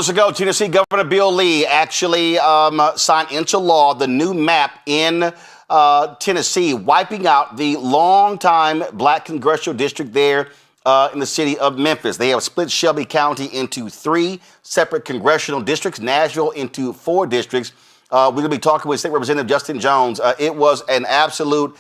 Moments ago, Tennessee Governor Bill Lee actually signed into law the new map in Tennessee, wiping out the longtime black congressional district there in the city of Memphis. They have split Shelby County into 3 separate congressional districts, Nashville into 4 districts. We're going to be talking with State Representative Justin Jones. It was an absolute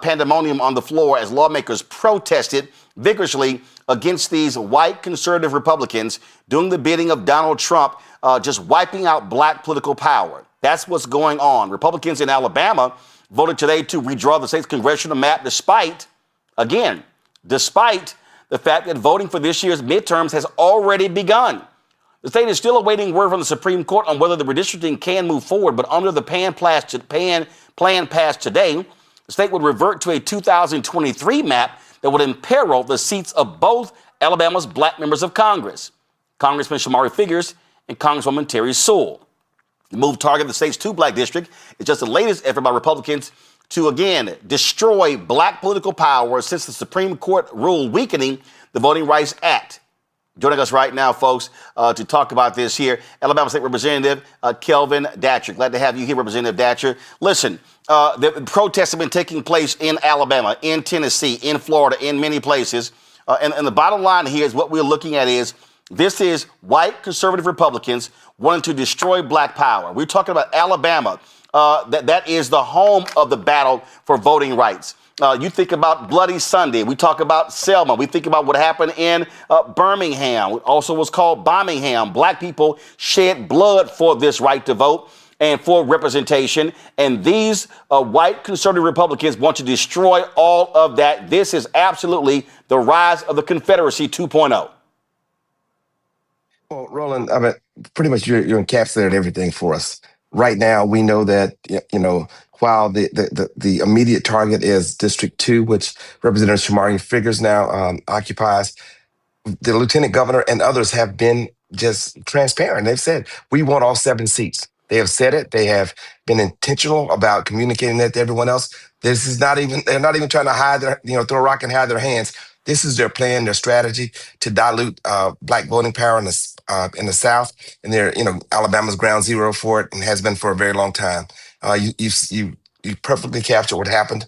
pandemonium on the floor as lawmakers protested vigorously against these white conservative Republicans doing the bidding of Donald Trump, just wiping out black political power. That's what's going on. Republicans in Alabama voted today to redraw the state's congressional map despite the fact that voting for this year's midterms has already begun. The state is still awaiting word from the Supreme Court on whether the redistricting can move forward, but under the plan passed today, the state would revert to a 2023 map that would imperil the seats of both Alabama's black members of Congress, Congressman Shamari Figurs and Congresswoman Terry Sewell. The move targeted the state's 2 black district is just the latest effort by Republicans to, again, destroy black political power since the Supreme Court ruled weakening the Voting Rights Act. Joining us right now, folks, to talk about this here, Alabama State Representative Kelvin Datcher. Glad to have you here, Representative Datcher. Listen, the protests have been taking place in Alabama, in Tennessee, in Florida, in many places. And the bottom line here is what we're looking at is this is white conservative Republicans wanting to destroy black power. We're talking about Alabama. That is the home of the battle for voting rights. You think about Bloody Sunday. We talk about Selma. We think about what happened in Birmingham, also was called Birmingham. Black people shed blood for this right to vote and for representation. And these white conservative Republicans want to destroy all of that. This is absolutely the rise of the Confederacy 2.0. Well, Roland, I mean, pretty much you're encapsulating everything for us. Right now, we know that, while the immediate target is District 2, which Representative Shamari Figurs now occupies, the lieutenant governor and others have been just transparent. They've said, we want all 7 seats. They have said it. They have been intentional about communicating that to everyone else. They're not even trying to hide throw a rock and hide their hands. This is their plan, their strategy to dilute black voting power in the South. And Alabama's ground zero for it and has been for a very long time. You perfectly captured what happened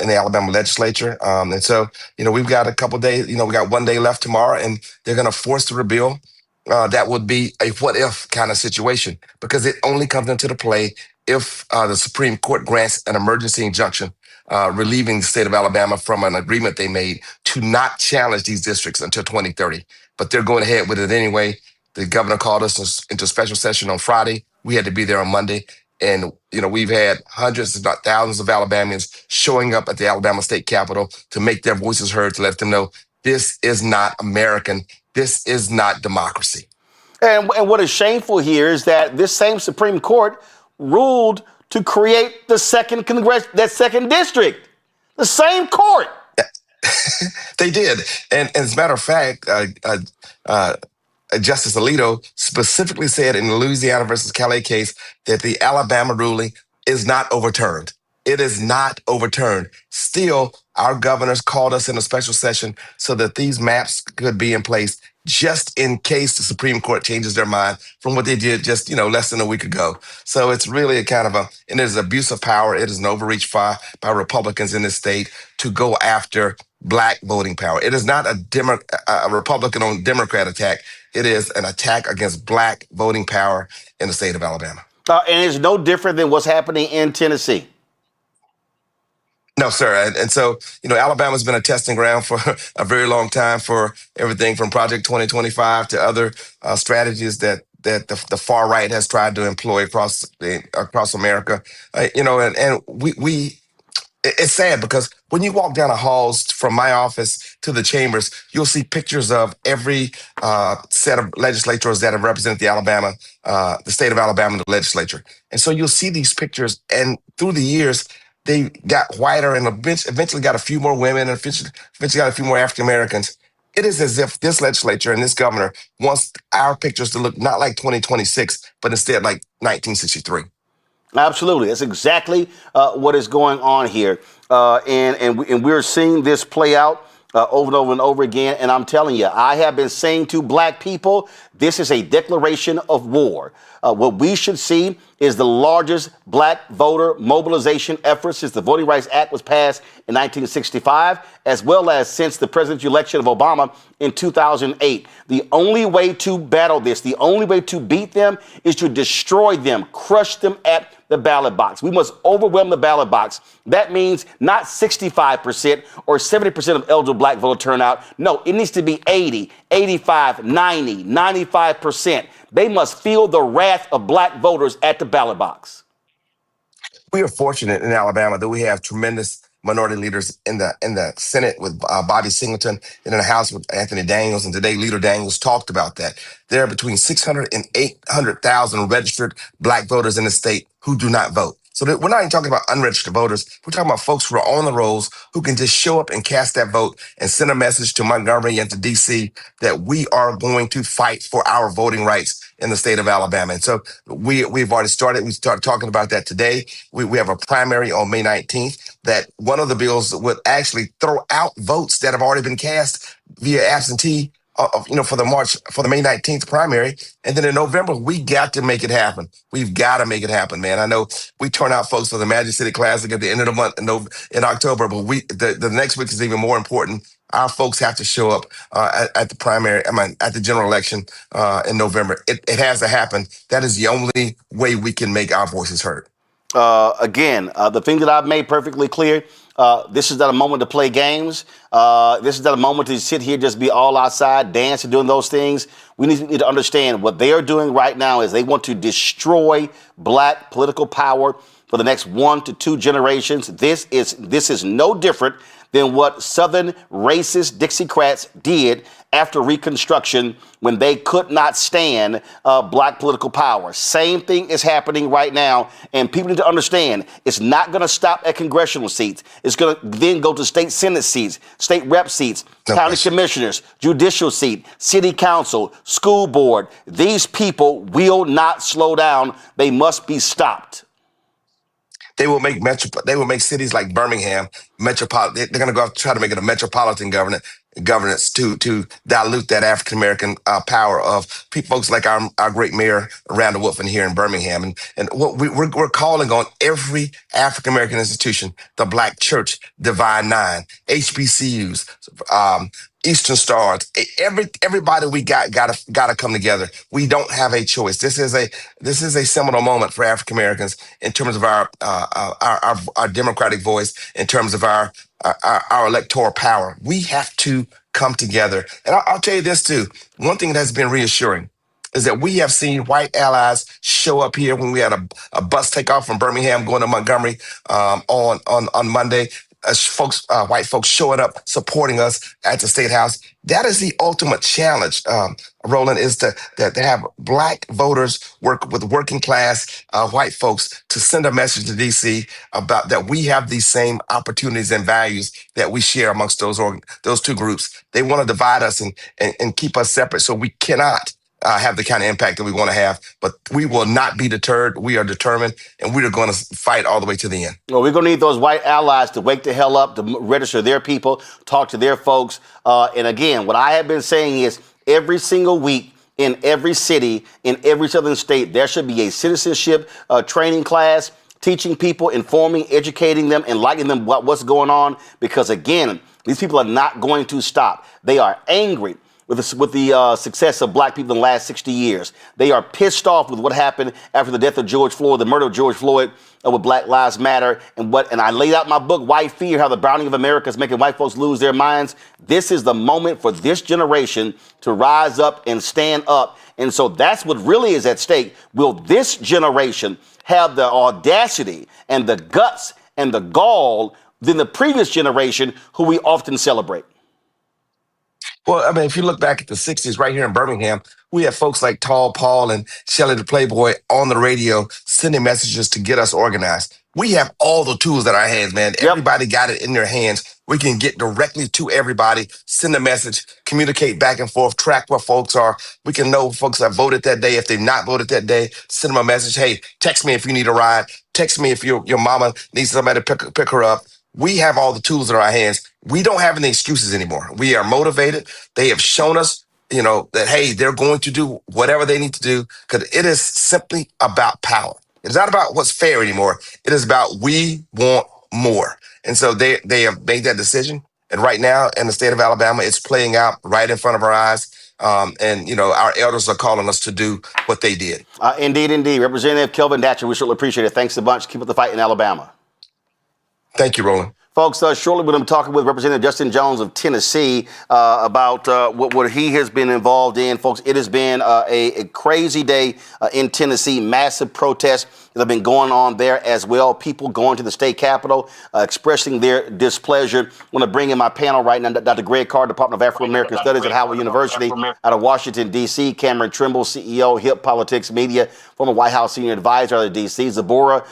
in the Alabama legislature. And so, we've got a couple days, we got 1 day left tomorrow, and they're going to force the repeal. That would be a what if kind of situation, because it only comes into the play if the Supreme Court grants an emergency injunction relieving the state of Alabama from an agreement they made to not challenge these districts until 2030. But they're going ahead with it anyway. The governor called us into a special session on Friday. We had to be there on Monday. And, we've had hundreds, if not thousands of Alabamians showing up at the Alabama State Capitol to make their voices heard, to let them know this is not American. This is not democracy. And what is shameful here is that this same Supreme Court ruled to create the second second district. The same court. They did. And as a matter of fact, Justice Alito specifically said in the Louisiana versus Calais case that the Alabama ruling is not overturned. It is not overturned. Still, our governors called us in a special session so that these maps could be in place just in case the Supreme Court changes their mind from what they did just, less than a week ago. So it's really it is abuse of power. It is an overreach by Republicans in this state to go after black voting power. It is not a Republican on Democrat attack. It is an attack against black voting power in the state of Alabama. And it's no different than what's happening in Tennessee. No, sir. And so, Alabama's been a testing ground for a very long time for everything from Project 2025 to other strategies that the far right has tried to employ across America. It's sad because when you walk down the halls from my office to the chambers, you'll see pictures of every set of legislators that have represented the state of Alabama in the legislature. And so you'll see these pictures, and through the years, they got whiter and eventually got a few more women and eventually got a few more African Americans. It is as if this legislature and this governor wants our pictures to look not like 2026, but instead like 1963. Absolutely. That's exactly what is going on here. And we're seeing this play out over and over and over again. And I'm telling you, I have been saying to black people, this is a declaration of war. What we should see is the largest black voter mobilization effort since the Voting Rights Act was passed in 1965, as well as since the presidential election of Obama in 2008. The only way to battle this, the only way to beat them is to destroy them, crush them at the ballot box. We must overwhelm the ballot box. That means not 65% or 70% of eligible black voter turnout. No, it needs to be 80, 85, 90, 95%. They must feel the wrath of black voters at the ballot box. We are fortunate in Alabama that we have tremendous minority leaders in the Senate with Bobby Singleton, and in the House with Anthony Daniels. And today, Leader Daniels talked about that. There are between 600 and 800,000 registered black voters in the state who do not vote. So we're not even talking about unregistered voters. We're talking about folks who are on the rolls who can just show up and cast that vote and send a message to Montgomery and to D.C. that we are going to fight for our voting rights in the state of Alabama. And so we've already started. We started talking about that today. We have a primary on May 19th that one of the bills would actually throw out votes that have already been cast via absentee for the May 19th primary. And then in November, we got to make it happen. We've got to make it happen, man. I know we turn out folks for the Magic City Classic at the end of the month in October, but the next week is even more important. Our folks have to show up at the primary, at the general election in November. It has to happen. That is the only way we can make our voices heard. Again, the thing that I've made perfectly clear, this is not a moment to play games. This is not a moment to sit here, just be all outside, dance and doing those things. We need to understand what they are doing right now is they want to destroy black political power for the next 1 to 2 generations. This is no different than what Southern racist Dixiecrats did after Reconstruction when they could not stand black political power. Same thing is happening right now, and people need to understand it's not going to stop at congressional seats. It's going to then go to state senate seats, state rep seats, county commissioners, judicial seat, city council, school board. These people will not slow down. They must be stopped. They will make cities like Birmingham metropolitan. They're going to go out try to make it a metropolitan governance to dilute that African American power of folks like our great mayor Randall Woodfin here in Birmingham, and what we're calling on every African American institution, the Black Church, Divine Nine, HBCUs, Eastern Stars, everybody we gotta come together. We don't have a choice. This is a seminal moment for African Americans in terms of our democratic voice, in terms of our electoral power. We have to come together. And I'll tell you this too. One thing that's been reassuring is that we have seen white allies show up here when we had a bus takeoff from Birmingham going to Montgomery on Monday. White folks showing up, supporting us at the State House. That is the ultimate challenge, Roland, is to have black voters work with working class white folks to send a message to D.C. about that we have these same opportunities and values that we share amongst those two groups. They want to divide us and keep us separate, so we cannot have the kind of impact that we want to have, but we will not be deterred. We are determined, and we are going to fight all the way to the end. Well, we're going to need those white allies to wake the hell up, to register their people, talk to their folks. And again, what I have been saying is every single week in every city, in every southern state, there should be a citizenship training class, teaching people, informing, educating them, enlightening them what's going on. Because again, these people are not going to stop. They are angry with the success of black people in the last 60 years. They are pissed off with what happened after the death of George Floyd, the murder of George Floyd, with Black Lives Matter, and I laid out my book, White Fear, how the browning of America is making white folks lose their minds. This is the moment for this generation to rise up and stand up. And so that's what really is at stake. Will this generation have the audacity and the guts and the gall than the previous generation who we often celebrate? Well, I mean, if you look back at the 60s, right here in Birmingham, we had folks like Tall Paul and Shelley the Playboy on the radio sending messages to get us organized. We have all the tools at our hands, man. Yep. Everybody got it in their hands. We can get directly to everybody, send a message, communicate back and forth, track where folks are. We can know folks that voted that day. If they've not voted that day, send them a message. Hey, text me if you need a ride. Text me if your mama needs somebody to pick her up. We have all the tools in our hands. We don't have any excuses anymore. We are motivated. They have shown us, that, hey, they're going to do whatever they need to do because it is simply about power. It's not about what's fair anymore. It is about we want more. And so they have made that decision. And right now in the state of Alabama, it's playing out right in front of our eyes. Our elders are calling us to do what they did. Indeed, indeed. Representative Kelvin Datcher, we certainly appreciate it. Thanks a bunch. Keep up the fight in Alabama. Thank you, Roland. Folks, shortly we're going to be talking with Representative Justin Jones of Tennessee about what he has been involved in. Folks, it has been a crazy day in Tennessee. Massive protests that have been going on there as well. People going to the state capitol, expressing their displeasure. I want to bring in my panel right now, Dr. Greg Carr, Department of Afro-American Studies at Howard University out of Washington, D.C. Cameron Trimble, CEO, Hip Politics Media, former White House senior advisor out of D.C. Zabora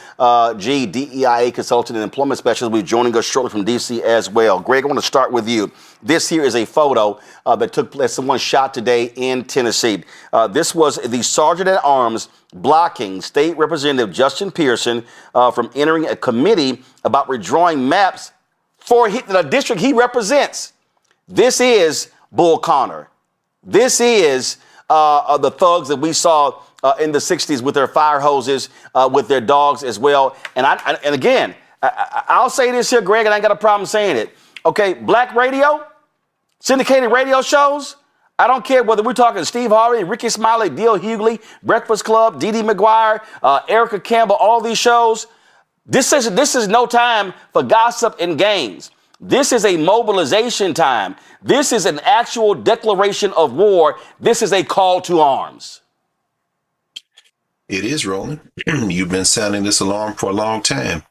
G, DEIA consultant and employment specialist, will be joining us shortly from D.C. as well. Greg, I want to start with you. This here is a photo that took place. Someone shot today in Tennessee. This was the sergeant at arms blocking State Representative Justin Pearson from entering a committee about redrawing maps for the district he represents. This is Bull Connor. This is the thugs that we saw in the 60s with their fire hoses, with their dogs as well. And again, I'll say this here, Greg, and I ain't got a problem saying it. Okay, black radio, syndicated radio shows, I don't care whether we're talking Steve Harvey, Ricky Smiley, Dale Hughley, Breakfast Club, Dee Dee McGuire, Erica Campbell, all these shows. This is no time for gossip and games. This is a mobilization time. This is an actual declaration of war. This is a call to arms. It is, Roland. You've been sounding this alarm for a long time.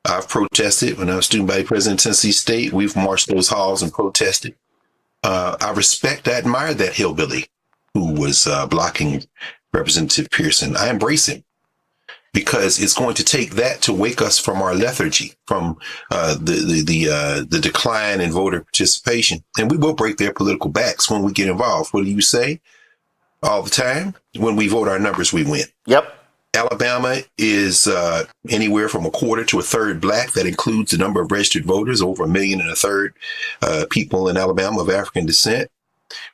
I've protested when I was student body president of Tennessee State. We've marched those halls and protested. I admire that hillbilly who was blocking Representative Pearson. I embrace him because it's going to take that to wake us from our lethargy, from the decline in voter participation. And we will break their political backs when we get involved. What do you say all the time? When we vote our numbers, we win. Yep. Alabama is anywhere from a quarter to a third black. That includes the number of registered voters, over 1.3 million people in Alabama of African descent.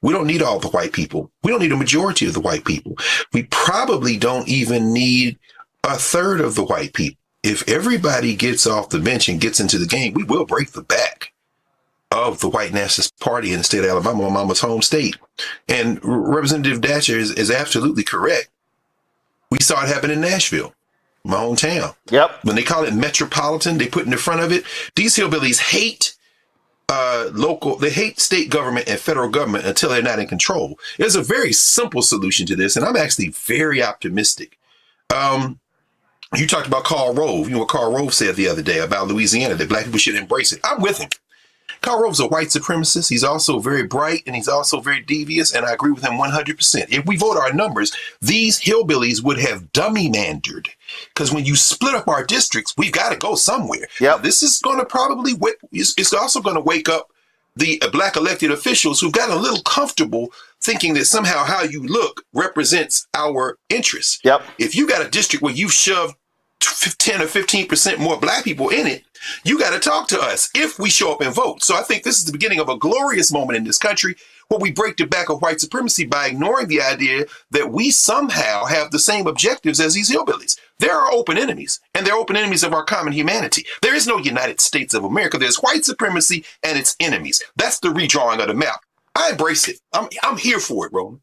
We don't need all the white people. We don't need a majority of the white people. We probably don't even need a third of the white people. If everybody gets off the bench and gets into the game, we will break the back of the white nationalist party in the state of Alabama, my mama's home state. And Representative Datcher is absolutely correct. We saw it happen in Nashville, my hometown. Yep. When they call it metropolitan, they put in the front of it, these hillbillies hate they hate state government and federal government until they're not in control. There's a very simple solution to this, and I'm actually very optimistic. You talked about Karl Rove. You know what Karl Rove said the other day about Louisiana, that black people should embrace it. I'm with him. Karl Rove's a white supremacist. He's also very bright, and he's also very devious, and I agree with him 100%. If we vote our numbers, these hillbillies would have dummy-mandered. Because when you split up our districts, we've got to go somewhere. Yep. This is going to probably, it's also going to wake up the black elected officials who've gotten a little comfortable thinking that somehow how you look represents our interests. Yep. If you got a district where you've shoved 10 or 15% more black people in it, you got to talk to us if we show up and vote. So I think this is the beginning of a glorious moment in this country where we break the back of white supremacy by ignoring the idea that we somehow have the same objectives as these hillbillies. There are open enemies, and they're open enemies of our common humanity. There is no United States of America. There's white supremacy and its enemies. That's the redrawing of the map. I embrace it. I'm here for it, Roland.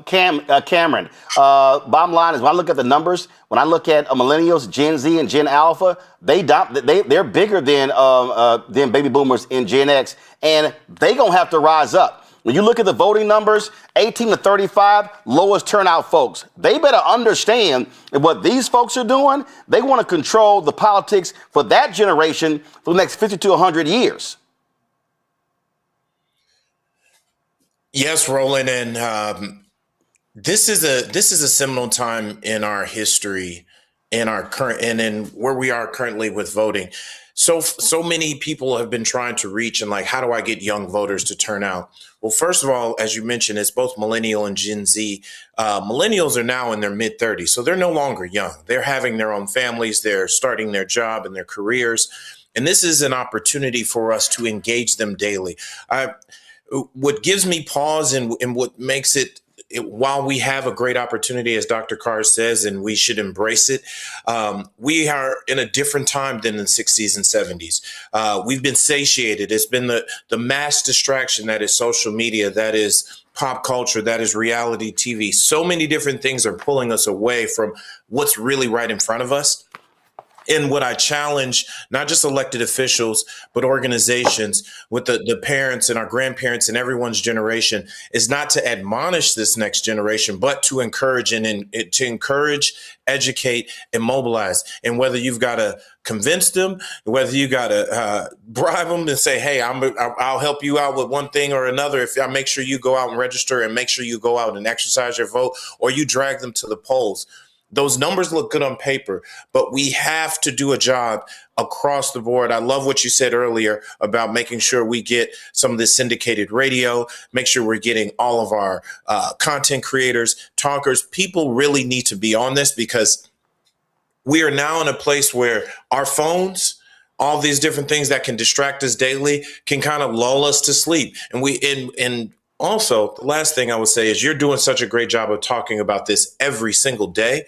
Cameron, bottom line is when I look at the numbers, when I look at millennials, Gen Z, and Gen Alpha, they're bigger than baby boomers in Gen X, and they gonna have to rise up. When you look at the voting numbers, 18 to 35, lowest turnout folks, they better understand that what these folks are doing, they want to control the politics for that generation for the next 50 to 100 years. Yes, Roland, and this is a seminal time in our history, in our current, and in where we are currently with voting. So many people have been trying to reach and how do I get young voters to turn out? Well, first of all, as you mentioned, it's both millennial and Gen Z. Millennials are now in their mid-30s, so they're no longer young. They're having their own families. They're starting their job and their careers. And this is an opportunity for us to engage them daily. What gives me pause and what makes it, while we have a great opportunity, as Dr. Carr says, and we should embrace it, we are in a different time than the 60s and 70s. We've been satiated. It's been the mass distraction that is social media, that is pop culture, that is reality TV. So many different things are pulling us away from what's really right in front of us. And what I challenge, not just elected officials, but organizations with the parents and our grandparents and everyone's generation, is not to admonish this next generation, but to encourage to encourage, educate, and mobilize. And whether you've got to convince them, whether you got to bribe them and say, hey, I'll help you out with one thing or another if I make sure you go out and register and make sure you go out and exercise your vote, or you drag them to the polls. Those numbers look good on paper, but we have to do a job across the board. I love what you said earlier about making sure we get some of this syndicated radio, make sure we're getting all of our content creators, talkers. People really need to be on this, because we are now in a place where our phones, all these different things that can distract us daily, can kind of lull us to sleep. And also, the last thing I would say is you're doing such a great job of talking about this every single day.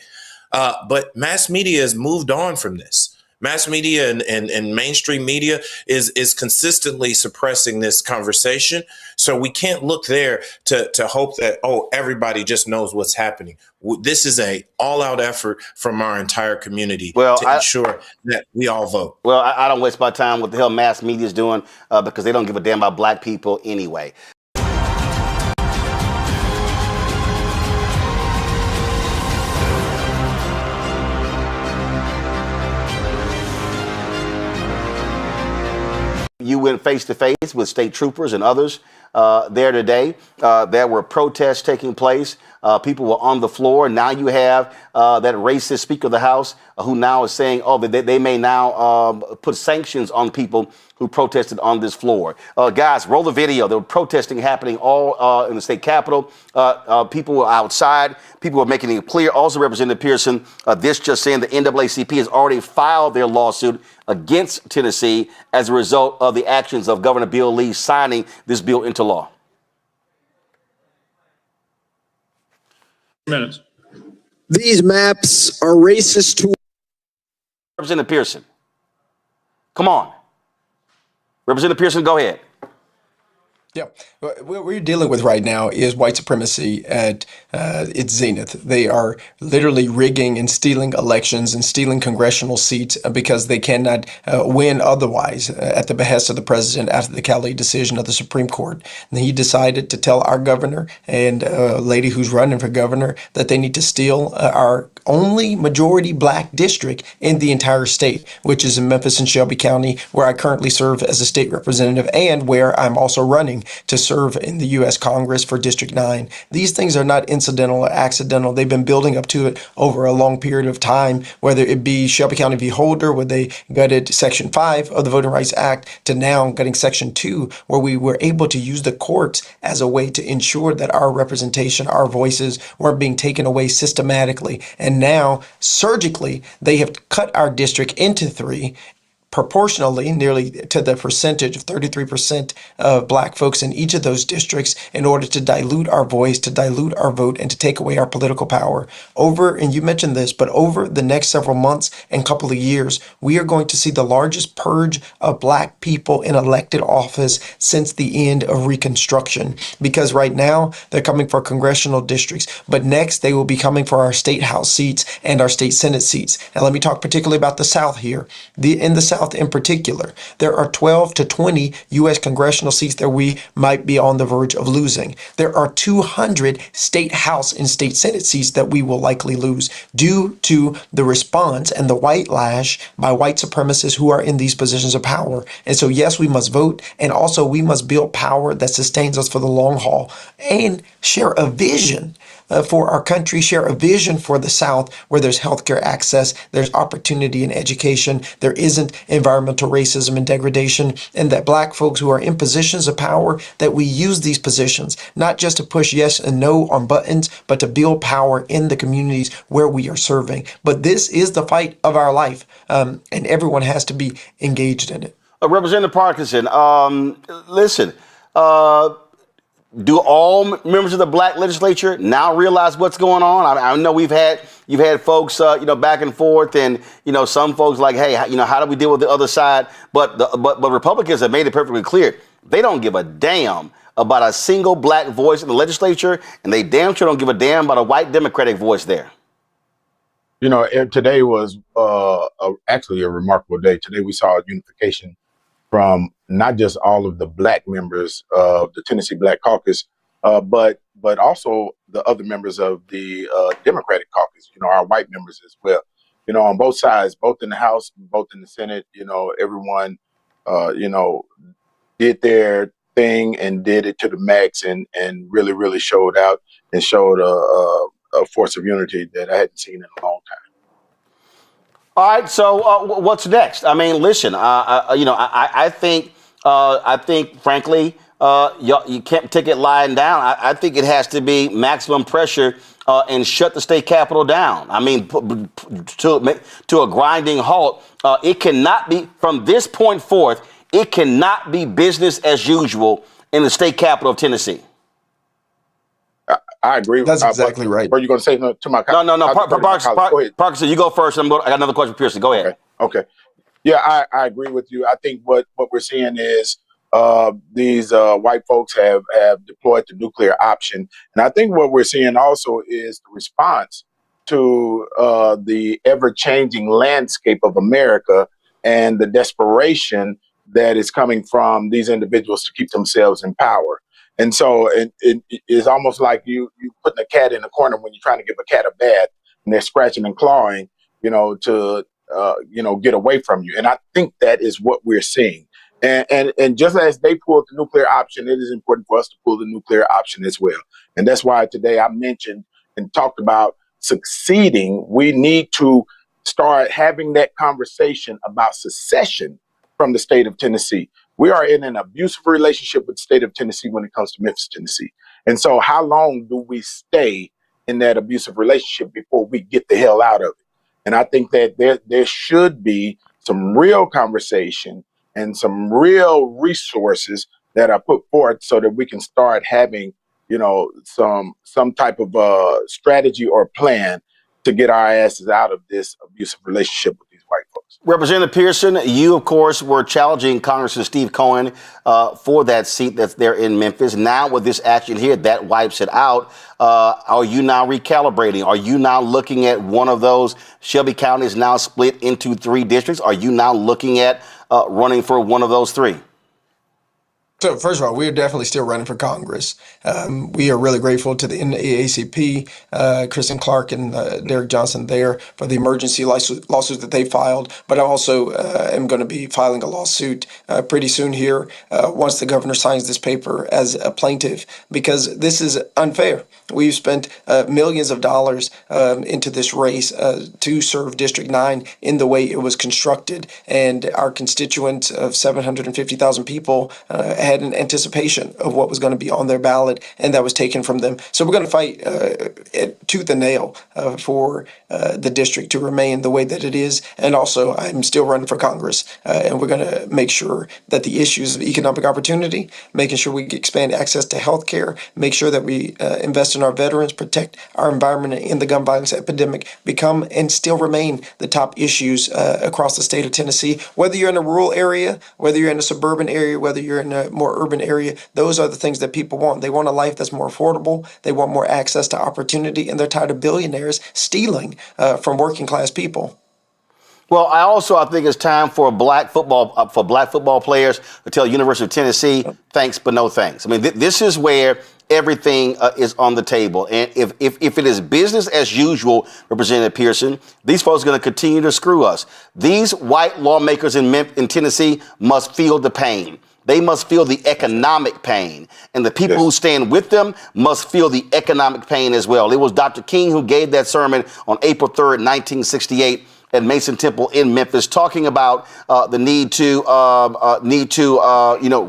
But mass media has moved on from this. Mass media and mainstream media is consistently suppressing this conversation. So we can't look there to hope that, everybody just knows what's happening. This is a all-out effort from our entire community to ensure that we all vote. Well, I don't waste my time with the hell mass media is doing because they don't give a damn about black people anyway. You went face to face with state troopers and others there today. There were protests taking place. People were on the floor. Now you have that racist Speaker of the House who now is saying, that they may now put sanctions on people who protested on this floor. Guys, roll the video. There were protesting happening all in the state capitol. People were outside. People were making it clear. Also, Representative Pearson, this just saying the NAACP has already filed their lawsuit against Tennessee as a result of the actions of Governor Bill Lee signing this bill into law. Minutes. These maps are racist to Representative Pearson, come on. Representative Pearson, go ahead. Yeah, what we're dealing with right now is white supremacy at its zenith. They are literally rigging and stealing elections and stealing congressional seats because they cannot win otherwise at the behest of the president after the Cali decision of the Supreme Court. And he decided to tell our governor and a lady who's running for governor that they need to steal our only majority black district in the entire state, which is in Memphis and Shelby County, where I currently serve as a state representative and where I'm also running to serve in the U.S. Congress for District 9. These things are not incidental or accidental. They've been building up to it over a long period of time, whether it be Shelby County v. Holder, where they gutted Section 5 of the Voting Rights Act, to now gutting Section 2, where we were able to use the courts as a way to ensure that our representation, our voices weren't being taken away systematically. And now, surgically, they have cut our district into 3, proportionally, nearly to the percentage of 33% of black folks in each of those districts, in order to dilute our voice, to dilute our vote, and to take away our political power. And you mentioned this, but over the next several months and couple of years, we are going to see the largest purge of black people in elected office since the end of Reconstruction. Because right now, they're coming for congressional districts, but next they will be coming for our state house seats and our state senate seats. Now, let me talk particularly about the South here. In the South in particular, there are 12 to 20 U.S. congressional seats that we might be on the verge of losing. There are 200 state house and state senate seats that we will likely lose due to the response and the white lash by white supremacists who are in these positions of power. And so, yes, we must vote, and also we must build power that sustains us for the long haul and share a vision for our country, share a vision for the South where there's healthcare access, there's opportunity in education, there isn't environmental racism and degradation, and that Black folks who are in positions of power, that we use these positions not just to push yes and no on buttons, but to build power in the communities where we are serving. But this is the fight of our life, and everyone has to be engaged in it. Representative Parkinson, listen, do all members of the Black legislature now realize what's going on? I know you've had folks, back and forth, and some folks like, hey, how do we deal with the other side? But Republicans have made it perfectly clear they don't give a damn about a single Black voice in the legislature, and they damn sure don't give a damn about a white Democratic voice there. Today was actually a remarkable day. Today we saw unification from not just all of the Black members of the Tennessee Black Caucus, but also the other members of the Democratic Caucus, our white members as well. On both sides, both in the House, both in the Senate, everyone, did their thing and did it to the max and really, really showed out and showed a force of unity that I hadn't seen in a long time. All right, so what's next? I mean, listen, I think, frankly, you can't take it lying down. I think it has to be maximum pressure and shut the state capitol down. I mean, to a grinding halt. It cannot be, from this point forth, it cannot be business as usual in the state capital of Tennessee. I agree. That's exactly right. What are you going to say to my colleague? No. Parkinson, you go first. I got another question for Pearson. Go ahead. Okay. Yeah, I agree with you. I think what we're seeing is these white folks have deployed the nuclear option. And I think what we're seeing also is the response to the ever-changing landscape of America and the desperation that is coming from these individuals to keep themselves in power. And so it is almost like you putting a cat in a corner when you're trying to give a cat a bath and they're scratching and clawing, to get away from you. And I think that is what we're seeing. And just as they pulled the nuclear option, it is important for us to pull the nuclear option as well. And that's why today I mentioned and talked about succeeding. We need to start having that conversation about secession from the state of Tennessee. We are in an abusive relationship with the state of Tennessee when it comes to Memphis, Tennessee. And so how long do we stay in that abusive relationship before we get the hell out of it? And I think that there should be some real conversation and some real resources that are put forth so that we can start having, some type of strategy or plan to get our asses out of this abusive relationship with these white folks. Representative Pearson, you, of course, were challenging Congressman Steve Cohen for that seat that's there in Memphis. Now, with this action here, that wipes it out. Are you now recalibrating? Are you now looking at one of those? Shelby County is now split into 3 districts. Are you now looking at running for one of those 3? So first of all, we're definitely still running for Congress. We are really grateful to the NAACP, Kristen Clark and Derek Johnson there for the emergency lawsuit that they filed. But I also am going to be filing a lawsuit pretty soon here once the governor signs this paper as a plaintiff, because this is unfair. We've spent millions of dollars into this race to serve District 9 in the way it was constructed. And our constituents of 750,000 people had an anticipation of what was going to be on their ballot, and that was taken from them. So we're going to fight tooth and nail for the district to remain the way that it is. And also, I'm still running for Congress, and we're going to make sure that the issues of economic opportunity, making sure we expand access to health care, make sure that we invest in our veterans, protect our environment in the gun violence epidemic, become and still remain the top issues across the state of Tennessee. Whether you're in a rural area, whether you're in a suburban area, whether you're in a more urban area, those are the things that people want. They want a life that's more affordable. They want more access to opportunity, and they're tired of billionaires stealing from working class people. Well, I think it's time for black football players to tell University of Tennessee, thanks, but no thanks. I mean, this is where everything is on the table. And if it is business as usual, Representative Pearson, these folks are going to continue to screw us. These white lawmakers in Tennessee must feel the pain. They must feel the economic pain. And the people who stand with them must feel the economic pain as well. It was Dr. King who gave that sermon on April 3rd, 1968 at Mason Temple in Memphis, talking about the need to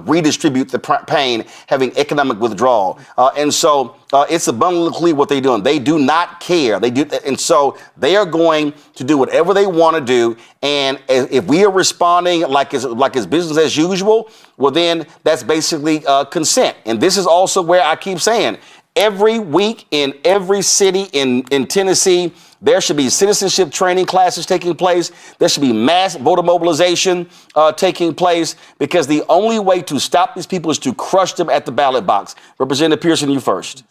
redistribute the pain, having economic withdrawal. And so it's abundantly clear what they're doing. They do not care. And so they are going to do whatever they want to do. And if we are responding like it's business as usual, well, then that's basically consent. And this is also where I keep saying, every week in every city in Tennessee, there should be citizenship training classes taking place. There should be mass voter mobilization taking place, because the only way to stop these people is to crush them at the ballot box. Representative Pearson, you first.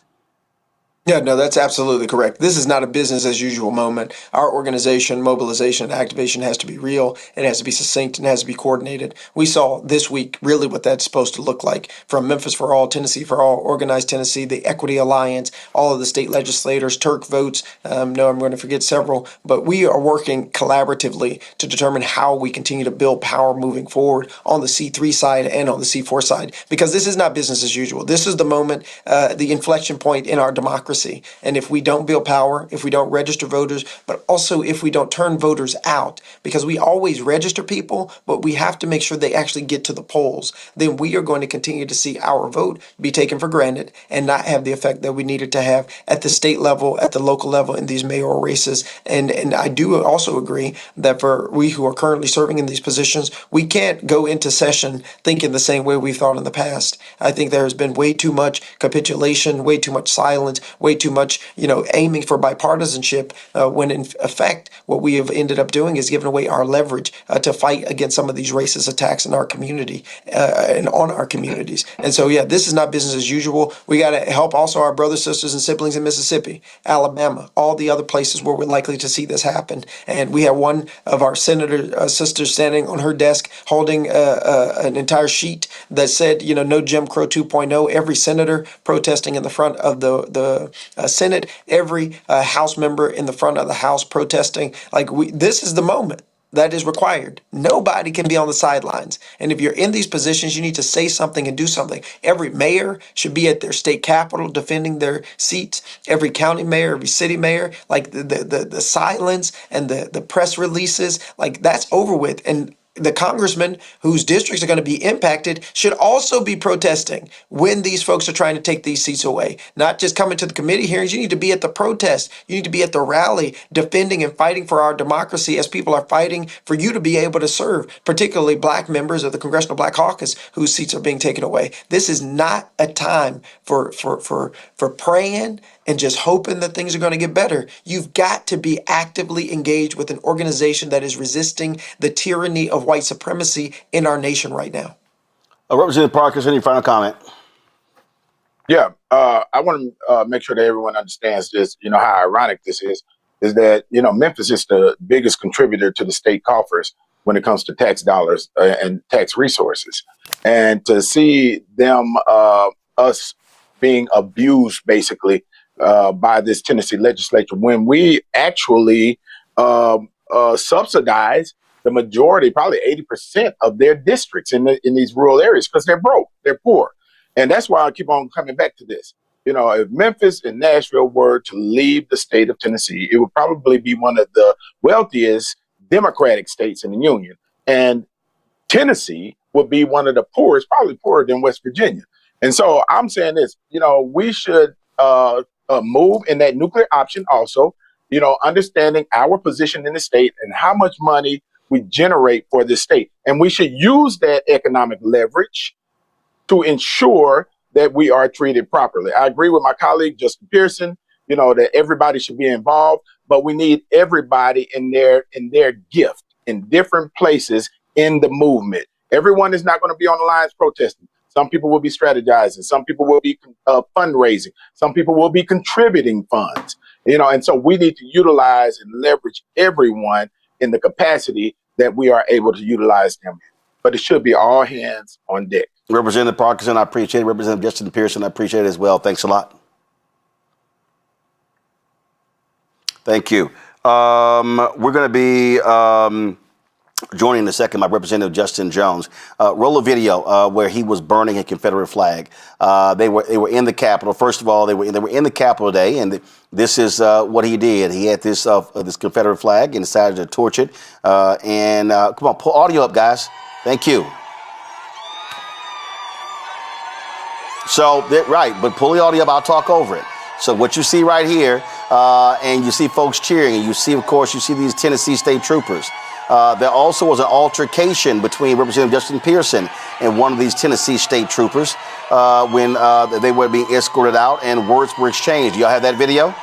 Yeah, no, that's absolutely correct. This is not a business as usual moment. Our organization, mobilization, and activation has to be real. It has to be succinct and has to be coordinated. We saw this week really what that's supposed to look like, from Memphis for All, Tennessee for All, Organized Tennessee, the Equity Alliance, all of the state legislators, Turk votes. No, I'm going to forget several, but we are working collaboratively to determine how we continue to build power moving forward on the C3 side and on the C4 side, because this is not business as usual. This is the moment, the inflection point in our democracy. And if we don't build power, if we don't register voters, but also if we don't turn voters out, because we always register people, but we have to make sure they actually get to the polls, then we are going to continue to see our vote be taken for granted and not have the effect that we needed to have at the state level, at the local level in these mayoral races. And I do also agree that for we who are currently serving in these positions, we can't go into session thinking the same way we've thought in the past. I think there has been way too much capitulation, way too much silence, way too much, aiming for bipartisanship, when in effect, what we have ended up doing is giving away our leverage to fight against some of these racist attacks in our community and on our communities. And so, yeah, this is not business as usual. We got to help also our brothers, sisters, and siblings in Mississippi, Alabama, all the other places where we're likely to see this happen. And we have one of our senator sisters standing on her desk holding an entire sheet that said, no Jim Crow 2.0, every senator protesting in the front of the Senate, every House member in the front of the House protesting. This is the moment that is required. Nobody can be on the sidelines. And if you're in these positions, you need to say something and do something. Every mayor should be at their state capitol defending their seats. Every county mayor, every city mayor, the silence and the press releases, that's over with. And the congressmen whose districts are going to be impacted should also be protesting when these folks are trying to take these seats away. Not just coming to the committee hearings. You need to be at the protest. You need to be at the rally defending and fighting for our democracy as people are fighting for you to be able to serve, particularly black members of the Congressional Black Caucus whose seats are being taken away. This is not a time for praying and just hoping that things are going to get better. You've got to be actively engaged with an organization that is resisting the tyranny of white supremacy in our nation right now. Representative Parker, any final comment? Yeah, I want to make sure that everyone understands this, how ironic this is that, Memphis is the biggest contributor to the state coffers when it comes to tax dollars and tax resources. And to see them, us being abused, basically, by this Tennessee legislature, when we actually subsidize the majority, probably 80% of their districts in these rural areas, because they're broke, they're poor. And that's why I keep on coming back to this. If Memphis and Nashville were to leave the state of Tennessee, it would probably be one of the wealthiest Democratic states in the Union. And Tennessee would be one of the poorest, probably poorer than West Virginia. And so I'm saying this, we should move in that nuclear option also, understanding our position in the state and how much money we generate for the state. And we should use that economic leverage to ensure that we are treated properly. I agree with my colleague, Justin Pearson, that everybody should be involved, but we need everybody in their gift in different places in the movement. Everyone is not going to be on the lines protesting. Some people will be strategizing. Some people will be fundraising. Some people will be contributing funds, and so we need to utilize and leverage everyone in the capacity that we are able to utilize them in. But it should be all hands on deck. Representative Parkinson, I appreciate it. Representative Justin Pearson, I appreciate it as well. Thanks a lot. Thank you. We're going to be Joining in a second, my Representative Justin Jones. Roll a video where he was burning a Confederate flag. They were in the Capitol. First of all, they were in the Capitol today, and this is what he did. He had this Confederate flag and decided to torch it. Come on, pull audio up, guys. Thank you. So, right, but pull the audio up. I'll talk over it. So what you see right here, and you see folks cheering, and you see, of course, these Tennessee state troopers. There also was an altercation between Representative Justin Pearson and one of these Tennessee state troopers when they were being escorted out and words were exchanged. Y'all have that video?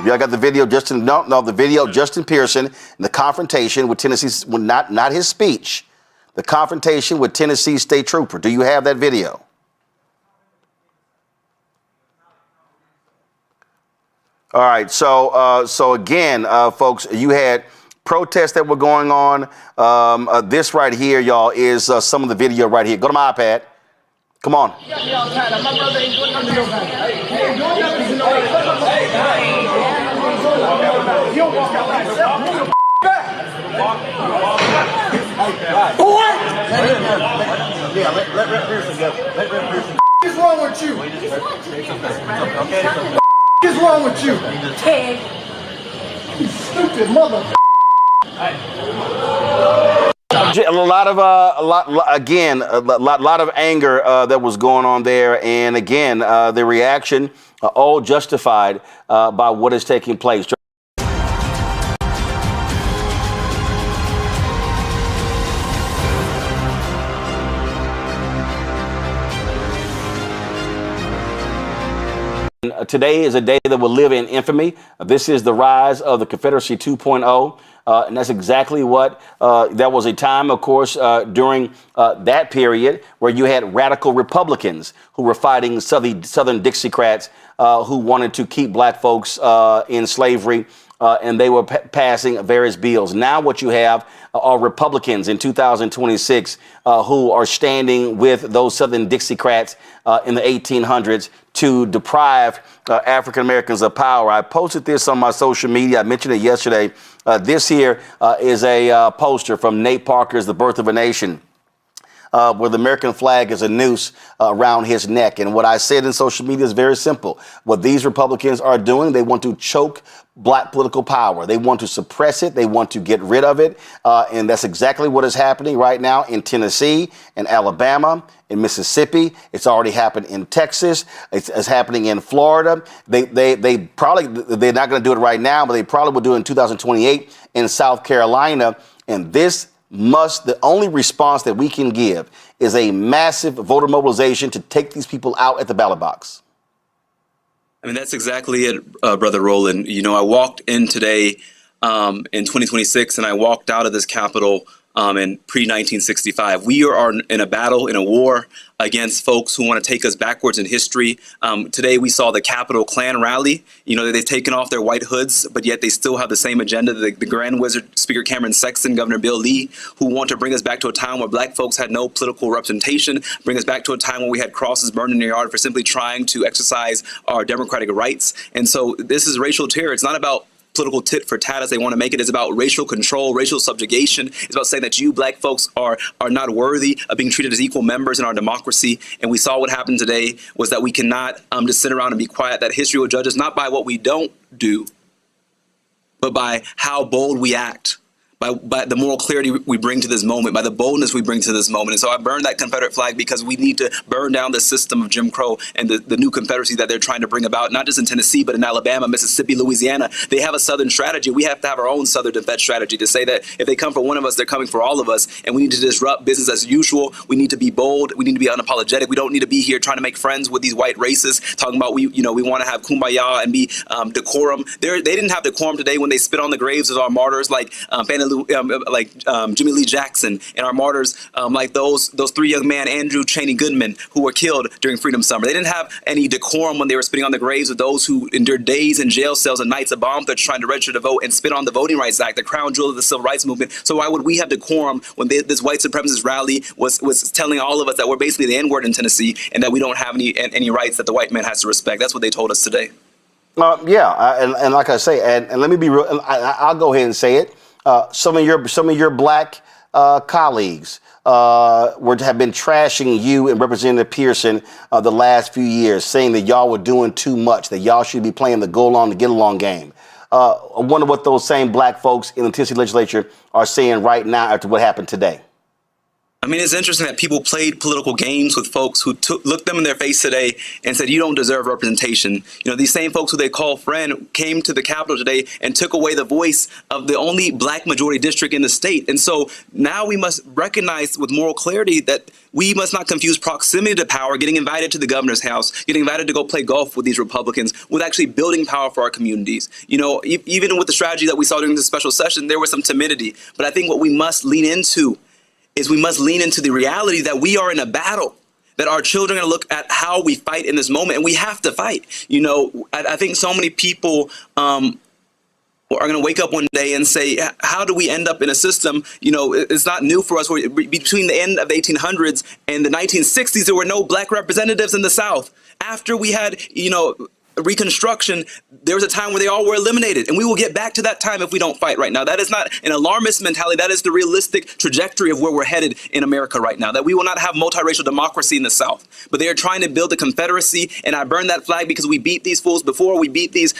Y'all got the video, Justin? No, the video, Justin Pearson, and the confrontation with Tennessee, well, not his speech, the confrontation with Tennessee state trooper. Do you have that video? All right, so again, folks, you had protests that were going on. This right here, y'all, is some of the video right here. Go to my iPad. Come on. What's wrong with you? What's wrong with you? Ted. You stupid mother. A lot of anger that was going on there, and again, the reaction all justified by what is taking place. Today is a day that will live in infamy. This is the rise of the Confederacy 2.0. And that's exactly what that was a time, of course, during that period where you had radical Republicans who were fighting Southern Dixiecrats who wanted to keep black folks in slavery. And they were passing various bills. Now what you have are Republicans in 2026 who are standing with those Southern Dixiecrats in the 1800s to deprive African Americans of power. I posted this on my social media. I mentioned it yesterday. This here is a poster from Nate Parker's The Birth of a Nation, where the American flag is a noose around his neck. And what I said in social media is very simple. What these Republicans are doing, they want to choke black political power. They want to suppress it. They want to get rid of it. And that's exactly what is happening right now in Tennessee, in Alabama, in Mississippi. It's already happened in Texas. It's happening in Florida. They're not going to do it right now, but they probably will do it in 2028 in South Carolina. And the only response that we can give is a massive voter mobilization to take these people out at the ballot box. I mean, that's exactly it, Brother Roland. You know, I walked in today in 2026 and I walked out of this Capitol in pre-1965. We are in a battle, in a war against folks who want to take us backwards in history. Today we saw the Capitol Klan rally. You know, they've taken off their white hoods, but yet they still have the same agenda. The Grand Wizard, Speaker Cameron Sexton, Governor Bill Lee, who want to bring us back to a time where black folks had no political representation, bring us back to a time when we had crosses burned in their yard for simply trying to exercise our democratic rights. And so this is racial terror. It's not about political tit for tat as they want to make it. Is about racial control, racial subjugation. It's about saying that you black folks are not worthy of being treated as equal members in our democracy. And we saw what happened today was that we cannot just sit around and be quiet. That history will judge us not by what we don't do, but by how bold we act. By the moral clarity we bring to this moment, by the boldness we bring to this moment. And so I burned that Confederate flag because we need to burn down the system of Jim Crow and the new Confederacy that they're trying to bring about, not just in Tennessee, but in Alabama, Mississippi, Louisiana. They have a Southern strategy. We have to have our own Southern defense strategy to say that if they come for one of us, they're coming for all of us. And we need to disrupt business as usual. We need to be bold. We need to be unapologetic. We don't need to be here trying to make friends with these white racists, talking about we want to have kumbaya and be decorum. They didn't have decorum today when they spit on the graves of our martyrs like Jimmy Lee Jackson, and our martyrs like those three young men, Andrew Cheney Goodman, who were killed during Freedom Summer. They didn't have any decorum when they were spitting on the graves of those who endured days in jail cells and nights of bomb threats trying to register to vote and spit on the Voting Rights Act, the crown jewel of the Civil Rights Movement. So why would we have decorum when this white supremacist rally was telling all of us that we're basically the N-word in Tennessee and that we don't have any rights that the white man has to respect? That's what they told us today. And like I say, and let me be real. I'll go ahead and say it. Some of your black colleagues have been trashing you and Representative Pearson the last few years, saying that y'all were doing too much, that y'all should be playing the go along to get along game. I wonder what those same black folks in the Tennessee legislature are saying right now after what happened today. I mean, it's interesting that people played political games with folks who looked them in their face today and said, you don't deserve representation. You know, these same folks who they call friend came to the Capitol today and took away the voice of the only black majority district in the state. And so now we must recognize with moral clarity that we must not confuse proximity to power, getting invited to the governor's house, getting invited to go play golf with these Republicans, with actually building power for our communities. You know, even with the strategy that we saw during this special session, there was some timidity. But I think what we must lean into is we must lean into the reality that we are in a battle, that our children are going to look at how we fight in this moment, and we have to fight. You know, I think so many people are going to wake up one day and say, how do we end up in a system? You know, it's not new for us. Between the end of the 1800s and the 1960s, there were no black representatives in the South. After we had, you know, Reconstruction, there was a time where they all were eliminated, and we will get back to that time if we don't fight right now. That is not an alarmist mentality. That is the realistic trajectory of where we're headed in America right now, that we will not have multiracial democracy in the South. But they are trying to build a Confederacy, and I burn that flag because we beat these fools before. We beat these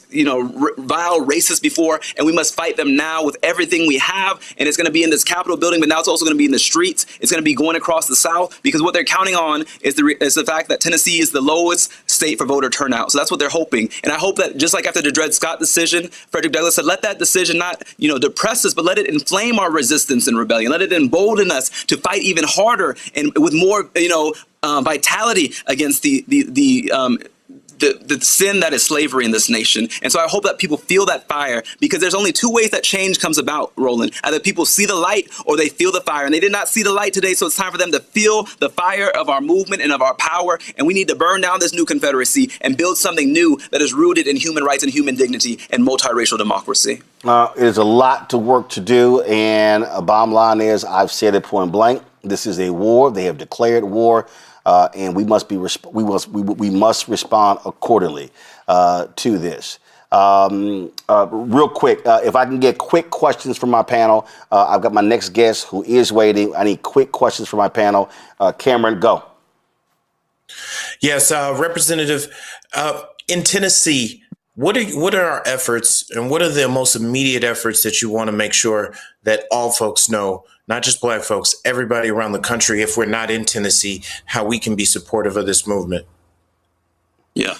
you know, vile racists before, and we must fight them now with everything we have. And it's going to be in this Capitol building, but now it's also going to be in the streets. It's going to be going across the South, because what they're counting on is the fact that Tennessee is the lowest state for voter turnout. So that's what they're hoping. And I hope that just like after the Dred Scott decision, Frederick Douglass said, let that decision not, you know, depress us, but let it inflame our resistance and rebellion. Let it embolden us to fight even harder and with more, you know, vitality against the sin that is slavery in this nation. And so I hope that people feel that fire, because there's only two ways that change comes about, Roland. Either people see the light or they feel the fire. And they did not see the light today, so it's time for them to feel the fire of our movement and of our power. And we need to burn down this new Confederacy and build something new that is rooted in human rights and human dignity and multiracial democracy. There's a lot to work to do, and bottom line is, I've said it point blank, this is a war. They have declared war. And we must respond accordingly to this. Real quick, if I can get quick questions from my panel, I've got my next guest who is waiting. I need quick questions from my panel. Cameron, go. Yes, Representative, in Tennessee, what are our efforts, and what are the most immediate efforts that you want to make sure that all folks know, not just black folks, everybody around the country, if we're not in Tennessee, how we can be supportive of this movement? Yeah.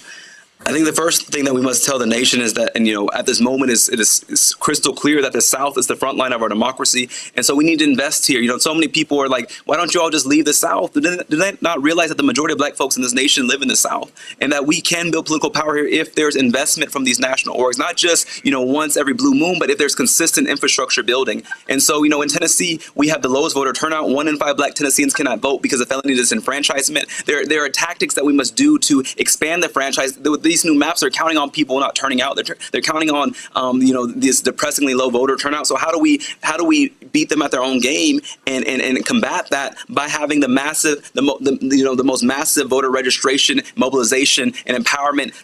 I think the first thing that we must tell the nation is that, and you know, at this moment it is crystal clear that the South is the front line of our democracy. And so we need to invest here. You know, so many people are like, why don't you all just leave the South? Do they not realize that the majority of black folks in this nation live in the South, and that we can build political power here if there's investment from these national orgs, not just, you know, once every blue moon, but if there's consistent infrastructure building. And so, you know, in Tennessee, we have the lowest voter turnout. 1 in 5 black Tennesseans cannot vote because of felony disenfranchisement. There are tactics that we must do to expand the franchise. These new maps are counting on people not turning out. They're counting on you know, this depressingly low voter turnout. So how do we beat them at their own game and combat that by having the most massive voter registration, mobilization, and empowerment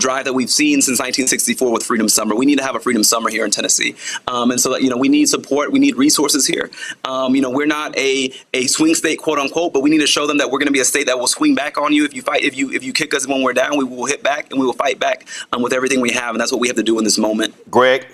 drive that we've seen since 1964 with Freedom Summer. We need to have a Freedom Summer here in Tennessee, and so that, you know, we need support, we need resources here. You know, we're not a swing state, quote unquote, but we need to show them that we're going to be a state that will swing back on you if you fight. If you kick us when we're down, we will hit back and we will fight back with everything we have, and that's what we have to do in this moment. Greg?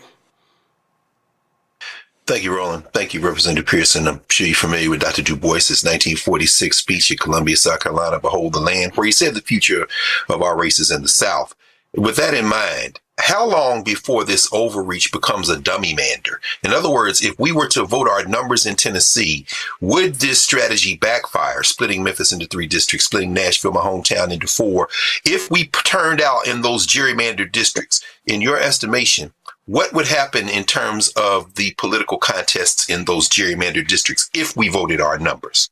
Thank you, Roland. Thank you, Representative Pearson. I'm sure you're familiar with Dr. Du Bois's 1946 speech at Columbia, South Carolina, Behold the Land, where he said the future of our race is in the South. With that in mind, how long before this overreach becomes a dummy mander? In other words, if we were to vote our numbers in Tennessee, would this strategy backfire, splitting Memphis into 3 districts, splitting Nashville, my hometown, into 4? If we turned out in those gerrymandered districts, in your estimation, what would happen in terms of the political contests in those gerrymandered districts if we voted our numbers?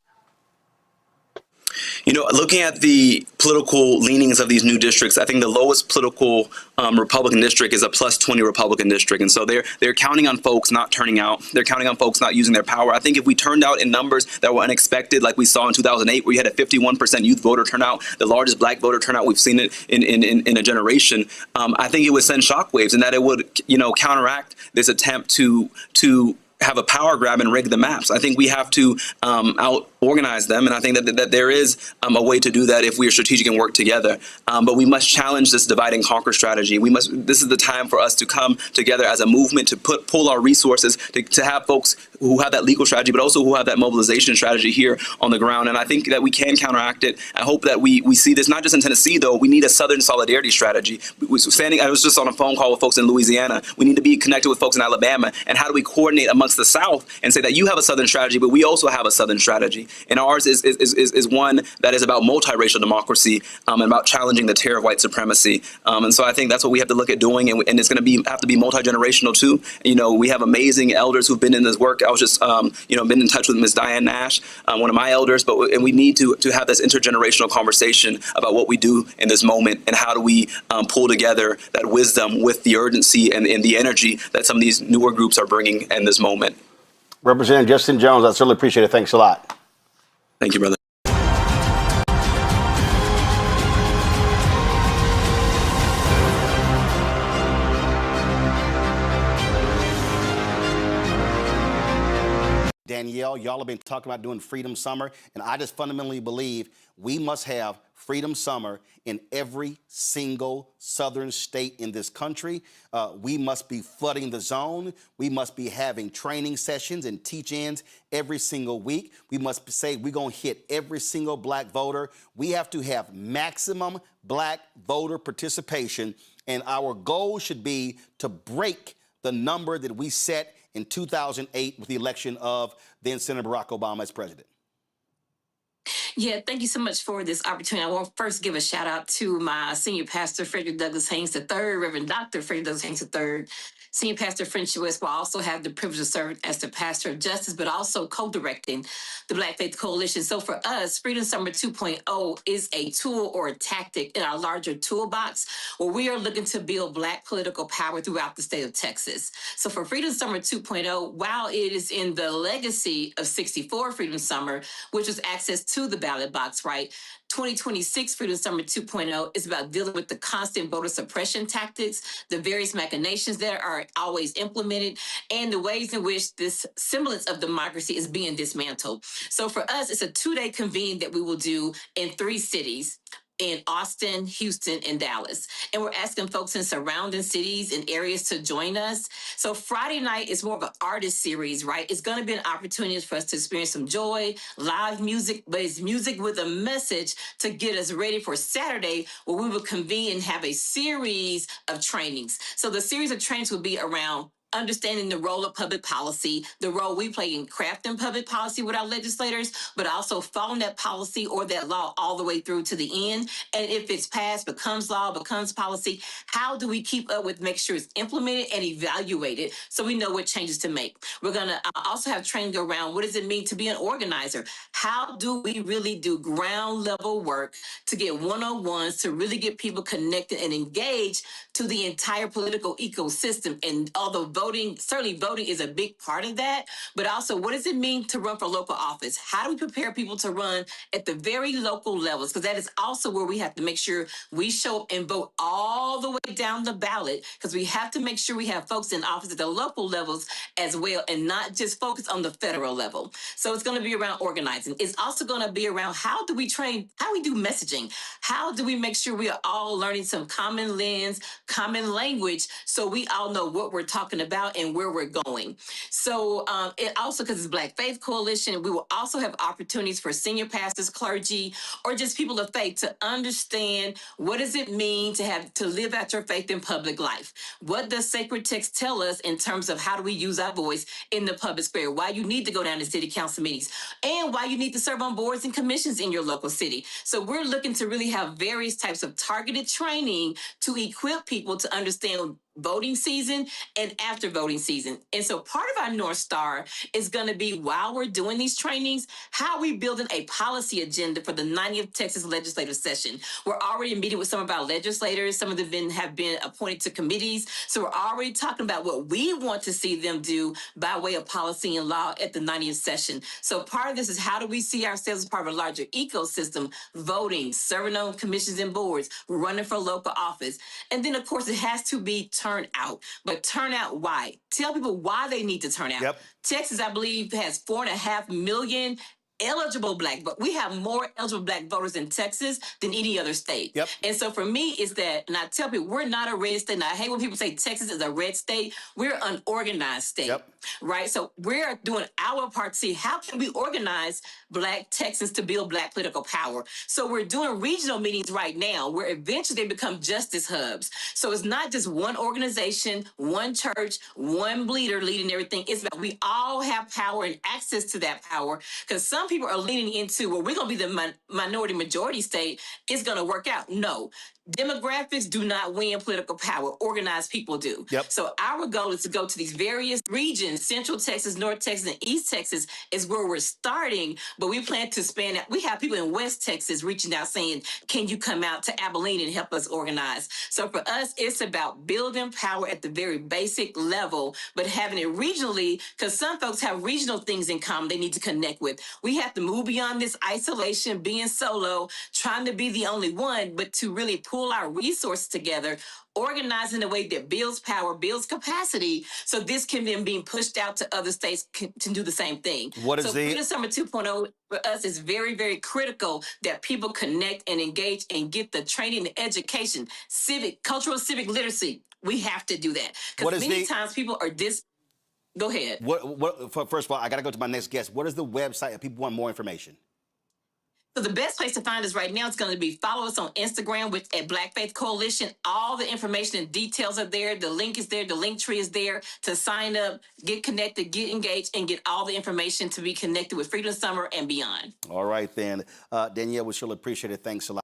You know, looking at the political leanings of these new districts, I think the lowest political Republican district is a +20 Republican district. And so they're counting on folks not turning out. They're counting on folks not using their power. I think if we turned out in numbers that were unexpected, like we saw in 2008, where you had a 51% youth voter turnout, the largest black voter turnout we've seen it in a generation, I think it would send shockwaves, and that it would, you know, counteract this attempt to have a power grab and rig the maps. I think we have to out-organize them, and I think that there is a way to do that if we are strategic and work together. But we must challenge this divide and conquer strategy. This is the time for us to come together as a movement to pull our resources to have folks who have that legal strategy, but also who have that mobilization strategy here on the ground. And I think that we can counteract it. I hope that we see this not just in Tennessee, though. We need a Southern solidarity strategy. I was just on a phone call with folks in Louisiana. We need to be connected with folks in Alabama. And how do we coordinate amongst the South and say that you have a Southern strategy, but we also have a Southern strategy. And ours is one that is about multiracial democracy and about challenging the terror of white supremacy. And so I think that's what we have to look at doing. And it's going to have to be multi-generational too. You know, we have amazing elders who've been in this work. I was just, been in touch with Ms. Diane Nash, one of my elders, and we need to have this intergenerational conversation about what we do in this moment and how do we pull together that wisdom with the urgency and the energy that some of these newer groups are bringing in this moment. Representative Justin Jones, I certainly appreciate it. Thanks a lot. Thank you, brother. Danielle, y'all have been talking about doing Freedom Summer, and I just fundamentally believe we must have Freedom Summer in every single southern state in this country. We must be flooding the zone. We must be having training sessions and teach-ins every single week. We must say we're going to hit every single black voter. We have to have maximum black voter participation, and our goal should be to break the number that we set in 2008 with the election of then Senator Barack Obama as president. Yeah, thank you so much for this opportunity. I want to first give a shout out to my senior pastor, Frederick Douglass Haynes III, Reverend Dr. Frederick Douglass Haynes III. Senior Pastor French West will also have the privilege of serving as the pastor of justice, but also co-directing the Black Faith Coalition. So for us, Freedom Summer 2.0 is a tool or a tactic in our larger toolbox where we are looking to build Black political power throughout the state of Texas. So for Freedom Summer 2.0, while it is in the legacy of 64 Freedom Summer, which was access to the ballot box, right? 2026 Freedom Summer 2.0 is about dealing with the constant voter suppression tactics, the various machinations that are always implemented, and the ways in which this semblance of democracy is being dismantled. So for us, it's a 2-day convene that we will do in 3 cities. In Austin, Houston, and Dallas. And we're asking folks in surrounding cities and areas to join us. So Friday night is more of an artist series, right? It's going to be an opportunity for us to experience some joy, live music, but it's music with a message to get us ready for Saturday, where we will convene and have a series of trainings. So the series of trainings will be around understanding the role of public policy, the role we play in crafting public policy with our legislators, but also following that policy or that law all the way through to the end. And if it's passed, becomes law, becomes policy, how do we keep up with, make sure it's implemented and evaluated so we know what changes to make? We're going to also have training around what does it mean to be an organizer? How do we really do ground level work to get one-on-ones, to really get people connected and engaged to the entire political ecosystem? And although certainly voting is a big part of that, but also what does it mean to run for local office? How do we prepare people to run at the very local levels? Because that is also where we have to make sure we show up and vote all the way down the ballot, because we have to make sure we have folks in office at the local levels as well, and not just focus on the federal level. So it's going to be around organizing. It's also going to be around how do we train, how we do messaging? How do we make sure we are all learning some common lens, common language, so we all know what we're talking about and where we're going. So it also, because it's Black Faith Coalition, we will also have opportunities for senior pastors, clergy, or just people of faith to understand what does it mean to live out your faith in public life. What does sacred text tell us in terms of how do we use our voice in the public square? Why you need to go down to city council meetings, and why you need to serve on boards and commissions in your local city. So we're looking to really have various types of targeted training to equip people to understand voting season and after voting season. And so part of our North Star is going to be, while we're doing these trainings, how are we building a policy agenda for the 90th Texas legislative session? We're already meeting with some of our legislators. Some of them have been appointed to committees. So we're already talking about what we want to see them do by way of policy and law at the 90th session. So part of this is, how do we see ourselves as part of a larger ecosystem, voting, serving on commissions and boards, running for local office. And then, of course, it has to be turnout. But turnout why? Tell people why they need to turn out. Yep. Texas, I believe, has 4.5 million eligible black, but we have more eligible black voters in Texas than any other state. Yep. And so for me, is that, and I tell people, we're not a red state. And I hate when people say Texas is a red state. We're an organized state. Yep. Right? So we're doing our part to see how can we organize black Texans to build black political power. So we're doing regional meetings right now where eventually they become justice hubs. So it's not just one organization, one church, one leader leading everything. It's about we all have power and access to that power, because some people are leaning into, well, we're going to be the minority majority state. It's going to work out. No. Demographics do not win political power. Organized people do. Yep. So our goal is to go to these various regions, Central Texas, North Texas, and East Texas is where we're starting, but we plan to span out. We have people in West Texas reaching out saying, can you come out to Abilene and help us organize? So for us, it's about building power at the very basic level, but having it regionally, because some folks have regional things in common they need to connect with. We have to move beyond this isolation, being solo, trying to be the only one, but to really pull our resources together, organize in a way that builds power, builds capacity, so this can then be pushed out to other states to do the same thing. What is so Freedom Summer 2.0 for us is very, very critical that people connect and engage and get the training and education, cultural civic literacy. We have to do that. Because many times people are Go ahead. First of all, I got to go to my next guest. What is the website if people want more information? So the best place to find us right now is going to be follow us on Instagram at Black Faith Coalition. All the information and details are there. The link is there. The link tree is there to sign up, get connected, get engaged, and get all the information to be connected with Freedom Summer and beyond. All right, then. Danielle, we surely appreciate it. Thanks a lot.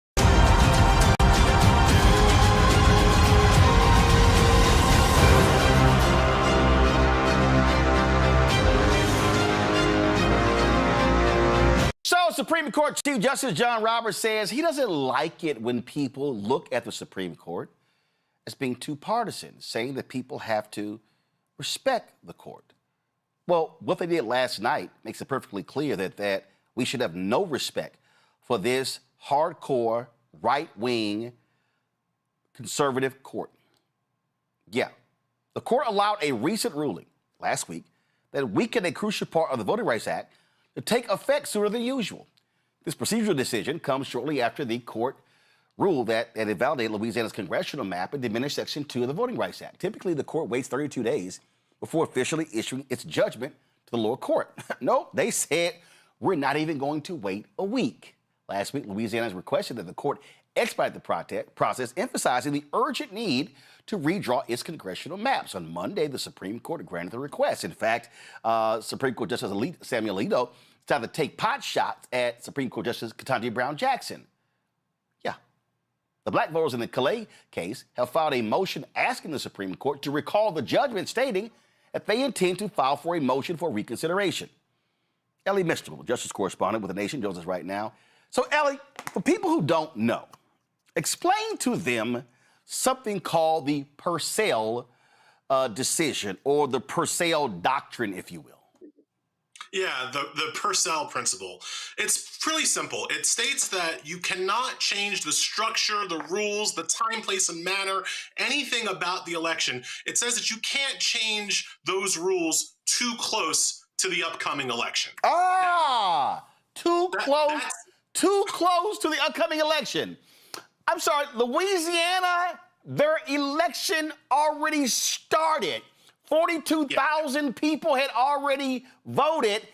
So, Supreme Court Chief Justice John Roberts says he doesn't like it when people look at the Supreme Court as being too partisan, saying that people have to respect the court. Well, what they did last night makes it perfectly clear that we should have no respect for this hardcore, right-wing, conservative court. Yeah, the court allowed a recent ruling last week that weakened a crucial part of the Voting Rights Act to take effect sooner than usual. This procedural decision comes shortly after the court ruled that it invalidated Louisiana's congressional map and diminished Section 2 of the Voting Rights Act. Typically, the court waits 32 days before officially issuing its judgment to the lower court. No, they said, we're not even going to wait a week. Last week, Louisiana has requested that the court expedite the process, emphasizing the urgent need to redraw its congressional maps. On Monday, the Supreme Court granted the request. In fact, Supreme Court Justice Samuel Alito decided to take pot shots at Supreme Court Justice Ketanji Brown Jackson. Yeah. The black voters in the Calais case have filed a motion asking the Supreme Court to recall the judgment, stating that they intend to file for a motion for reconsideration. Ellie Mistral, Justice Correspondent with The Nation, joins us right now. So, Ellie, for people who don't know, explain to them something called the Purcell decision, or the Purcell doctrine, if you will. Yeah, the Purcell principle. It's pretty simple. It states that you cannot change the structure, the rules, the time, place, and manner, anything about the election. It says that you can't change those rules too close to the upcoming election. Too close to the upcoming election. I'm sorry, Louisiana, their election already started. 42,000 people had already voted.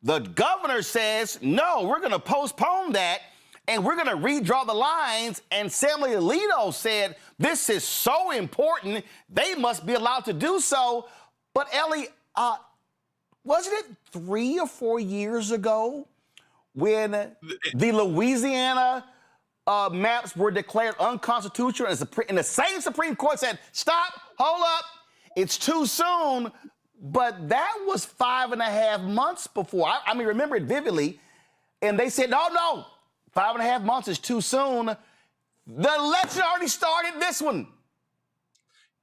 The governor says, no, we're going to postpone that, and we're going to redraw the lines. And Samuel Alito said, this is so important, they must be allowed to do so. But Ellie, wasn't it 3 or 4 years ago when the Louisiana maps were declared unconstitutional, and the same Supreme Court said, stop, hold up, it's too soon. But that was 5.5 months before. I mean, remember it vividly. And they said, no, 5.5 months is too soon. The election already started this one.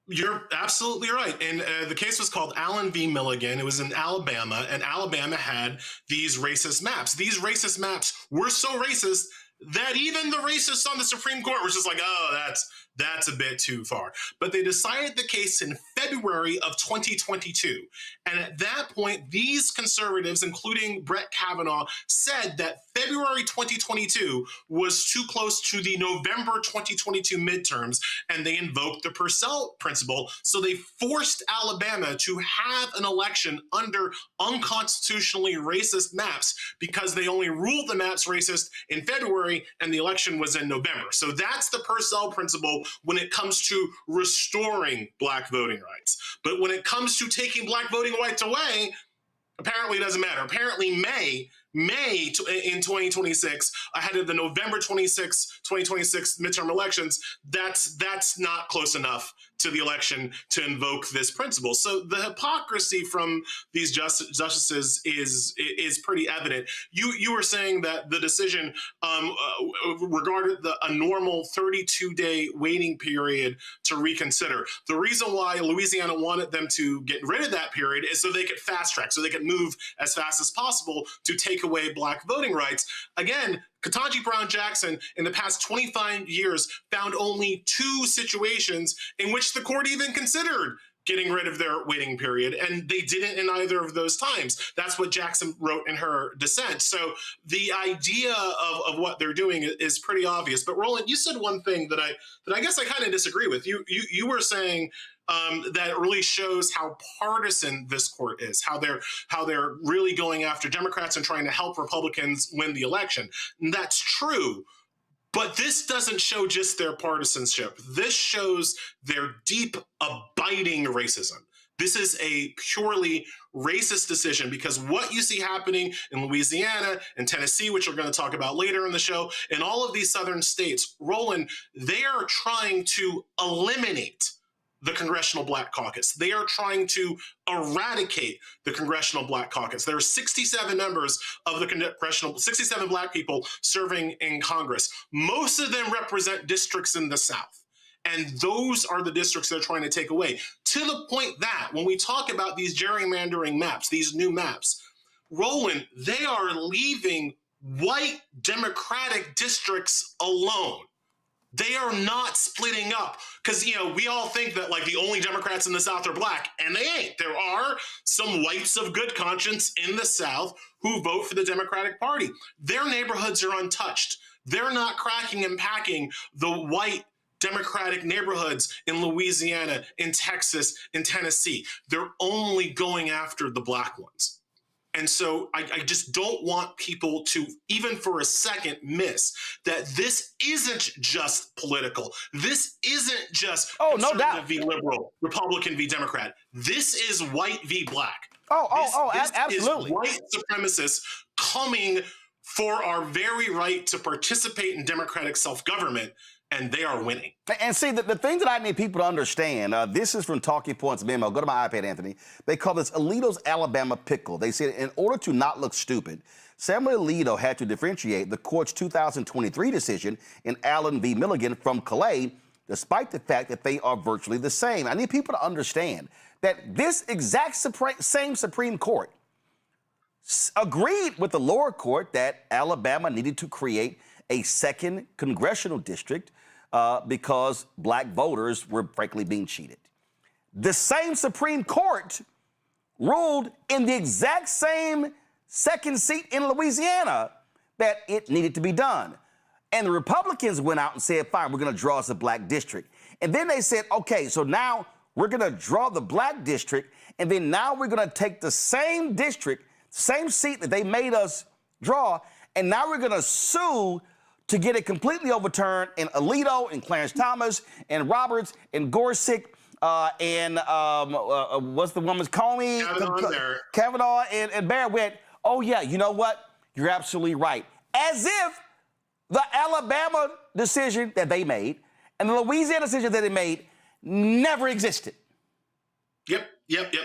You're absolutely right. And the case was called Allen v. Milligan. It was in Alabama, and Alabama had these racist maps. These racist maps were so racist that even the racists on the Supreme Court were just like, oh, that's a bit too far. But they decided the case in February of 2022. And at that point, these conservatives, including Brett Kavanaugh, said that February 2022 was too close to the November 2022 midterms, and they invoked the Purcell principle. So they forced Alabama to have an election under unconstitutionally racist maps because they only ruled the maps racist in February and the election was in November. So that's the Purcell principle when it comes to restoring black voting rights. But when it comes to taking black voting rights away, apparently it doesn't matter. Apparently May in 2026, ahead of the November 2026 midterm elections, that's not close enough to the election to invoke this principle. So the hypocrisy from these justices is pretty evident. You were saying that the decision regarded a normal 32-day waiting period to reconsider. The reason why Louisiana wanted them to get rid of that period is so they could fast track, so they could move as fast as possible to take away black voting rights. Again, Ketanji Brown Jackson in the past 25 years found only 2 situations in which the court even considered getting rid of their waiting period, and they didn't in either of those times. That's what Jackson wrote in her dissent. So the idea of what they're doing is pretty obvious. But Roland, you said one thing that I guess I kind of disagree with. You were saying that it really shows how partisan this court is, how they're really going after Democrats and trying to help Republicans win the election. And that's true. But this doesn't show just their partisanship. This shows their deep, abiding racism. This is a purely racist decision because what you see happening in Louisiana and Tennessee, which we're going to talk about later in the show, and all of these southern states, Roland, they are trying to eliminate the Congressional Black Caucus. They are trying to eradicate the Congressional Black Caucus. There are 67 members of the Congressional, 67 Black people serving in Congress. Most of them represent districts in the South. And those are the districts they're trying to take away. To the point that when we talk about these gerrymandering maps, these new maps, Roland, they are leaving white Democratic districts alone. They are not splitting up because, we all think that like the only Democrats in the South are black, and they ain't. There are some whites of good conscience in the South who vote for the Democratic Party. Their neighborhoods are untouched. They're not cracking and packing the white Democratic neighborhoods in Louisiana, in Texas, in Tennessee. They're only going after the black ones. And so I just don't want people to, even for a second, miss that this isn't just political. This isn't just conservative v. liberal, Republican v. Democrat. This is white v. black. This absolutely. Is white supremacists coming for our very right to participate in democratic self-government, and they are winning. And see, the thing that I need people to understand, this is from Talking Points Memo. Go to my iPad, Anthony. They call this Alito's Alabama pickle. They said in order to not look stupid, Samuel Alito had to differentiate the court's 2023 decision in Allen v. Milligan from Calais, despite the fact that they are virtually the same. I need people to understand that this exact same Supreme Court agreed with the lower court that Alabama needed to create a second congressional district because black voters were frankly being cheated. The same Supreme Court ruled in the exact same second seat in Louisiana that it needed to be done. And the Republicans went out and said, fine, we're going to draw us a black district. And then they said, okay, so now we're going to draw the black district, and then now we're going to take the same district, same seat that they made us draw, and now we're going to sue to get it completely overturned in Alito and Clarence Thomas and Roberts and Gorsuch and what's the woman's Comey? Kavanaugh and Barrett went, oh yeah, you know what? You're absolutely right. As if the Alabama decision that they made and the Louisiana decision that they made never existed. Yep.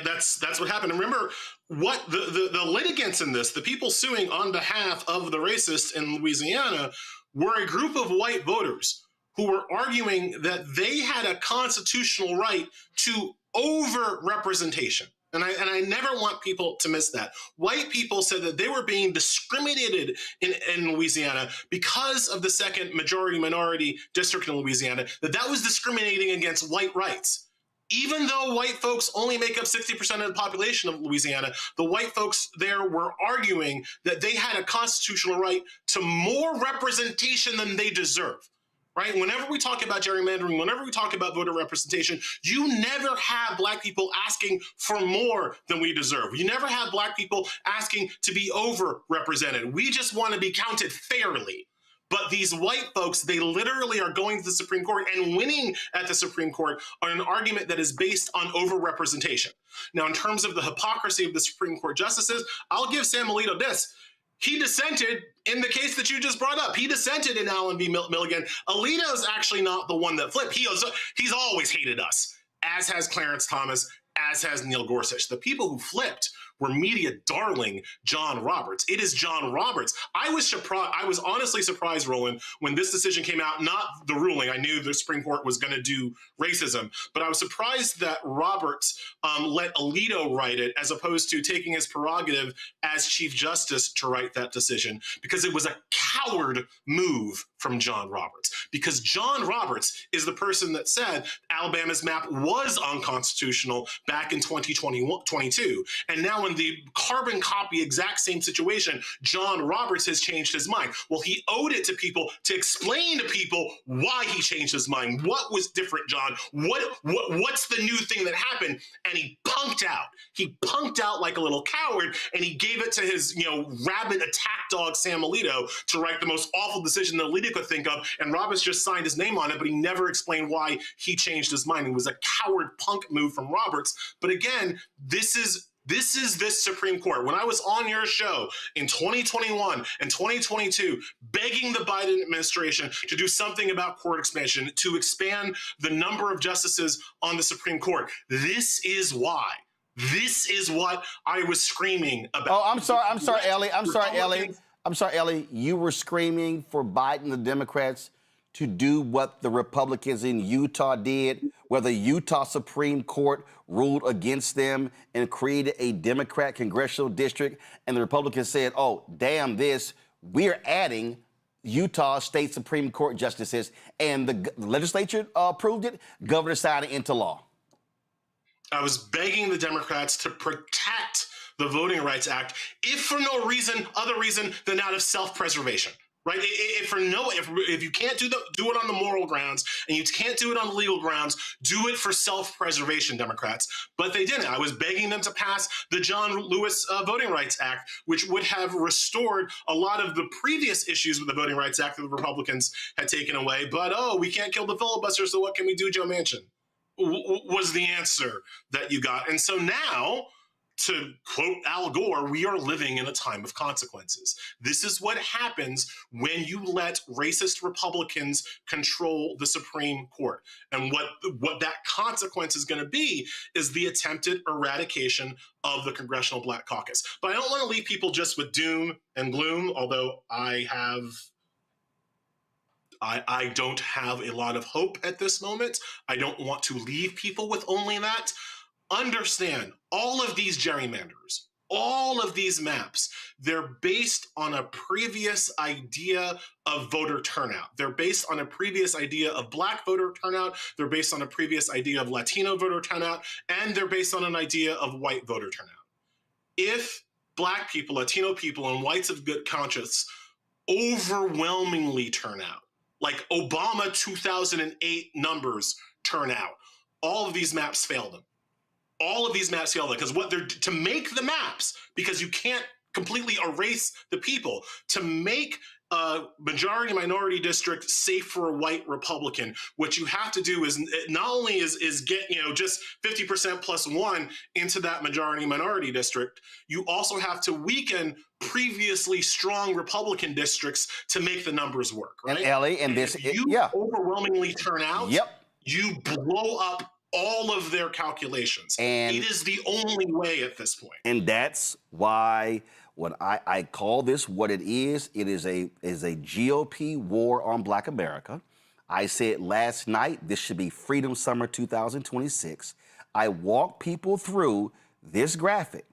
That's what happened. And remember, what the litigants in this, the people suing on behalf of the racists in Louisiana, were a group of white voters who were arguing that they had a constitutional right to over-representation. And I never want people to miss that. White people said that they were being discriminated in Louisiana because of the second majority-minority district in Louisiana, that was discriminating against white rights. Even though white folks only make up 60% of the population of Louisiana, the white folks there were arguing that they had a constitutional right to more representation than they deserve. Right? Whenever we talk about gerrymandering, whenever we talk about voter representation, you never have Black people asking for more than we deserve. You never have Black people asking to be overrepresented. We just want to be counted fairly. But these white folks, they literally are going to the Supreme Court and winning at the Supreme Court on an argument that is based on overrepresentation. Now, in terms of the hypocrisy of the Supreme Court justices, I'll give Sam Alito this. He dissented in the case that you just brought up. He dissented in Allen v. Milligan. Alito's actually not the one that flipped. He's always hated us, as has Clarence Thomas, as has Neil Gorsuch. The people who flipped were media darling John Roberts. It is John Roberts. I was honestly surprised, Roland, when this decision came out, not the ruling. I knew the Supreme Court was going to do racism, but I was surprised that Roberts let Alito write it as opposed to taking his prerogative as Chief Justice to write that decision, because it was a coward move from John Roberts. Because John Roberts is the person that said Alabama's map was unconstitutional back in 2022. And now in the carbon copy exact same situation, John Roberts has changed his mind. Well, he owed it to people to explain to people why he changed his mind. What was different, John? What's the new thing that happened? And he punked out. He punked out like a little coward, and he gave it to his, rabid attack dog, Sam Alito, to write the most awful decision that Alito could think of. And Roberts just signed his name on it, but he never explained why he changed his mind. It was a coward punk move from Roberts. But again, this is this Supreme Court. When I was on your show in 2021 and 2022, begging the Biden administration to do something about court expansion, to expand the number of justices on the Supreme Court, this is why. This is what I was screaming about. Oh, I'm sorry, Ellie. You were screaming for Biden, the Democrats, to do what the Republicans in Utah did, where the Utah Supreme Court ruled against them and created a Democrat congressional district. And the Republicans said, oh, damn this, we're adding Utah State Supreme Court justices. And the legislature approved it, governor signed it into law. I was begging the Democrats to protect the Voting Rights Act, if for no other reason than out of self-preservation. Right? If you can't do it on the moral grounds and you can't do it on the legal grounds, do it for self-preservation, Democrats. But they didn't. I was begging them to pass the John Lewis Voting Rights Act, which would have restored a lot of the previous issues with the Voting Rights Act that the Republicans had taken away. But, we can't kill the filibuster, so what can we do, Joe Manchin? Was the answer that you got. And so now, to quote Al Gore, we are living in a time of consequences. This is what happens when you let racist Republicans control the Supreme Court. And what that consequence is going to be is the attempted eradication of the Congressional Black Caucus. But I don't want to leave people just with doom and gloom, although I don't have a lot of hope at this moment. I don't want to leave people with only that. Understand, all of these gerrymanders, all of these maps, they're based on a previous idea of voter turnout. They're based on a previous idea of Black voter turnout. They're based on a previous idea of Latino voter turnout. And they're based on an idea of white voter turnout. If Black people, Latino people, and whites of good conscience overwhelmingly turn out, like Obama 2008 numbers turn out, all of these maps fail them. All of these maps fail them because to make the maps, because you can't completely erase the people, to make a majority minority district safe for a white Republican, what you have to do is not only is get just 50% plus one into that majority minority district, you also have to weaken previously strong Republican districts to make the numbers work. Right? And Ellie, and this, if you overwhelmingly turn out, you blow up all of their calculations. And it is the only way at this point. And that's why when I call this what it is a GOP war on Black America. I said last night, this should be Freedom Summer 2026. I walked people through this graphic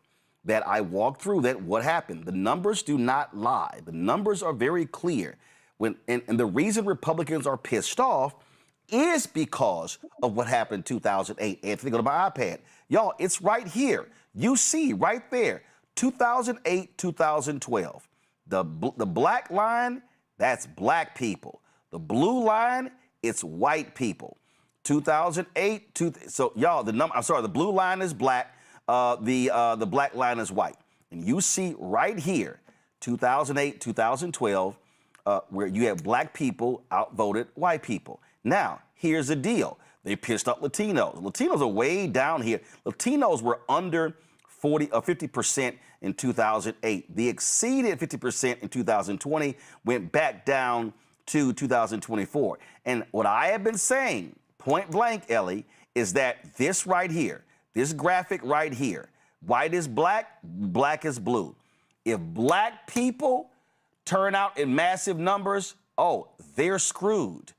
that what happened. The numbers do not lie. The numbers are very clear. And the reason Republicans are pissed off is because of what happened in 2008. Anthony, go to my iPad. Y'all, it's right here. You see right there, 2008, 2012. The black line, that's black people. The blue line, it's white people. 2008, so y'all, the blue line is black, the black line is white. And you see right here, 2008, 2012, where you have black people outvoted white people. Now, here's the deal. They pissed off Latinos. Latinos are way down here. Latinos were under 50% in 2008. They exceeded 50% in 2020, went back down to 2024. And what I have been saying, point blank, Ellie, is that this right here, this graphic right here, white is black, black is blue. If black people turn out in massive numbers, they're screwed.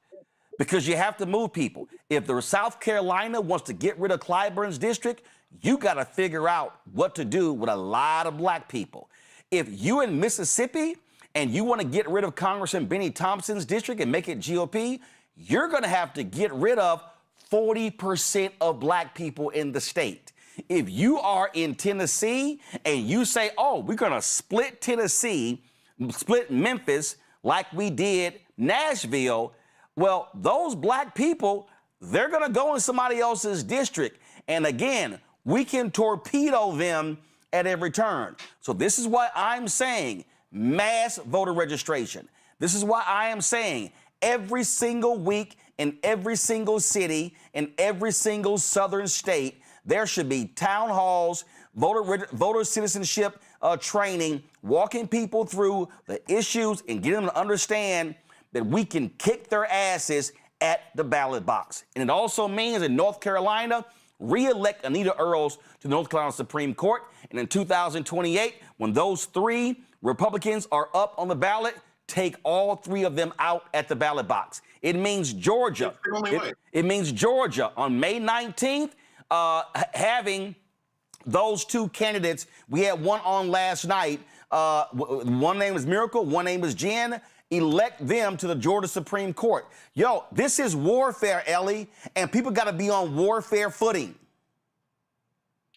Because you have to move people. If the South Carolina wants to get rid of Clyburn's district, you got to figure out what to do with a lot of black people. If you in Mississippi and you want to get rid of Congressman Benny Thompson's district and make it GOP, you're going to have to get rid of 40% of black people in the state. If you are in Tennessee and you say, we're going to split Tennessee, split Memphis like we did Nashville, well, those black people, they're going to go in somebody else's district. And again, we can torpedo them at every turn. So this is why I'm saying mass voter registration. This is why I am saying every single week in every single city, in every single southern state, there should be town halls, voter citizenship training, walking people through the issues and getting them to understand that we can kick their asses at the ballot box. And it also means in North Carolina, re-elect Anita Earls to the North Carolina Supreme Court. And in 2028, when those 3 Republicans are up on the ballot, take all 3 of them out at the ballot box. It means Georgia. It means Georgia on May 19th, having those 2 candidates. We had one on last night. One name is Miracle, one name is Jen. Elect them to the Georgia Supreme Court. Yo, this is warfare, Ellie, and people got to be on warfare footing.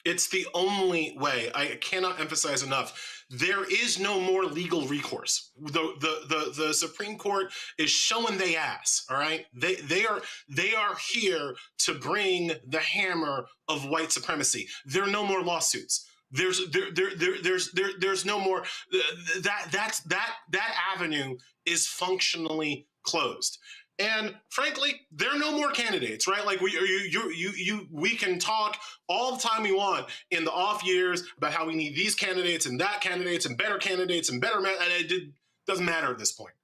It's the only way. I cannot emphasize enough. There is no more legal recourse. The Supreme Court is showing they ass. All right, they are here to bring the hammer of white supremacy. There are no more lawsuits. There's no more that avenue is functionally closed. And frankly, there are no more candidates, right? Like we can talk all the time we want in the off years about how we need these candidates and that candidates and better candidates and better, and it doesn't matter at this point.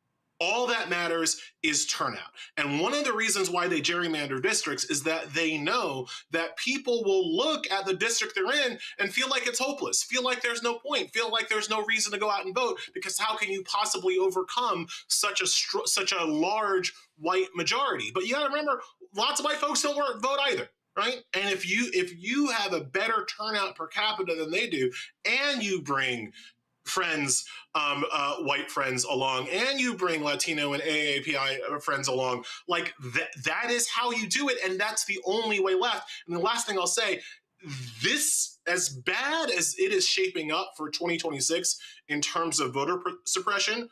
All that matters is turnout. And one of the reasons why they gerrymander districts is that they know that people will look at the district they're in and feel like it's hopeless, feel like there's no point, feel like there's no reason to go out and vote, because how can you possibly overcome such a large white majority? But you got to remember, lots of white folks don't vote either. Right. And if you have a better turnout per capita than they do, and you bring friends, white friends along, and you bring Latino and AAPI friends along, like that is how you do it. And that's the only way left. And the last thing I'll say, this, as bad as it is shaping up for 2026 in terms of voter suppression,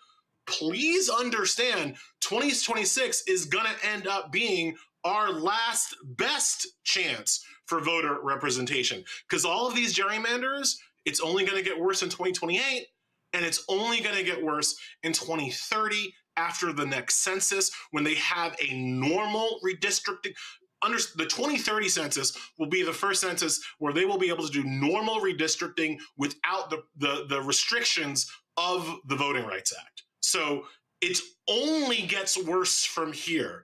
please understand 2026 is going to end up being our last best chance for voter representation, because all of these gerrymanders, it's only going to get worse in 2028, and it's only going to get worse in 2030 after the next census, when they have a normal redistricting. The 2030 census will be the first census where they will be able to do normal redistricting without the restrictions of the Voting Rights Act. So it only gets worse from here.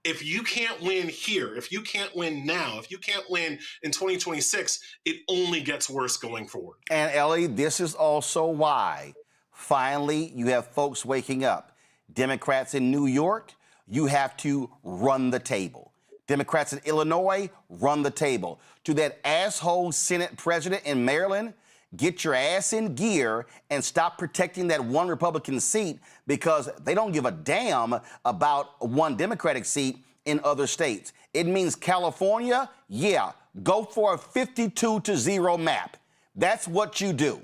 If you can't win here, if you can't win now, if you can't win in 2026, it only gets worse going forward. And Ellie, this is also why finally you have folks waking up. Democrats in New York, you have to run the table. Democrats in Illinois, run the table. To that asshole Senate president in Maryland, get your ass in gear and stop protecting that one Republican seat, because they don't give a damn about one Democratic seat in other states. It means California, yeah, go for a 52-0 map. That's what you do.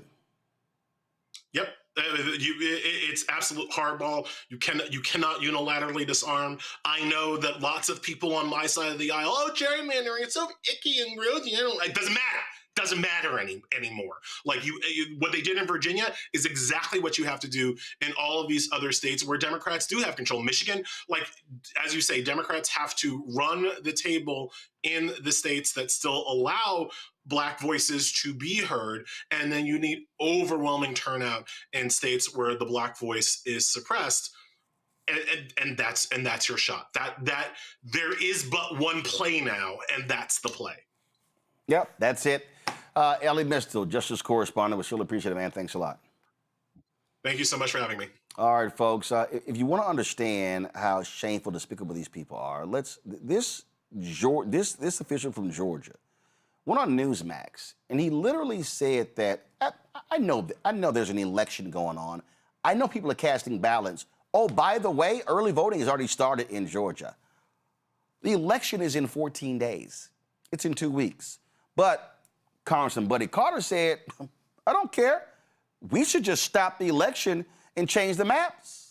Yep. It's absolute hardball. You cannot unilaterally disarm. I know that lots of people on my side of the aisle, oh, gerrymandering, it's so icky and gross. It doesn't matter. Doesn't matter anymore. Like what they did in Virginia is exactly what you have to do in all of these other states where Democrats do have control. Michigan, like as you say, Democrats have to run the table in the states that still allow Black voices to be heard, and then you need overwhelming turnout in states where the Black voice is suppressed. And that's your shot. That there is but one play now, and that's the play. Yep, that's it. Ellie Mistel, Justice Correspondent. We still appreciate it, man. Thanks a lot. Thank you so much for having me. All right, folks. If you want to understand how shameful, despicable these people are, this official from Georgia went on Newsmax, and he literally said that I know there's an election going on. I know people are casting ballots. Oh, by the way, early voting has already started in Georgia. The election is in 14 days. It's in 2 weeks. But Congressman Buddy Carter said, I don't care. We should just stop the election and change the maps.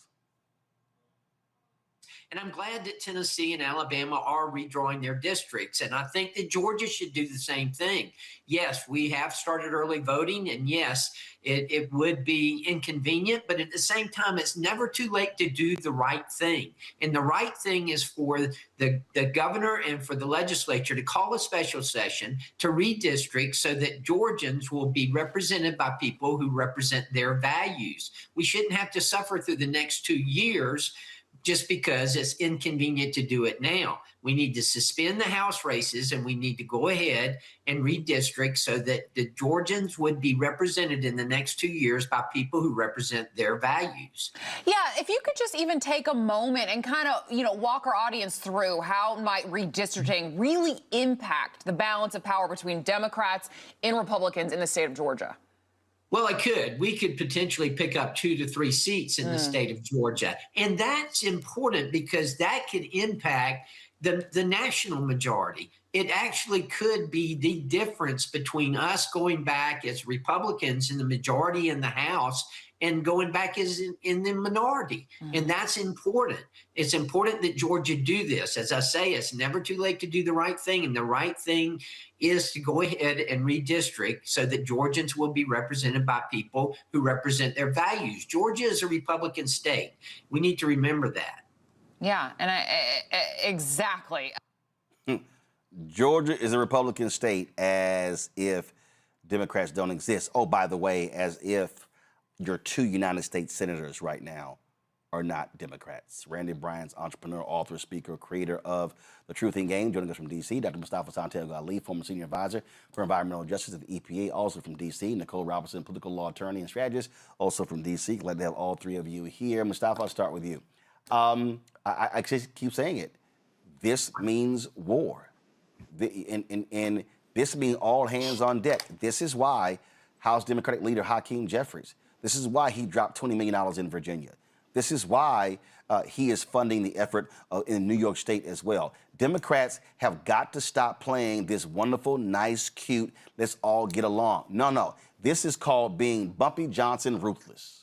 And I'm glad that Tennessee and Alabama are redrawing their districts. And I think that Georgia should do the same thing. Yes, we have started early voting. And yes, it would be inconvenient. But at the same time, it's never too late to do the right thing. And the right thing is for the governor and for the legislature to call a special session to redistrict so that Georgians will be represented by people who represent their values. We shouldn't have to suffer through the next 2 years just because it's inconvenient to do it now. We need to suspend the House races, and we need to go ahead and redistrict so that the Georgians would be represented in the next 2 years by people who represent their values. Yeah, if you could just even take a moment and kind of, walk our audience through how might redistricting really impact the balance of power between Democrats and Republicans in the state of Georgia. Well, we could potentially pick up 2 to 3 seats in the state of Georgia. And that's important because that could impact the national majority. It actually could be the difference between us going back as Republicans in the majority in the House and going back as in the minority. And that's important. It's important that Georgia do this. As I say, it's never too late to do the right thing. And the right thing is to go ahead and redistrict so that Georgians will be represented by people who represent their values. Georgia is a Republican state. We need to remember that. Yeah, and exactly. Georgia is a Republican state, as if Democrats don't exist. Oh, by the way, as if your 2 United States senators right now are not Democrats. Randy Bryan's entrepreneur, author, speaker, creator of The Truth in Game, joining us from D.C. Dr. Mustafa Santiago Ali, former senior advisor for environmental justice at the EPA, also from D.C. Nicole Robinson, political law attorney and strategist, also from D.C. Glad to have all 3 of you here. Mustafa, I'll start with you. I just keep saying it. This means war. And this means all hands on deck. This is why House Democratic leader Hakeem Jeffries, this is why he dropped $20 million in Virginia. This is why he is funding the effort in New York State as well. Democrats have got to stop playing this wonderful, nice, cute, let's all get along. No. This is called being Bumpy Johnson ruthless.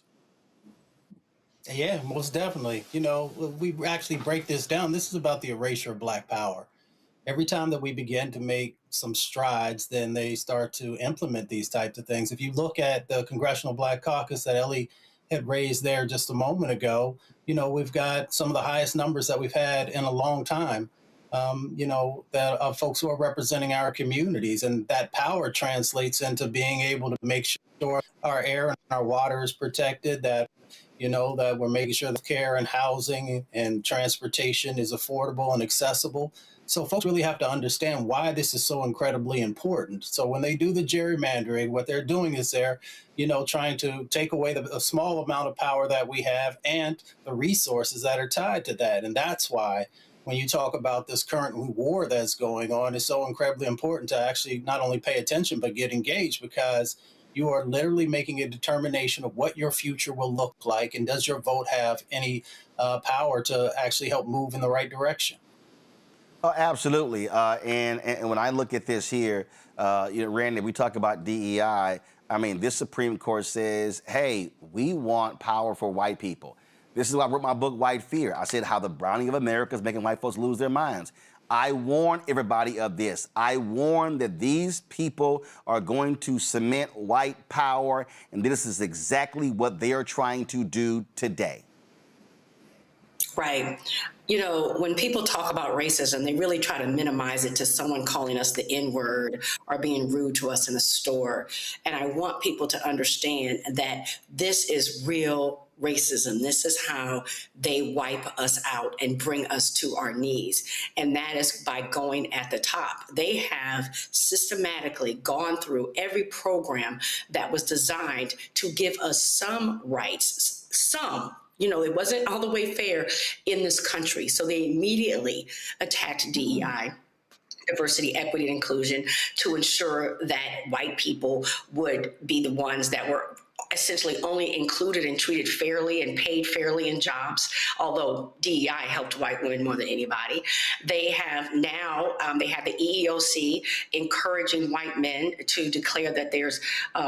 Yeah, most definitely. We actually break this down. This is about the erasure of Black power. Every time that we begin to make some strides, then they start to implement these types of things. If you look at the Congressional Black Caucus that Ellie had raised there just a moment ago, we've got some of the highest numbers that we've had in a long time, that of folks who are representing our communities. And that power translates into being able to make sure our air and our water is protected, that that we're making sure the care and housing and transportation is affordable and accessible. So folks really have to understand why this is so incredibly important. So when they do the gerrymandering, what they're doing is they're, trying to take away a small amount of power that we have and the resources that are tied to that. And that's why when you talk about this current war that's going on, it's so incredibly important to actually not only pay attention, but get engaged, because you are literally making a determination of what your future will look like. And does your vote have any power to actually help move in the right direction? Oh, absolutely. And when I look at this here, Randy, we talk about DEI. I mean, this Supreme Court says, hey, we want power for white people. This is why I wrote my book, White Fear. I said how the browning of America is making white folks lose their minds. I warn everybody of this. I warn that these people are going to cement white power, and this is exactly what they are trying to do today. Right. When people talk about racism, they really try to minimize it to someone calling us the N-word or being rude to us in a store. And I want people to understand that this is real racism. This is how they wipe us out and bring us to our knees. And that is by going at the top. They have systematically gone through every program that was designed to give us some rights, some. It wasn't all the way fair in this country. So they immediately attacked DEI, diversity, equity, and inclusion, to ensure that white people would be the ones that were essentially only included and treated fairly and paid fairly in jobs, although DEI helped white women more than anybody. They have now, they have the EEOC encouraging white men to declare that there's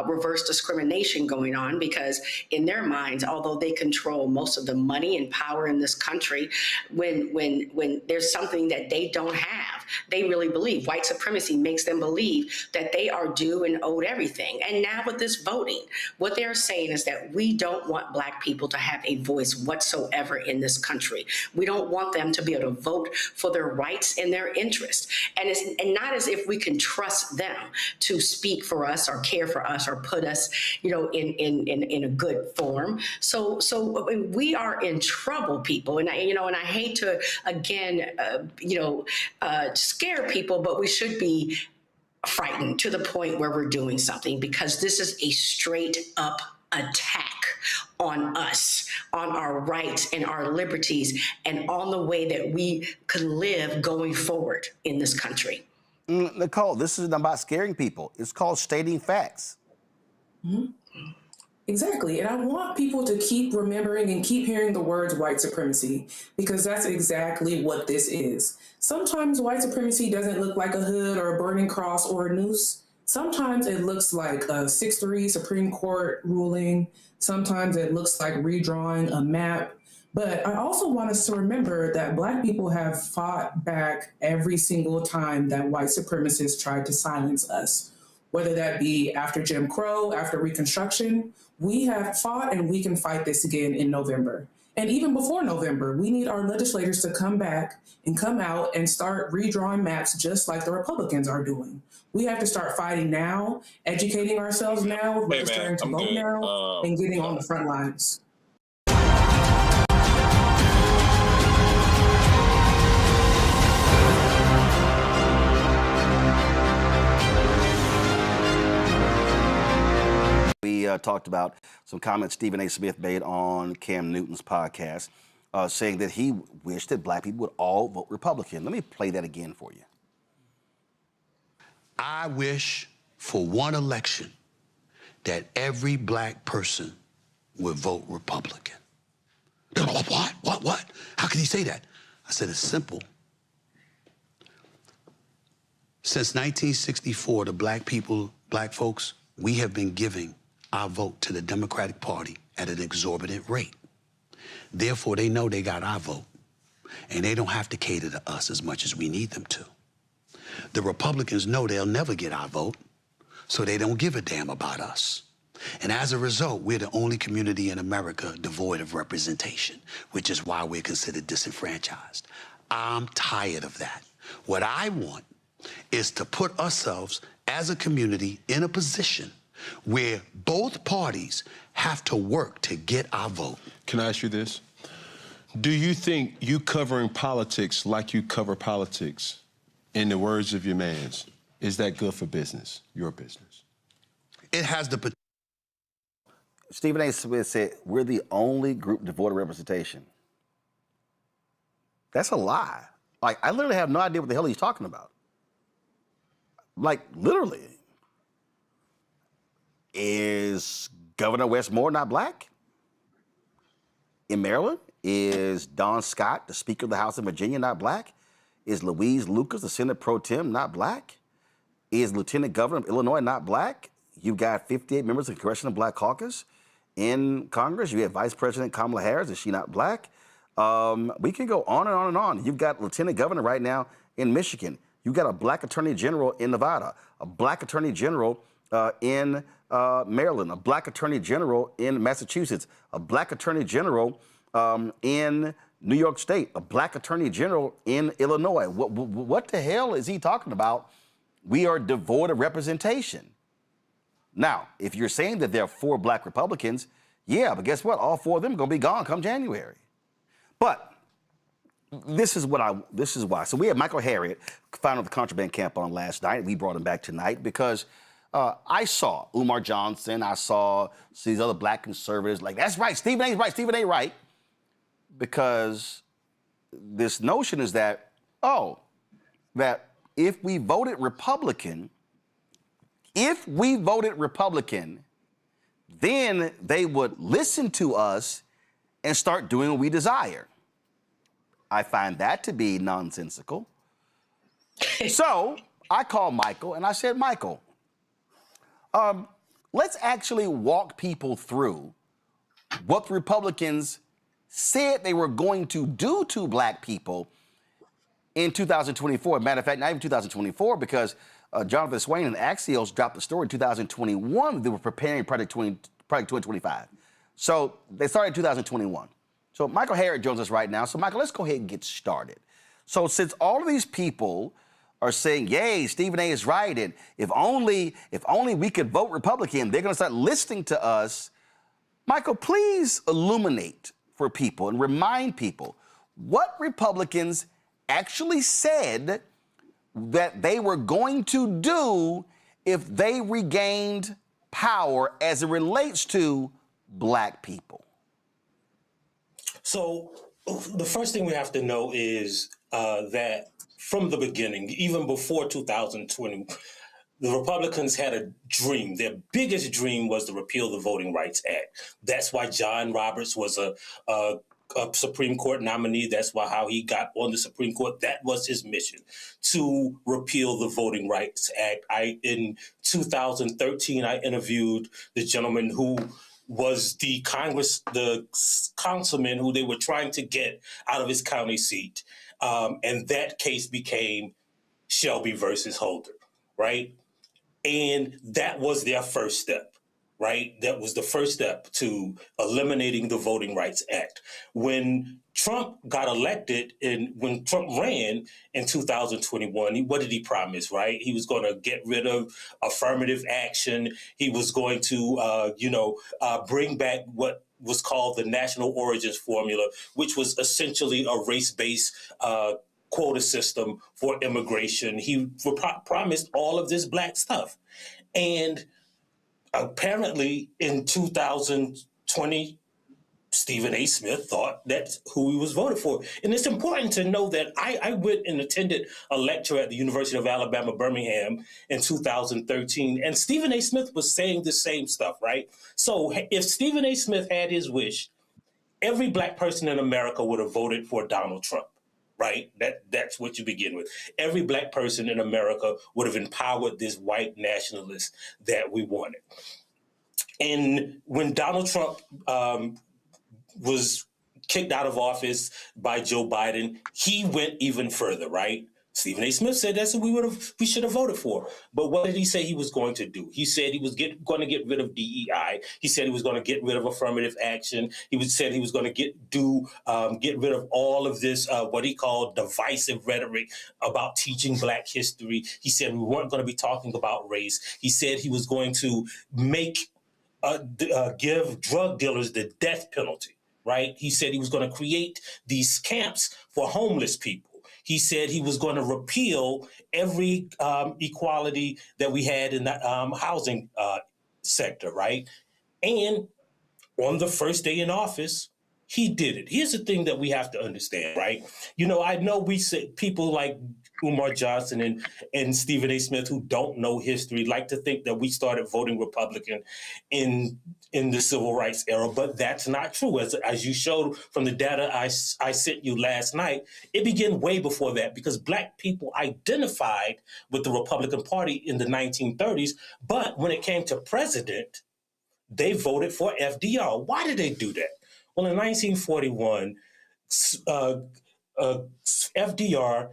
reverse discrimination going on, because in their minds, although they control most of the money and power in this country, when there's something that they don't have, they really believe white supremacy makes them believe that they are due and owed everything. And now with this voting, what they're saying is that we don't want Black people to have a voice whatsoever in this country. We don't want them to be able to vote for their rights and their interests. And not as if we can trust them to speak for us or care for us or put us, in a good form. So we are in trouble, people. And I hate to again, scare people, but we should be frightened to the point where we're doing something, because this is a straight up attack on us, on our rights and our liberties, and on the way that we could live going forward in this country. Nicole, this isn't about scaring people. It's called stating facts. Mm-hmm. Exactly. And I want people to keep remembering and keep hearing the words white supremacy, because that's exactly what this is. Sometimes white supremacy doesn't look like a hood or a burning cross or a noose. Sometimes it looks like a 6-3 Supreme Court ruling. Sometimes it looks like redrawing a map. But I also want us to remember that Black people have fought back every single time that white supremacists tried to silence us, whether that be after Jim Crow, after Reconstruction. We have fought, and we can fight this again in November. And even before November, we need our legislators to come back and come out and start redrawing maps just like the Republicans are doing. We have to start fighting now, educating ourselves now, registering to vote now, and getting on the front lines. We talked about some comments Stephen A. Smith made on Cam Newton's podcast, saying that he wished that Black people would all vote Republican. Let me play that again for you. I wish for one election that every Black person would vote Republican. What? How can he say that? I said, it's simple. Since 1964, the Black folks, we have been giving our vote to the Democratic Party at an exorbitant rate. Therefore, they know they got our vote, and they don't have to cater to us as much as we need them to. The Republicans know they'll never get our vote, so they don't give a damn about us. And as a result, we're the only community in America devoid of representation, which is why we're considered disenfranchised. I'm tired of that. What I want is to put ourselves as a community in a position where both parties have to work to get our vote. Can I ask you this? Do you think you covering politics like you cover politics, in the words of your mans, is that good for business, your business? It has the potential. Stephen A. Smith said, we're the only group devoid of representation. That's a lie. Like, I literally have no idea what the hell he's talking about. Like, literally. Is Governor Westmore not black? In Maryland? Is Don Scott, the Speaker of the House of Virginia, not black? Is Louise Lucas, the Senate Pro Tem, not black? Is Lieutenant Governor of Illinois not black? You've got 58 members of the Congressional Black Caucus in Congress. You have Vice President Kamala Harris. Is she not black? We can go on and on and on. You've got Lieutenant Governor right now in Michigan. You've got a black Attorney General in Nevada, a black Attorney General in Maryland, a black Attorney General in Massachusetts, a black Attorney General in New York State, a black Attorney General in Illinois. What the hell is he talking about? We are devoid of representation. Now, if you're saying that there are 4 black Republicans, yeah, but guess what? All 4 of them are going to be gone come January. But this is why. So we had Michael Harriot, founder of the Contraband Camp, on last night. We brought him back tonight because I saw Umar Johnson, I saw these other black conservatives like, that's right, Stephen A's right, Stephen A. right. Because this notion is that, that if we voted Republican, then they would listen to us and start doing what we desire. I find that to be nonsensical. So I called Michael and I said, Michael, let's actually walk people through what the Republicans said they were going to do to black people in 2024. Matter of fact, not even 2024, because Jonathan Swain and Axios dropped the story in 2021. They were preparing Project 2025. So they started in 2021. So Michael Harriot joins us right now. So Michael, let's go ahead and get started. So since all of these people are saying, yay, Stephen A. is right, and if only we could vote Republican, they're going to start listening to us. Michael, please illuminate for people and remind people what Republicans actually said that they were going to do if they regained power as it relates to black people. So the first thing we have to know is that from the beginning, even before 2020, the Republicans had a dream. Their biggest dream was to repeal the Voting Rights Act. That's why John Roberts was a Supreme Court nominee. That's why how he got on the Supreme Court. That was his mission, to repeal the Voting Rights Act. In 2013, I interviewed the gentleman who was the councilman who they were trying to get out of his county seat. And that case became Shelby versus Holder, right? And that was their first step, right? That was the first step to eliminating the Voting Rights Act. When Trump got elected and when Trump ran in 2021, what did he promise, right? He was going to get rid of affirmative action. He was going to, bring back what was called the National Origins Formula, which was essentially a race-based quota system for immigration. He promised all of this black stuff. And apparently in 2020, Stephen A. Smith thought that's who he was voted for. And it's important to know that I went and attended a lecture at the University of Alabama, Birmingham in 2013, and Stephen A. Smith was saying the same stuff, right? So if Stephen A. Smith had his wish, every black person in America would have voted for Donald Trump, right? That's what you begin with. Every black person in America would have empowered this white nationalist that we wanted. And when Donald Trump was kicked out of office by Joe Biden, he went even further, right? Stephen A. Smith said that's what we should have voted for. But what did he say he was going to do? He said he was going to get rid of DEI. He said he was going to get rid of affirmative action. Said he was going to get rid of all of this what he called divisive rhetoric about teaching Black history. He said we weren't going to be talking about race. He said he was going to give drug dealers the death penalty. Right? He said he was going to create these camps for homeless people. He said he was going to repeal every equality that we had in the housing sector, right? And on the first day in office, he did it. Here's the thing that we have to understand, right? I know we say people like Umar Johnson and Stephen A. Smith who don't know history like to think that we started voting Republican in the civil rights era, but that's not true. As you showed from the data I sent you last night, it began way before that because Black people identified with the Republican Party in the 1930s, but when it came to president, they voted for FDR. Why did they do that? Well, in 1941, FDR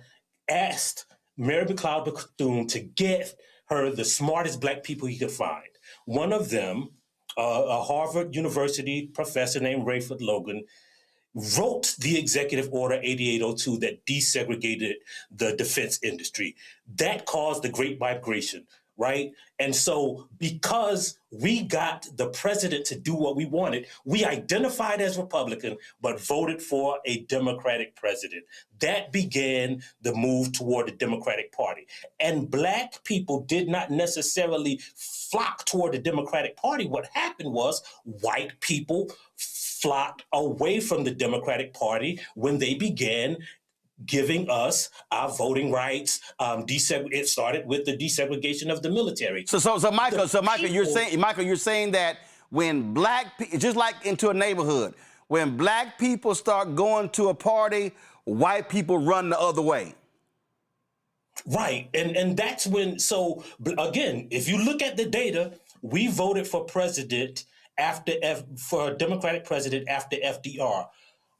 asked Mary McLeod Bethune to get her the smartest Black people he could find. One of them, a Harvard University professor named Rayford Logan, wrote the executive order 8802 that desegregated the defense industry. That caused the Great Migration, right? And so because we got the president to do what we wanted, we identified as Republican, but voted for a Democratic president. That began the move toward the Democratic Party. And Black people did not necessarily flock toward the Democratic Party. What happened was white people flocked away from the Democratic Party when they began giving us our voting rights. It started with the desegregation of the military. So Michael, you're saying that when Black people, just like into a neighborhood, when Black people start going to a party, white people run the other way. Right, and that's when. So again, if you look at the data, we voted for president for a Democratic president after FDR.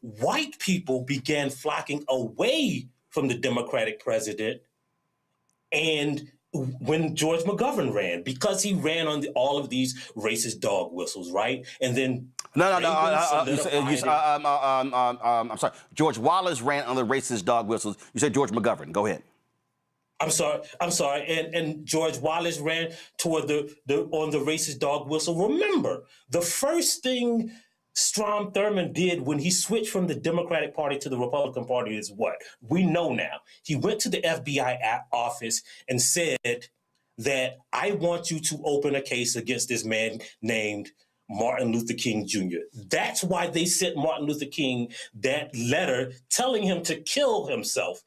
White people began flocking away from the Democratic president, and when George McGovern ran, because he ran on all of these racist dog whistles, right? And then I'm sorry. George Wallace ran on the racist dog whistles. You said George McGovern. Go ahead. I'm sorry. And George Wallace ran toward on the racist dog whistle. Remember, the first thing Strom Thurmond did when he switched from the Democratic Party to the Republican Party is what? We know now. He went to the FBI office and said that I want you to open a case against this man named Martin Luther King Jr. That's why they sent Martin Luther King that letter telling him to kill himself.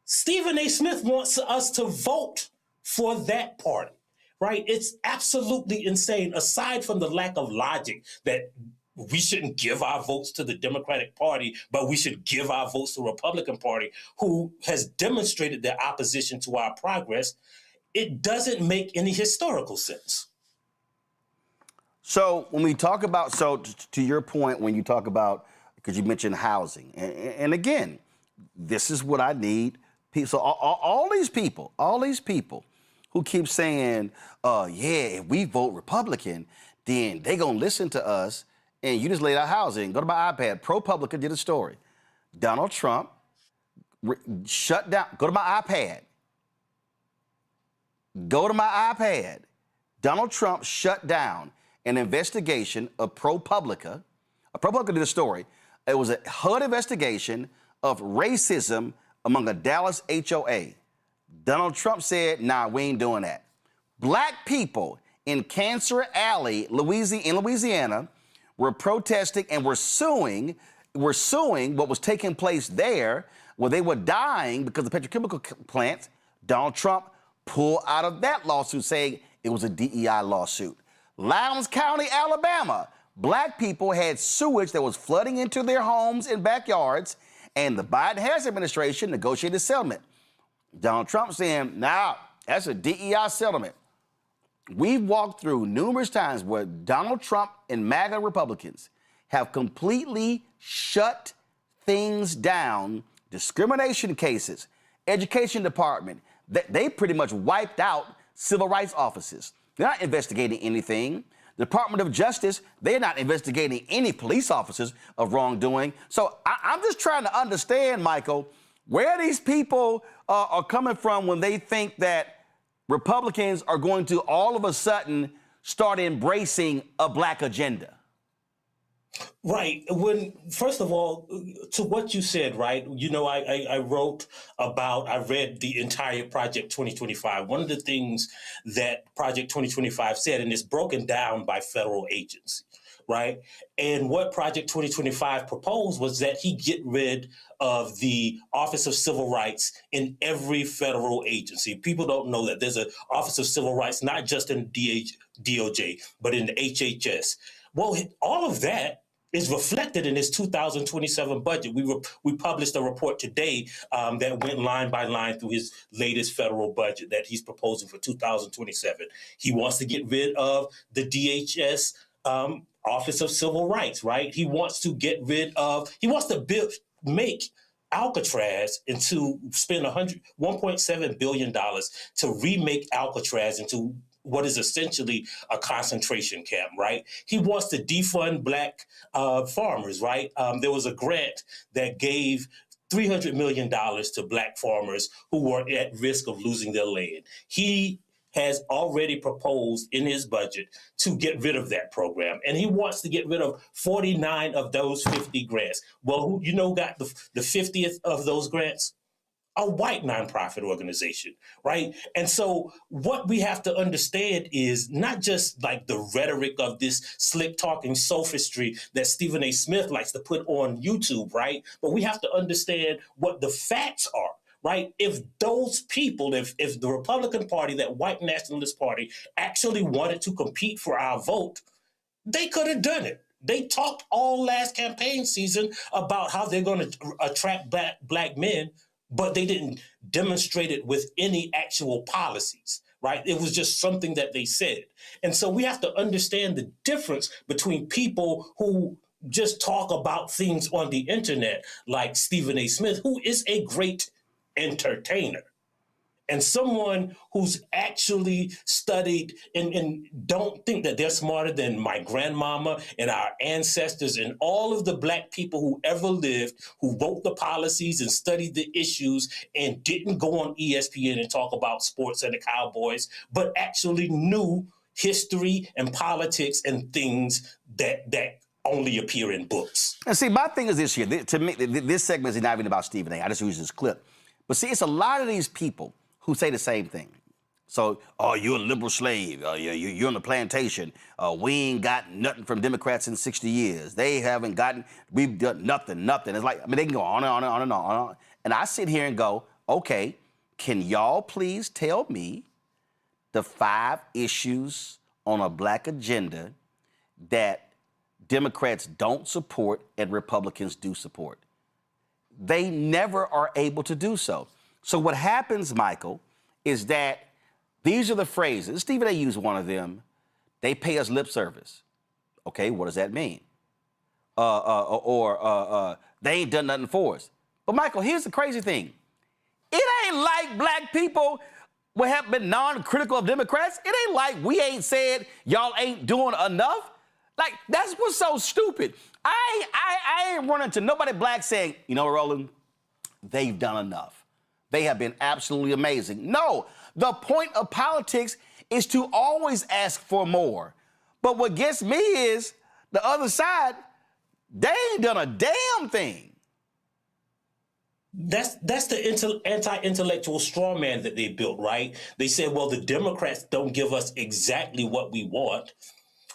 Stephen A. Smith wants us to vote for that party, right? It's absolutely insane, aside from the lack of logic that we shouldn't give our votes to the Democratic Party, but we should give our votes to the Republican Party, who has demonstrated their opposition to our progress. It doesn't make any historical sense. So when we talk about, to your point, when you talk about, because you mentioned housing, and again, this is what I need. So all these people who keep saying, yeah, if we vote Republican, then they gonna listen to us. And you just laid out housing. Go to my iPad. ProPublica did a story. Donald Trump shut down. Go to my iPad. Go to my iPad. Donald Trump shut down an investigation of ProPublica. ProPublica did a story. It was a HUD investigation of racism among a Dallas HOA. Donald Trump said, nah, we ain't doing that. Black people in Cancer Alley, Louisiana, were protesting and were suing what was taking place there, where they were dying because of petrochemical plants. Donald Trump pulled out of that lawsuit, saying it was a DEI lawsuit. Lowndes County, Alabama, Black people had sewage that was flooding into their homes and backyards, and the Biden-Harris administration negotiated a settlement. Donald Trump saying, nah, that's a DEI settlement. We've walked through numerous times where Donald Trump and MAGA Republicans have completely shut things down, discrimination cases, Education Department, they pretty much wiped out civil rights offices. They're not investigating anything. The Department of Justice, they're not investigating any police officers of wrongdoing. So I'm just trying to understand, Michael, where these people are coming from when they think that Republicans are going to all of a sudden start embracing a black agenda. Right. First of all, to what you said, right? You know, I read the entire Project 2025. One of the things that Project 2025 said, and it's broken down by federal agency, right? And what Project 2025 proposed was that he get rid of the Office of Civil Rights in every federal agency. People don't know that there's an Office of Civil Rights, not just in DOJ, but in the HHS. Well, all of that is reflected in his 2027 budget. We published a report today that went line by line through his latest federal budget that he's proposing for 2027. He wants to get rid of the DHS Office of Civil Rights, right? He wants to make Alcatraz spend $1.7 billion to remake Alcatraz into what is essentially a concentration camp, right? He wants to defund black farmers, right? There was a grant that gave $300 million to black farmers who were at risk of losing their land. He has already proposed in his budget to get rid of that program. And he wants to get rid of 49 of those 50 grants. Well, who got the 50th of those grants? A white nonprofit organization, right? And so what we have to understand is not just like the rhetoric of this slick talking sophistry that Stephen A. Smith likes to put on YouTube, right? But we have to understand what the facts are, right? If those people, if the Republican Party, that white nationalist party, actually wanted to compete for our vote, they could have done it. They talked all last campaign season about how they're going to attract black men, but they didn't demonstrate it with any actual policies, right? It was just something that they said. And so we have to understand the difference between people who just talk about things on the internet, like Stephen A. Smith, who is a great entertainer, and someone who's actually studied and don't think that they're smarter than my grandmama and our ancestors and all of the black people who ever lived, who wrote the policies and studied the issues and didn't go on ESPN and talk about sports and the Cowboys, but actually knew history and politics and things that only appear in books. And see, my thing is this here. To me, this segment is not even about Stephen A. I just use this clip. But see, it's a lot of these people who say the same thing. So, you're a liberal slave. You're on the plantation. We ain't got nothing from Democrats in 60 years. They haven't gotten, we've done nothing. It's like, they can go on and on and on and on. And I sit here and go, okay, can y'all please tell me the 5 issues on a black agenda that Democrats don't support and Republicans do support? They never are able to do so. So what happens, Michael, is that these are the phrases. Stephen A. used one of them. They pay us lip service. Okay, what does that mean? They ain't done nothing for us. But Michael, here's the crazy thing. It ain't like black people have been non-critical of Democrats. It ain't like we ain't said y'all ain't doing enough. Like, that's what's so stupid. I ain't running to nobody black saying, Roland, they've done enough. They have been absolutely amazing. No, the point of politics is to always ask for more. But what gets me is the other side, they ain't done a damn thing. That's the anti-intellectual straw man that they built, right? They said, well, the Democrats don't give us exactly what we want.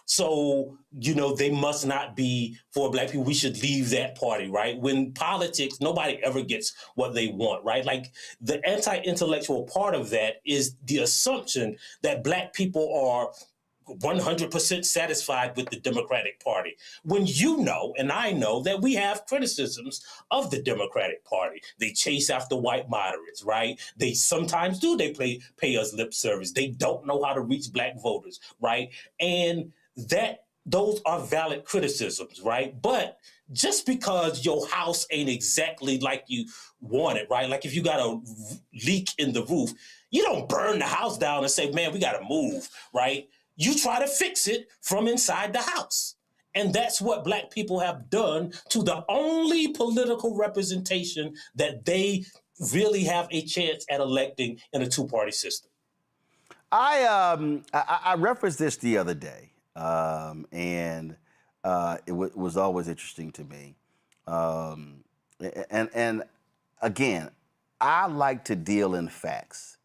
So, they must not be for black people. We should leave that party, right? When politics, nobody ever gets what they want, right? Like the anti-intellectual part of that is the assumption that black people are 100% satisfied with the Democratic Party. When and I know that we have criticisms of the Democratic Party. They chase after white moderates, right? They sometimes do. They pay us lip service. They don't know how to reach black voters, right? And those are valid criticisms, right? But just because your house ain't exactly like you want it, right? Like if you got a leak in the roof, you don't burn the house down and say, man, we got to move, right? You try to fix it from inside the house. And that's what Black people have done to the only political representation that they really have a chance at electing in a two-party system. I referenced this the other day, and it was always interesting to me. And again, I like to deal in facts.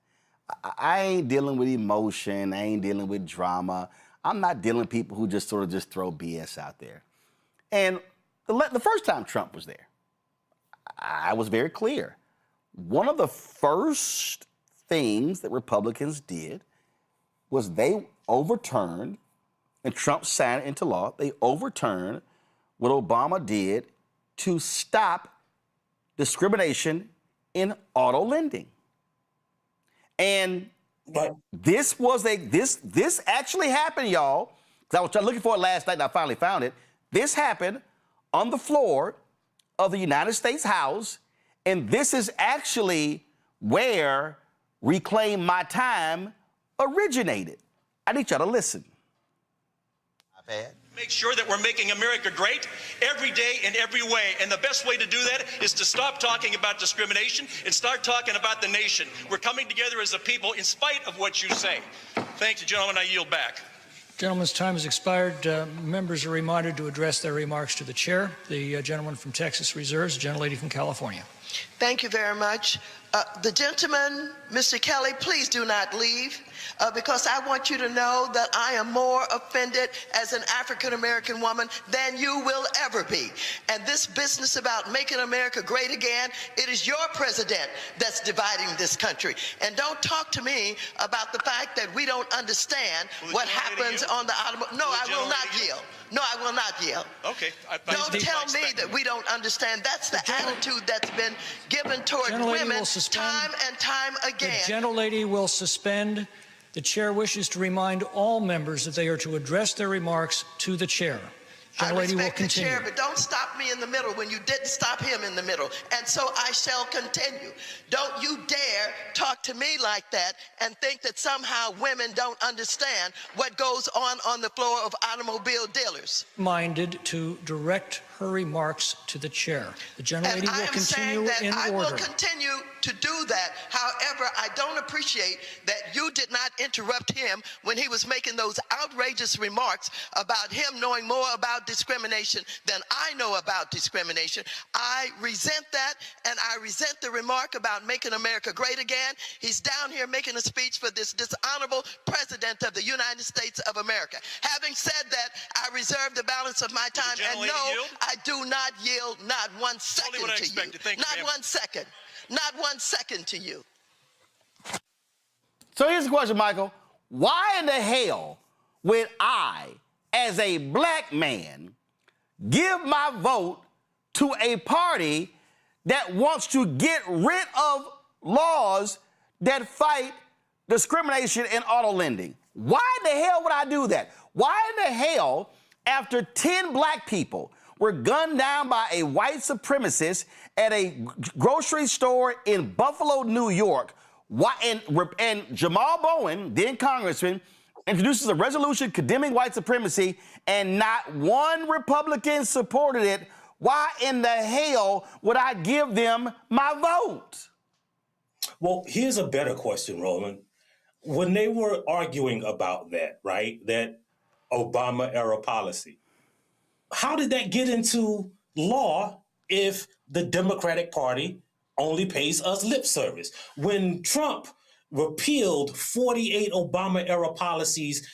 I ain't dealing with emotion. I ain't dealing with drama. I'm not dealing with people who just sort of just throw BS out there. And the first time Trump was there, I was very clear. One of the first things that Republicans did was they overturned, and Trump signed it into law, they overturned what Obama did to stop discrimination in auto lending. And this actually happened, y'all, because I was looking for it last night and I finally found it. This happened on the floor of the United States House, and this is actually where Reclaim My Time originated. I need y'all to listen. Make sure that we're making America great every day in every way. And the best way to do that is to stop talking about discrimination and start talking about the nation. We're coming together as a people in spite of what you say. Thank you, gentlemen. I yield back. Gentleman's time has expired. Members are reminded to address their remarks to the chair. The gentleman from Texas reserves, the gentlelady from California. Thank you very much. The gentleman, Mr. Kelly, please do not leave because I want you to know that I am more offended as an African-American woman than you will ever be. And this business about making America great again, it is your president that's dividing this country. And don't talk to me about the fact that we don't understand what happens on the automobile. No, I will not yield. No, I will not yield. Okay. Don't tell me that we don't understand. That's the attitude that's been given toward women time and time again. The gentlelady will suspend. The chair wishes to remind all members that they are to address their remarks to the chair. I Gentlelady will respect the continue. chair, but don't stop me in the middle when you didn't stop him in the middle. And so I shall continue. Don't you dare talk to me like that and think that somehow women don't understand what goes on the floor of automobile dealers. Minded to direct her remarks to the chair. The gentlelady will continue in order. I will continue to do that. However, I don't appreciate that you did not interrupt him when he was making those outrageous remarks about him knowing more about discrimination than I know about discrimination. I resent that, and I resent the remark about making America great again. He's down here making a speech for this dishonorable president of the United States of America. Having said that, I reserve the balance of my time, and no, I do not yield not 1 second to you. Not 1 second. Not 1 second to you. So here's the question, Michael. Why in the hell would I, as a black man, give my vote to a party that wants to get rid of laws that fight discrimination in auto lending? Why in the hell would I do that? Why in the hell, after 10 black people were gunned down by a white supremacist at a grocery store in Buffalo, New York, and Jamal Bowen, then congressman, introduces a resolution condemning white supremacy, and not one Republican supported it, why in the hell would I give them my vote? Well, here's a better question, Roland. When they were arguing about that, right, that Obama-era policy, how did that get into law if the Democratic Party only pays us lip service? When Trump repealed 48 Obama-era policies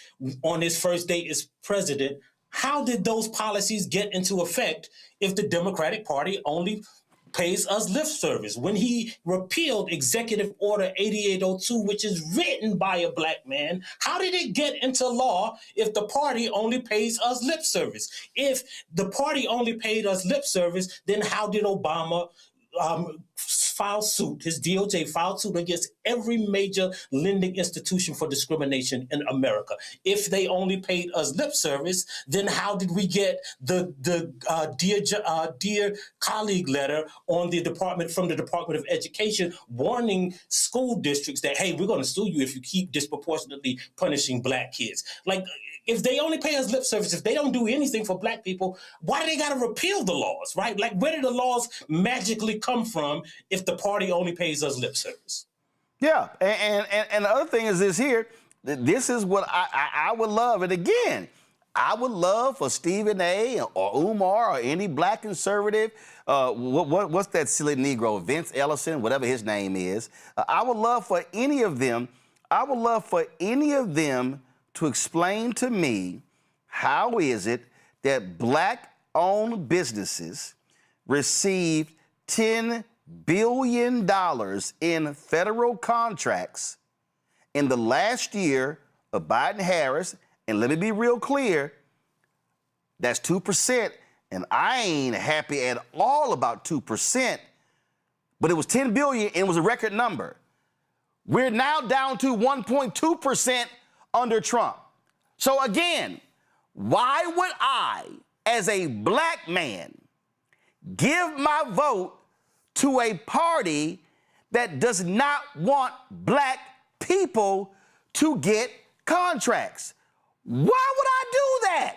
on his first day as president, how did those policies get into effect if the Democratic Party only pays us lip service? When he repealed Executive Order 8802, which is written by a black man, how did it get into law if the party only pays us lip service? If the party only paid us lip service, then how did Obama filed suit, his DOJ filed suit against every major lending institution for discrimination in America. If they only paid us lip service, then how did we get the dear colleague letter on the department from the Department of Education warning school districts that, hey, we're going to sue you if you keep disproportionately punishing Black kids? Like, if they only pay us lip service, if they don't do anything for Black people, why do they got to repeal the laws, right? Like, where did the laws magically come from if the party only pays us lip service? Yeah, and the other thing is this here. This is what I would love. And again, I would love for Stephen A. or Umar or any Black conservative, what's that silly Negro, Vince Ellison, whatever his name is. I would love for any of them, to explain to me how is it that Black-owned businesses received $10 billion in federal contracts in the last year of Biden-Harris. And let me be real clear, that's 2%, and I ain't happy at all about 2%, but it was $10 billion and it was a record number. We're now down to 1.2% under Trump. So again, why would I, as a Black man, give my vote to a party that does not want Black people to get contracts? Why would I do that?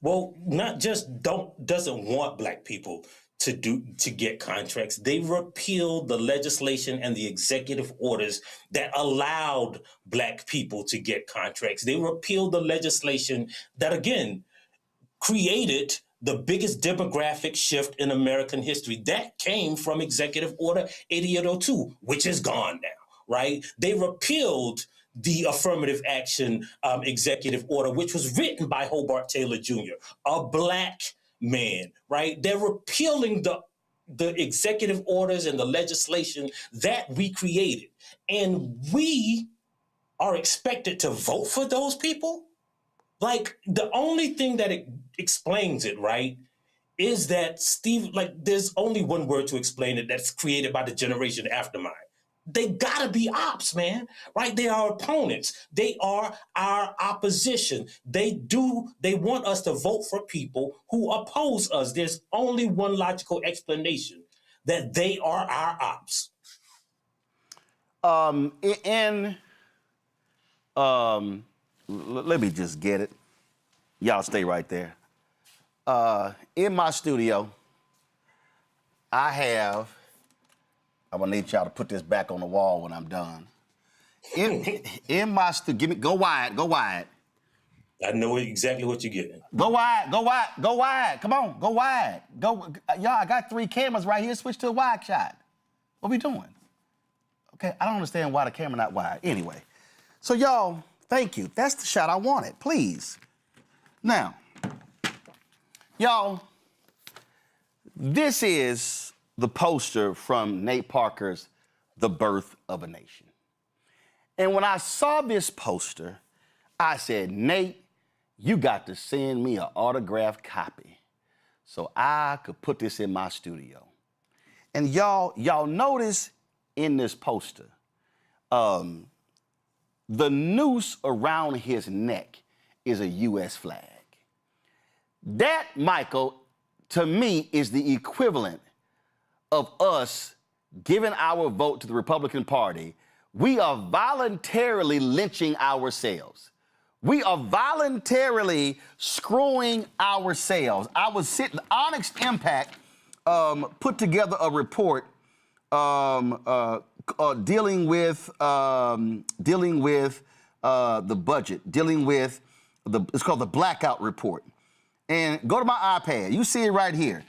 Well, not just doesn't want Black people to get contracts. They repealed the legislation and the executive orders that allowed Black people to get contracts. They repealed the legislation that, again, created the biggest demographic shift in American history. That came from Executive Order 8802, which is gone now, right? They repealed the affirmative action executive order, which was written by Hobart Taylor Jr., a Black man, right? They're repealing the executive orders and the legislation that we created. And we are expected to vote for those people? Like, the only thing that explains it, right, is that there's only one word to explain it that's created by the generation after mine. They gotta be ops, man, right? They are opponents. They are our opposition. They want us to vote for people who oppose us. There's only one logical explanation, that they are our ops. Let me just get it. Y'all stay right there. In my studio, I'm gonna need y'all to put this back on the wall when I'm done. In my studio, go wide. I know exactly what you're getting. Go wide. Come on, go wide. Y'all, I got 3 cameras right here. Switch to a wide shot. What we doing? Okay, I don't understand why the camera not wide. Anyway, so y'all, thank you. That's the shot I wanted, please. Now, y'all, this is the poster from Nate Parker's The Birth of a Nation. And when I saw this poster, I said, Nate, you got to send me an autographed copy so I could put this in my studio. And y'all notice in this poster, the noose around his neck is a U.S. flag. That, Michael, to me, is the equivalent of us giving our vote to the Republican Party. We are voluntarily lynching ourselves. We are voluntarily screwing ourselves. Onyx Impact put together a report dealing with the budget, it's called the Blackout Report. And go to my iPad. You see it right here.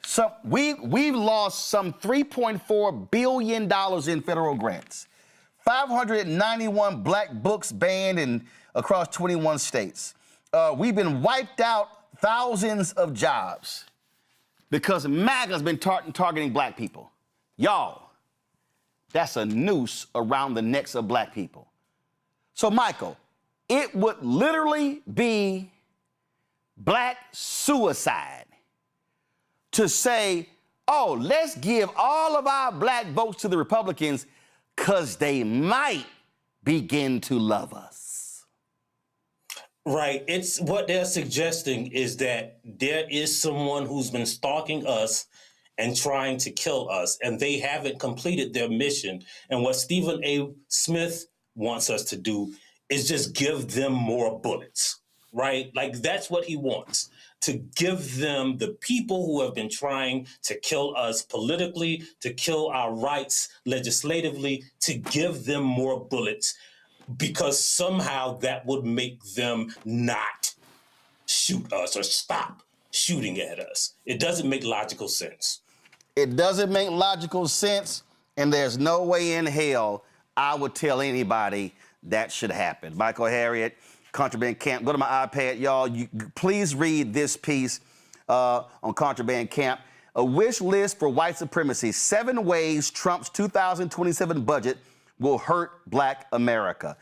So we've lost some $3.4 billion in federal grants. 591 Black books banned across 21 states. We've been wiped out thousands of jobs because MAGA's been targeting Black people. Y'all, that's a noose around the necks of Black people. So, Michael, it would literally be Black suicide to say Oh, let's give all of our black votes to the Republicans because they might begin to love us. Right. It's what they're suggesting is that there is someone who's been stalking us and trying to kill us, and they haven't completed their mission. And what Stephen A. Smith wants us to do is just give them more bullets, right? Like that's what he wants, to give them the people who have been trying to kill us politically, to kill our rights legislatively, to give them more bullets, because somehow that would make them not shoot us or stop shooting at us. It doesn't make logical sense. It doesn't make logical sense, and there's no way in hell I would tell anybody that should happen. Michael Harriot, Contraband Camp. Go to my iPad, y'all. Please read this piece on Contraband Camp. A wish list for white supremacy. 7 ways Trump's 2027 budget will hurt black America.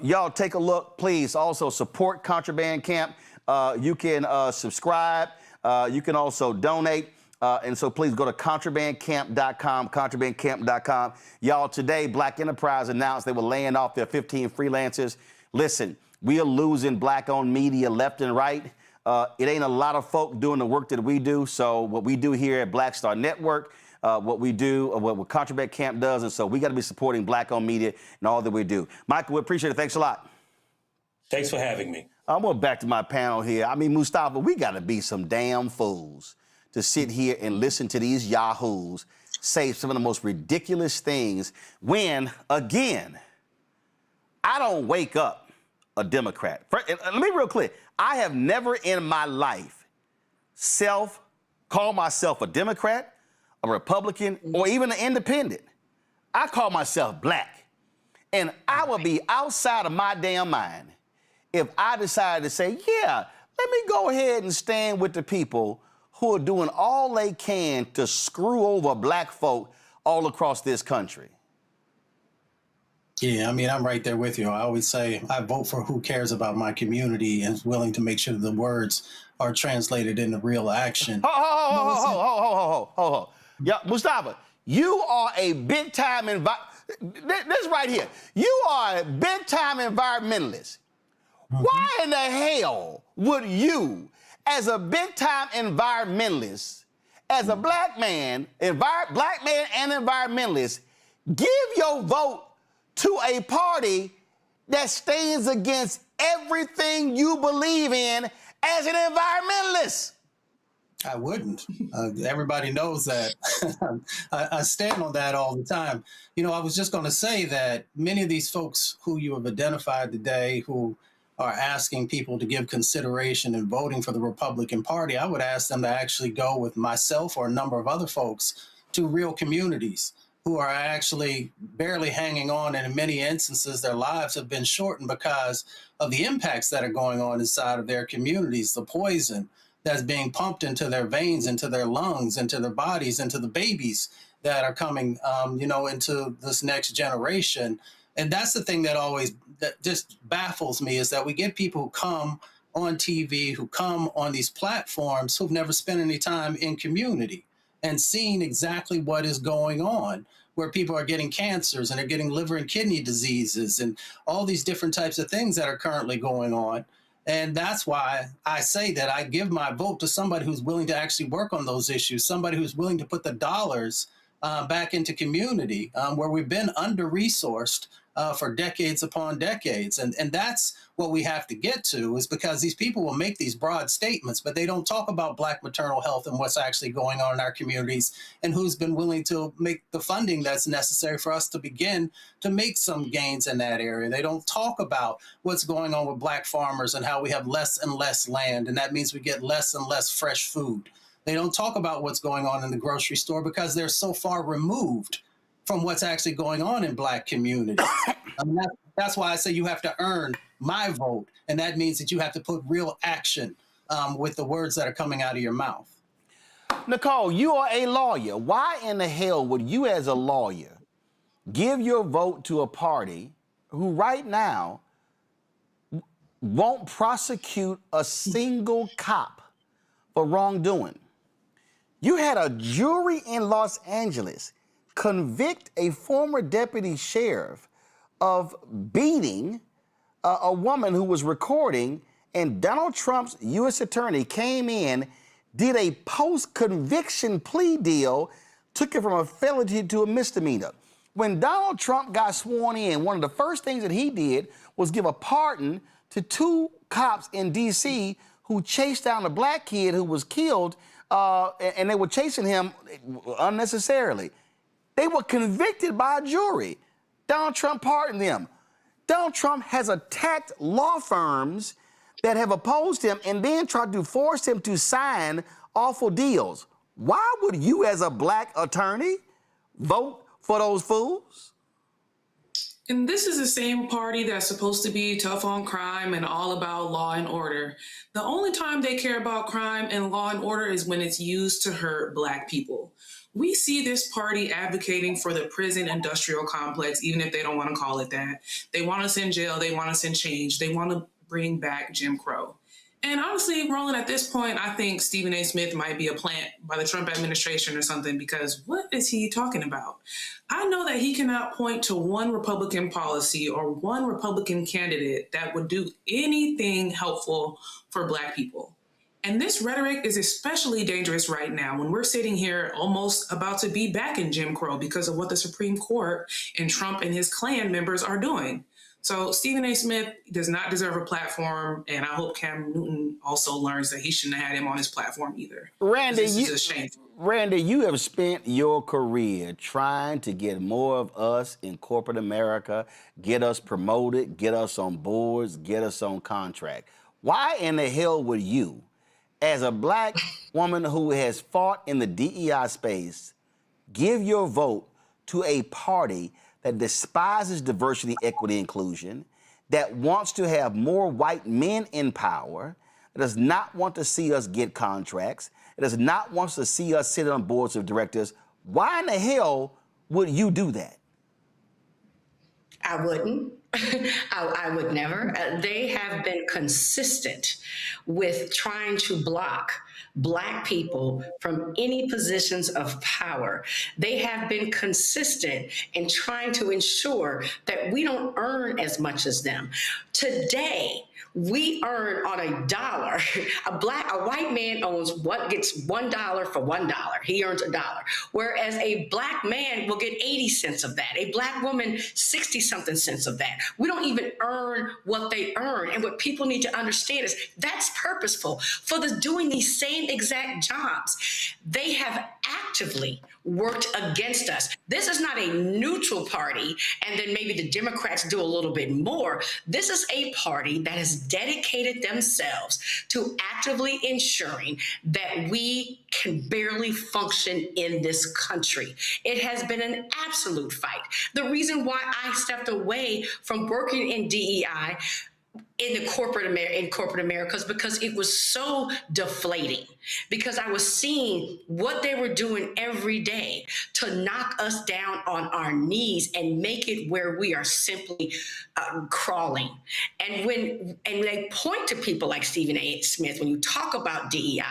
Y'all take a look, please. Also support Contraband Camp. You can subscribe. You can also donate. And so please go to contrabandcamp.com, contrabandcamp.com. Y'all, today, Black Enterprise announced they were laying off their 15 freelancers. Listen, we are losing black-owned media left and right. It ain't a lot of folk doing the work that we do. So what we do here at Black Star Network, what we do, what Contraband Camp does, and so we got to be supporting black-owned media and all that we do. Michael, we appreciate it. Thanks a lot. Thanks for having me. I'm going back to my panel here. I mean, Mustafa, we got to be some damn fools to sit here and listen to these yahoos say some of the most ridiculous things when, again, I don't wake up a Democrat. Let me be real clear. I have never in my life called myself a Democrat, a Republican, or even an independent. I call myself black. And I would be outside of my damn mind if I decided to say, yeah, let me go ahead and stand with the people who are doing all they can to screw over black folk all across this country. Yeah, I mean, I'm right there with you. I always say I vote for who cares about my community and is willing to make sure the words are translated into real action. Yeah, Mustafa, you are a big time this right here. You are a big time environmentalist. Why in the hell would you, as a big time environmentalist, as a black man and environmentalist, give your vote to a party that stands against everything you believe in as an environmentalist? I wouldn't. Everybody knows that. I stand on that all the time. You know, I was just going to say that many of these folks who you have identified today who are asking people to give consideration in voting for the Republican Party, I would ask them to actually go with myself or a number of other folks to real communities who are actually barely hanging on. And in many instances, their lives have been shortened because of the impacts that are going on inside of their communities, the poison that's being pumped into their veins, into their lungs, into their bodies, into the babies that are coming, into this next generation. And that's the thing that just baffles me, is that we get people who come on TV, who come on these platforms, who've never spent any time in community and seen exactly what is going on, where people are getting cancers and they're getting liver and kidney diseases and all these different types of things that are currently going on. And that's why I say that I give my vote to somebody who's willing to actually work on those issues, somebody who's willing to put the dollars back into community, where we've been under-resourced for decades upon decades. And that's what we have to get to, is because these people will make these broad statements, but they don't talk about Black maternal health and what's actually going on in our communities and who's been willing to make the funding that's necessary for us to begin to make some gains in that area. They don't talk about what's going on with Black farmers and how we have less and less land, and that means we get less and less fresh food. They don't talk about what's going on in the grocery store because they're so far removed from what's actually going on in Black communities. I mean, that's why I say you have to earn my vote, and that means that you have to put real action with the words that are coming out of your mouth. Nicole, you are a lawyer. Why in the hell would you, as a lawyer, give your vote to a party who right now won't prosecute a single cop for wrongdoing? You had a jury in Los Angeles convict a former deputy sheriff of beating a woman who was recording, and Donald Trump's U.S. attorney came in, did a post-conviction plea deal, took it from a felony to a misdemeanor. When Donald Trump got sworn in, one of the first things that he did was give a pardon to 2 cops in D.C. who chased down a black kid who was killed, and they were chasing him unnecessarily. They were convicted by a jury. Donald Trump pardoned them. Donald Trump has attacked law firms that have opposed him and then tried to force him to sign awful deals. Why would you, as a black attorney, vote for those fools? And this is the same party that's supposed to be tough on crime and all about law and order. The only time they care about crime and law and order is when it's used to hurt Black people. We see this party advocating for the prison industrial complex, even if they don't want to call it that. They want us in jail. They want us in change. They want to bring back Jim Crow. And honestly, Roland, at this point, I think Stephen A. Smith might be a plant by the Trump administration or something, because what is he talking about? I know that he cannot point to one Republican policy or one Republican candidate that would do anything helpful for Black people. And this rhetoric is especially dangerous right now when we're sitting here almost about to be back in Jim Crow because of what the Supreme Court and Trump and his Klan members are doing. So Stephen A. Smith does not deserve a platform, and I hope Cam Newton also learns that he shouldn't have had him on his platform either. Randy, this is a shame. Randy, you have spent your career trying to get more of us in corporate America, get us promoted, get us on boards, get us on contract. Why in the hell would you, as a black woman who has fought in the DEI space, give your vote to a party that despises diversity, equity, inclusion, that wants to have more white men in power, that does not want to see us get contracts, that does not want to see us sit on boards of directors? Why in the hell would you do that? I wouldn't. I would never. They have been consistent with trying to block Black people from any positions of power. They have been consistent in trying to ensure that we don't earn as much as them. Today, we earn on $1. A white man gets $1 for $1. He earns $1. Whereas a Black man will get 80 cents of that. A Black woman, 60-something cents of that. We don't even earn what they earn. And what people need to understand is that's purposeful. For doing these same exact jobs, they have actively worked against us. This is not a neutral party, and then maybe the Democrats do a little bit more. This is a party that has dedicated themselves to actively ensuring that we can barely function in this country. It has been an absolute fight. The reason why I stepped away from working in DEI in corporate America is because it was so deflating, because I was seeing what they were doing every day to knock us down on our knees and make it where we are simply crawling. And when they point to people like Stephen A. Smith, when you talk about DEI,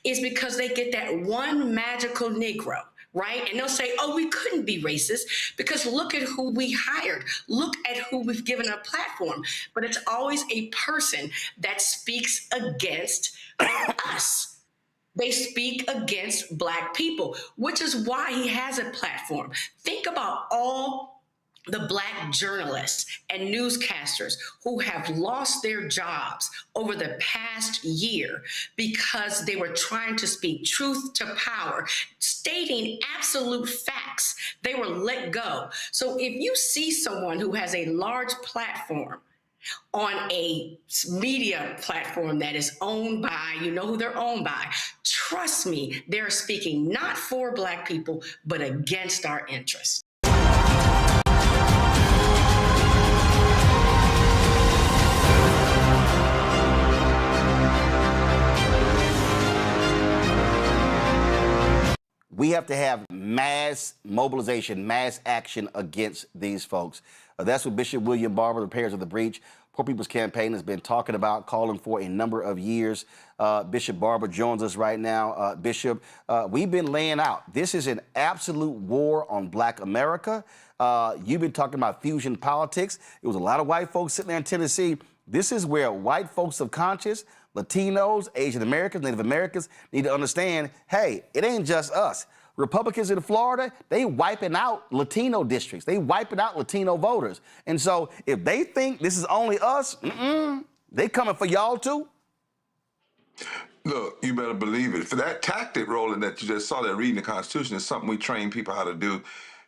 is because they get that one magical Negro, right? And they'll say, oh, we couldn't be racist because look at who we hired. Look at who we've given a platform. But it's always a person that speaks against us. They speak against Black people, which is why he has a platform. Think about all the Black journalists and newscasters who have lost their jobs over the past year because they were trying to speak truth to power, stating absolute facts. They were let go. So if you see someone who has a large platform on a media platform that is owned by, you know who they're owned by, trust me, they're speaking not for Black people, but against our interests. We have to have mass mobilization, mass action against these folks. That's what Bishop William Barber, the Repairs of the Breach, Poor People's Campaign has been talking about, calling for a number of years. Bishop Barber joins us right now. Bishop, we've been laying out, this is an absolute war on Black America. You've been talking about fusion politics. It was a lot of white folks sitting there in Tennessee. This is where white folks of conscience, Latinos, Asian Americans, Native Americans need to understand, hey, it ain't just us. Republicans in Florida, they wiping out Latino districts. They wiping out Latino voters. And so if they think this is only us, they coming for y'all too. Look, you better believe it. For that tactic, Roland, that you just saw there reading the Constitution is something we train people how to do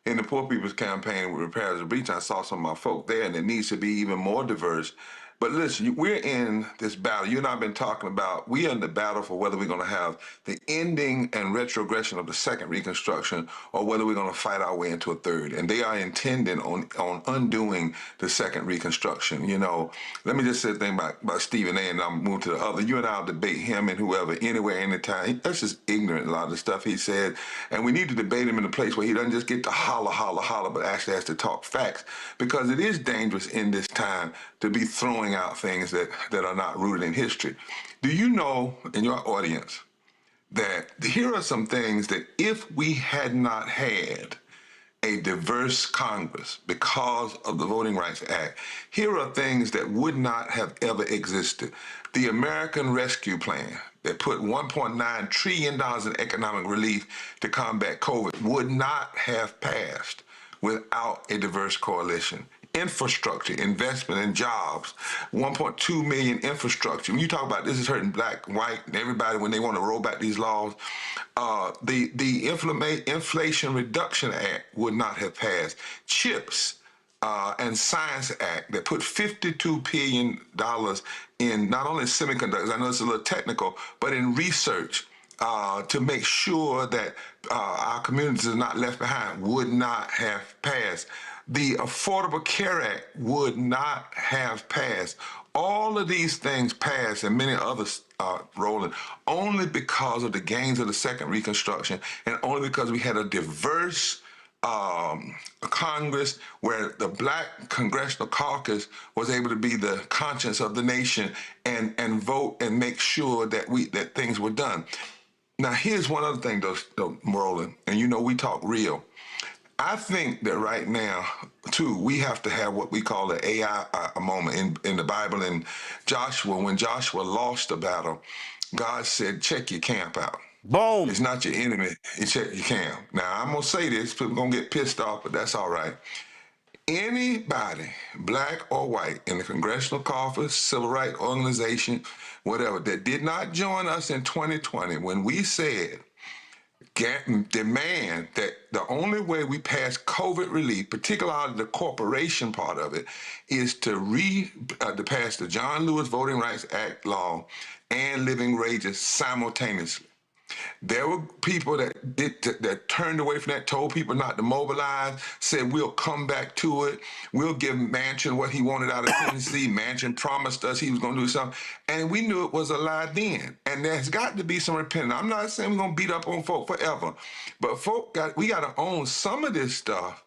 in the Poor People's Campaign with Repairs of Breach. I saw some of my folk there, and it needs to be even more diverse. But listen, we're in this battle. You and I have been talking about, we are in the battle for whether we're going to have the ending and retrogression of the second Reconstruction or whether we're going to fight our way into a third. And they are intending on undoing the second Reconstruction. You know, let me just say a thing about Stephen A. and I'll move to the other. You and I will debate him and whoever, anywhere, anytime. That's just ignorant, a lot of the stuff he said. And we need to debate him in a place where he doesn't just get to holler, holler, holler, but actually has to talk facts. Because it is dangerous in this time to be throwing out things that are not rooted in history. Do you know, in your audience, that here are some things that if we had not had a diverse Congress because of the Voting Rights Act, here are things that would not have ever existed. The American Rescue Plan that put $1.9 trillion in economic relief to combat COVID would not have passed without a diverse coalition. Infrastructure, investment in jobs, 1.2 million infrastructure. When you talk about this is hurting Black, white, and everybody when they want to roll back these laws, the Inflation Reduction Act would not have passed. CHIPS and Science Act that put $52 billion in not only semiconductors, I know it's a little technical, but in research to make sure that our communities are not left behind would not have passed. The Affordable Care Act would not have passed. All of these things passed, and many others, Roland, only because of the gains of the second Reconstruction, and only because we had a diverse Congress where the Black Congressional Caucus was able to be the conscience of the nation and vote and make sure that that things were done. Now, here's one other thing, though, Roland, and you know we talk real. I think that right now, too, we have to have what we call the AI moment in the Bible. In Joshua, when Joshua lost the battle, God said, check your camp out. Boom. It's not your enemy. It's check your camp. Now, I'm going to say this. People are going to get pissed off, but that's all right. Anybody, Black or white, in the Congressional Caucus, Civil Rights Organization, whatever, that did not join us in 2020 when we said, demand that the only way we pass COVID relief, particularly the corporation part of it, is to pass the John Lewis Voting Rights Act law and living wages simultaneously. There were people that turned away from that, told people not to mobilize, said we'll come back to it. We'll give Manchin what he wanted out of Tennessee. Manchin promised us he was going to do something. And we knew it was a lie then. And there's got to be some repentance. I'm not saying we're going to beat up on folk forever, but we got to own some of this stuff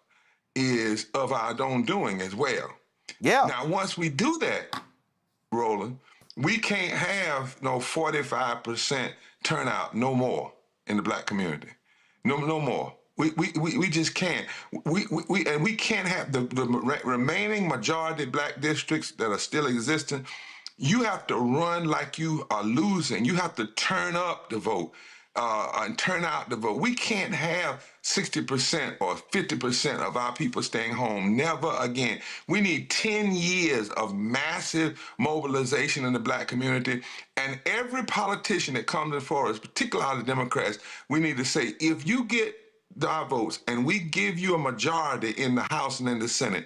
is of our own doing as well. Yeah. Now, once we do that, Roland, we can't have no 45% turnout no more in the Black community. No more. We just can't. We can't have the remaining majority Black districts that are still existing. You have to run like you are losing. You have to turn up the vote and turn out the vote. We can't have 60% or 50% of our people staying home. Never again. We need 10 years of massive mobilization in the Black community. And every politician that comes before us, particularly the Democrats, we need to say, if you get our votes and we give you a majority in the House and in the Senate,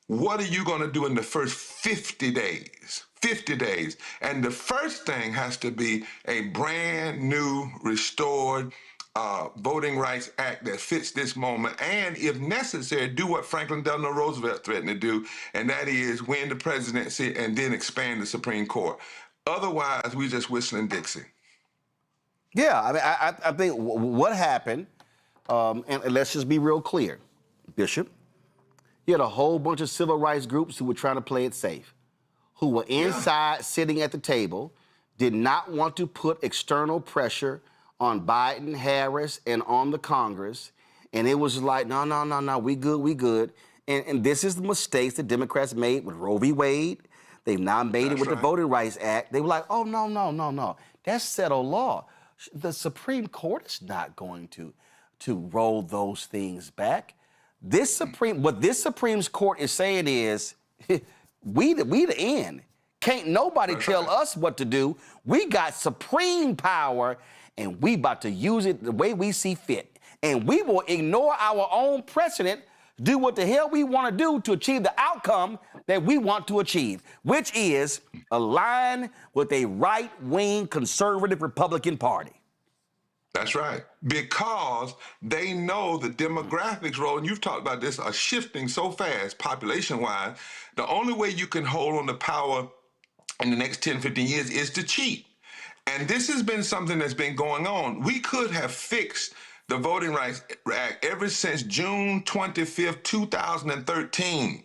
what are you going to do in the first 50 days? 50 days. And the first thing has to be a brand new, restored Voting Rights Act that fits this moment. And if necessary, do what Franklin Delano Roosevelt threatened to do, and that is win the presidency and then expand the Supreme Court. Otherwise, we just whistling Dixie. Yeah, I mean, I think what happened, and let's just be real clear, Bishop, you had a whole bunch of civil rights groups who were trying to play it safe, who were inside sitting at the table, did not want to put external pressure on Biden, Harris, and on the Congress. And it was like, no, we good. And this is the mistakes the Democrats made with Roe v. Wade. They've now made it with the Voting Rights Act. They were like, oh, no. That's settled law. The Supreme Court is not going to roll those things back. What this Supreme Court is saying is, we the end. Can't nobody tell us what to do. We got supreme power, and we about to use it the way we see fit. And we will ignore our own precedent, do what the hell we want to do to achieve the outcome that we want to achieve, which is align with a right-wing conservative Republican Party. That's right. Because they know the demographics, Roland, you've talked about this, are shifting so fast, population-wise. The only way you can hold on to power in the next 10, 15 years is to cheat. And this has been something that's been going on. We could have fixed the Voting Rights Act ever since June 25th, 2013.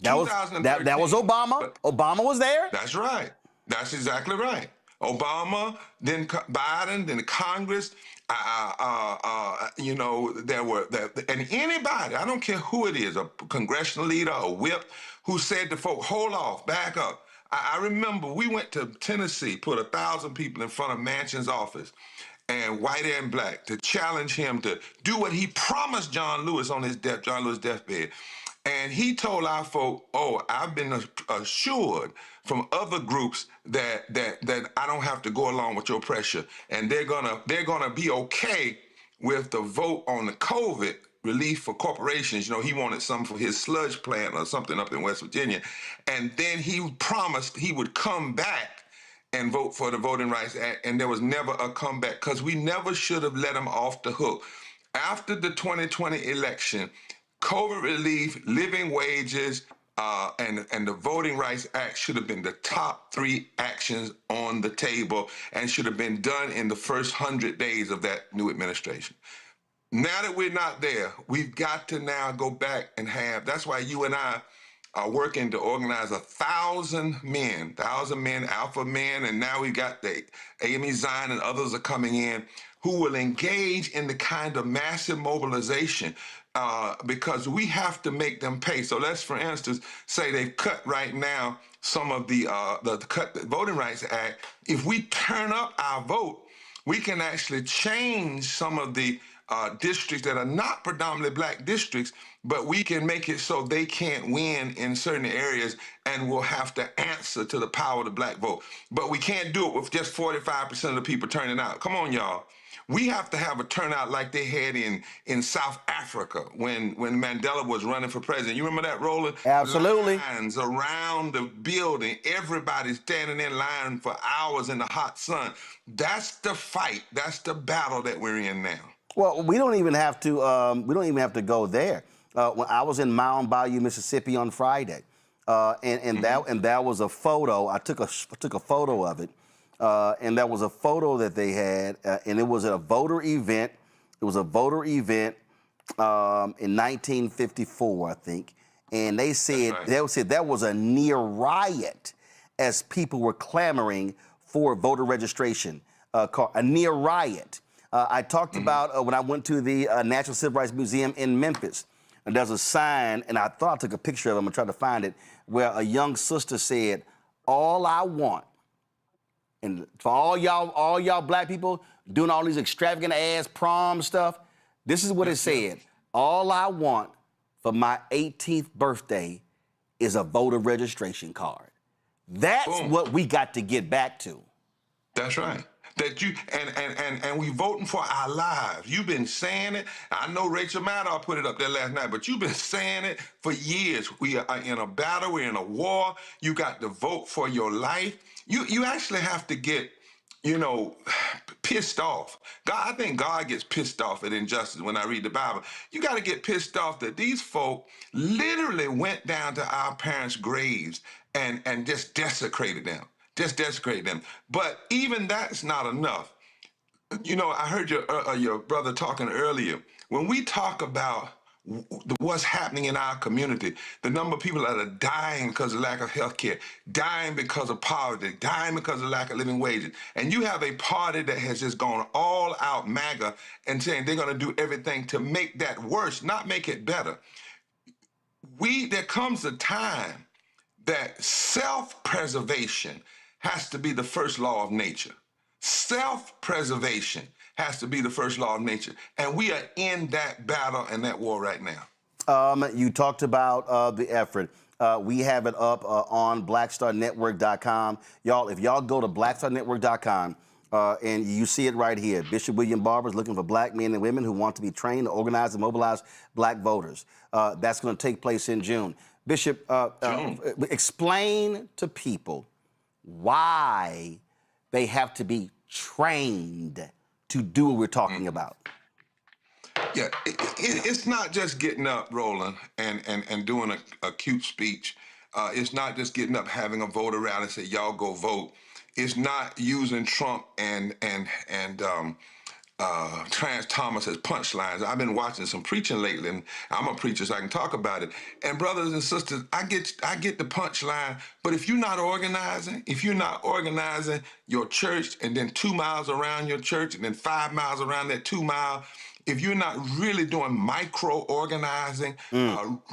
That was Obama. Obama was there. That's right. That's exactly right. Obama, then Biden, then Congress. There were and anybody, I don't care who it is, a congressional leader, a whip, who said to folks, hold off, back up. I remember we went to Tennessee, put 1,000 people in front of Manchin's office, and white and black, to challenge him to do what he promised John Lewis on his deathbed. And he told our folk, I've been assured from other groups that I don't have to go along with your pressure, and they're gonna be okay with the vote on the COVID relief for corporations. He wanted some for his sludge plant or something up in West Virginia, and then he promised he would come back and vote for the Voting Rights Act, and there was never a comeback because we never should have let him off the hook. After the 2020 election, COVID relief, living wages, and the Voting Rights Act should have been the top 3 actions on the table and should have been done in the first 100 days of that new administration. Now that we're not there, we've got to now go back and that's why you and I are working to organize 1,000 men, alpha men, and now we've got the Amy Zion and others are coming in who will engage in the kind of massive mobilization because we have to make them pay. So let's, for instance, say they've cut right now some of the Voting Rights Act. If we turn up our vote, we can actually change some of the districts that are not predominantly black districts, but we can make it so they can't win in certain areas and we'll have to answer to the power of the black vote. But we can't do it with just 45% of the people turning out. Come on, y'all. We have to have a turnout like they had in South Africa when Mandela was running for president. You remember that, Roland? Absolutely. Lines around the building, everybody standing in line for hours in the hot sun. That's the fight. That's the battle that we're in now. Well, we don't even have to. We don't even have to go there. When I was in Mound Bayou, Mississippi on Friday, and that was a photo. I took a photo of it, and that was a photo that they had, and it was at a voter event. It was a voter event in 1954, I think, and they said that was a near riot as people were clamoring for voter registration. A near riot. I talked about when I went to the National Civil Rights Museum in Memphis. And there's a sign, and I thought I took a picture of it. I'm gonna try to find it, where a young sister said, "All I want," and for all y'all black people doing all these extravagant ass prom stuff, this is what it said: "All I want for my 18th birthday is a voter registration card." That's what we got to get back to. That's right. That you and we voting for our lives. You've been saying it. I know Rachel Maddow put it up there last night, but you've been saying it for years. We are in a battle. We're in a war. You got to vote for your life. You actually have to get, pissed off. I think God gets pissed off at injustice when I read the Bible. You got to get pissed off that these folk literally went down to our parents' graves and just desecrated them. Just desecrate them. But even that's not enough. I heard your brother talking earlier. When we talk about what's happening in our community, the number of people that are dying because of lack of health care, dying because of poverty, dying because of lack of living wages. And you have a party that has just gone all out MAGA and saying they're going to do everything to make that worse, not make it better. There comes a time that self-preservation has to be the first law of nature. Self-preservation has to be the first law of nature. And we are in that battle and that war right now. You talked about the effort. We have it up on blackstarnetwork.com. Y'all, if y'all go to blackstarnetwork.com and you see it right here, Bishop William Barber is looking for black men and women who want to be trained to organize and mobilize black voters. That's going to take place in June. Bishop, explain to people why they have to be trained to do what we're talking about. Yeah, it's not just getting up, Roland, and doing a cute speech. It's not just getting up, having a voter rally and say, y'all go vote. It's not using Trump and Clarence Thomas as punchlines. I've been watching some preaching lately, and I'm a preacher, so I can talk about it. And brothers and sisters, I get the punchline, but if you're not organizing your church, and then 2 miles around your church, and then 5 miles around that 2 mile, if you're not really doing micro-organizing,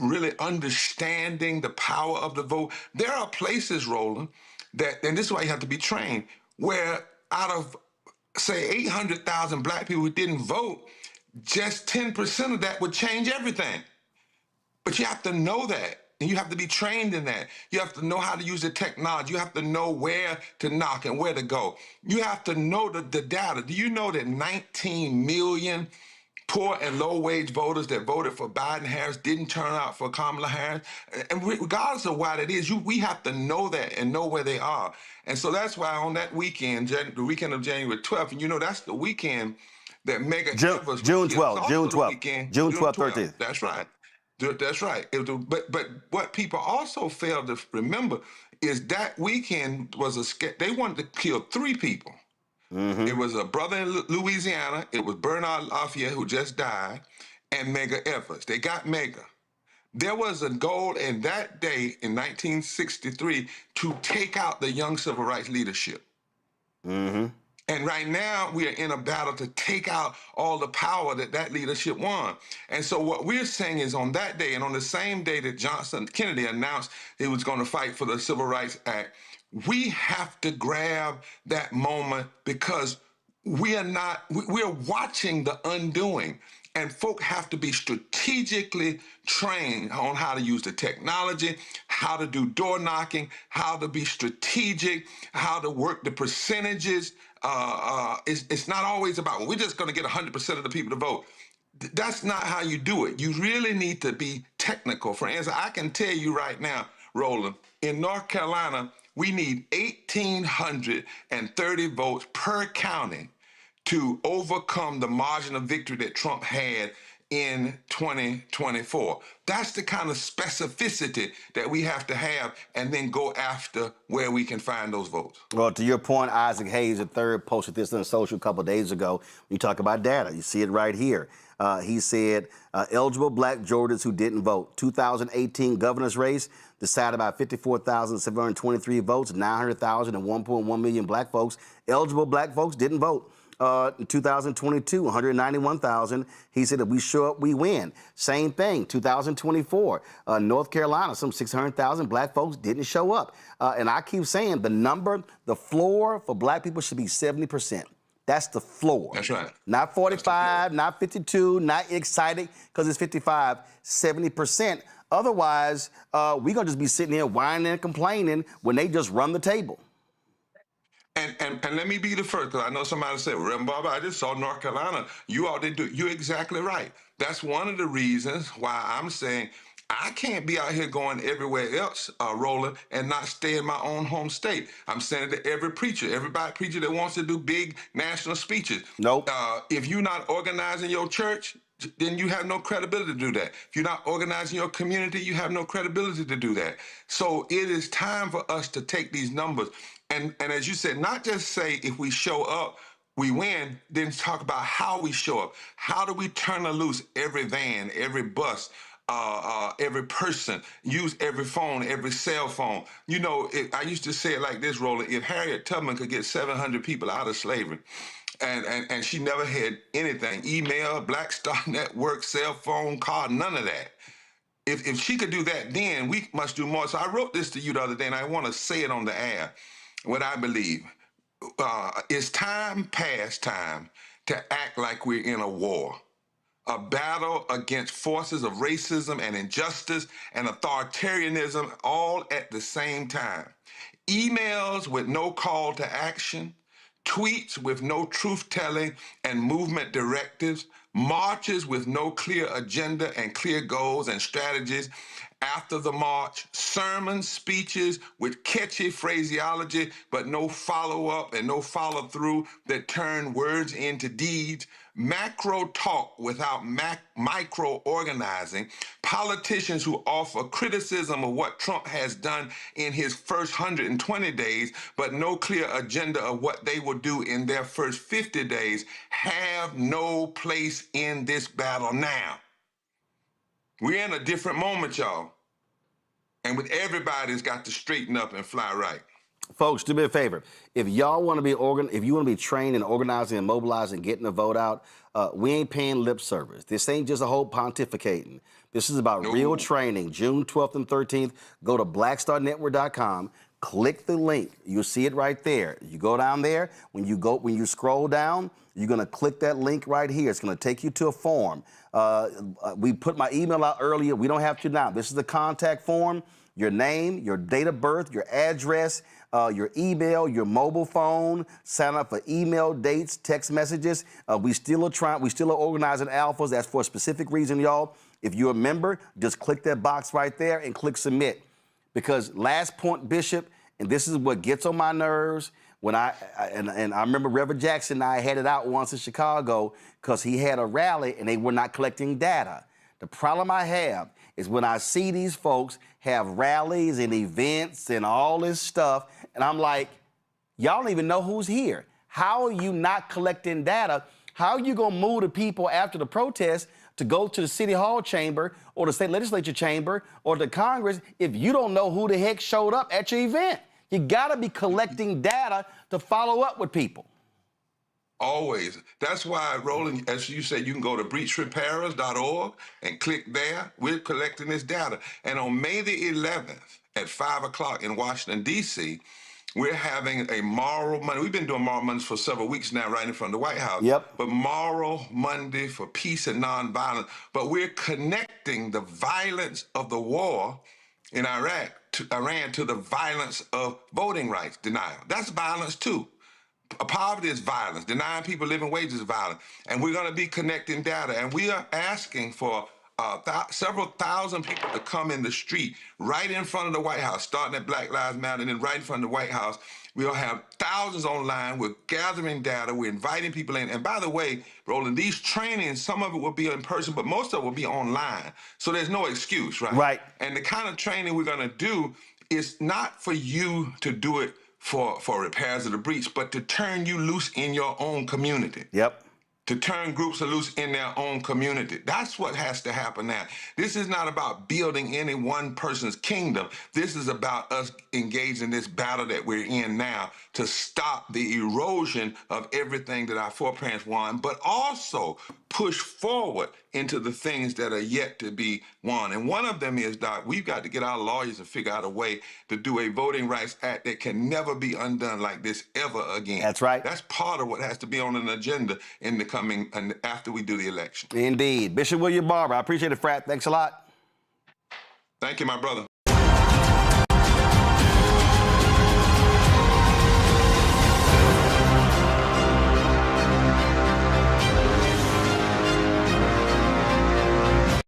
really understanding the power of the vote, there are places, Roland, and this is why you have to be trained, where out of say 800,000 black people who didn't vote, just 10% of that would change everything. But you have to know that, and you have to be trained in that. You have to know how to use the technology. You have to know where to knock and where to go. You have to know the data. Do you know that 19 million poor and low-wage voters that voted for Biden Harris didn't turn out for Kamala Harris? And regardless of why that is, we have to know that and know where they are. And so that's why on that weekend, the weekend of January 12th, and you know that's the weekend that Mega Evers... June 12th, June 12th, June 12th, 13th. That's right. That's right. But what people also fail to remember is that weekend was they wanted to kill 3 people. It was a brother in Louisiana. It was Bernard Lafayette, who just died, and Mega Evers. They got Mega. There was a goal in that day in 1963 to take out the young civil rights leadership. And right now, we are in a battle to take out all the power that leadership won. And so what we're saying is on that day, and on the same day that Kennedy announced he was going to fight for the Civil Rights Act, we have to grab that moment because we're watching the undoing. And folk have to be strategically trained on how to use the technology, how to do door knocking, how to be strategic, how to work the percentages. It's not always about, well, we're just going to get 100% of the people to vote. That's not how you do it. You really need to be technical. For instance, I can tell you right now, Roland, in North Carolina, we need 1,830 votes per county to overcome the margin of victory that Trump had in 2024. That's the kind of specificity that we have to have and then go after where we can find those votes. Well, to your point, Isaac Hayes III posted this on social a couple of days ago. You talk about data. You see it right here. He said, eligible black Georgians who didn't vote. 2018 governor's race decided by 54,723 votes, 900,000 and 1.1 million black folks. Eligible black folks didn't vote. In 2022, 191,000. He said, if we show up, we win. Same thing, 2024. North Carolina, some 600,000 black folks didn't show up. And I keep saying the floor for black people should be 70%. That's the floor. That's right. Not 45, not 52, not excited because it's 55, 70%. Otherwise, we're going to just be sitting here whining and complaining when they just run the table. And let me be the first, because I know somebody said, Reverend Barber, I just saw North Carolina. You all didn't do it. You're exactly right. That's one of the reasons why I'm saying I can't be out here going everywhere else, Roland, and not stay in my own home state. I'm saying it to every preacher that wants to do big national speeches. Nope. If you're not organizing your church, then you have no credibility to do that. If you're not organizing your community, you have no credibility to do that. So it is time for us to take these numbers and as you said, not just say if we show up, we win, then talk about how we show up. How do we turn loose every van, every bus, every person, use every phone, every cell phone? You know, I used to say it like this, Roland. If Harriet Tubman could get 700 people out of slavery, and she never had anything, email, Black Star Network, cell phone, car, none of that. If she could do that, then we must do more. So I wrote this to you the other day, and I want to say it on the air, what I believe. It's past time to act like we're in a war, a battle against forces of racism and injustice and authoritarianism all at the same time. Emails with no call to action, tweets with no truth-telling and movement directives, marches with no clear agenda and clear goals and strategies after the march, sermons, speeches with catchy phraseology, but no follow-up and no follow-through that turn words into deeds, macro talk without micro-organizing, politicians who offer criticism of what Trump has done in his first 120 days, but no clear agenda of what they will do in their first 50 days, have no place in this battle now. We're in a different moment, y'all. And with everybody's got to straighten up and fly right. Folks, do me a favor. If y'all want to be if you want to be trained in organizing and mobilizing and getting the vote out, we ain't paying lip service. This ain't just a whole pontificating. This is about real training. June 12th and 13th, go to blackstarnetwork.com. Click the link. You'll see it right there. You go down there. When you scroll down, you're going to click that link right here. It's going to take you to a form. We put my email out earlier. We don't have to now. This is the contact form. Your name, your date of birth, your address, your email, your mobile phone. Sign up for email, dates, text messages. We still are organizing alphas. That's for a specific reason, y'all. If you're a member, just click that box right there and click submit. Because last point, Bishop, and this is what gets on my nerves. When I remember Reverend Jackson and I had it out once in Chicago because he had a rally and they were not collecting data. The problem I have is when I see these folks have rallies and events and all this stuff, and I'm like, y'all don't even know who's here. How are you not collecting data? How are you going to move the people after the protest to go to the City Hall chamber or the state legislature chamber or the Congress if you don't know who the heck showed up at your event? You got to be collecting data to follow up with people. Always. That's why, Roland, as you said, you can go to breachrepairers.org and click there. We're collecting this data. And on May the 11th at 5 o'clock in Washington, D.C., we're having a Moral Monday. We've been doing Moral Mondays for several weeks now, right in front of the White House. Yep. But Moral Monday for peace and nonviolence. But we're connecting the violence of the war in Iran to the violence of voting rights denial. That's violence too. Poverty is violence. Denying people living wages is violence. And we're going to be collecting data. And we are asking for several thousand people to come in the street right in front of the White House, starting at Black Lives Matter, and then right in front of the White House. We'll have thousands online. We're gathering data. We're inviting people in. And by the way, Roland, these trainings, some of it will be in person, but most of it will be online. So there's no excuse, right? Right. And the kind of training we're going to do is not for you to do it for repairs of the breach, but to turn you loose in your own community. Yep. To turn groups loose in their own community. That's what has to happen now. This is not about building any one person's kingdom. This is about us engaging this battle that we're in now to stop the erosion of everything that our foreparents won, but also push forward into the things that are yet to be won. And one of them is, Doc, we've got to get our lawyers and figure out a way to do a Voting Rights Act that can never be undone like this ever again. That's right. That's part of what has to be on an agenda in the coming, and after we do the election. Indeed. Bishop William Barber, I appreciate it, Frat. Thanks a lot. Thank you, my brother.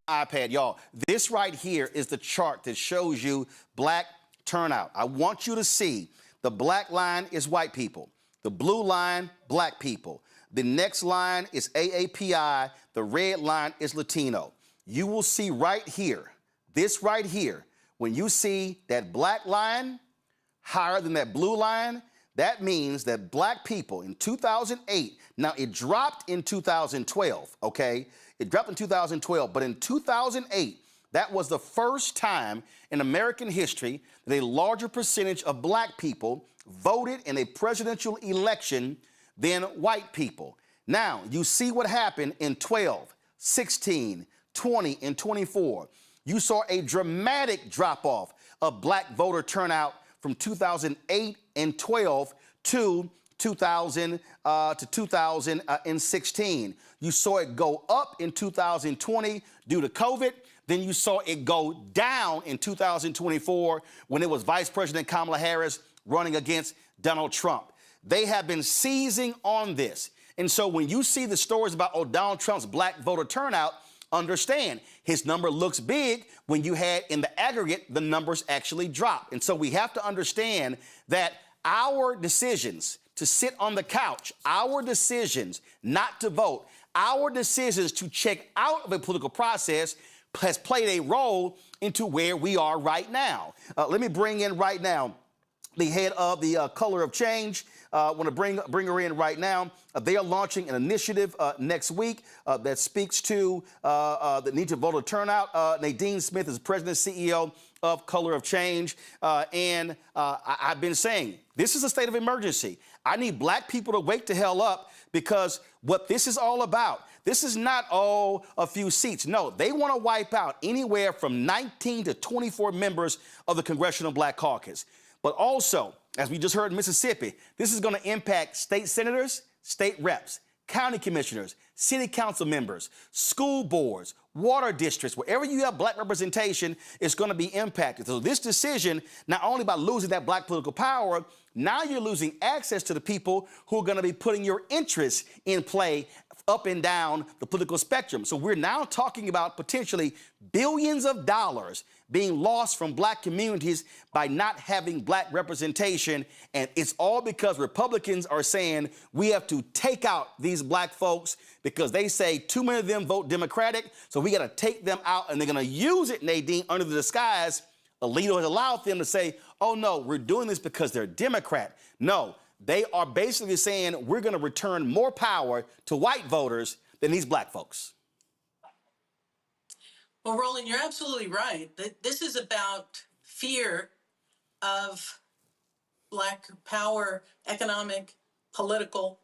iPad, y'all. This right here is the chart that shows you black turnout. I want you to see the black line is white people. The blue line, black people. The next line is AAPI. The red line is Latino. You will see right here, this right here, when you see that black line higher than that blue line, that means that black people in 2008, now it dropped in 2012, okay? It dropped in 2012, but in 2008, that was the first time in American history that a larger percentage of black people voted in a presidential election than white people. Now, you see what happened in 12, 16, 20, and 24. You saw a dramatic drop-off of black voter turnout from 2008 and 12 to 2016. You saw it go up in 2020 due to COVID. Then you saw it go down in 2024 when it was Vice President Kamala Harris running against Donald Trump. They have been seizing on this. And so when you see the stories about Donald Trump's black voter turnout, understand his number looks big when you had in the aggregate, the numbers actually drop. And so we have to understand that our decisions to sit on the couch, our decisions not to vote, our decisions to check out of a political process has played a role into where we are right now. Let me bring in right now the head of the Color of Change. I want to bring her in right now. They are launching an initiative next week that speaks to the need to voter turnout. Nadine Smith is president and CEO of Color of Change. I've been saying, this is a state of emergency. I need black people to wake the hell up, because what this is all about, this is not, a few seats. No, they want to wipe out anywhere from 19 to 24 members of the Congressional Black Caucus. But also, as we just heard in Mississippi, this is going to impact state senators, state reps, county commissioners, city council members, school boards, water districts. Wherever you have black representation, it's going to be impacted. So this decision, not only by losing that black political power, now you're losing access to the people who are going to be putting your interests in play up and down the political spectrum. So we're now talking about potentially billions of dollars being lost from black communities by not having black representation. And it's all because Republicans are saying we have to take out these black folks because they say too many of them vote Democratic. So we got to take them out, and they're going to use it, Nadine, under the disguise. Alito has allowed them to say, oh, no, we're doing this because they're Democrat. No, they are basically saying we're going to return more power to white voters than these black folks. Well, Roland, you're absolutely right. This is about fear of black power, economic, political,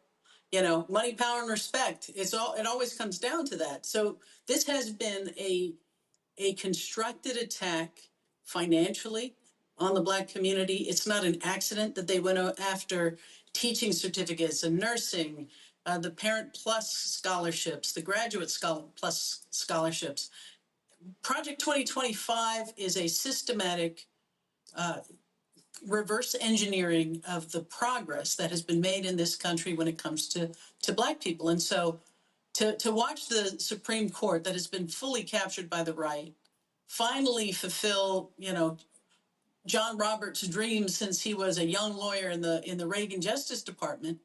money, power, and respect. It always comes down to that. So this has been a constructed attack financially on the black community. It's not an accident that they went after teaching certificates and nursing, the Parent Plus scholarships, the Graduate Plus scholarships. Project 2025 is a systematic reverse engineering of the progress that has been made in this country when it comes to black people. And so to watch the Supreme Court that has been fully captured by the right finally fulfill, John Roberts' dreams since he was a young lawyer in the Reagan Justice Department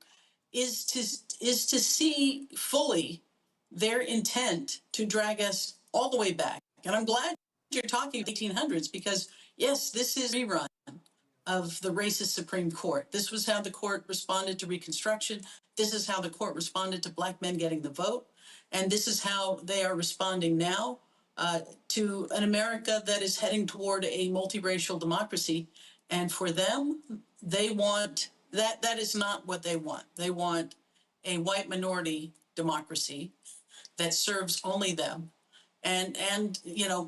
is to see fully their intent to drag us all the way back. And I'm glad you're talking 1800s, because yes, this is a rerun of the racist Supreme Court. This was how the court responded to Reconstruction. This is how the court responded to black men getting the vote. And this is how they are responding now to an America that is heading toward a multiracial democracy. And for them, they want that is not what they want. They want a white minority democracy that serves only them. And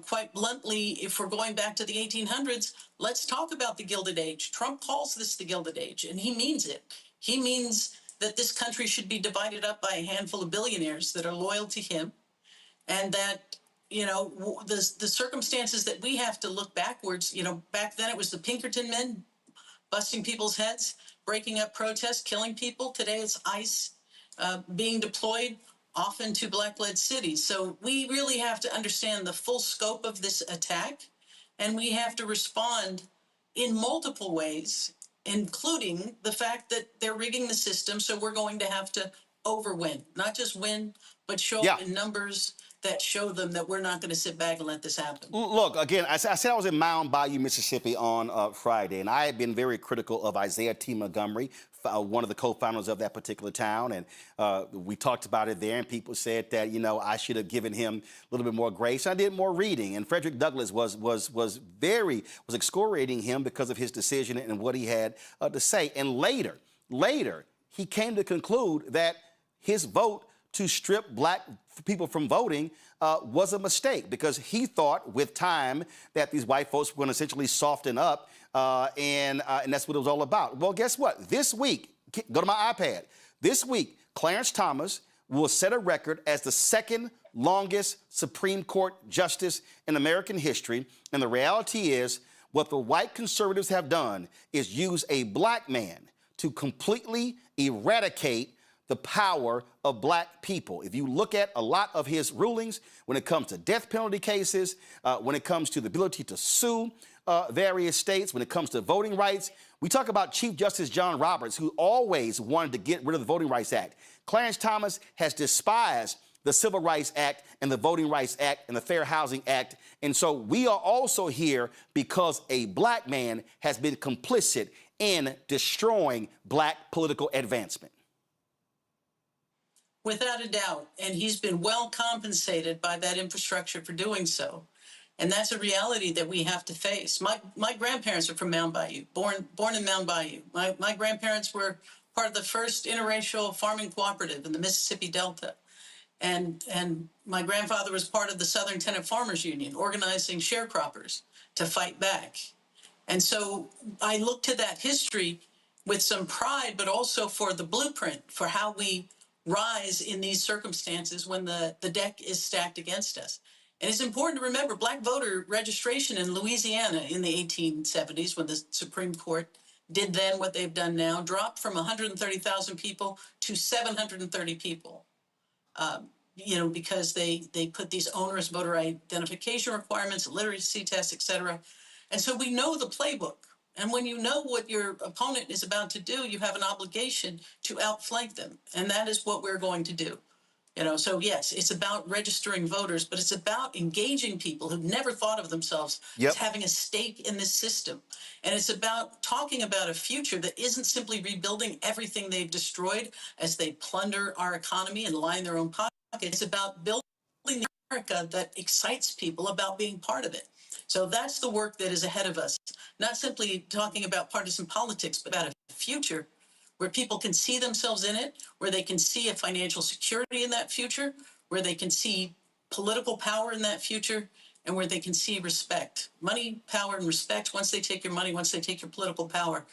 quite bluntly, if we're going back to the 1800s, let's talk about the Gilded Age. Trump calls this the Gilded Age, and he means it. He means that this country should be divided up by a handful of billionaires that are loyal to him, and that, the circumstances that we have to look backwards, back then it was the Pinkerton men busting people's heads, breaking up protests, killing people. Today it's ICE being deployed often to black-led cities. So we really have to understand the full scope of this attack, and we have to respond in multiple ways, including the fact that they're rigging the system, so we're going to have to overwin, not just win, but show up in numbers that show them that we're not going to sit back and let this happen. Look, again, I said I was in Mound Bayou, Mississippi on Friday, and I have been very critical of Isaiah T. Montgomery, one of the co-founders of that particular town, and we talked about it there, and people said that, you know, I should have given him a little bit more grace. I did more reading, and Frederick Douglass was excoriating him because of his decision and what he had to say. And later, he came to conclude that his vote to strip black people from voting was a mistake, because he thought with time that these white folks were going to essentially soften up, and that's what it was all about. Well, guess what? This week, go to my iPad. This week, Clarence Thomas will set a record as the second longest Supreme Court justice in American history. And the reality is, what the white conservatives have done is use a black man to completely eradicate the power of black people. If you look at a lot of his rulings, when it comes to death penalty cases, when it comes to the ability to sue various states, when it comes to voting rights, we talk about Chief Justice John Roberts, who always wanted to get rid of the Voting Rights Act. Clarence Thomas has despised the Civil Rights Act and the Voting Rights Act and the Fair Housing Act. And so we are also here because a black man has been complicit in destroying black political advancement. Without a doubt, and he's been well compensated by that infrastructure for doing so. And that's a reality that we have to face. My grandparents are from Mound Bayou, born in Mound Bayou. My grandparents were part of the first interracial farming cooperative in the Mississippi Delta. And my grandfather was part of the Southern Tenant Farmers Union, organizing sharecroppers to fight back. And so I look to that history with some pride, but also for the blueprint for how we rise in these circumstances when the deck is stacked against us. And it's important to remember black voter registration in Louisiana in the 1870s, when the Supreme Court did then what they've done now, dropped from 130,000 people to 730 people. Because they put these onerous voter identification requirements, literacy tests, et cetera. And so we know the playbook. And when you know what your opponent is about to do, you have an obligation to outflank them. And that is what we're going to do. So yes, it's about registering voters, but it's about engaging people who've never thought of themselves as having a stake in this system. And it's about talking about a future that isn't simply rebuilding everything they've destroyed as they plunder our economy and line their own pockets. It's about building the America that excites people about being part of it. So that's the work that is ahead of us. Not simply talking about partisan politics, but about a future where people can see themselves in it, where they can see a financial security in that future, where they can see political power in that future, and where they can see respect. Money, power, and respect. Once they take your money, once they take your political power,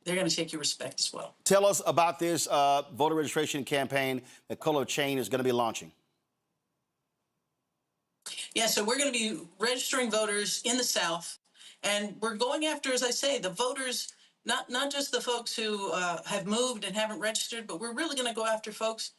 they're going to take your respect as well. Tell us about this voter registration campaign that Color Chain is going to be launching. Yeah, so we're going to be registering voters in the South, and we're going after, as I say, the voters, not just the folks who have moved and haven't registered, but we're really going to go after folks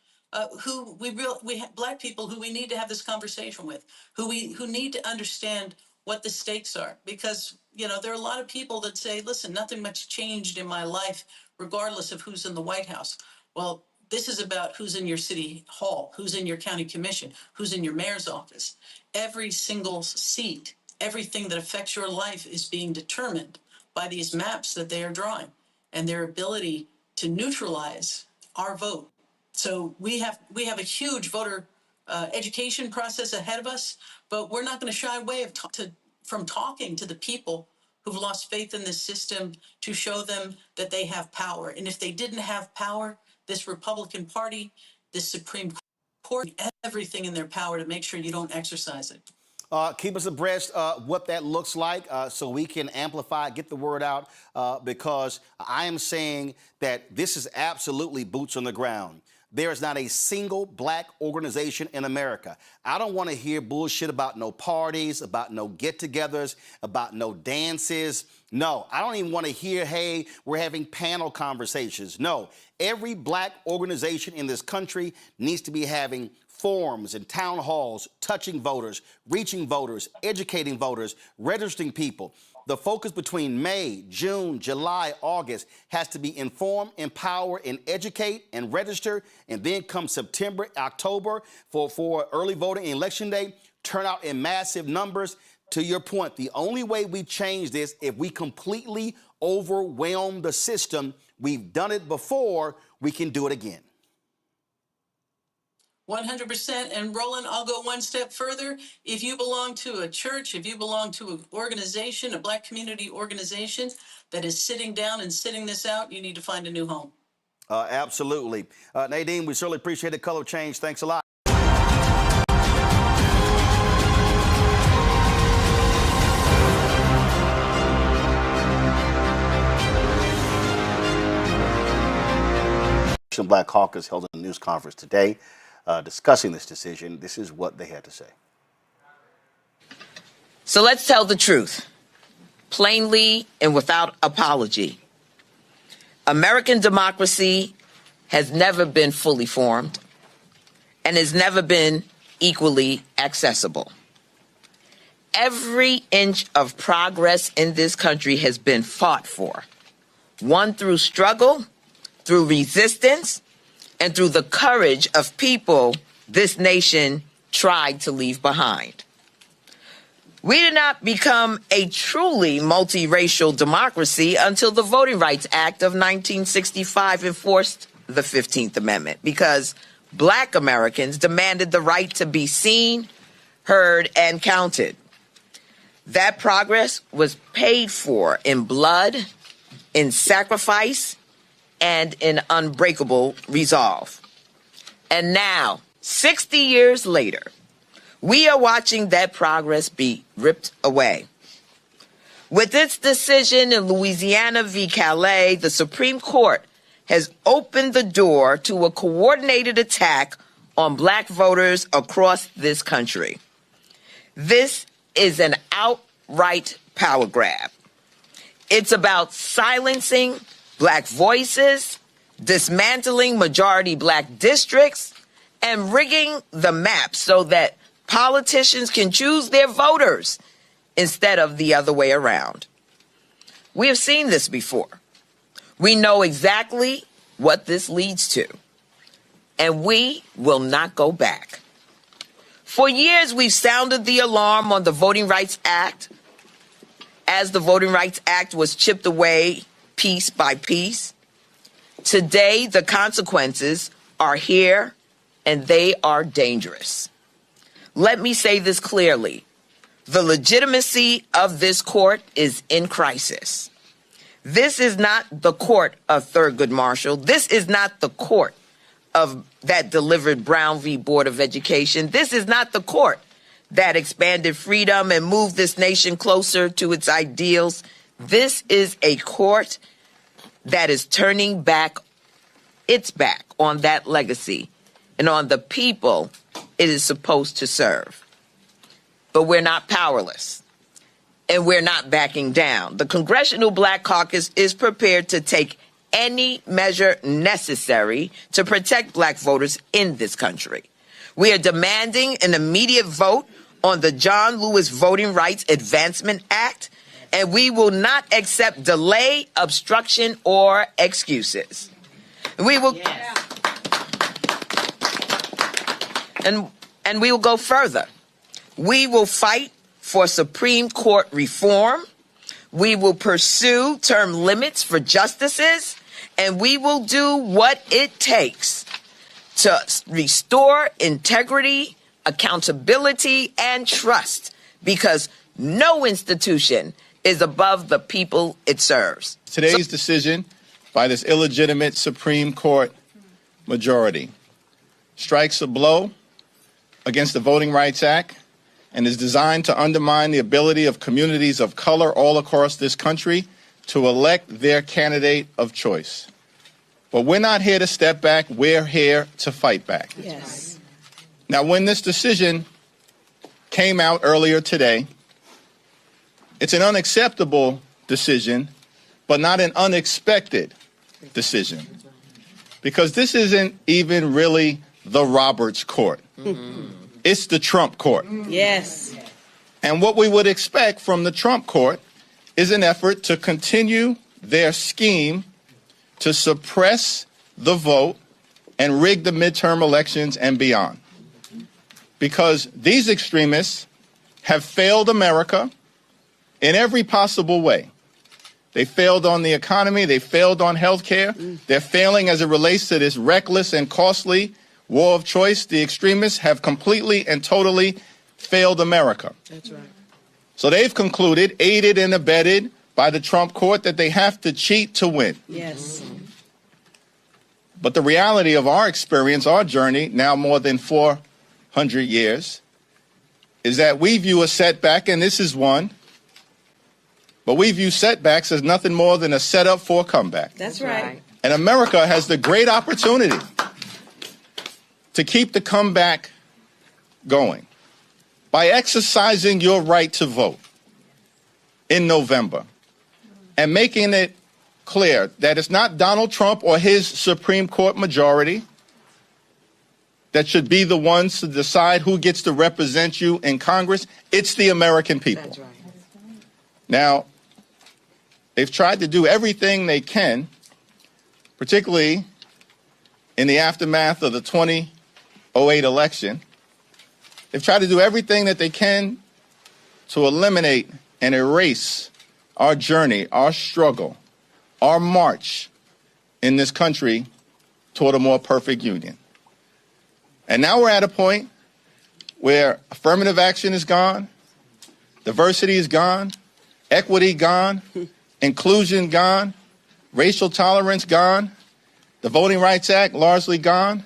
who we have black people who we need to have this conversation with, who need to understand what the stakes are, because there are a lot of people that say, listen, nothing much changed in my life, regardless of who's in the White House. Well, this is about who's in your city hall, who's in your county commission, who's in your mayor's office. Every single seat, everything that affects your life is being determined by these maps that they are drawing and their ability to neutralize our vote. So we have a huge voter education process ahead of us, but we're not going to shy away from talking to the people who've lost faith in this system to show them that they have power. And if they didn't have power, this Republican Party, this Supreme Court, everything in their power to make sure you don't exercise it. Keep us abreast what that looks like so we can amplify, get the word out, because I am saying that this is absolutely boots on the ground. There is not a single black organization in America. I don't want to hear bullshit about no parties, about no get-togethers, about no dances. No, I don't even want to hear, hey, we're having panel conversations. No, every black organization in this country needs to be having forums and town halls, touching voters, reaching voters, educating voters, registering people. The focus between May, June, July, August has to be inform, empower, and educate and register. And then come September, October for early voting and election day, turn out in massive numbers. To your point, the only way we change this if we completely overwhelm the system We've done it before. We can do it again. 100%. And Roland, I'll go one step further. If you belong to a church, if you belong to an organization, a Black community organization that is sitting down and sitting this out, you need to find a new home. Absolutely. Nadine, we certainly appreciate the color change. Thanks a lot. Black Caucus held a news conference today discussing this decision. This is what they had to say. So let's tell the truth, plainly and without apology. American democracy has never been fully formed and has never been equally accessible. Every inch of progress in this country has been fought for, won through struggle, through resistance, and through the courage of people this nation tried to leave behind. We did not become a truly multiracial democracy until the Voting Rights Act of 1965 enforced the 15th Amendment, because Black Americans demanded the right to be seen, heard, and counted. That progress was paid for in blood, in sacrifice, and in unbreakable resolve. And now, 60 years later, we are watching that progress be ripped away. With its decision in Louisiana v. Calais, the Supreme Court has opened the door to a coordinated attack on Black voters across this country. This is an outright power grab. It's about silencing Black voices, dismantling majority Black districts, and rigging the map so that politicians can choose their voters instead of the other way around. We have seen this before. We know exactly what this leads to, and we will not go back. For years, we've sounded the alarm on the Voting Rights Act as the Voting Rights Act was chipped away piece by piece. Today, the consequences are here, and they are dangerous. Let me say this clearly. The legitimacy of this court is in crisis. This is not the court of Thurgood Marshall. This is not the court that delivered Brown v. Board of Education. This is not the court that expanded freedom and moved this nation closer to its ideals. This is a court that is turning its back on that legacy and on the people it is supposed to serve. But we're not powerless, and we're not backing down. The Congressional Black Caucus is prepared to take any measure necessary to protect Black voters in this country. We are demanding an immediate vote on the John Lewis Voting Rights Advancement Act, and we will not accept delay, obstruction, or excuses. We will, and we will go further. We will fight for Supreme Court reform. We will pursue term limits for justices, and we will do what it takes to restore integrity, accountability, and trust, because no institution is above the people it serves. Today's decision by this illegitimate Supreme Court majority strikes a blow against the Voting Rights Act and is designed to undermine the ability of communities of color all across this country to elect their candidate of choice. But we're not here to step back. We're here to fight back. Yes. Now, when this decision came out earlier today, it's an unacceptable decision, but not an unexpected decision, because this isn't even really the Roberts Court. It's the Trump Court. Yes. And what we would expect from the Trump Court is an effort to continue their scheme to suppress the vote and rig the midterm elections and beyond. Because these extremists have failed America in every possible way. They failed on the economy. They failed on health care. They're failing as it relates to this reckless and costly war of choice. The extremists have completely and totally failed America. That's right. So they've concluded, aided and abetted by the Trump court, that they have to cheat to win. Yes. But the reality of our experience, our journey, now more than 400 years, is that we view a setback, and this is one, but we view setbacks as nothing more than a setup for a comeback. That's right. And America has the great opportunity to keep the comeback going by exercising your right to vote in November and making it clear that it's not Donald Trump or his Supreme Court majority that should be the ones to decide who gets to represent you in Congress. It's the American people. That's right. Now, they've tried to do everything they can, particularly in the aftermath of the 2008 election. They've tried to do everything that they can to eliminate and erase our journey, our struggle, our march in this country toward a more perfect union. And now we're at a point where affirmative action is gone, diversity is gone, equity gone, inclusion gone, racial tolerance gone, the Voting Rights Act largely gone.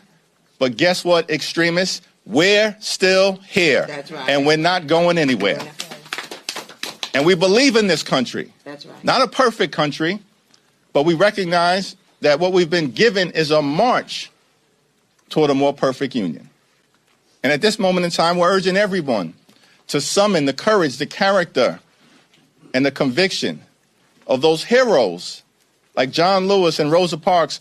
But guess what, extremists? We're still here. That's right. And we're not going anywhere. And we believe in this country. That's right. Not a perfect country, but we recognize that what we've been given is a march toward a more perfect union. And at this moment in time, we're urging everyone to summon the courage, the character, and the conviction of those heroes like John Lewis and Rosa Parks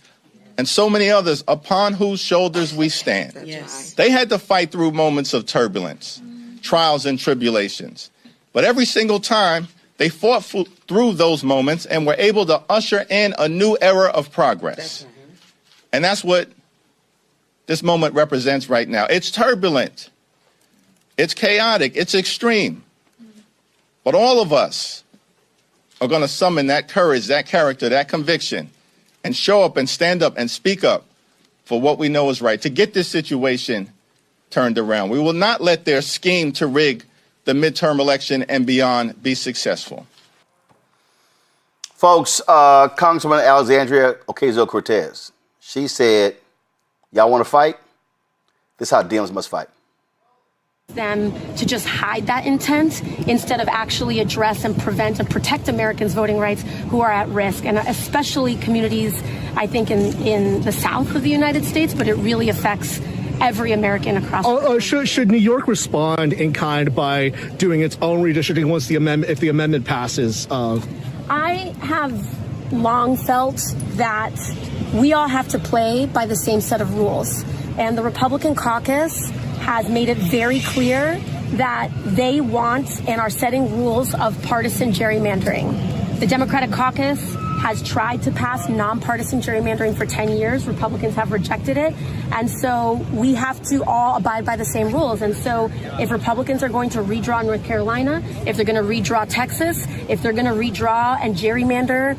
and so many others upon whose shoulders we stand. Yes. They had to fight through moments of turbulence, trials and tribulations. But every single time, they fought through those moments and were able to usher in a new era of progress. That's right. And that's what this moment represents right now. It's turbulent. It's chaotic. It's extreme. But all of us are going to summon that courage, that character, that conviction, and show up and stand up and speak up for what we know is right, to get this situation turned around. We will not let their scheme to rig the midterm election and beyond be successful. Folks, Congresswoman Alexandria Ocasio-Cortez, she said, y'all want to fight? This is how Dems must fight. Them to just hide that intent instead of actually address and prevent and protect Americans' voting rights who are at risk, and especially communities, I think, in the South of the United States, but it really affects every American across the country. Should New York respond in kind by doing its own redistricting once the amendment, if the amendment passes? I have long felt that we all have to play by the same set of rules, and the Republican caucus has made it very clear that they want and are setting rules of partisan gerrymandering. The Democratic caucus has tried to pass nonpartisan gerrymandering for 10 years. Republicans have rejected it. And so we have to all abide by the same rules. And so if Republicans are going to redraw North Carolina, if they're going to redraw Texas, if they're going to redraw and gerrymander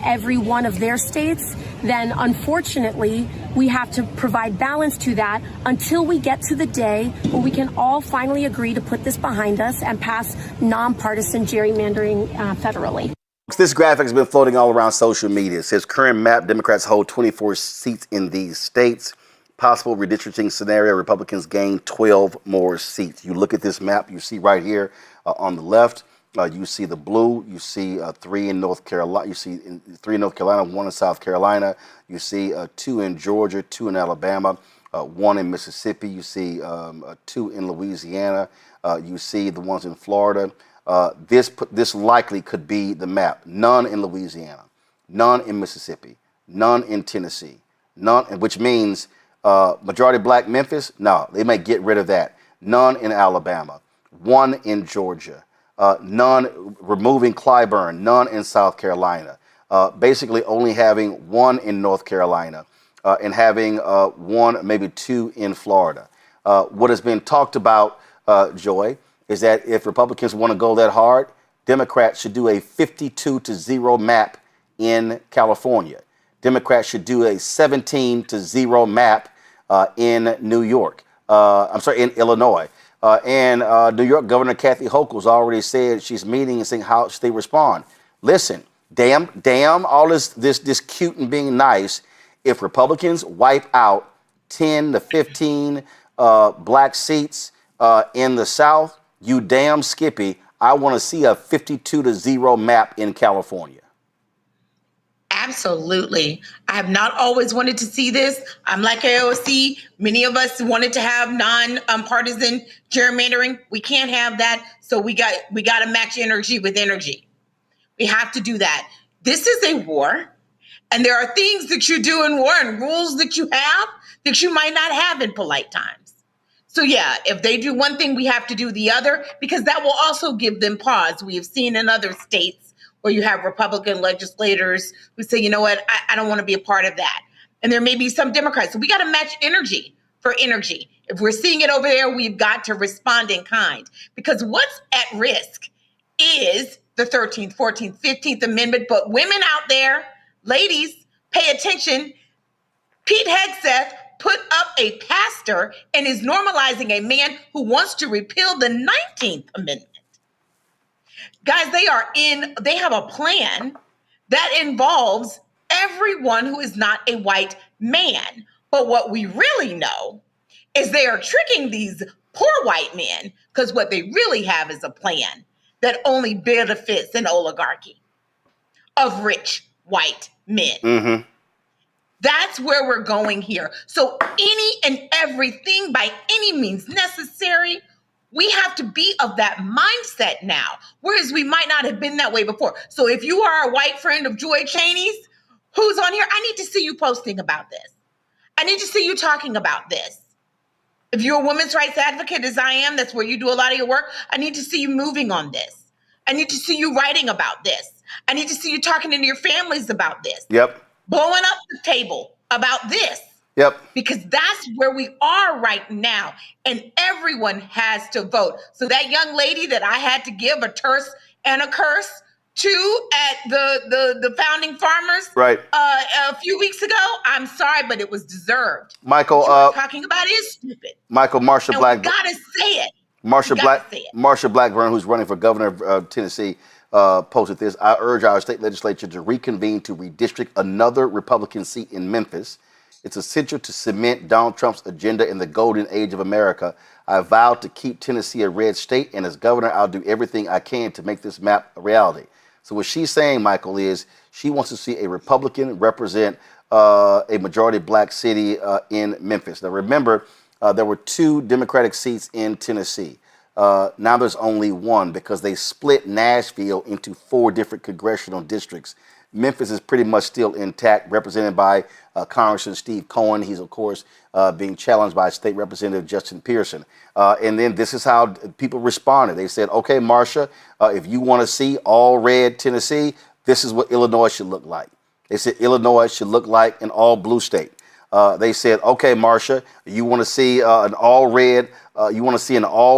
every one of their states, then unfortunately, we have to provide balance to that until we get to the day where we can all finally agree to put this behind us and pass nonpartisan gerrymandering federally. This graphic has been floating all around social media. It says current map, Democrats hold 24 seats in these states. Possible redistricting scenario, Republicans gain 12 more seats. You look at this map, you see right here on the left, you see the blue, you see 3 in North Carolina, you see 3 in North Carolina, 1 in South Carolina, you see 2 in Georgia, 2 in Alabama, 1 in Mississippi, you see 2 in Louisiana, you see the ones in Florida. This likely could be the map. None in Louisiana, none in Mississippi, none in Tennessee, none, which means majority black Memphis. No, they may get rid of that. None in Alabama, 1 in Georgia, none removing Clyburn, none in South Carolina. Basically, only having 1 in North Carolina and having 1, maybe 2 in Florida. What has been talked about, Joy, is that if Republicans want to go that hard, Democrats should do a 52-0 map in California. Democrats should do a 17-0 map in New York. In Illinois. And New York Governor Kathy Hochul's already said she's meeting and saying how should they respond. Listen, damn all this cute and being nice. If Republicans wipe out 10 to 15 black seats in the South, you damn Skippy, I want to see a 52-0 map in California. Absolutely. I have not always wanted to see this. I'm like AOC. Many of us wanted to have non-partisan gerrymandering. We can't have that. So we got to match energy with energy. We have to do that. This is a war. And there are things that you do in war and rules that you have that you might not have in polite times. So yeah, if they do one thing, we have to do the other, because that will also give them pause. We have seen in other states where you have Republican legislators who say, you know what, I don't want to be a part of that. And there may be some Democrats. So we got to match energy for energy. If we're seeing it over there, we've got to respond in kind, because what's at risk is the 13th, 14th, 15th Amendment. But women out there, ladies, pay attention. Pete Hegseth put up a pastor and is normalizing a man who wants to repeal the 19th Amendment. Guys, they have a plan that involves everyone who is not a white man. But what we really know is they are tricking these poor white men, because what they really have is a plan that only benefits an oligarchy of rich white men. Mm-hmm. That's where we're going here. So any and everything by any means necessary, we have to be of that mindset now, whereas we might not have been that way before. So if you are a white friend of Joy Cheney's who's on here, I need to see you posting about this. I need to see you talking about this. If you're a women's rights advocate, as I am, that's where you do a lot of your work, I need to see you moving on this. I need to see you writing about this. I need to see you talking to your families about this. Yep. Blowing up the table about this. Yep. Because that's where we are right now. And everyone has to vote. So that young lady that I had to give a terse and a curse to at the Founding Farmers right. A few weeks ago, I'm sorry, but it was deserved. Michael, what you're talking about is stupid. Michael, Marsha and Blackburn. We gotta say it. Marsha Blackburn, who's running for governor of Tennessee, posted this. I urge our state legislature to reconvene to redistrict another Republican seat in Memphis. It's essential to cement Donald Trump's agenda in the golden age of America. I vow to keep Tennessee a red state, and as governor, I'll do everything I can to make this map a reality. So what she's saying, Michael, is she wants to see a Republican represent a majority black city in Memphis. Now, remember, there were 2 Democratic seats in Tennessee. Now there's only 1 because they split Nashville into 4 different congressional districts. Memphis is pretty much still intact, represented by Congressman Steve Cohen. He's, of course, being challenged by State Representative Justin Pearson. And then this is how people responded. They said, okay, Marsha, if you want to see all red Tennessee, this is what Illinois should look like. They said Illinois should look like an all blue state. They said, okay, Marsha, you want to see an all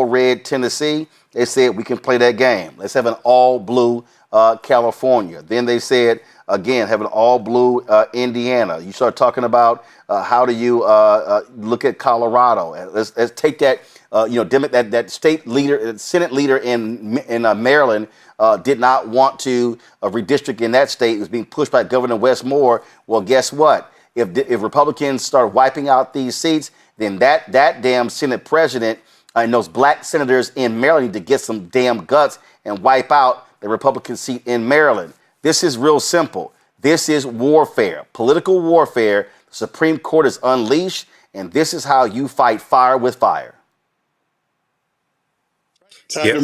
red Tennessee? They said, we can play that game. Let's have an all blue California. Then they said, again, have an all blue Indiana. You start talking about how do you look at Colorado? Let's take that, that state leader, Senate leader in Maryland did not want to redistrict in that state. It was being pushed by Governor Wes Moore. Well, guess what? If Republicans start wiping out these seats, then that damn Senate president and those black senators in Maryland need to get some damn guts and wipe out the Republican seat in Maryland. This is real simple. This is warfare, political warfare. The Supreme Court is unleashed, and this is how you fight fire with fire. Tired of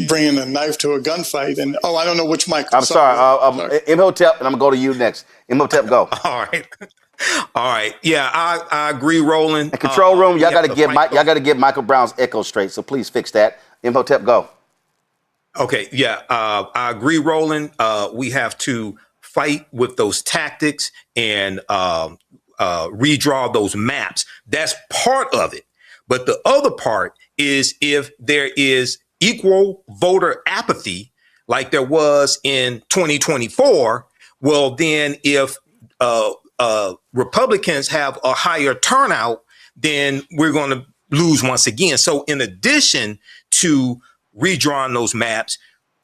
bringing a knife to a gunfight. And, I don't know which mic. I'm sorry. Imhotep, and I'm going to go to you next. Imhotep, go. All right. Yeah, I agree, Roland. And control room, y'all got to get Michael Brown's echo straight. So please fix that. Imhotep, go. Okay. Yeah, I agree, Roland. We have to fight with those tactics and redraw those maps. That's part of it. But the other part is if there is equal voter apathy, like there was in 2024, well, then if Republicans have a higher turnout, then we're going to lose once again. So in addition to redrawing those maps,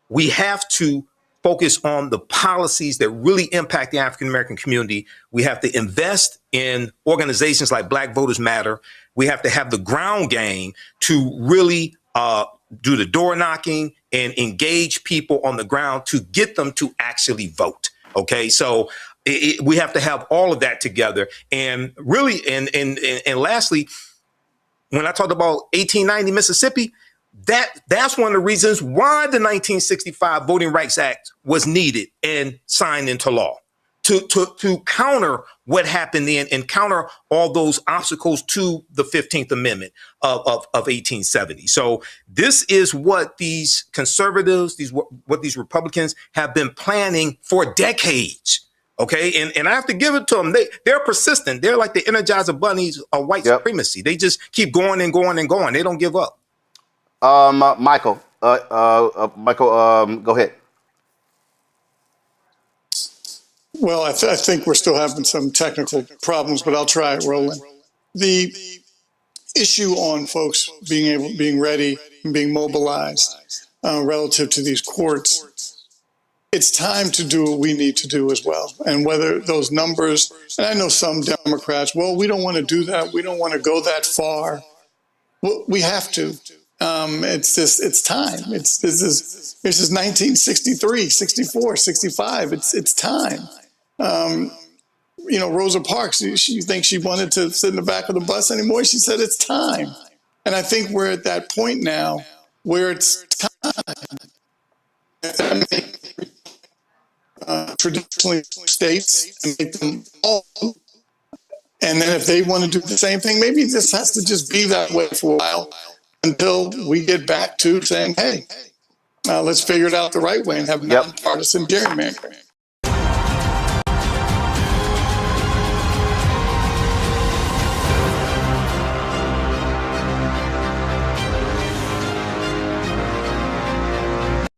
we have to focus on the policies that really impact the African-American community. We have to invest in organizations like Black Voters Matter. We have to have the ground game to really do the door knocking and engage people on the ground to get them to actually vote. Okay, so we have to have all of that together. And really, and lastly, when I talked about 1890 Mississippi, that's one of the reasons why the 1965 Voting Rights Act was needed and signed into law to counter what happened then and counter all those obstacles to the 15th Amendment of 1870. So this is what these conservatives, what these Republicans have been planning for decades. Okay, and I have to give it to them. They're persistent. They're like the Energizer Bunnies of white supremacy. They just keep going and going and going. They don't give up. Michael, go ahead. Well, I think we're still having some technical problems, but I'll try it, Roland. The issue on folks being ready and being mobilized relative to these courts, it's time to do what we need to do as well. And whether those numbers, and I know some Democrats, well, we don't want to do that. We don't want to go that far. Well, we have to. It's time. This is 1963, 64, 65. It's time. Rosa Parks, she thinks she wanted to sit in the back of the bus anymore. She said it's time. And I think we're at that point now where it's time. Traditionally states and make them all. And then if they want to do the same thing, maybe this has to just be that way for a while until we get back to saying, hey, let's figure it out the right way and have nonpartisan gerrymandering.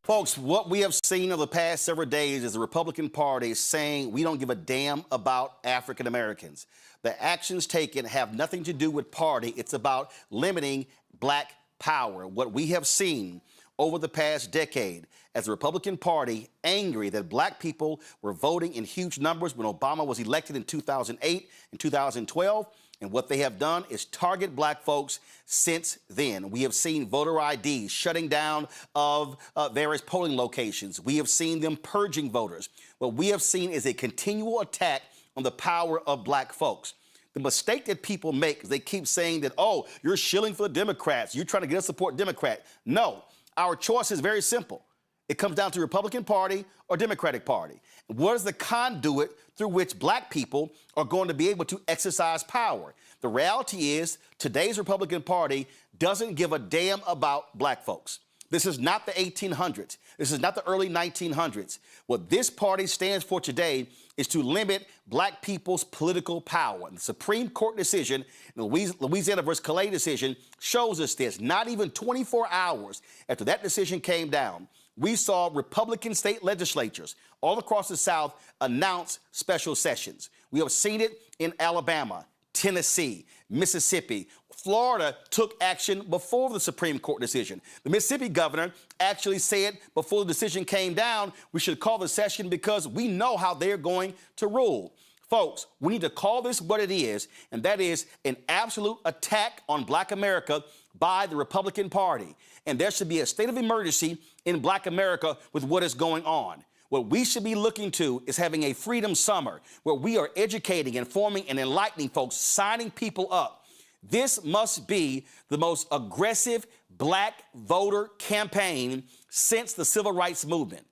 Folks, what we have seen over the past several days is the Republican Party saying we don't give a damn about African Americans. The actions taken have nothing to do with party. It's about limiting Black power. What we have seen over the past decade as the Republican Party angry that Black people were voting in huge numbers when Obama was elected in 2008 and 2012. And what they have done is target Black folks since then. We have seen voter IDs shutting down of various polling locations. We have seen them purging voters. What we have seen is a continual attack on the power of Black folks. The mistake that people make is they keep saying that, oh, you're shilling for the Democrats. You're trying to get us to support Democrat. No, our choice is very simple. It comes down to Republican Party or Democratic Party. What is the conduit through which Black people are going to be able to exercise power? The reality is today's Republican Party doesn't give a damn about Black folks. This is not the 1800s. This is not the early 1900s. What this party stands for today is to limit Black people's political power. And the Supreme Court decision, the Louisiana versus Calais decision, shows us this. Not even 24 hours after that decision came down, we saw Republican state legislatures all across the South announce special sessions. We have seen it in Alabama, Tennessee, Mississippi. Florida took action before the Supreme Court decision. The Mississippi governor actually said before the decision came down, we should call the session because we know how they're going to rule. Folks, we need to call this what it is, and that is an absolute attack on Black America by the Republican Party. And there should be a state of emergency in Black America with what is going on. What we should be looking to is having a freedom summer where we are educating, informing, and enlightening folks, signing people up. This must be the most aggressive Black voter campaign since the Civil Rights Movement.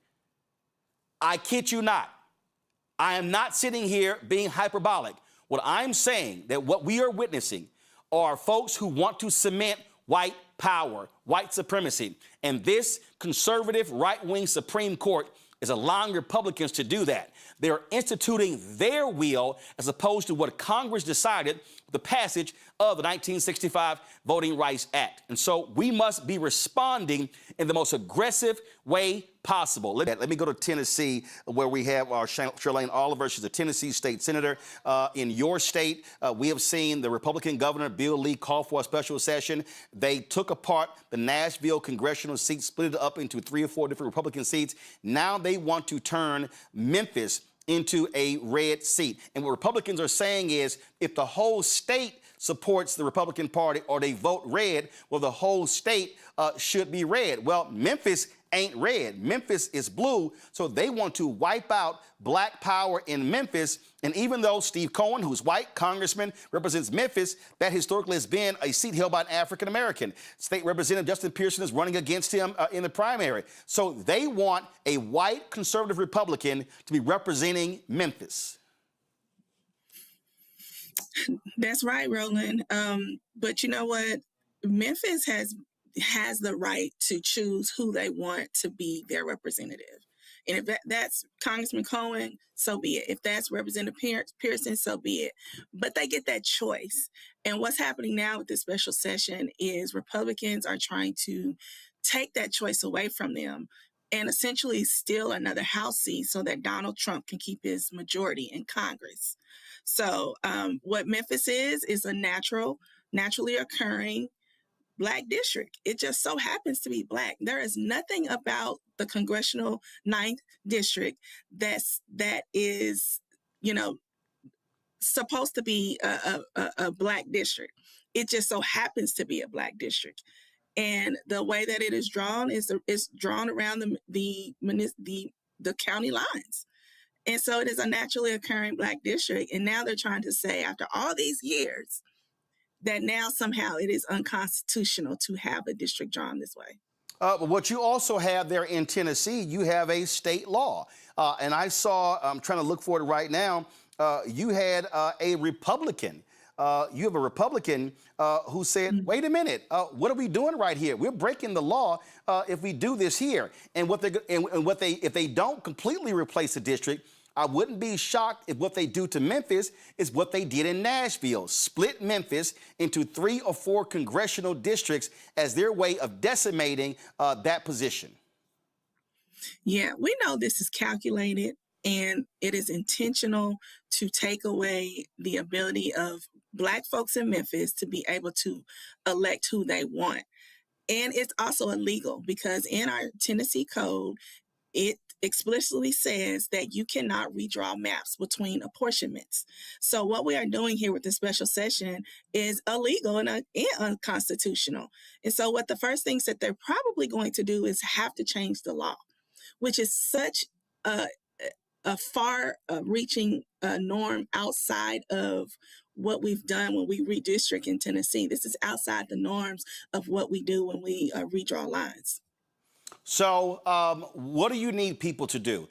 I kid you not. I am not sitting here being hyperbolic. What I'm saying that what we are witnessing are folks who want to cement white power, white supremacy. And this conservative right-wing Supreme Court is allowing Republicans to do that. They're instituting their will as opposed to what Congress decided the passage of the 1965 Voting Rights Act. And so we must be responding in the most aggressive way possible. Let me go to Tennessee, where we have our Charlene Oliver. She's a Tennessee state senator. In your state, we have seen the Republican governor, Bill Lee, call for a special session. They took apart the Nashville congressional seat, split it up into 3 or 4 different Republican seats. Now they want to turn Memphis into a red seat. And what Republicans are saying is, if the whole state supports the Republican Party or they vote red, well, the whole state should be red. Well, Memphis ain't red. Memphis is blue. So they want to wipe out black power in Memphis. And even though Steve Cohen, who's white, congressman, represents Memphis, that historically has been a seat held by an African American. State Representative Justin Pearson is running against him in the primary. So they want a white conservative Republican to be representing Memphis. That's right, Roland. But you know what? Memphis has the right to choose who they want to be their representative. And if that's Congressman Cohen, so be it. If that's Representative Pearson, so be it. But they get that choice. And what's happening now with this special session is Republicans are trying to take that choice away from them and essentially steal another House seat so that Donald Trump can keep his majority in Congress. So what Memphis is a naturally occurring Black district. It just so happens to be Black. There is nothing about the congressional 9th district that is, supposed to be a Black district. It just so happens to be a Black district. And the way that it is drawn is drawn around the county lines. And so it is a naturally occurring Black district. And now they're trying to say, after all these years, that now somehow it is unconstitutional to have a district drawn this way. But what you also have there in Tennessee, you have a state law. And I saw, I'm trying to look for it right now, you had a Republican. You have a Republican who said, wait a minute, what are we doing right here? We're breaking the law if we do this here. And if they don't completely replace the district, I wouldn't be shocked if what they do to Memphis is what they did in Nashville, split Memphis into 3 or 4 congressional districts as their way of decimating that position. Yeah, we know this is calculated and it is intentional to take away the ability of Black folks in Memphis to be able to elect who they want. And it's also illegal because in our Tennessee code, it explicitly says that you cannot redraw maps between apportionments. So what we are doing here with the special session is illegal and unconstitutional. And so what the first things that they're probably going to do is have to change the law, which is such a far-reaching norm outside of what we've done when we redistrict in Tennessee. This is outside the norms of what we do when we redraw lines. So what do you need people to do?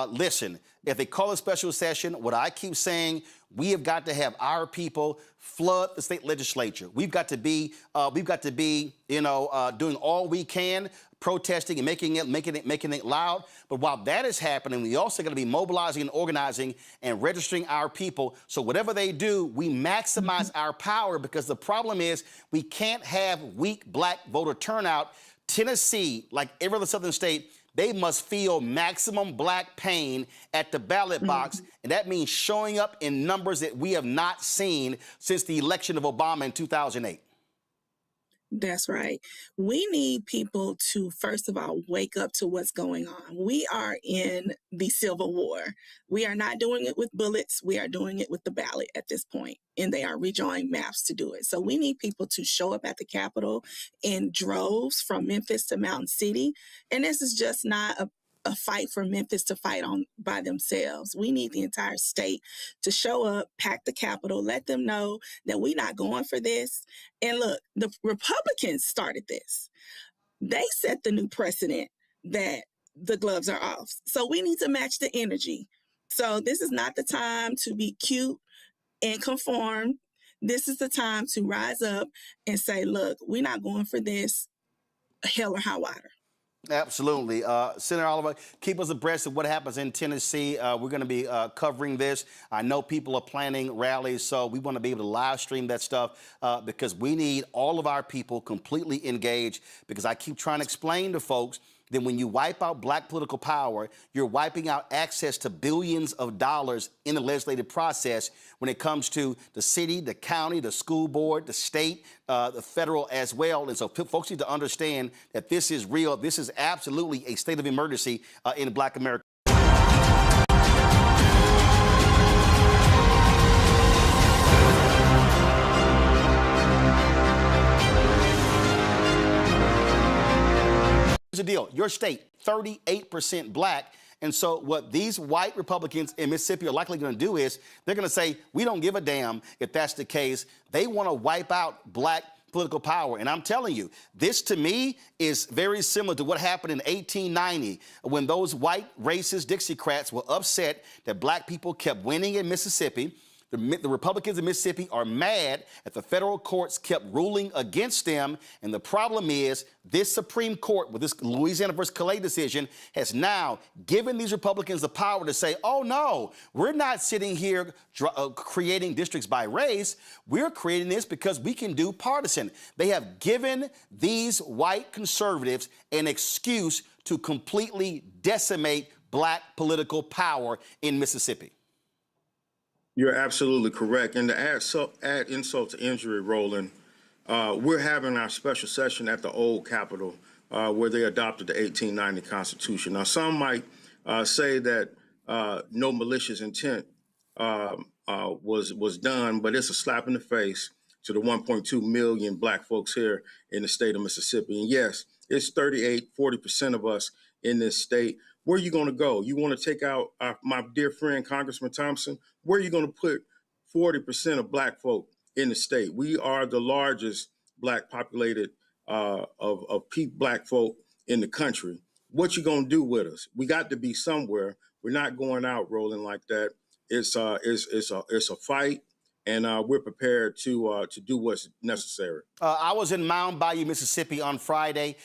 Listen, if they call a special session, what I keep saying, we have got to have our people flood the state legislature. We've got to be doing all we can, protesting and making it loud. But while that is happening, we also got to be mobilizing and organizing and registering our people. So whatever they do, we maximize our power, because the problem is we can't have weak Black voter turnout. Tennessee, like every other southern state, they must feel maximum Black pain at the ballot box. And that means showing up in numbers that we have not seen since the election of Obama in 2008. That's right. We need people to, first of all, wake up to what's going on. We are in the Civil War. We are not doing it with bullets. We are doing it with the ballot at this point, and they are redrawing maps to do it. So we need people to show up at the Capitol in droves from Memphis to Mountain City. And this is just not a fight for Memphis to fight on by themselves. We need the entire state to show up, pack the Capitol, let them know that we're not going for this. And look, the Republicans started this. They set the new precedent that the gloves are off. So we need to match the energy. So this is not the time to be cute and conform. This is the time to rise up and say, look, we're not going for this, hell or high water. Absolutely. Senator Oliver, keep us abreast of what happens in Tennessee. We're going to be covering this. I know people are planning rallies, so we want to be able to live stream that stuff because we need all of our people completely engaged, because I keep trying to explain to folks that when you wipe out black political power, you're wiping out access to billions of dollars in the legislative process when it comes to the city, the county, the school board, the state, the federal as well. And so folks need to understand that this is real. This is absolutely a state of emergency in Black America. Here's the deal. Your state, 38% black. And so what these white Republicans in Mississippi are likely going to do is they're going to say, we don't give a damn if that's the case. They want to wipe out black political power. And I'm telling you, this to me is very similar to what happened in 1890 when those white racist Dixiecrats were upset that black people kept winning in Mississippi. The Republicans in Mississippi are mad that the federal courts kept ruling against them. And the problem is this Supreme Court, with this Louisiana versus Calais decision, has now given these Republicans the power to say, oh, no, we're not sitting here creating districts by race. We're creating this because we can do partisan. They have given these white conservatives an excuse to completely decimate black political power in Mississippi. You're absolutely correct. And to add insult to injury, Roland, we're having our special session at the old Capitol where they adopted the 1890 Constitution. Now, some might say that no malicious intent was done, but it's a slap in the face to the 1.2 million black folks here in the state of Mississippi. And yes, it's 40% of us in this state. Where are you going to go? You want to take out my dear friend, Congressman Thompson? Where are you going to put 40% of black folk in the state? We are the largest black populated of black folk in the country. What you going to do with us? We got to be somewhere. We're not going out rolling like that. It's a fight. And we're prepared to do what's necessary. I was in Mound Bayou, Mississippi on Friday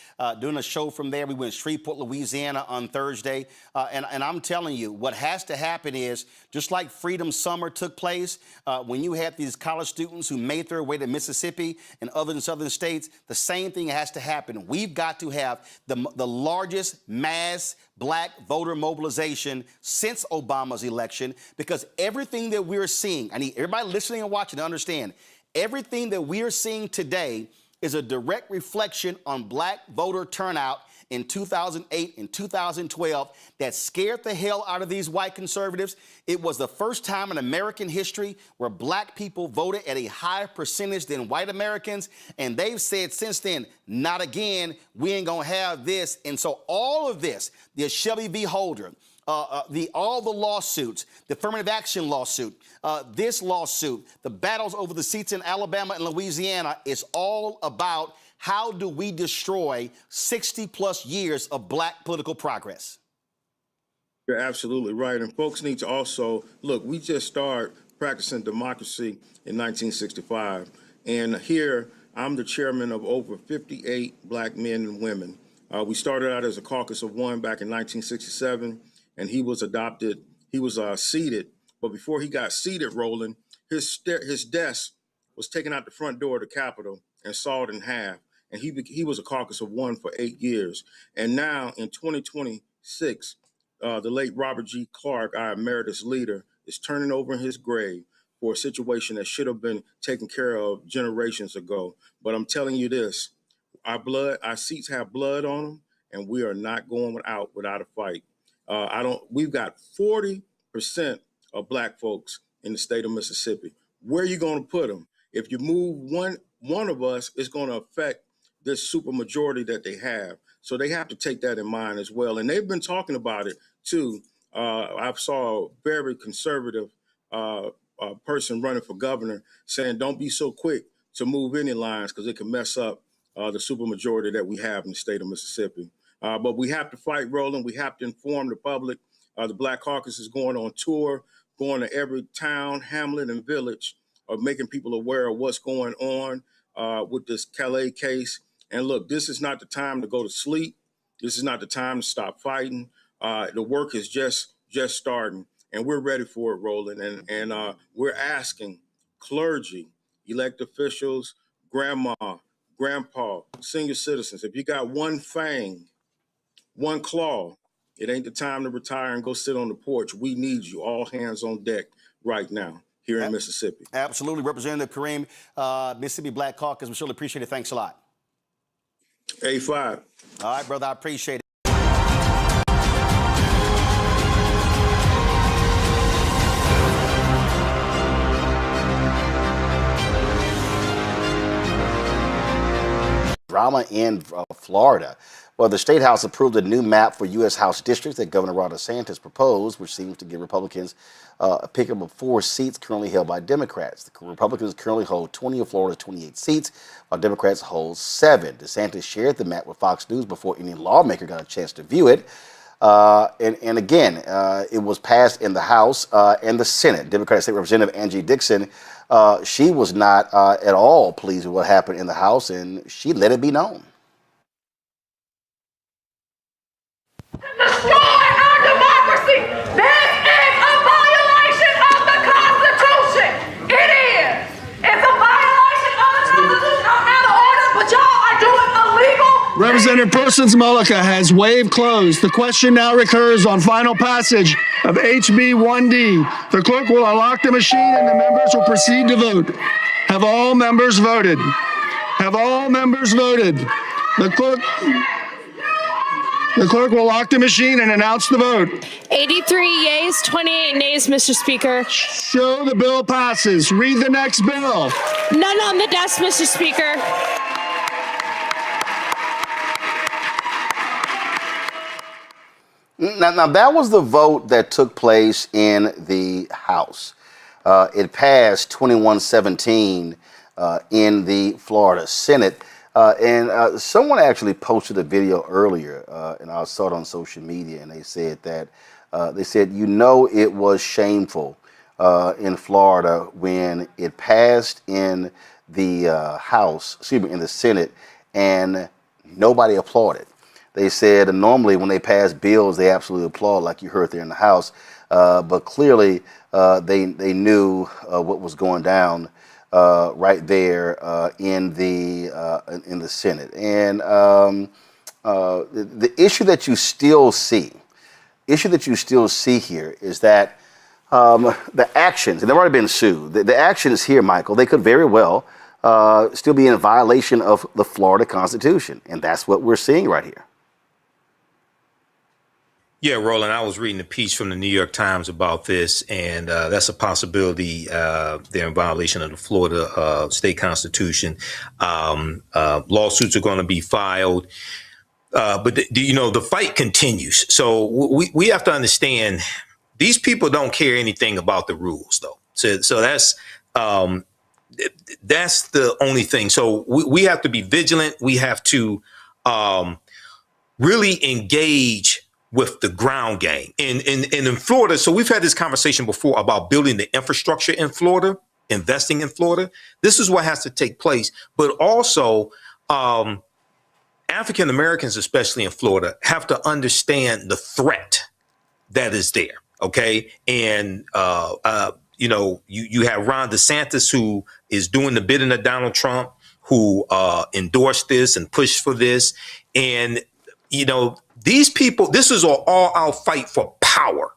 doing a show from there. We went to Shreveport, Louisiana on Thursday. And I'm telling you, what has to happen is, just like Freedom Summer took place, when you had these college students who made their way to Mississippi and other southern states, the same thing has to happen. We've got to have the largest mass black voter mobilization since Obama's election, because everything that we're seeing, I need everybody listening and watching to understand, everything that we are seeing today is a direct reflection on black voter turnout in 2008 and 2012 that scared the hell out of these white conservatives. It was the first time in American history where black people voted at a higher percentage than white Americans. And they've said since then, not again, we ain't gonna have this. And so all of this, the Shelby v. Holder, all the lawsuits, the affirmative action lawsuit, this lawsuit, the battles over the seats in Alabama and Louisiana is all about how do we destroy 60 plus years of black political progress. You're absolutely right. And folks need to also look, we just started practicing democracy in 1965. And here I'm the chairman of over 58 black men and women. We started out as a caucus of one back in 1967. And he was adopted, he was seated. But before he got seated, Roland, his desk was taken out the front door of the Capitol and sawed in half. And he was a caucus of one for 8 years. And now in 2026, the late Robert G. Clark, our emeritus leader, is turning over in his grave for a situation that should have been taken care of generations ago. But I'm telling you this, our seats have blood on them, and we are not going out without a fight. We've got 40% of black folks in the state of Mississippi. Where are you going to put them? If you move one of us, it's going to affect this supermajority that they have. So they have to take that in mind as well. And they've been talking about it too. I saw a very conservative person running for governor saying, don't be so quick to move any lines because it can mess up the supermajority that we have in the state of Mississippi. But we have to fight, Roland. We have to inform the public. The Black Caucus is going on tour, going to every town, hamlet, and village, making people aware of what's going on with this Calais case. And look, this is not the time to go to sleep. This is not the time to stop fighting. The work is just starting, and we're ready for it, Roland. And we're asking clergy, elected officials, grandma, grandpa, senior citizens, if you got one fang, one claw, it ain't the time to retire and go sit on the porch. We need you, all hands on deck right now here in Mississippi. Absolutely. Representative Kareem, Mississippi Black Caucus, we surely appreciate it. Thanks a lot. A5. All right, brother, I appreciate it. Drama in Florida. Well, the State House approved a new map for U.S. House districts that Governor Ron DeSantis proposed, which seems to give Republicans a pickup of 4 seats currently held by Democrats. The Republicans currently hold 20 of Florida's 28 seats, while Democrats hold 7. DeSantis shared the map with Fox News before any lawmaker got a chance to view it. And again, it was passed in the House and the Senate. Democratic State Representative Angie Dixon, she was not at all pleased with what happened in the House, and she let it be known. Destroy our democracy. This is a violation of the Constitution. It is. It's a violation of the Constitution. I'm out of order, but y'all are doing illegal. Representative Persons Mullica has waived closed. The question now recurs on final passage of HB 1D. The clerk will unlock the machine and the members will proceed to vote. Have all members voted? Have all members voted? The clerk will lock the machine and announce the vote. 83 yeas, 28 nays, Mr. Speaker. Show the bill passes. Read the next bill. None on the desk, Mr. Speaker. Now that was the vote that took place in the House. It passed 21-17 in the Florida Senate. And someone actually posted a video earlier, and I saw it on social media, and they said that, you know, it was shameful in Florida when it passed in the in the Senate, and nobody applauded. They said normally when they pass bills, they absolutely applaud, like you heard there in the House, but clearly they knew what was going down right there in the Senate. And the issue that you still see here is that the actions, and they've already been sued, the actions here, Michael, they could very well still be in violation of the Florida Constitution. And that's what we're seeing right here. Yeah, Roland, I was reading a piece from the New York Times about this, and that's a possibility. They're in violation of the Florida state constitution. Lawsuits are going to be filed. But the fight continues. So we have to understand these people don't care anything about the rules, though. So that's the only thing. So we have to be vigilant. We have to really engage with the ground game. And in Florida, so we've had this conversation before about building the infrastructure in Florida, investing in Florida. This is what has to take place. But also, African Americans, especially in Florida, have to understand the threat that is there. Okay. And, you have Ron DeSantis, who is doing the bidding of Donald Trump, who endorsed this and pushed for this. And, these people, this is an all-out fight for power.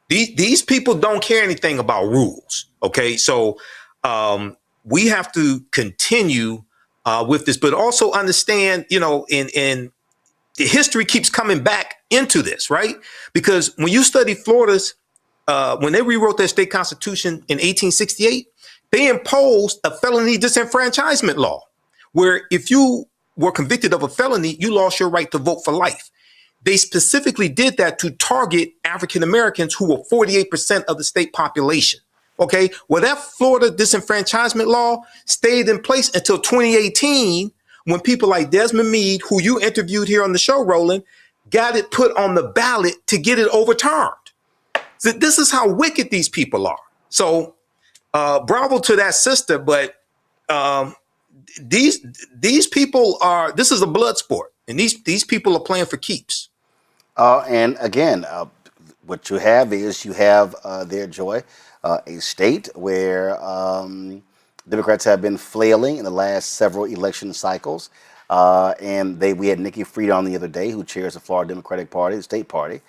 These people don't care anything about rules. Okay. So we have to continue with this, but also understand, in the history keeps coming back into this, right? Because when you study Florida's, when they rewrote their state constitution in 1868, they imposed a felony disenfranchisement law, where if you were convicted of a felony, you lost your right to vote for life. They specifically did that to target African Americans, who were 48% of the state population. Okay, well, that Florida disenfranchisement law stayed in place until 2018, when people like Desmond Meade, who you interviewed here on the show, Roland, got it put on the ballot to get it overturned. So this is how wicked these people are. So bravo to that sister, but these people are, this is a blood sport. And these people are playing for keeps. And again, what you have is you have there, Joy, a state where Democrats have been flailing in the last several election cycles. And we had Nikki Fried on the other day, who chairs the Florida Democratic Party, the state party.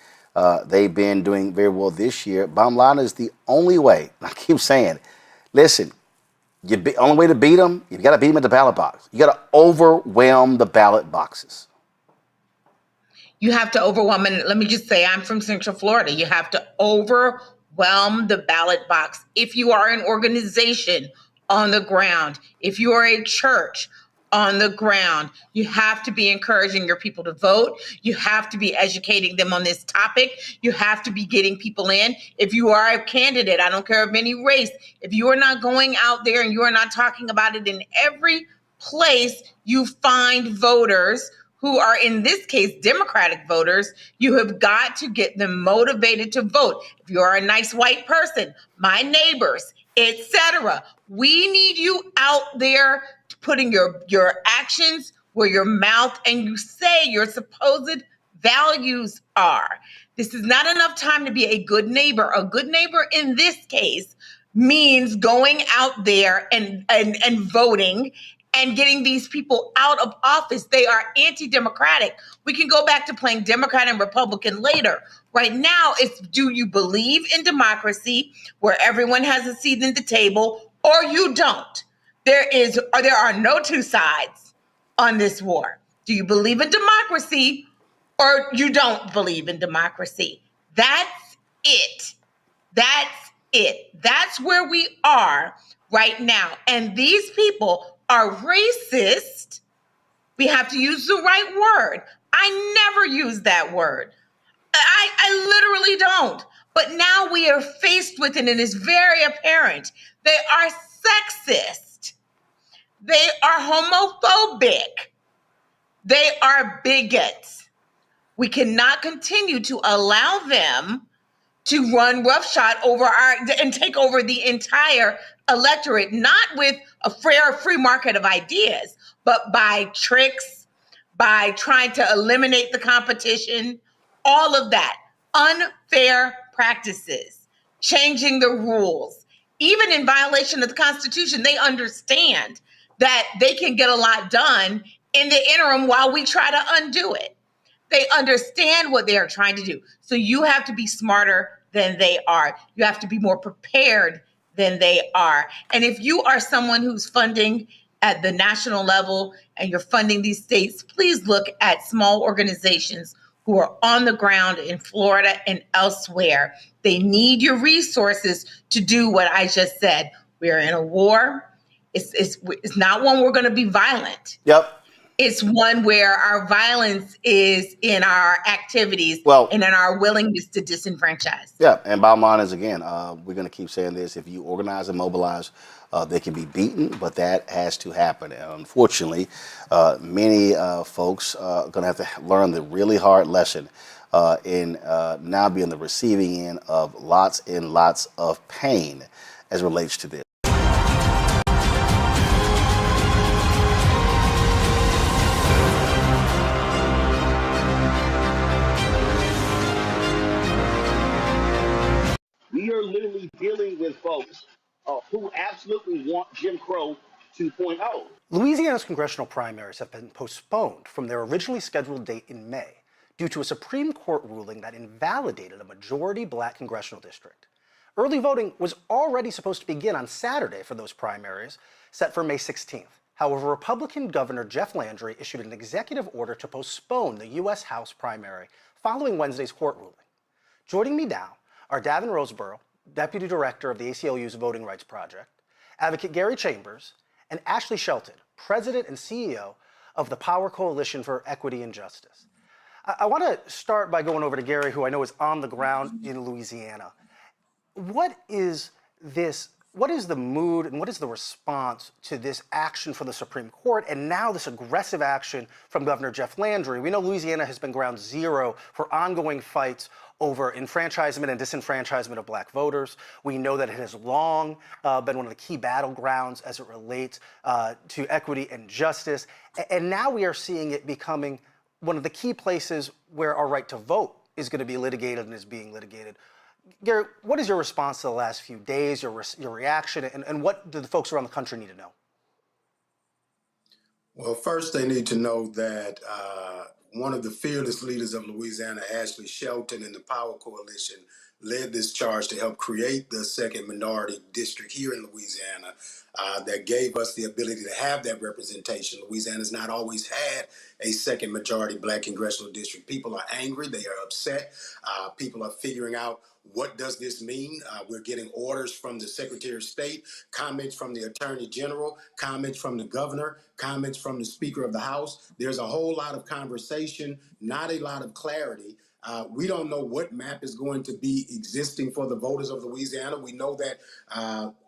They've been doing very well this year. Bottom line is the only way, I keep saying, listen, only way to beat them, you got to beat them at the ballot box. You got to overwhelm the ballot boxes. You have to overwhelm, and let me just say, I'm from Central Florida. You have to overwhelm the ballot box. If you are an organization on the ground, if you are a church on the ground, you have to be encouraging your people to vote. You have to be educating them on this topic. You have to be getting people in. If you are a candidate, I don't care of any race, if you are not going out there and you are not talking about it in every place you find voters who are, in this case, Democratic voters, you have got to get them motivated to vote. If you are a nice white person, my neighbors, etc., we need you out there putting your actions where your mouth and you say your supposed values are. This is not enough time to be a good neighbor. A good neighbor in this case means going out there and voting and getting these people out of office. They are anti-democratic. We can go back to playing Democrat and Republican later. Right now, it's, do you believe in democracy where everyone has a seat at the table, or you don't? There are no two sides on this war. Do you believe in democracy, or you don't believe in democracy? That's it. That's it. That's where we are right now. And these people are racist. We have to use the right word. I never use that word. I literally don't. But now we are faced with it, and it's very apparent. They are sexist. They are homophobic. They are bigots. We cannot continue to allow them to run roughshod over and take over the entire electorate, not with a fair free market of ideas, but by tricks, by trying to eliminate the competition, all of that. Unfair practices, changing the rules, even in violation of the Constitution. They understand that they can get a lot done in the interim while we try to undo it. They understand what they are trying to do. So you have to be smarter than they are. You have to be more prepared than they are. And if you are someone who's funding at the national level and you're funding these states, please look at small organizations who are on the ground in Florida and elsewhere. They need your resources to do what I just said. We are in a war. It's not one we're going to be violent. Yep. It's one where our violence is in our activities and in our willingness to disenfranchise. Yeah, and bottom line is, again, we're going to keep saying this. If you organize and mobilize, they can be beaten, but that has to happen. And unfortunately, many folks are going to have to learn the really hard lesson in now being the receiving end of lots and lots of pain as it relates to this. We are literally dealing with folks who absolutely want Jim Crow 2.0. Louisiana's congressional primaries have been postponed from their originally scheduled date in May due to a Supreme Court ruling that invalidated a majority black congressional district. Early voting was already supposed to begin on Saturday for those primaries, set for May 16th. However, Republican Governor Jeff Landry issued an executive order to postpone the U.S. House primary following Wednesday's court ruling. Joining me now are Davin Roseborough, Deputy Director of the ACLU's Voting Rights Project, Advocate Gary Chambers, and Ashley Shelton, President and CEO of the Power Coalition for Equity and Justice. I want to start by going over to Gary, who I know is on the ground in Louisiana. What is the mood and what is the response to this action from the Supreme Court and now this aggressive action from Governor Jeff Landry? We know Louisiana has been ground zero for ongoing fights over enfranchisement and disenfranchisement of black voters. We know that it has long been one of the key battlegrounds as it relates to equity and justice. And now we are seeing it becoming one of the key places where our right to vote is going to be litigated and is being litigated. Gary, what is your response to the last few days, your reaction, and what do the folks around the country need to know? Well, first they need to know that one of the fearless leaders of Louisiana, Ashley Shelton, and the Power Coalition led this charge to help create the second minority district here in Louisiana that gave us the ability to have that representation. Louisiana's not always had a second majority black congressional district. People are angry. They are upset. People are figuring out, what does this mean? We're getting orders from the Secretary of State, comments from the Attorney General, comments from the Governor, comments from the Speaker of the House. There's a whole lot of conversation, not a lot of clarity. We don't know what map is going to be existing for the voters of Louisiana. We know that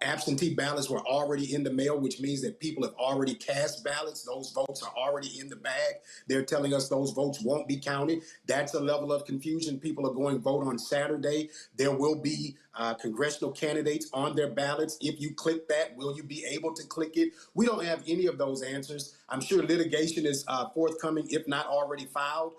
absentee ballots were already in the mail, which means that people have already cast ballots. Those votes are already in the bag. They're telling us those votes won't be counted. That's a level of confusion. People are going to vote on Saturday. There will be congressional candidates on their ballots. If you click that, will you be able to click it? We don't have any of those answers. I'm sure litigation is forthcoming, if not already filed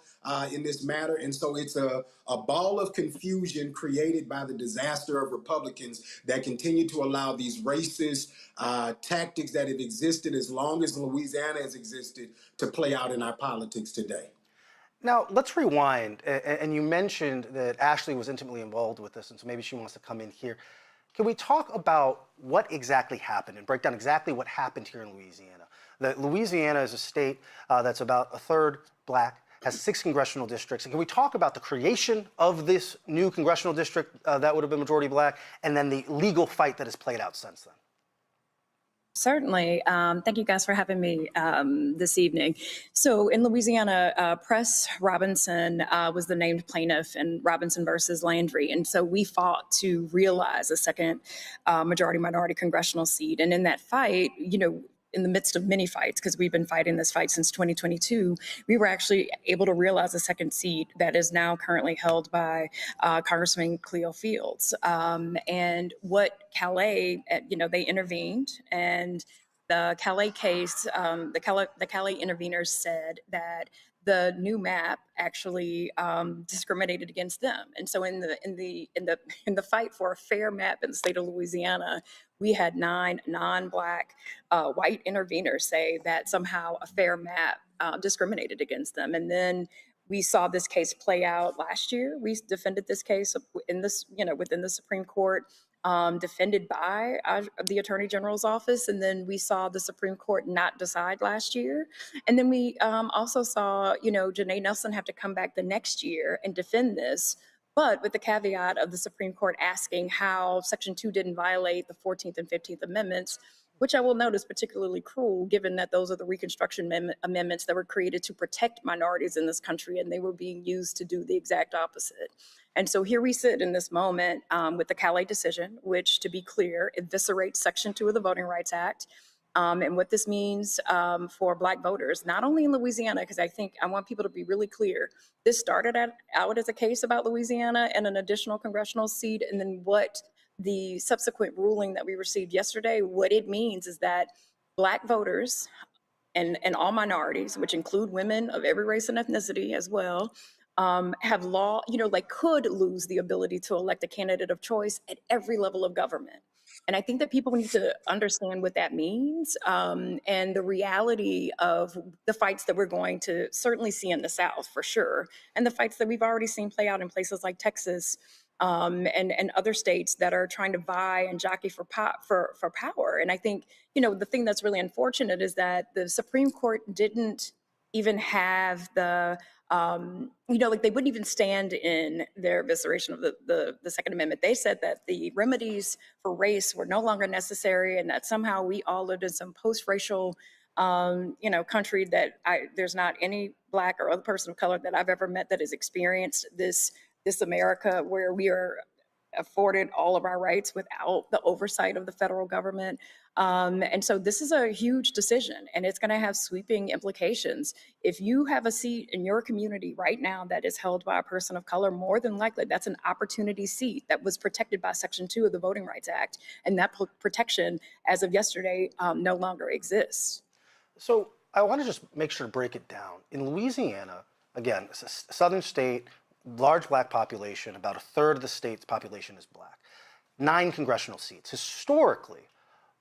in this matter. And so it's a ball of confusion created by the disaster of Republicans that continue to allow these racist tactics that have existed as long as Louisiana has existed to play out in our politics today. Now, let's rewind. And you mentioned that Ashley was intimately involved with this, and so maybe she wants to come in here. Can we talk about what exactly happened and break down exactly what happened here in Louisiana? That Louisiana is a state that's about a third black, has 6 congressional districts. And can we talk about the creation of this new congressional district that would have been majority black, and then the legal fight that has played out since then? Certainly. Thank you guys for having me this evening. So in Louisiana, Press Robinson was the named plaintiff in Robinson versus Landry. And so we fought to realize a second majority minority congressional seat. And in that fight, you know, in the midst of many fights, because we've been fighting this fight since 2022, we were actually able to realize a second seat that is now currently held by Congressman Cleo Fields. And what Calais, you know, they intervened, and the Calais case, the Calais interveners said that the new map actually discriminated against them. And so in the fight for a fair map in the state of Louisiana, we had 9 non-black white interveners say that somehow a fair map discriminated against them. And then we saw this case play out last year. We defended this case in this, you know, within the Supreme Court, defended by the Attorney General's office. And then we saw the Supreme Court not decide last year. And then we also saw, you know, Janae Nelson have to come back the next year and defend this, but with the caveat of the Supreme Court asking how Section 2 didn't violate the 14th and 15th Amendments, which I will note is particularly cruel, given that those are the Reconstruction amendments that were created to protect minorities in this country, and they were being used to do the exact opposite. And so here we sit in this moment with the Calais decision, which, to be clear, eviscerates Section 2 of the Voting Rights Act. And what this means for Black voters, not only in Louisiana, because I want people to be really clear. This started out as a case about Louisiana and an additional congressional seat, and then what the subsequent ruling that we received yesterday, what it means is that Black voters and all minorities, which include women of every race and ethnicity as well, have could lose the ability to elect a candidate of choice at every level of government. And I think that people need to understand what that means and the reality of the fights that we're going to certainly see in the South for sure, and the fights that we've already seen play out in places like Texas and other states that are trying to vie and jockey for power. And I think, you know, the thing that's really unfortunate is that the Supreme Court didn't even have the they wouldn't even stand in their evisceration of the Second Amendment. They said that the remedies for race were no longer necessary, and that somehow we all lived in some post-racial, country that there's not any Black or other person of color that I've ever met that has experienced this America where we are afforded all of our rights without the oversight of the federal government. And so this is a huge decision, and it's going to have sweeping implications. If you have a seat in your community right now that is held by a person of color, more than likely that's an opportunity seat that was protected by Section 2 of the Voting Rights Act. And that protection, as of yesterday, no longer exists. So I want to just make sure to break it down. In Louisiana, again, it's a southern state, large black population, about a third of the state's population is black. 9 congressional seats. Historically,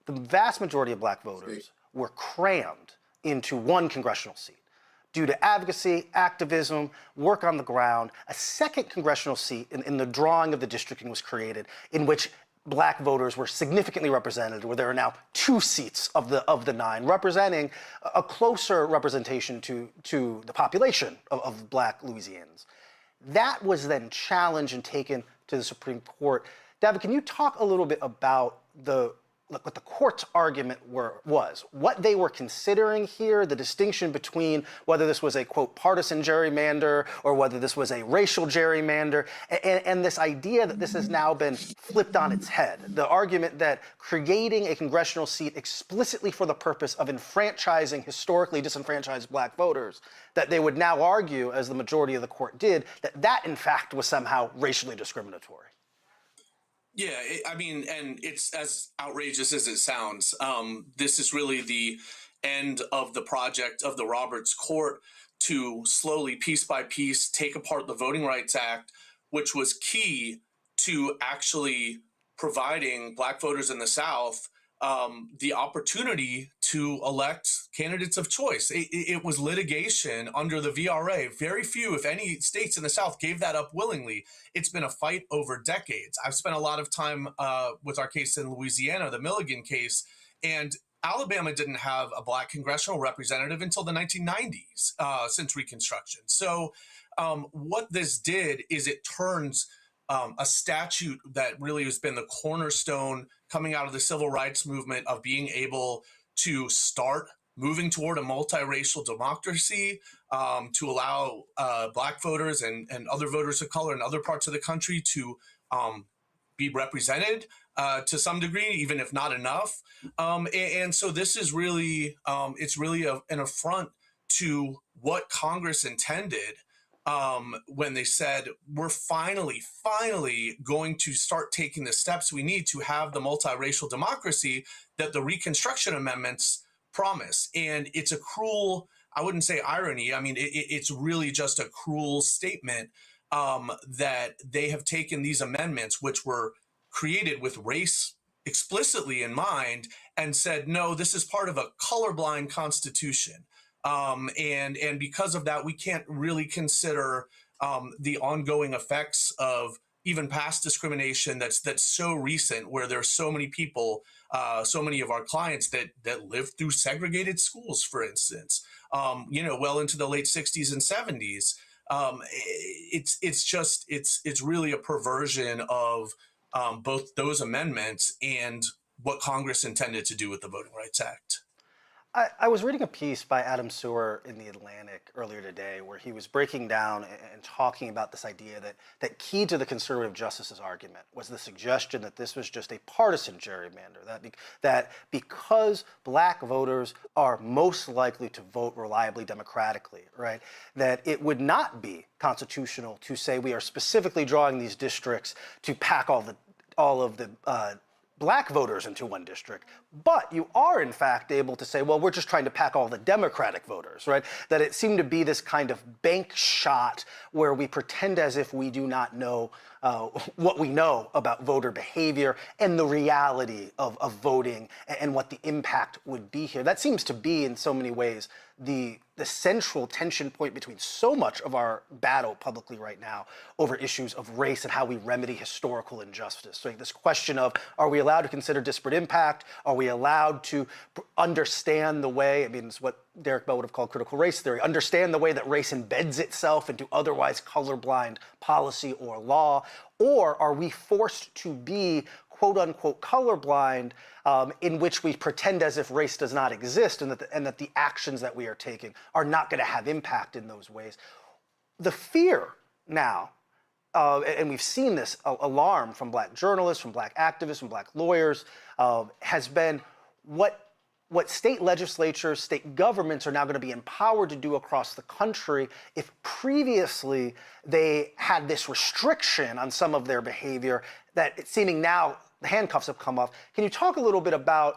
the vast majority of black voters were crammed into 1 congressional seat. Due to advocacy, activism, work on the ground, a second congressional seat in the drawing of the districting was created, in which black voters were significantly represented, where there are now 2 seats of the 9, representing a closer representation to the population of black Louisianans. That was then challenged and taken to the Supreme Court. David, can you talk a little bit about what the court's argument was, what they were considering here, the distinction between whether this was a, quote, partisan gerrymander or whether this was a racial gerrymander, and this idea that this has now been flipped on its head, the argument that creating a congressional seat explicitly for the purpose of enfranchising historically disenfranchised black voters, that they would now argue, as the majority of the court did, that in fact was somehow racially discriminatory. Yeah, I mean, and it's as outrageous as it sounds. This is really the end of the project of the Roberts Court to slowly, piece by piece, take apart the Voting Rights Act, which was key to actually providing black voters in the South the opportunity to elect candidates of choice. It was litigation under the VRA. Very few, if any, states in the South gave that up willingly. It's been a fight over decades. I've spent a lot of time with our case in Louisiana, the Milligan case, and Alabama didn't have a black congressional representative until the 1990s, since Reconstruction. So what this did is it turns a statute that really has been the cornerstone coming out of the civil rights movement of being able to start moving toward a multiracial democracy, to allow black voters and other voters of color in other parts of the country to be represented to some degree, even if not enough. And so this is really, it's really an affront to what Congress intended when they said, we're finally going to start taking the steps we need to have the multiracial democracy that the Reconstruction amendments promise. And it's a cruel, I wouldn't say irony, I mean, it's really just a cruel statement that they have taken these amendments, which were created with race explicitly in mind, and said, no, this is part of a colorblind constitution. And because of that, we can't really consider the ongoing effects of even past discrimination that's so recent, where there's so many people, so many of our clients that lived through segregated schools, for instance, well into the late 60s and 70s. It's really a perversion of both those amendments and what Congress intended to do with the Voting Rights Act. I was reading a piece by Adam Sewer in The Atlantic earlier today where he was breaking down and talking about this idea that key to the conservative justices argument was the suggestion that this was just a partisan gerrymander, that because black voters are most likely to vote reliably democratically, right, that it would not be constitutional to say we are specifically drawing these districts to pack all of the black voters into one district, but you are in fact able to say, well, we're just trying to pack all the Democratic voters, right? That it seemed to be this kind of bank shot where we pretend as if we do not know what we know about voter behavior and the reality of voting and what the impact would be here. That seems to be in so many ways the central tension point between so much of our battle publicly right now over issues of race and how we remedy historical injustice. So this question of, are we allowed to consider disparate impact? Are we allowed to understand the way, I mean, it's what Derek Bell would have called critical race theory, understand the way that race embeds itself into otherwise colorblind policy or law? Or are we forced to be quote unquote colorblind in which we pretend as if race does not exist and that the actions that we are taking are not going to have impact in those ways? The fear now, and we've seen this alarm from black journalists, from black activists, from black lawyers, has been what state legislatures, state governments are now going to be empowered to do across the country if previously they had this restriction on some of their behavior that it's seeming now the handcuffs have come off. Can you talk a little bit about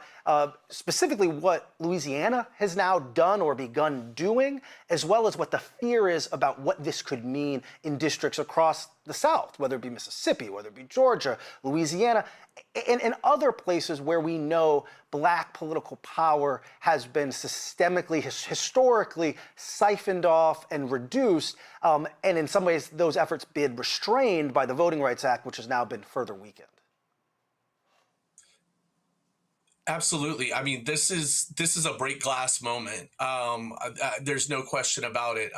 specifically what Louisiana has now done or begun doing, as well as what the fear is about what this could mean in districts across the South, whether it be Mississippi, whether it be Georgia, Louisiana, and other places where we know black political power has been systemically, historically siphoned off and reduced, and in some ways those efforts been restrained by the Voting Rights Act, which has now been further weakened? Absolutely. I mean, this is a break glass moment. There's no question about it.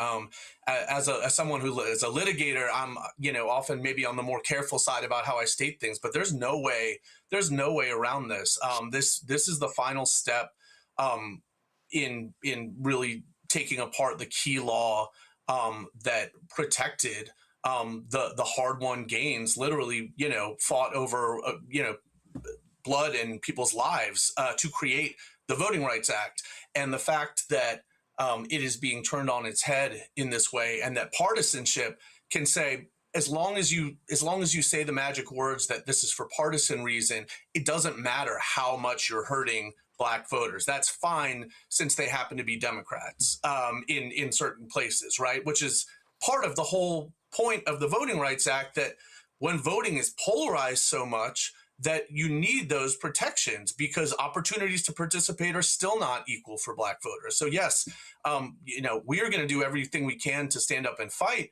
As someone who is a litigator, I'm often maybe on the more careful side about how I state things. But there's no way around this. This is the final step in really taking apart the key law that protected the hard-won gains. Literally, fought over blood and people's lives to create the Voting Rights Act. And the fact that it is being turned on its head in this way, and that partisanship can say, as long as you say the magic words that this is for partisan reason, it doesn't matter how much you're hurting black voters. That's fine, since they happen to be Democrats in certain places, right? Which is part of the whole point of the Voting Rights Act, that when voting is polarized so much, that you need those protections, because opportunities to participate are still not equal for black voters. So yes, we are going to do everything we can to stand up and fight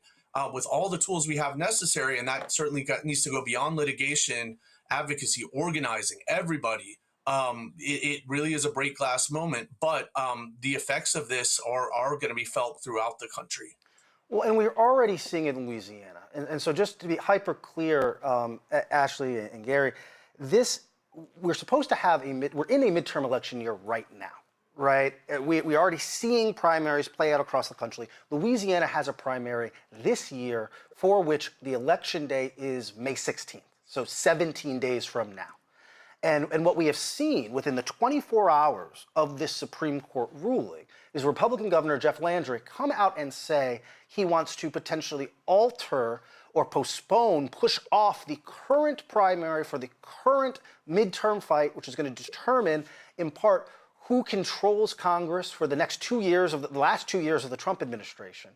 with all the tools we have necessary. And that certainly needs to go beyond litigation, advocacy, organizing, everybody. It really is a break glass moment, but the effects of this are going to be felt throughout the country. Well, and we're already seeing it in Louisiana. And so just to be hyper clear, Ashley and Gary, we're supposed to have we're in a midterm election year right now, right? We're already seeing primaries play out across the country. Louisiana has a primary this year for which the election day is May 16th, so 17 days from now. And what we have seen within the 24 hours of this Supreme Court ruling is Republican Governor Jeff Landry come out and say he wants to potentially alter or postpone, push off the current primary for the current midterm fight, which is going to determine, in part, who controls Congress for the next 2 years of the last 2 years of the Trump administration,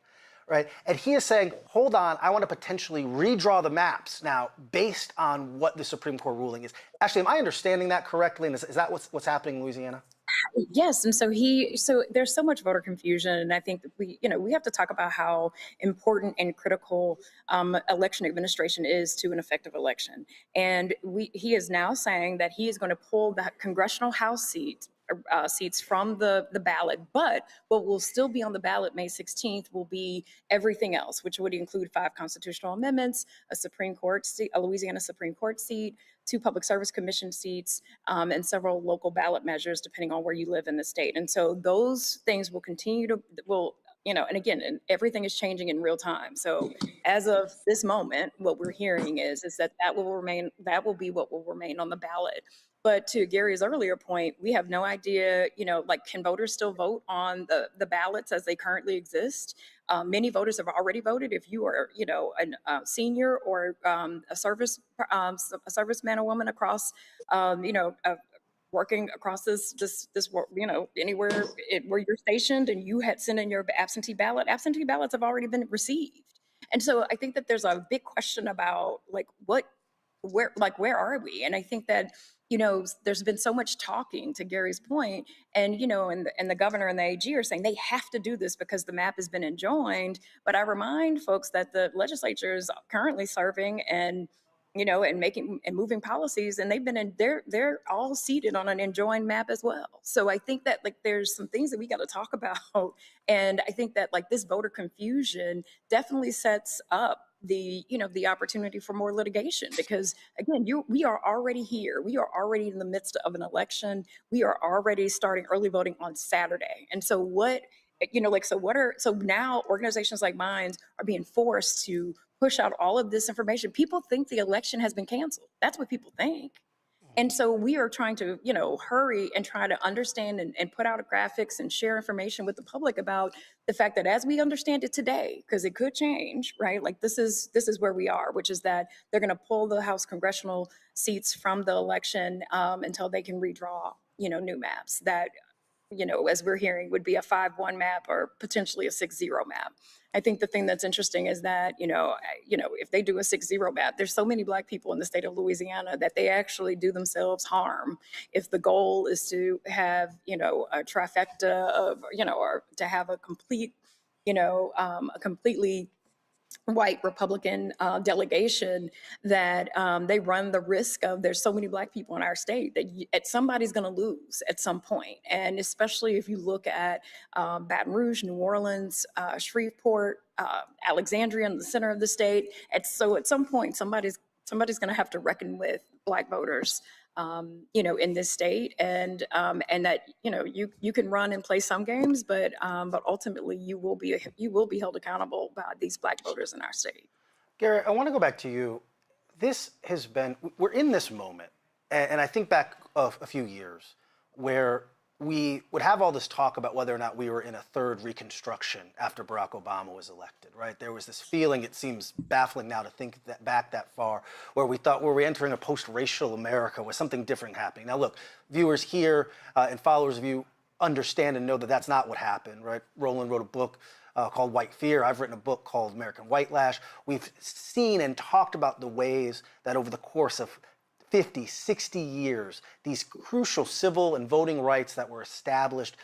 right? And he is saying, hold on, I want to potentially redraw the maps now based on what the Supreme Court ruling is. Actually, am I understanding that correctly? And is that what's happening in Louisiana? Yes, and so there's so much voter confusion, and I think that we have to talk about how important and critical election administration is to an effective election. And he is now saying that he is going to pull the congressional House seats from the ballot, but what will still be on the ballot May 16th will be everything else, which would include 5 constitutional amendments, a Supreme Court seat, a Louisiana Supreme Court seat, 2 Public Service Commission seats, and several local ballot measures, depending on where you live in the state. And so those things will continue to, and again, everything is changing in real time. So as of this moment, what we're hearing is that will be what will remain on the ballot. But to Gary's earlier point, we have no idea, can voters still vote on the ballots as they currently exist? Many voters have already voted. If you are, a senior or a serviceman or woman across, working across this, anywhere where you're stationed, and you had sent in your absentee ballots have already been received. And so I think that there's a big question about where are we? And I think that, there's been so much talking, to Gary's point, and, and the governor and the AG are saying they have to do this because the map has been enjoined. But I remind folks that the legislature is currently serving and making and moving policies, and they're all seated on an enjoined map as well. So I think that there's some things that we got to talk about, and I think that this voter confusion definitely sets up the opportunity for more litigation, because again, we are already here. We are already in the midst of an election. We are already starting early voting on Saturday, and so now organizations like mine are being forced to push out all of this information. People think the election has been canceled. That's what people think. And so we are trying to, hurry and try to understand and put out graphics and share information with the public about the fact that as we understand it today, because it could change, right? Like this is where we are, which is that they're going to pull the House congressional seats from the election until they can redraw, new maps that, as we're hearing, would be a 5-1 map or potentially a 6-0 map. I think the thing that's interesting is that, if they do a 6-0 map, there's so many Black people in the state of Louisiana that they actually do themselves harm if the goal is to have, a trifecta of, or to have a complete, a completely white Republican delegation, that they run the risk of, there's so many Black people in our state that somebody's going to lose at some point. And especially if you look at Baton Rouge, New Orleans, Shreveport, Alexandria in the center of the state. At some point, somebody's going to have to reckon with Black voters, in this state, and that you can run and play some games, but ultimately you will be held accountable by these Black voters in our state. Garrett, I want to go back to you. We're in this moment, and I think back a few years where we would have all this talk about whether or not we were in a third Reconstruction after Barack Obama was elected, right? There was this feeling, it seems baffling now to think back that far, where we thought, were we entering a post-racial America? Was something different happening? Now look, viewers here and followers of you understand and know that that's not what happened, right? Roland wrote a book called White Fear. I've written a book called American White Lash. We've seen and talked about the ways that over the course of 50, 60 years, these crucial civil and voting rights that were established,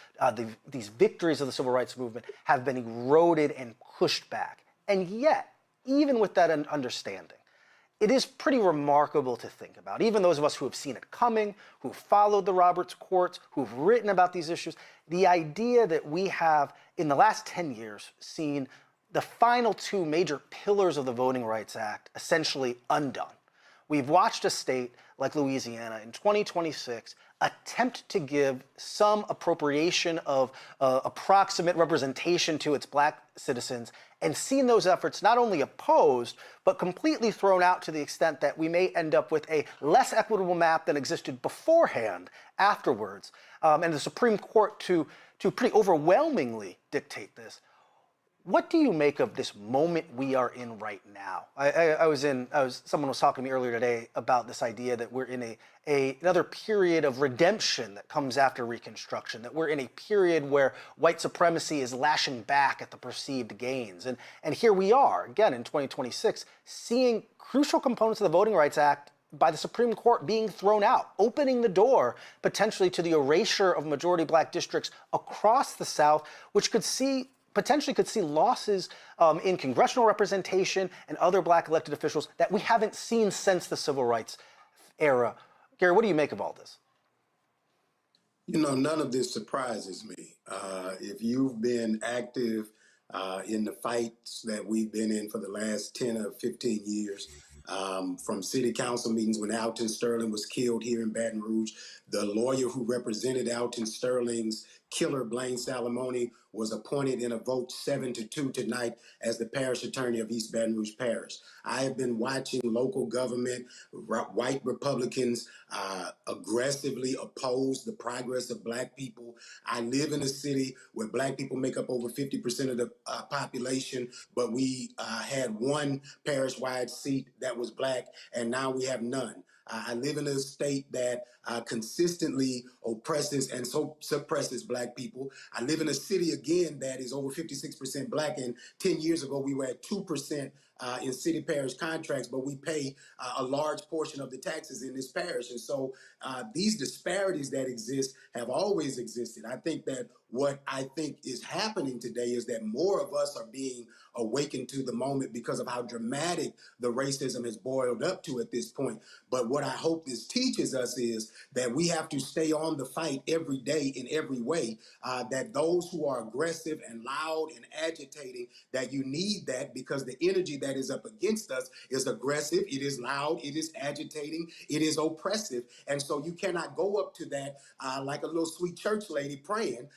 these victories of the civil rights movement have been eroded and pushed back. And yet, even with that understanding, it is pretty remarkable to think about. Even those of us who have seen it coming, who have followed the Roberts courts, who've written about these issues, the idea that we have, in the last 10 years, seen the final two major pillars of the Voting Rights Act essentially undone. We've watched a state like Louisiana in 2026 attempt to give some appropriation of approximate representation to its Black citizens, and seen those efforts not only opposed, but completely thrown out to the extent that we may end up with a less equitable map than existed beforehand afterwards, and the Supreme Court to pretty overwhelmingly dictate this. What do you make of this moment we are in right now? Someone was talking to me earlier today about this idea that we're in another period of redemption that comes after Reconstruction, that we're in a period where white supremacy is lashing back at the perceived gains. And here we are, again in 2026, seeing crucial components of the Voting Rights Act by the Supreme Court being thrown out, opening the door potentially to the erasure of majority Black districts across the South, which potentially could see losses in congressional representation and other Black elected officials that we haven't seen since the Civil Rights era. Gary, what do you make of all this? None of this surprises me. If you've been active in the fights that we've been in for the last 10 or 15 years, from city council meetings when Alton Sterling was killed here in Baton Rouge, the lawyer who represented Alton Sterling's killer, Blaine Salamone, was appointed in a vote 7-2 tonight as the parish attorney of East Baton Rouge Parish. I have been watching local government, white Republicans aggressively oppose the progress of Black people. I live in a city where Black people make up over 50% of the population, but we had one parish-wide seat that was Black, and now we have none. I live in a state that consistently oppresses and so suppresses Black people. I live in a city, again, that is over 56% Black, and 10 years ago we were at 2% in city parish contracts, but we pay a large portion of the taxes in this parish. And so these disparities that exist have always existed. I think that what I think is happening today is that more of us are being awakened to the moment because of how dramatic the racism has boiled up to at this point. But what I hope this teaches us is that we have to stay on the fight every day in every way, that those who are aggressive and loud and agitating, that you need that, because the energy that is up against us is aggressive, it is loud, it is agitating, it is oppressive. And so you cannot go up to that like a little sweet church lady praying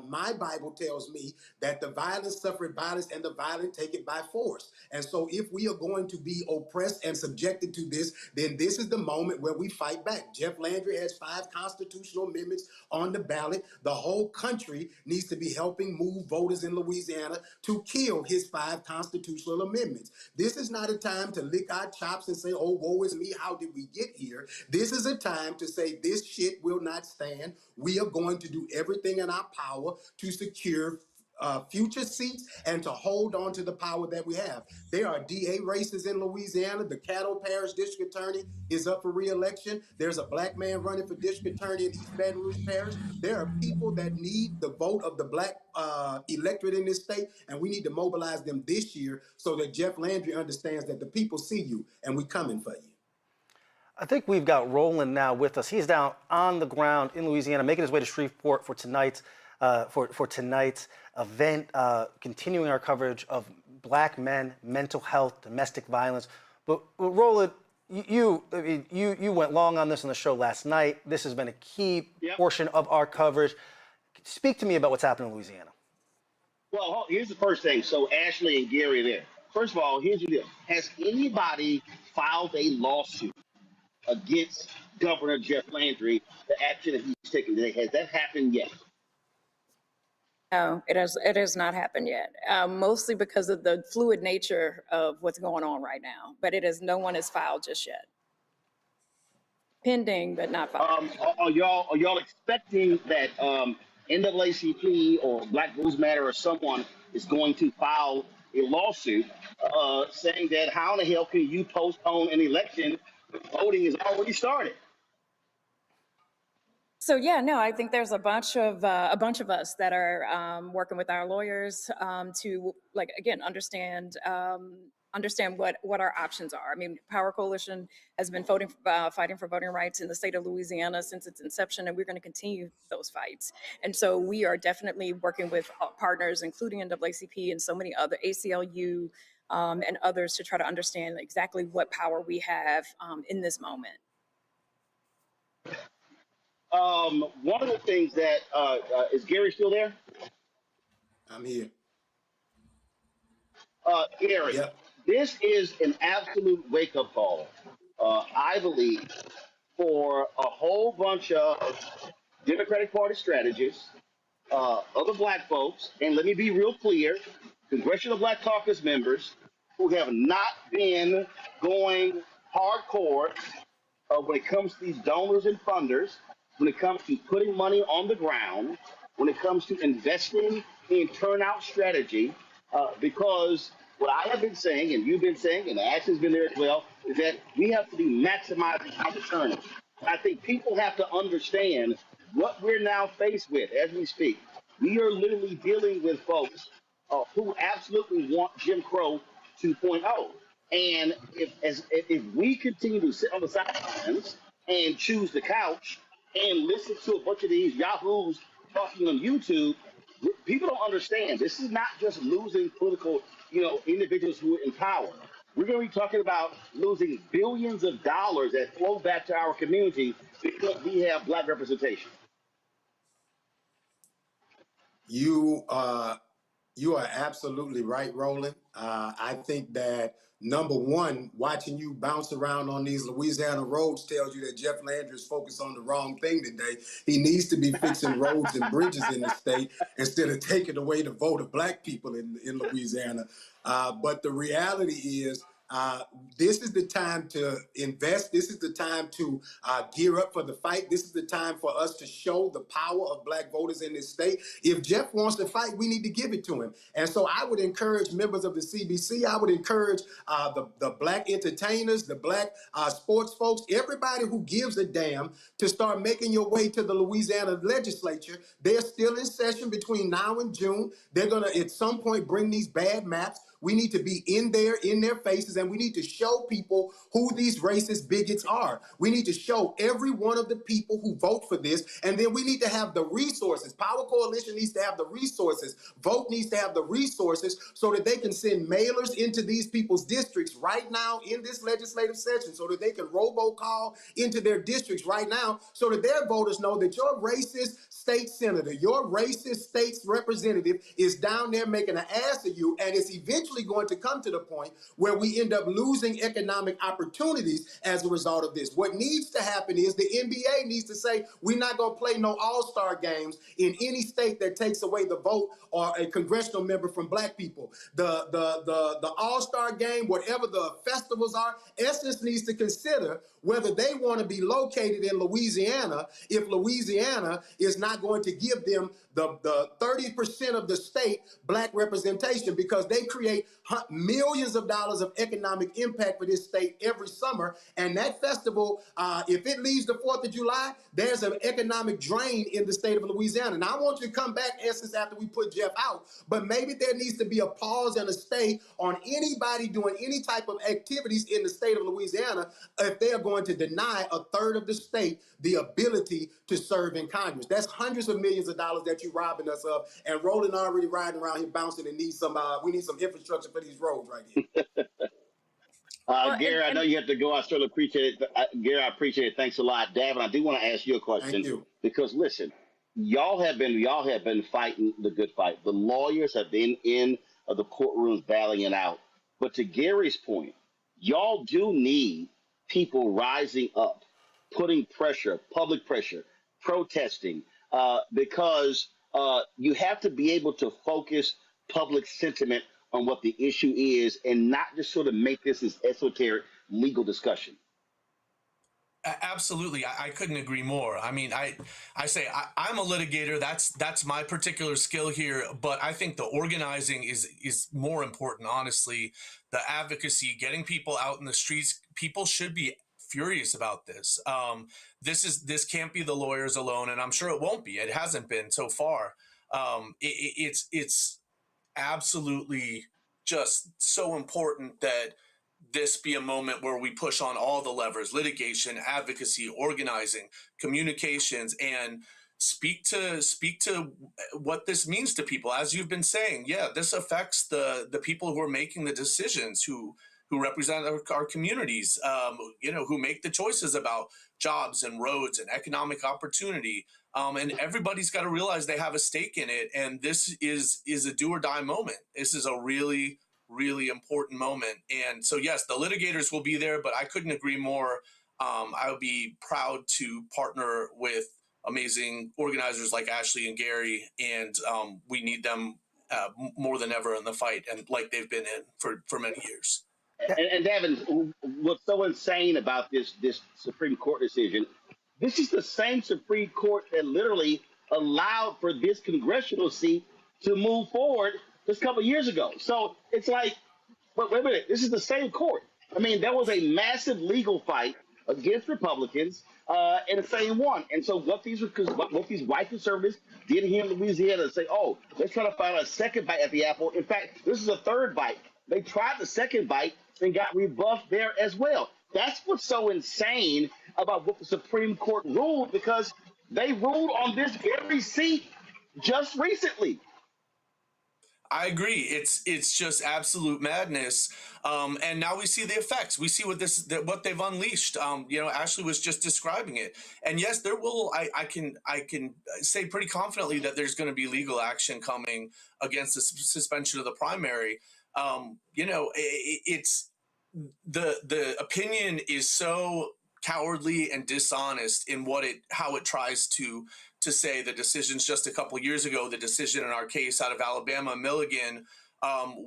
My Bible tells me that the violence suffered violence and the violent take it by force. And so if we are going to be oppressed and subjected to this, then this is the moment where we fight back. Jeff Landry has 5 constitutional amendments on the ballot. The whole country needs to be helping move voters in Louisiana to kill his 5 constitutional amendments. This is not a time to lick our chops and say, oh, woe is me, how did we get here? This is a time to say this shit will not stand. We are going to do everything in our power to secure future seats and to hold on to the power that we have. There are DA races in Louisiana. The Caddo Parish District Attorney is up for re-election. There's a black man running for District Attorney in East Baton Rouge Parish. There are people that need the vote of the black electorate in this state, and we need to mobilize them this year so that Jeff Landry understands that the people see you and we coming for you. I think we've got Roland now with us. He's down on the ground in Louisiana, making his way to Shreveport for tonight's event, continuing our coverage of black men, mental health, domestic violence. But Roland, you went long on this on the show last night. This has been a key portion of our coverage. Speak to me about what's happening in Louisiana. Well, here's the first thing. So Ashley and Gary are there. First of all, here's the deal. Has anybody filed a lawsuit against Governor Jeff Landry, the action that he's taking today? Has that happened yet? No, it has not happened yet. Mostly because of the fluid nature of what's going on right now. But no one has filed just yet. Pending, but not filed. Are y'all expecting that NAACP or Black Lives Matter or someone is going to file a lawsuit saying that how in the hell can you postpone an election? Voting is already started. So yeah, no, I think there's a bunch of us that are working with our lawyers to, like, again, understand what our options are. I mean, Power Coalition has been fighting for voting rights in the state of Louisiana since its inception, and we're going to continue those fights. And so we are definitely working with partners, including NAACP and so many other, ACLU, and others, to try to understand exactly what power we have in this moment. One of the things that is Gary still there? I'm here. Gary, this is an absolute wake-up call, I believe, for a whole bunch of Democratic Party strategists, other black folks, and let me be real clear, Congressional Black Caucus members who have not been going hardcore when it comes to these donors and funders, when it comes to putting money on the ground, when it comes to investing in turnout strategy, because what I have been saying, and you've been saying, and Ash has been there as well, is that we have to be maximizing our turnout. I think people have to understand what we're now faced with as we speak. We are literally dealing with folks who absolutely want Jim Crow 2.0. And if we continue to sit on the sidelines and choose the couch and listen to a bunch of these yahoos talking on YouTube, people don't understand. This is not just losing political, individuals who are in power. We're going to be talking about losing billions of dollars that flow back to our community because we have black representation. You are absolutely right, Roland. I think that, number one, watching you bounce around on these Louisiana roads tells you that Jeff Landry is focused on the wrong thing today. He needs to be fixing roads and bridges in the state instead of taking away the vote of black people in Louisiana. But the reality is, this is the time to invest. This is the time to gear up for the fight. This is the time for us to show the power of black voters in this state. If Jeff wants to fight, we need to give it to him. And so I would encourage members of the CBC, I would encourage the black entertainers, the black sports folks, everybody who gives a damn to start making your way to the Louisiana legislature. They're still in session between now and June. They're going to, at some point, bring these bad maps. We need to be in their faces, and we need to show people who these racist bigots are. We need to show every one of the people who vote for this, and then we need to have the resources. Power Coalition needs to have the resources. Vote needs to have the resources so that they can send mailers into these people's districts right now in this legislative session, so that they can robocall into their districts right now, so that their voters know that your racist state senator, your racist state's representative is down there making an ass of you, and it's eventually going to come to the point where we end up losing economic opportunities as a result of this. What needs to happen is the NBA needs to say, we're not going to play no all-star games in any state that takes away the vote or a congressional member from black people. The all-star game, whatever the festivals are, Essence needs to consider whether they want to be located in Louisiana if Louisiana is not going to give them the 30% of the state black representation, because they create millions of dollars of economic impact for this state every summer. And that festival, if it leaves the 4th of July, there's an economic drain in the state of Louisiana. Now, I want you to come back, Essence, after we put Jeff out, but maybe there needs to be a pause and a stay on anybody doing any type of activities in the state of Louisiana if they are going to deny a third of the state the ability to serve in Congress. That's hundreds of millions of dollars that you're robbing us of. And Roland already riding around here bouncing and needs some, we need some infrastructure for these roads right here. Gary, I know you have to go. I certainly appreciate it. Gary, I appreciate it. Thanks a lot. Davin, I do want to ask you a question. Thank you. Because listen, y'all have been fighting the good fight. The lawyers have been in the courtrooms battling it out. But to Gary's point, y'all do need people rising up, putting pressure, public pressure, protesting, because you have to be able to focus public sentiment on what the issue is and not just sort of make this as esoteric legal discussion. Absolutely. I couldn't agree more. I mean, I say I'm a litigator. That's my particular skill here. But I think the organizing is more important, honestly. The advocacy, getting people out in the streets. People should be furious about this. This can't be the lawyers alone, and I'm sure it won't be. It hasn't been so far. It's absolutely just so important that this be a moment where we push on all the levers: litigation, advocacy, organizing, communications, and speak to what this means to people. As you've been saying, yeah, this affects the people who are making the decisions, who represent our communities, who make the choices about jobs and roads and economic opportunity. And everybody's got to realize they have a stake in it. And this is a do or die moment. This is a really, really important moment. And so, yes, the litigators will be there, but I couldn't agree more. I would be proud to partner with amazing organizers like Ashley and Gary, and we need them more than ever in the fight, and like they've been in for many years. And Davin, what's so insane about this Supreme Court decision, this is the same Supreme Court that literally allowed for this congressional seat to move forward just a couple of years ago. So it's like, wait a minute, this is the same court. I mean, there was a massive legal fight against Republicans, and the same one. And so what these white conservatives did here in Louisiana, say, oh, let's try to find a second bite at the apple. In fact, this is a third bite. They tried the second bite and got rebuffed there as well. That's what's so insane about what the Supreme Court ruled, because they ruled on this very seat just recently. I agree. It's just absolute madness. And now we see the effects. We see what they've unleashed. Ashley was just describing it. And yes, there will. I can say pretty confidently that there's going to be legal action coming against the suspension of the primary. It's the opinion is so cowardly and dishonest in how it tries to say the decisions just a couple of years ago, the decision in our case out of Alabama, Milligan,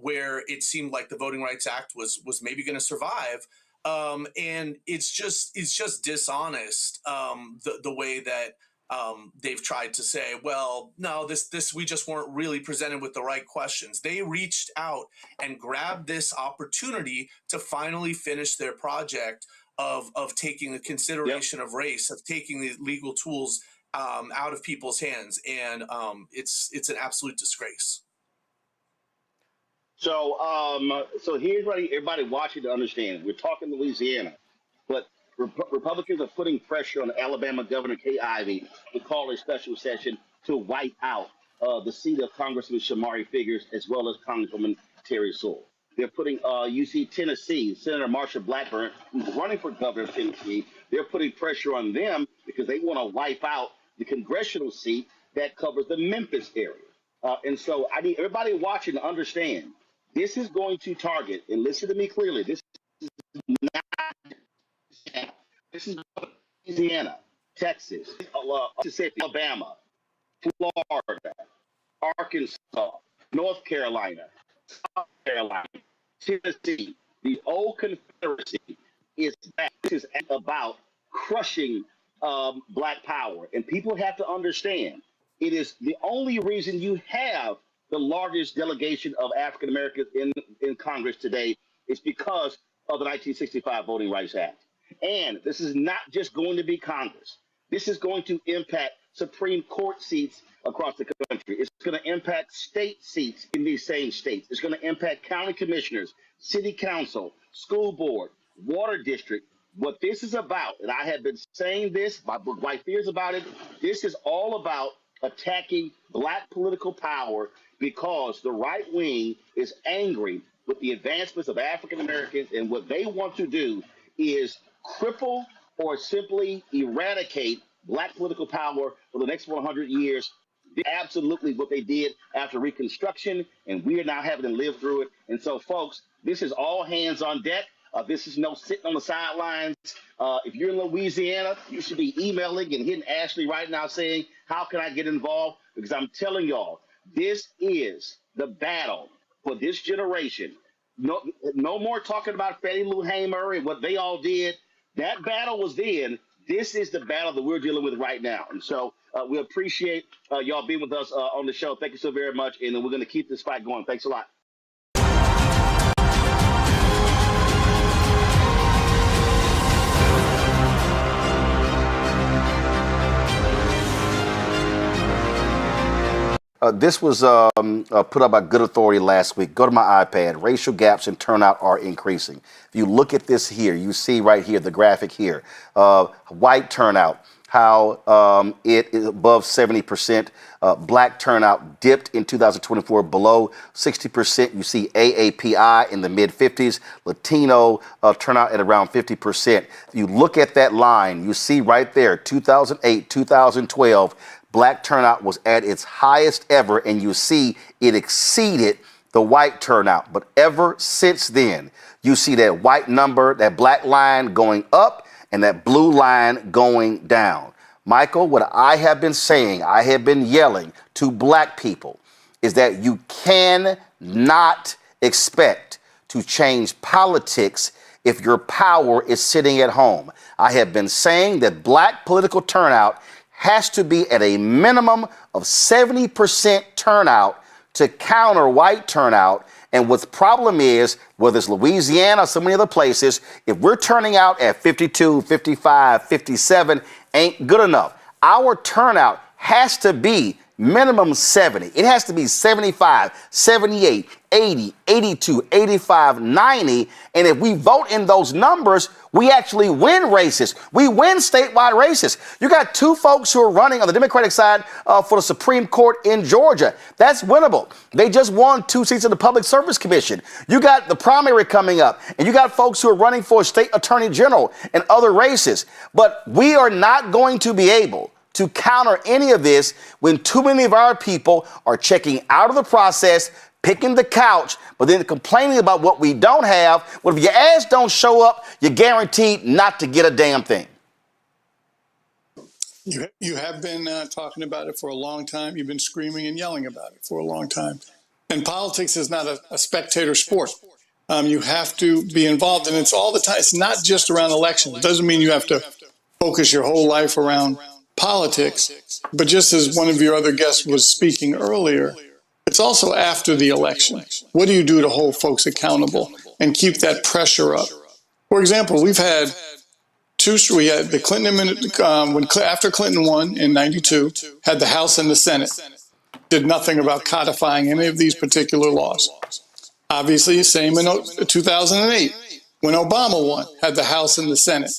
where it seemed like the Voting Rights Act was maybe going to survive. And it's just dishonest, the way that they've tried to say, well, no, this we just weren't really presented with the right questions. They reached out and grabbed this opportunity to finally finish their project of taking the consideration of race, of taking the legal tools out of people's hands. And it's an absolute disgrace. So here's what everybody watching to understand. We're talking Louisiana, but Republicans are putting pressure on Alabama Governor Kay Ivey to call a special session to wipe out the seat of Congressman Shamari Figures as well as Congresswoman Terry Sewell. They're putting, you see Tennessee, Senator Marsha Blackburn, who's running for governor of Tennessee, they're putting pressure on them because they want to wipe out the congressional seat that covers the Memphis area. And so I need everybody watching to understand this is going to target, and listen to me clearly, this is not, this is Louisiana, Texas, Mississippi, Alabama, Florida, Arkansas, North Carolina, South Carolina, Tennessee. The old Confederacy is back. This is about crushing black power. And people have to understand it is the only reason you have the largest delegation of African Americans in Congress today is because of the 1965 Voting Rights Act. And this is not just going to be Congress. This is going to impact Supreme Court seats across the country. It's going to impact state seats in these same states. It's going to impact county commissioners, city council, school board, water district. What this is about, and I have been saying this, my book White Fears about it, this is all about attacking black political power because the right wing is angry with the advancements of African Americans, and what they want to do is cripple or simply eradicate black political power for the next 100 years. Absolutely what they did after Reconstruction, and we are now having to live through it. And so, folks, this is all hands on deck. This is no sitting on the sidelines. If you're in Louisiana, you should be emailing and hitting Ashley right now saying, how can I get involved? Because I'm telling y'all, this is the battle for this generation. No more talking about Fannie Lou Hamer and what they all did. That battle was then. This is the battle that we're dealing with right now. And so we appreciate y'all being with us on the show. Thank you so very much. And we're going to keep this fight going. Thanks a lot. This was put up by Good Authority last week. Go to my iPad. Racial gaps in turnout are increasing. If you look at this here, you see right here, the graphic here, white turnout, how it is above 70%. Black turnout dipped in 2024 below 60%. You see AAPI in the mid-50s. Latino turnout at around 50%. If you look at that line, you see right there, 2008, 2012, black turnout was at its highest ever, and you see it exceeded the white turnout. But ever since then, you see that white number, that black line going up and that blue line going down. Michael, what I have been saying, I have been yelling to black people is that you cannot expect to change politics if your power is sitting at home. I have been saying that black political turnout has to be at a minimum of 70% turnout to counter white turnout. And what the problem is, whether it's Louisiana or so many other places, if we're turning out at 52, 55, 57, ain't good enough. Our turnout has to be minimum 70. It has to be 75, 78, 80, 82, 85, 90. And if we vote in those numbers, we actually win races. We win statewide races. You got two folks who are running on the Democratic side for the Supreme Court in Georgia. That's winnable. They just won 2 seats in the Public Service Commission. You got the primary coming up, and you got folks who are running for state attorney general and other races. But we are not going to be able to counter any of this when too many of our people are checking out of the process, picking the couch, but then complaining about what we don't have. Well, if your ass don't show up, you're guaranteed not to get a damn thing. You have been talking about it for a long time. You've been screaming and yelling about it for a long time. And politics is not a spectator sport. You have to be involved, and it's all the time. It's not just around elections. It doesn't mean you have to focus your whole life around politics, but just as one of your other guests was speaking earlier, it's also after the election. What do you do to hold folks accountable and keep that pressure up? For example, we had the Clinton, after Clinton won in 92, had the House and the Senate, did nothing about codifying any of these particular laws. Obviously, same in 2008 when Obama won, had the House and the Senate.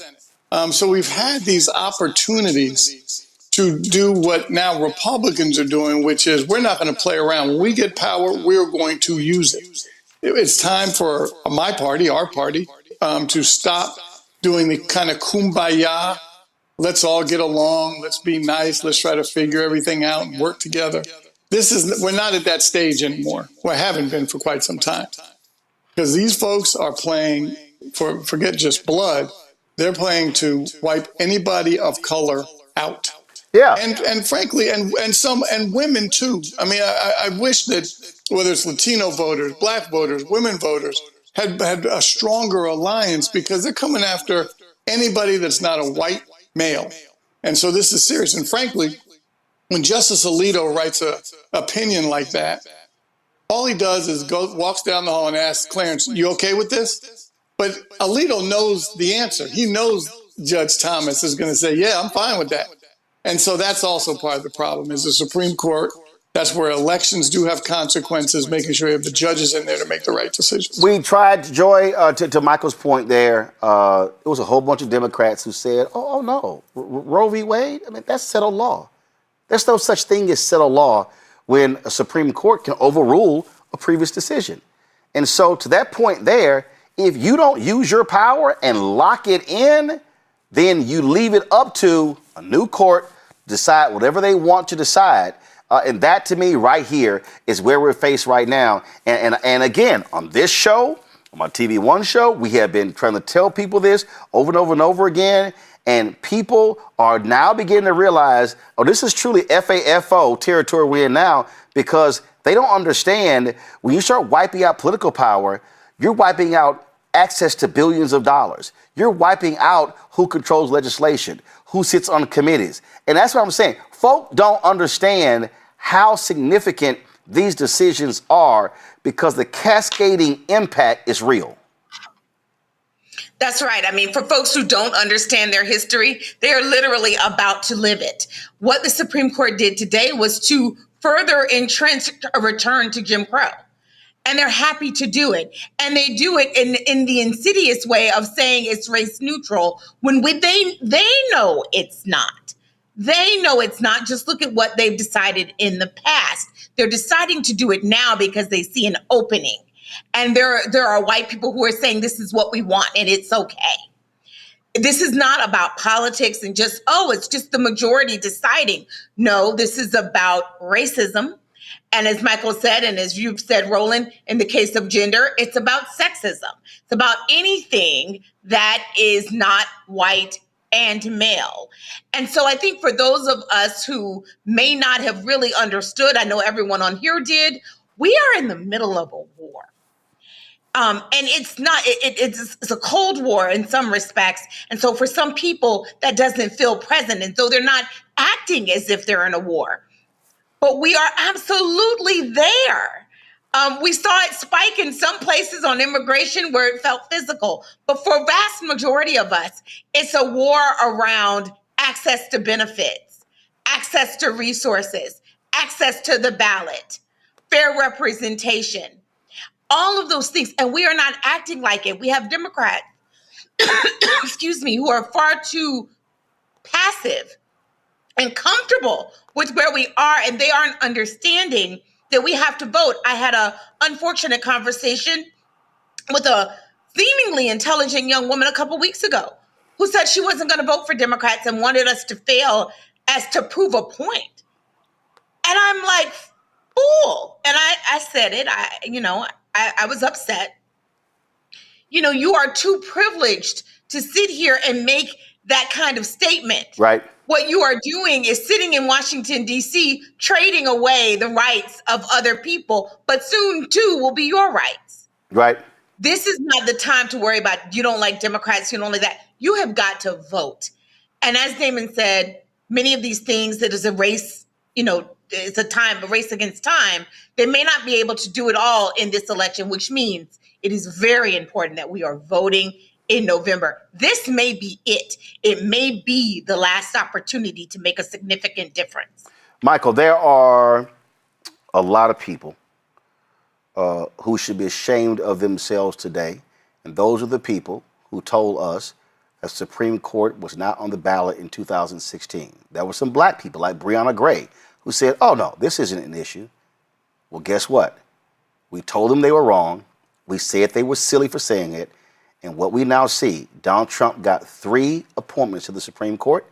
So we've had these opportunities to do what now Republicans are doing, which is we're not going to play around. When we get power, we're going to use it. It's time for my party, our party, to stop doing the kind of kumbaya. Let's all get along. Let's be nice. Let's try to figure everything out and work together. We're not at that stage anymore. We haven't been for quite some time. Because these folks are playing forget just blood. They're playing to wipe anybody of color out. Yeah. And frankly, and women too. I mean, I wish that whether it's Latino voters, black voters, women voters had a stronger alliance, because they're coming after anybody that's not a white male. And so this is serious. And frankly, when Justice Alito writes an opinion like that, all he does is walks down the hall and asks Clarence, "You okay with this?" But Alito knows the answer. He knows Judge Thomas is going to say, "Yeah, I'm fine with that." And so that's also part of the problem is the Supreme Court. That's where elections do have consequences, making sure you have the judges in there to make the right decisions. We tried, Joy, to Michael's point there, it was a whole bunch of Democrats who said, oh no, Roe v. Wade, I mean, that's settled law. There's no such thing as settled law when a Supreme Court can overrule a previous decision. And so to that point there, if you don't use your power and lock it in, then you leave it up to a new court to decide whatever they want to decide. And that, to me, right here is where we're faced right now. And again, on this show, on my TV One show, we have been trying to tell people this over and over and over again. And people are now beginning to realize, oh, this is truly FAFO territory we're in now, because they don't understand when you start wiping out political power, you're wiping out access to billions of dollars. You're wiping out who controls legislation, who sits on committees. And that's what I'm saying. Folk don't understand how significant these decisions are, because the cascading impact is real. That's right. I mean, for folks who don't understand their history, they are literally about to live it. What the Supreme Court did today was to further entrench a return to Jim Crow. And they're happy to do it. And they do it in the insidious way of saying it's race neutral when they know it's not. They know it's not. Just look at what they've decided in the past. They're deciding to do it now because they see an opening. And there are white people who are saying this is what we want and it's okay. This is not about politics and just, it's just the majority deciding. No, this is about racism. And as Michael said, and as you've said, Roland, in the case of gender, it's about sexism. It's about anything that is not white and male. And so I think for those of us who may not have really understood, I know everyone on here did, we are in the middle of a war. And it's not, it's a Cold War in some respects. And so for some people, that doesn't feel present. And so they're not acting as if they're in a war. But we are absolutely there. We saw it spike in some places on immigration where it felt physical. But for a vast majority of us, it's a war around access to benefits, access to resources, access to the ballot, fair representation, all of those things. And we are not acting like it. We have Democrats, excuse me, who are far too passive and comfortable with where we are, and they aren't understanding that we have to vote. I had an unfortunate conversation with a seemingly intelligent young woman a couple weeks ago who said she wasn't going to vote for Democrats and wanted us to fail as to prove a point. And I'm like, fool. And I said it. I was upset. You are too privileged to sit here and make that kind of statement. Right. What you are doing is sitting in Washington, D.C., trading away the rights of other people, but soon, too, will be your rights. Right. This is not the time to worry about you don't like Democrats, you don't like that. You have got to vote. And as Damon said, many of these things that is a race, it's a race against time. They may not be able to do it all in this election, which means it is very important that we are voting in November. This may be it. It may be the last opportunity to make a significant difference. Michael, there are a lot of people who should be ashamed of themselves today. And those are the people who told us that Supreme Court was not on the ballot in 2016. There were some black people like Breonna Gray who said, oh no, this isn't an issue. Well, guess what? We told them they were wrong. We said they were silly for saying it. And what we now see, Donald Trump got 3 appointments to the Supreme Court.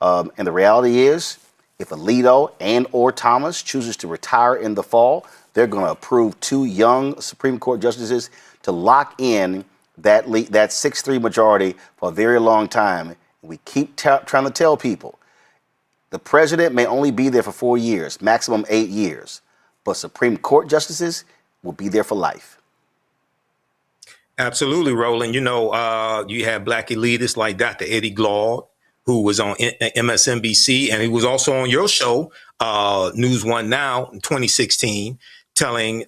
And the reality is, if Alito and or Thomas chooses to retire in the fall, they're going to approve 2 young Supreme Court justices to lock in that 6-3 majority for a very long time. We keep trying to tell people, the president may only be there for 4 years, maximum 8 years, but Supreme Court justices will be there for life. Absolutely, Roland. You know, you have black elitists like Dr. Eddie Glaude, who was on MSNBC, and he was also on your show, News One Now, in 2016, telling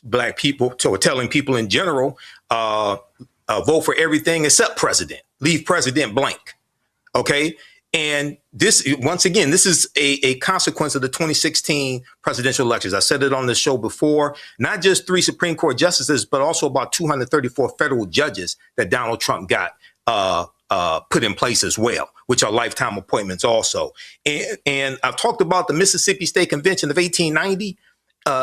black people, telling people in general, vote for everything except president. Leave president blank. Okay. And this, once again, this is a consequence of the 2016 presidential elections. I said it on the show before, not just 3 Supreme Court justices, but also about 234 federal judges that Donald Trump got put in place as well, which are lifetime appointments also. And I've talked about the Mississippi State Convention of 1890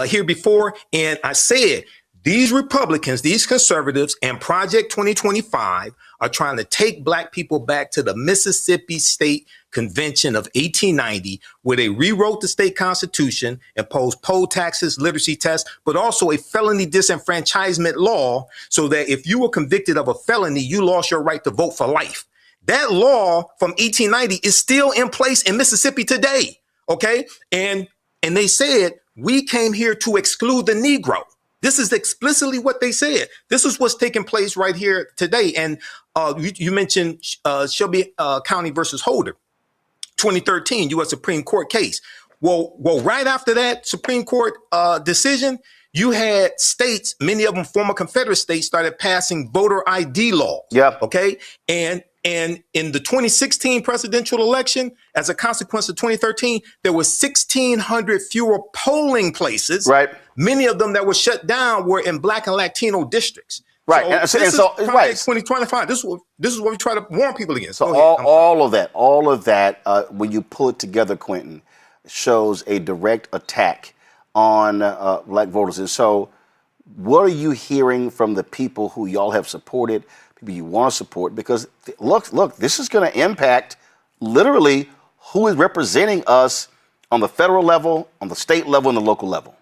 here before, and I said, these Republicans, these conservatives, and Project 2025 are trying to take black people back to the Mississippi State Convention of 1890, where they rewrote the state constitution, imposed poll taxes, literacy tests, but also a felony disenfranchisement law, so that if you were convicted of a felony, you lost your right to vote for life. That law from 1890 is still in place in Mississippi today. Okay. And they said, we came here to exclude the Negro. This is explicitly what they said. This is what's taking place right here today. And you mentioned Shelby County versus Holder, 2013 U.S. Supreme Court case. Well, right after that Supreme Court decision, you had states, many of them former Confederate states, started passing voter ID laws. Yeah. Okay. And in the 2016 presidential election, as a consequence of 2013, there were 1,600 fewer polling places. Right. Many of them that were shut down were in black and Latino districts. Right. So this is Project 2025. This is what we try to warn people against. So all of that, when you pull it together, Quentin, shows a direct attack on black voters. And so what are you hearing from the people who y'all have supported, people you want to support? Because look, this is going to impact literally who is representing us on the federal level, on the state level, and the local level.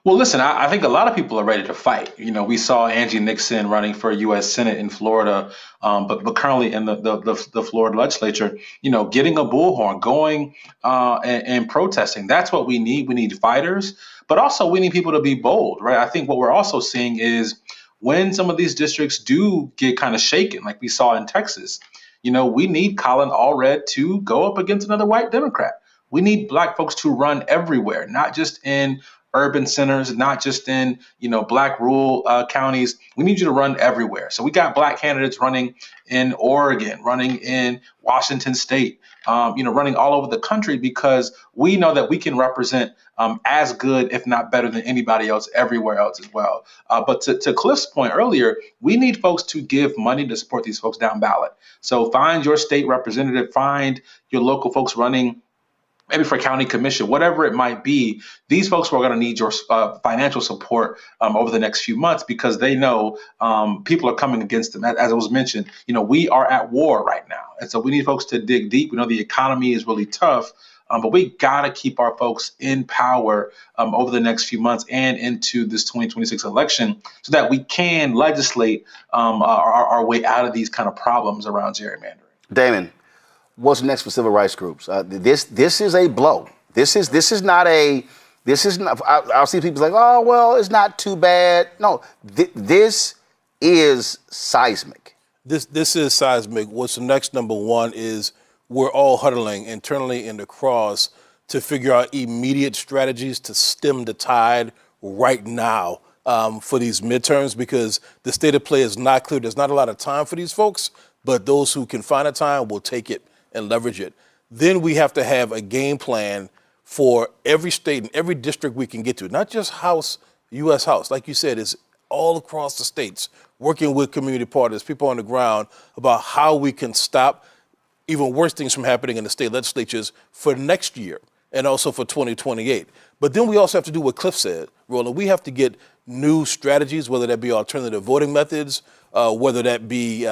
Well, listen, I think a lot of people are ready to fight. You know, we saw Angie Nixon running for U.S. Senate in Florida, but currently in the Florida legislature, you know, getting a bullhorn, going and protesting. That's what we need. We need fighters, but also we need people to be bold, right? I think what we're also seeing is when some of these districts do get kind of shaken, like we saw in Texas, you know, we need Colin Allred to go up against another white Democrat. We need black folks to run everywhere, not just in urban centers, not just in, you know, black rural counties. We need you to run everywhere. So we got black candidates running in Oregon, running in Washington State, you know, running all over the country, because we know that we can represent as good, if not better than anybody else everywhere else as well. But to Cliff's point earlier, we need folks to give money to support these folks down ballot. So find your state representative, find your local folks running maybe for county commission, whatever it might be. These folks are going to need your financial support over the next few months, because they know people are coming against them. As it was mentioned, you know, we are at war right now. And so we need folks to dig deep. We know the economy is really tough, but we got to keep our folks in power over the next few months and into this 2026 election, so that we can legislate our way out of these kind of problems around gerrymandering. Damon, what's next for civil rights groups? This is a blow. This is not. I'll see people like, oh well, it's not too bad. No, this is seismic. This is seismic. What's next? Number one is we're all huddling internally and across to figure out immediate strategies to stem the tide right now for these midterms, because the state of play is not clear. There's not a lot of time for these folks, but those who can find a time will take it and leverage it. Then we have to have a game plan for every state and every district we can get to, not just House, U.S. House. Like you said, it's all across the states, working with community partners, people on the ground, about how we can stop even worse things from happening in the state legislatures for next year and also for 2028. But then we also have to do what Cliff said, Roland. We have to get new strategies, whether that be alternative voting methods, whether that be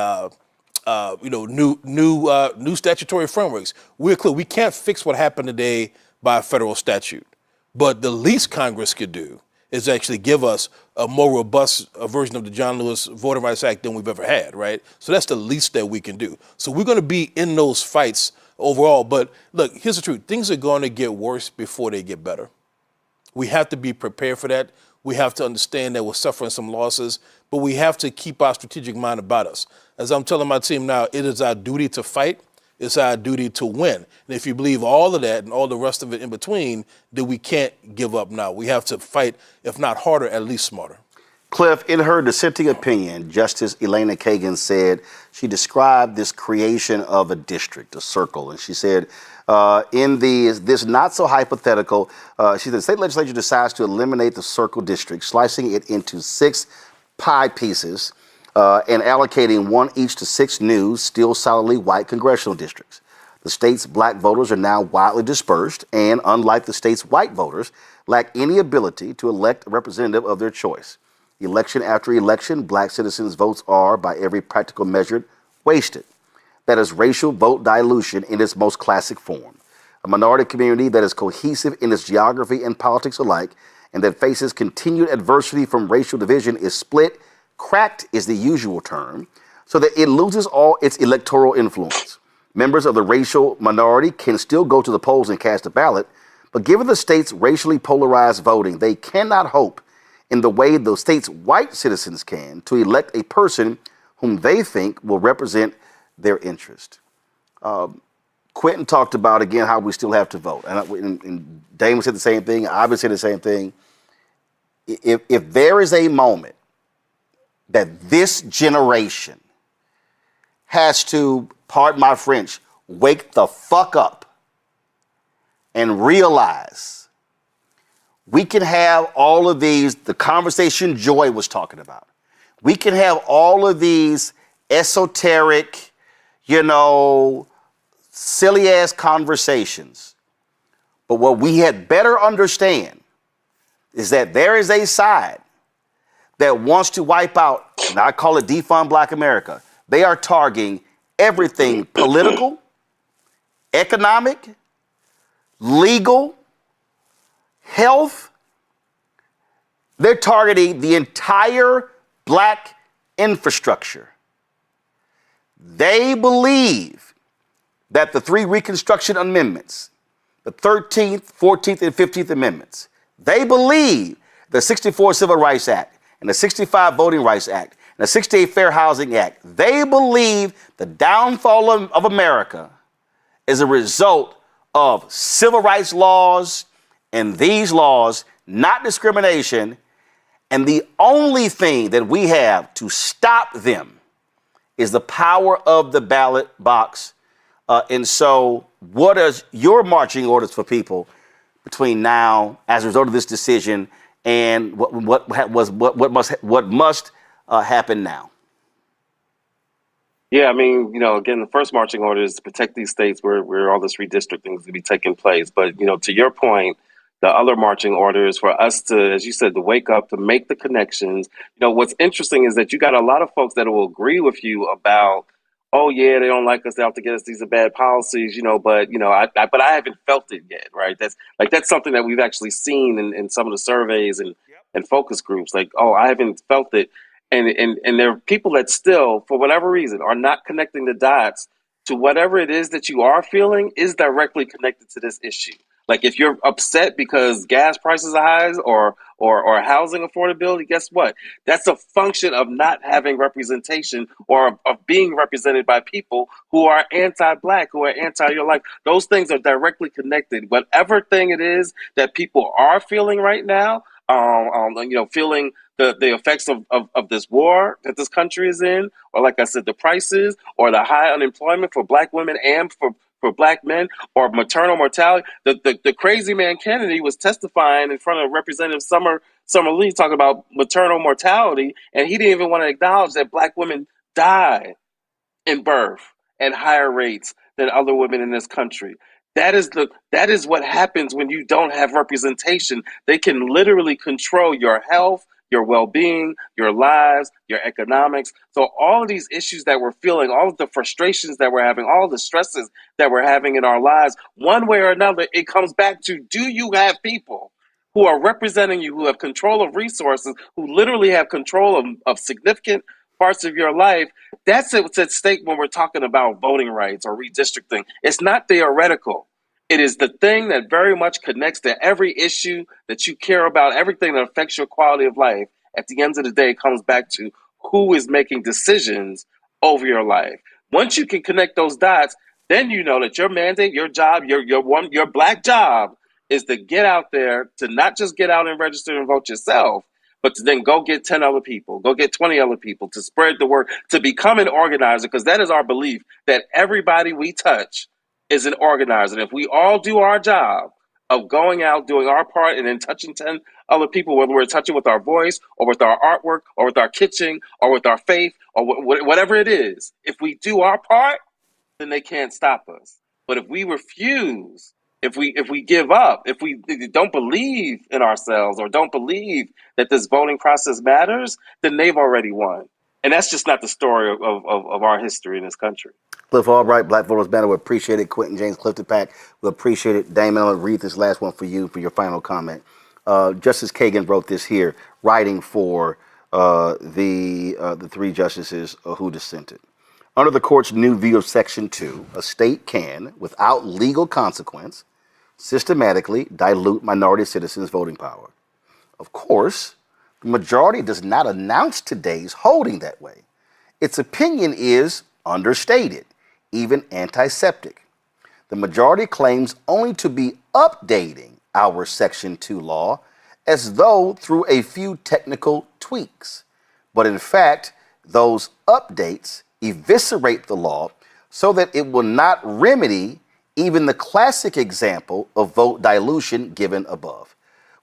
new statutory frameworks. We're clear. We can't fix what happened today by federal statute. But the least Congress could do is actually give us a more robust version of the John Lewis Voting Rights Act than we've ever had, right? So that's the least that we can do. So we're going to be in those fights overall. But look, here's the truth. Things are going to get worse before they get better. We have to be prepared for that. We have to understand that we're suffering some losses, but we have to keep our strategic mind about us. As I'm telling my team now, it is our duty to fight. It's our duty to win. And if you believe all of that and all the rest of it in between, then we can't give up now. We have to fight, if not harder, at least smarter. Cliff, in her dissenting opinion, Justice Elena Kagan said, she described this creation of a district, a circle, and she said, in this not so hypothetical, she said the state legislature decides to eliminate the circle district, slicing it into 6 pie pieces, and allocating one each to 6 new, still solidly white congressional districts. The state's black voters are now widely dispersed and, unlike the state's white voters, lack any ability to elect a representative of their choice. Election after election, black citizens' votes are, by every practical measure, wasted. That is racial vote dilution in its most classic form. A minority community that is cohesive in its geography and politics alike, and that faces continued adversity from racial division is split. Cracked is the usual term, so that it loses all its electoral influence. Members of the racial minority can still go to the polls and cast a ballot, but given the state's racially polarized voting, they cannot hope in the way the state's white citizens can to elect a person whom they think will represent their interest. Quentin talked about, again, how we still have to vote. And Damon said the same thing. Ivan said the same thing. If there is a moment that this generation has to, pardon my French, wake the fuck up and realize we can have all of these, the conversation Joy was talking about. We can have all of these esoteric, silly ass conversations. But what we had better understand is that there is a side that wants to wipe out, and I call it defund Black America. They are targeting everything political, economic, legal, health. They're targeting the entire black infrastructure. They believe that the 3 Reconstruction Amendments, the 13th, 14th, and 15th Amendments, they believe the 64 Civil Rights Act and the 65 Voting Rights Act and the 68 Fair Housing Act, they believe the downfall of America is a result of civil rights laws and these laws, not discrimination. And the only thing that we have to stop them is the power of the ballot box. And so what is your marching orders for people between now, as a result of this decision, and what must happen now? Yeah, I mean, again, the first marching order is to protect these states where all this redistricting is going to be taking place. But, to your point, the other marching order is for us to, as you said, to wake up, to make the connections. What's interesting is that you got a lot of folks that will agree with you about, oh yeah, they don't like us, they have to get us, these are bad policies, but I haven't felt it yet, right? That's something that we've actually seen in some of the surveys and focus groups. Like, oh, I haven't felt it. And there are people that still, for whatever reason, are not connecting the dots to whatever it is that you are feeling is directly connected to this issue. Like if you're upset because gas prices are high or housing affordability, guess what? That's a function of not having representation or of being represented by people who are anti-Black, who are anti your life. Those things are directly connected. Whatever thing it is that people are feeling right now, feeling the effects of this war that this country is in, or like I said, the prices or the high unemployment for Black women and for for black men or maternal mortality. The crazy man Kennedy was testifying in front of Representative Summer Lee talking about maternal mortality, and he didn't even want to acknowledge that black women die in birth at higher rates than other women in this country. That is what happens when you don't have representation. They can literally control your health, your well-being, your lives, your economics. So all of these issues that we're feeling, all of the frustrations that we're having, all of the stresses that we're having in our lives, one way or another, it comes back to, do you have people who are representing you, who have control of resources, who literally have control of significant parts of your life? That's what's at stake when we're talking about voting rights or redistricting. It's not theoretical. It is the thing that very much connects to every issue that you care about, everything that affects your quality of life. At the end of the day, it comes back to who is making decisions over your life. Once you can connect those dots, then you know that your mandate, your job, your black job is to get out there, to not just get out and register and vote yourself, but to then go get 10 other people, go get 20 other people, to spread the word, to become an organizer, because that is our belief, that everybody we touch is an organizer. And if we all do our job of going out, doing our part, and then touching 10 other people, whether we're touching with our voice or with our artwork or with our kitchen or with our faith or whatever it is, if we do our part, then they can't stop us. But if we refuse, if we give up, if we don't believe in ourselves or don't believe that this voting process matters, then they've already won. And that's just not the story of our history in this country. Cliff Albright, Black Voters Matter. We appreciate it. Quentin James, Clifton Pack. We appreciate it. Damon, I'll read this last one for you for your final comment. Justice Kagan wrote this here, writing for the three justices who dissented. Under the court's new view of Section 2, a state can, without legal consequence, systematically dilute minority citizens' voting power. Of course, the majority does not announce today's holding that way. Its opinion is understated, even antiseptic. The majority claims only to be updating our Section 2 law as though through a few technical tweaks. But in fact, those updates eviscerate the law so that it will not remedy even the classic example of vote dilution given above.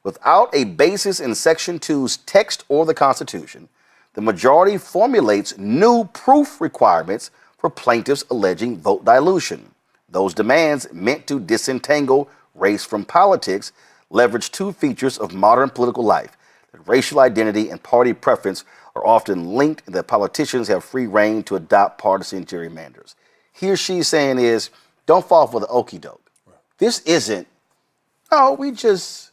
Without a basis in Section 2's text or the Constitution, the majority formulates new proof requirements for plaintiffs alleging vote dilution. Those demands, meant to disentangle race from politics, leverage two features of modern political life: that racial identity and party preference are often linked, and that politicians have free rein to adopt partisan gerrymanders. Here she's saying is, don't fall for the okie doke. Right. This isn't, we just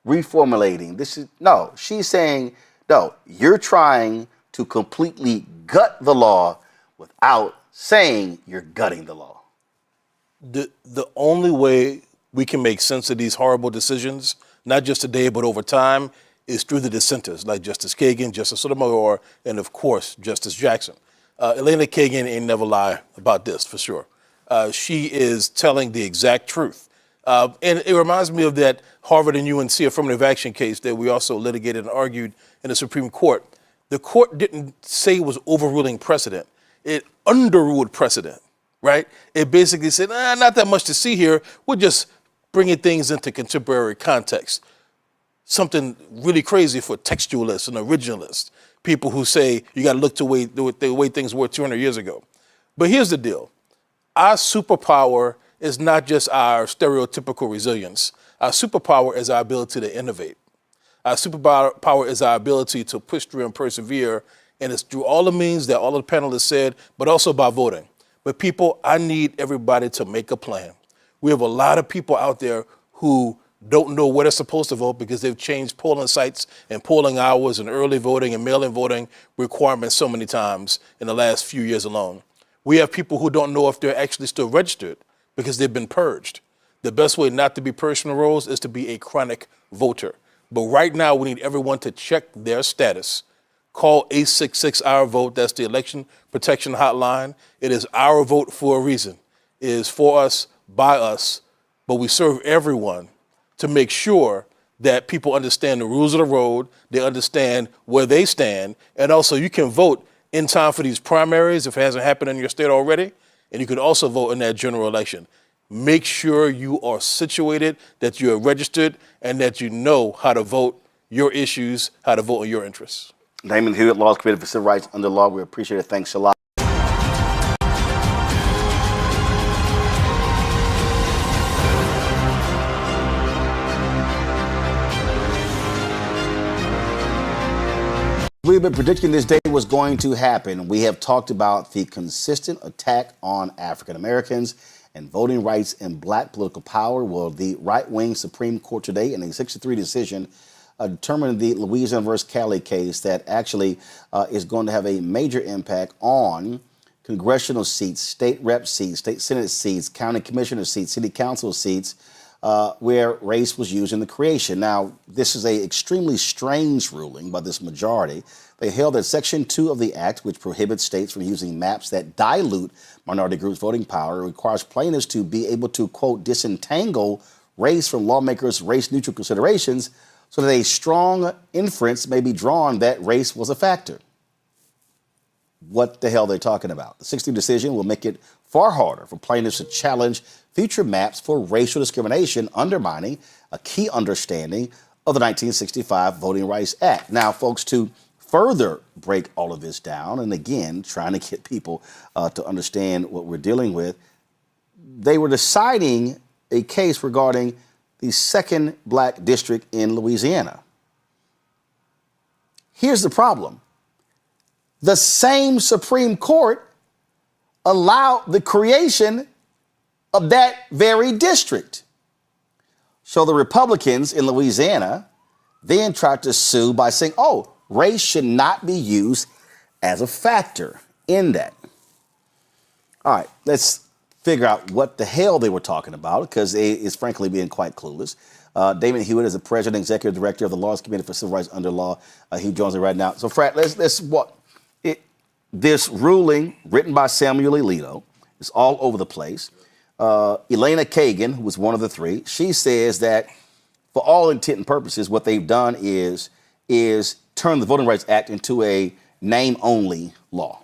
reformulating. No, she's saying, no, you're trying to completely gut the law without saying you're gutting the law. The only way we can make sense of these horrible decisions, not just today, but over time, is through the dissenters like Justice Kagan, Justice Sotomayor, and of course, Justice Jackson. Elena Kagan ain't never lie about this, for sure. She is telling the exact truth. And it reminds me of that Harvard and UNC affirmative action case that we also litigated and argued in the Supreme Court. The court didn't say it was overruling precedent. It underruled precedent, right? It basically said, not that much to see here. We're just bringing things into contemporary context. Something really crazy for textualists and originalists, people who say you got to look to the way things were 200 years ago. But here's the deal. Our superpower is not just our stereotypical resilience. Our superpower is our ability to innovate. Our superpower is our ability to push through and persevere, and it's through all the means that all of the panelists said, but also by voting. But people, I need everybody to make a plan. We have a lot of people out there who don't know where they're supposed to vote because they've changed polling sites and polling hours and early voting and mail-in voting requirements so many times in the last few years alone. We have people who don't know if they're actually still registered because they've been purged. The best way not to be purged from the rolls is to be a chronic voter. But right now, we need everyone to check their status. Call 866-OUR-VOTE. That's the election protection hotline. It is our vote for a reason. It is for us, by us, but we serve everyone to make sure that people understand the rules of the road, they understand where they stand, and also you can vote in time for these primaries if it hasn't happened in your state already, and you can also vote in that general election. Make sure you are situated, that you are registered, and that you know how to vote your issues, how to vote in your interests. Damon Hewitt, Laws Committee for Civil Rights under Law. We appreciate it. Thanks a lot. We've been predicting this day was going to happen. We have talked about the consistent attack on African Americans and voting rights and black political power. Well, the right-wing Supreme Court today in a 6-3 decision determined the Louisiana versus Cali case that actually is going to have a major impact on congressional seats, state rep seats, state senate seats, county commissioner seats, city council seats, where race was used in the creation. Now, this is an extremely strange ruling by this majority. They held that Section 2 of the Act, which prohibits states from using maps that dilute minority groups' voting power, requires plaintiffs to be able to, quote, disentangle race from lawmakers' race-neutral considerations so that a strong inference may be drawn that race was a factor. What the hell are they talking about? The 6-3 decision will make it far harder for plaintiffs to challenge future maps for racial discrimination, undermining a key understanding of the 1965 Voting Rights Act. Now, folks, to further break all of this down, and again, trying to get people to understand what we're dealing with, they were deciding a case regarding the 2nd black district in Louisiana. Here's the problem. The same Supreme Court allowed the creation of that very district. So the Republicans in Louisiana then tried to sue by saying, oh, race should not be used as a factor in that. All right, let's figure out what the hell they were talking about, because it's frankly being quite clueless. Damon Hewitt is the president and executive director of the Laws Committee for Civil Rights under Law. He joins me right now. So, Frat, let's what this ruling written by Samuel Alito is all over the place. Elena Kagan, who was one of the three, she says that for all intent and purposes, what they've done is turn the Voting Rights Act into a name-only law.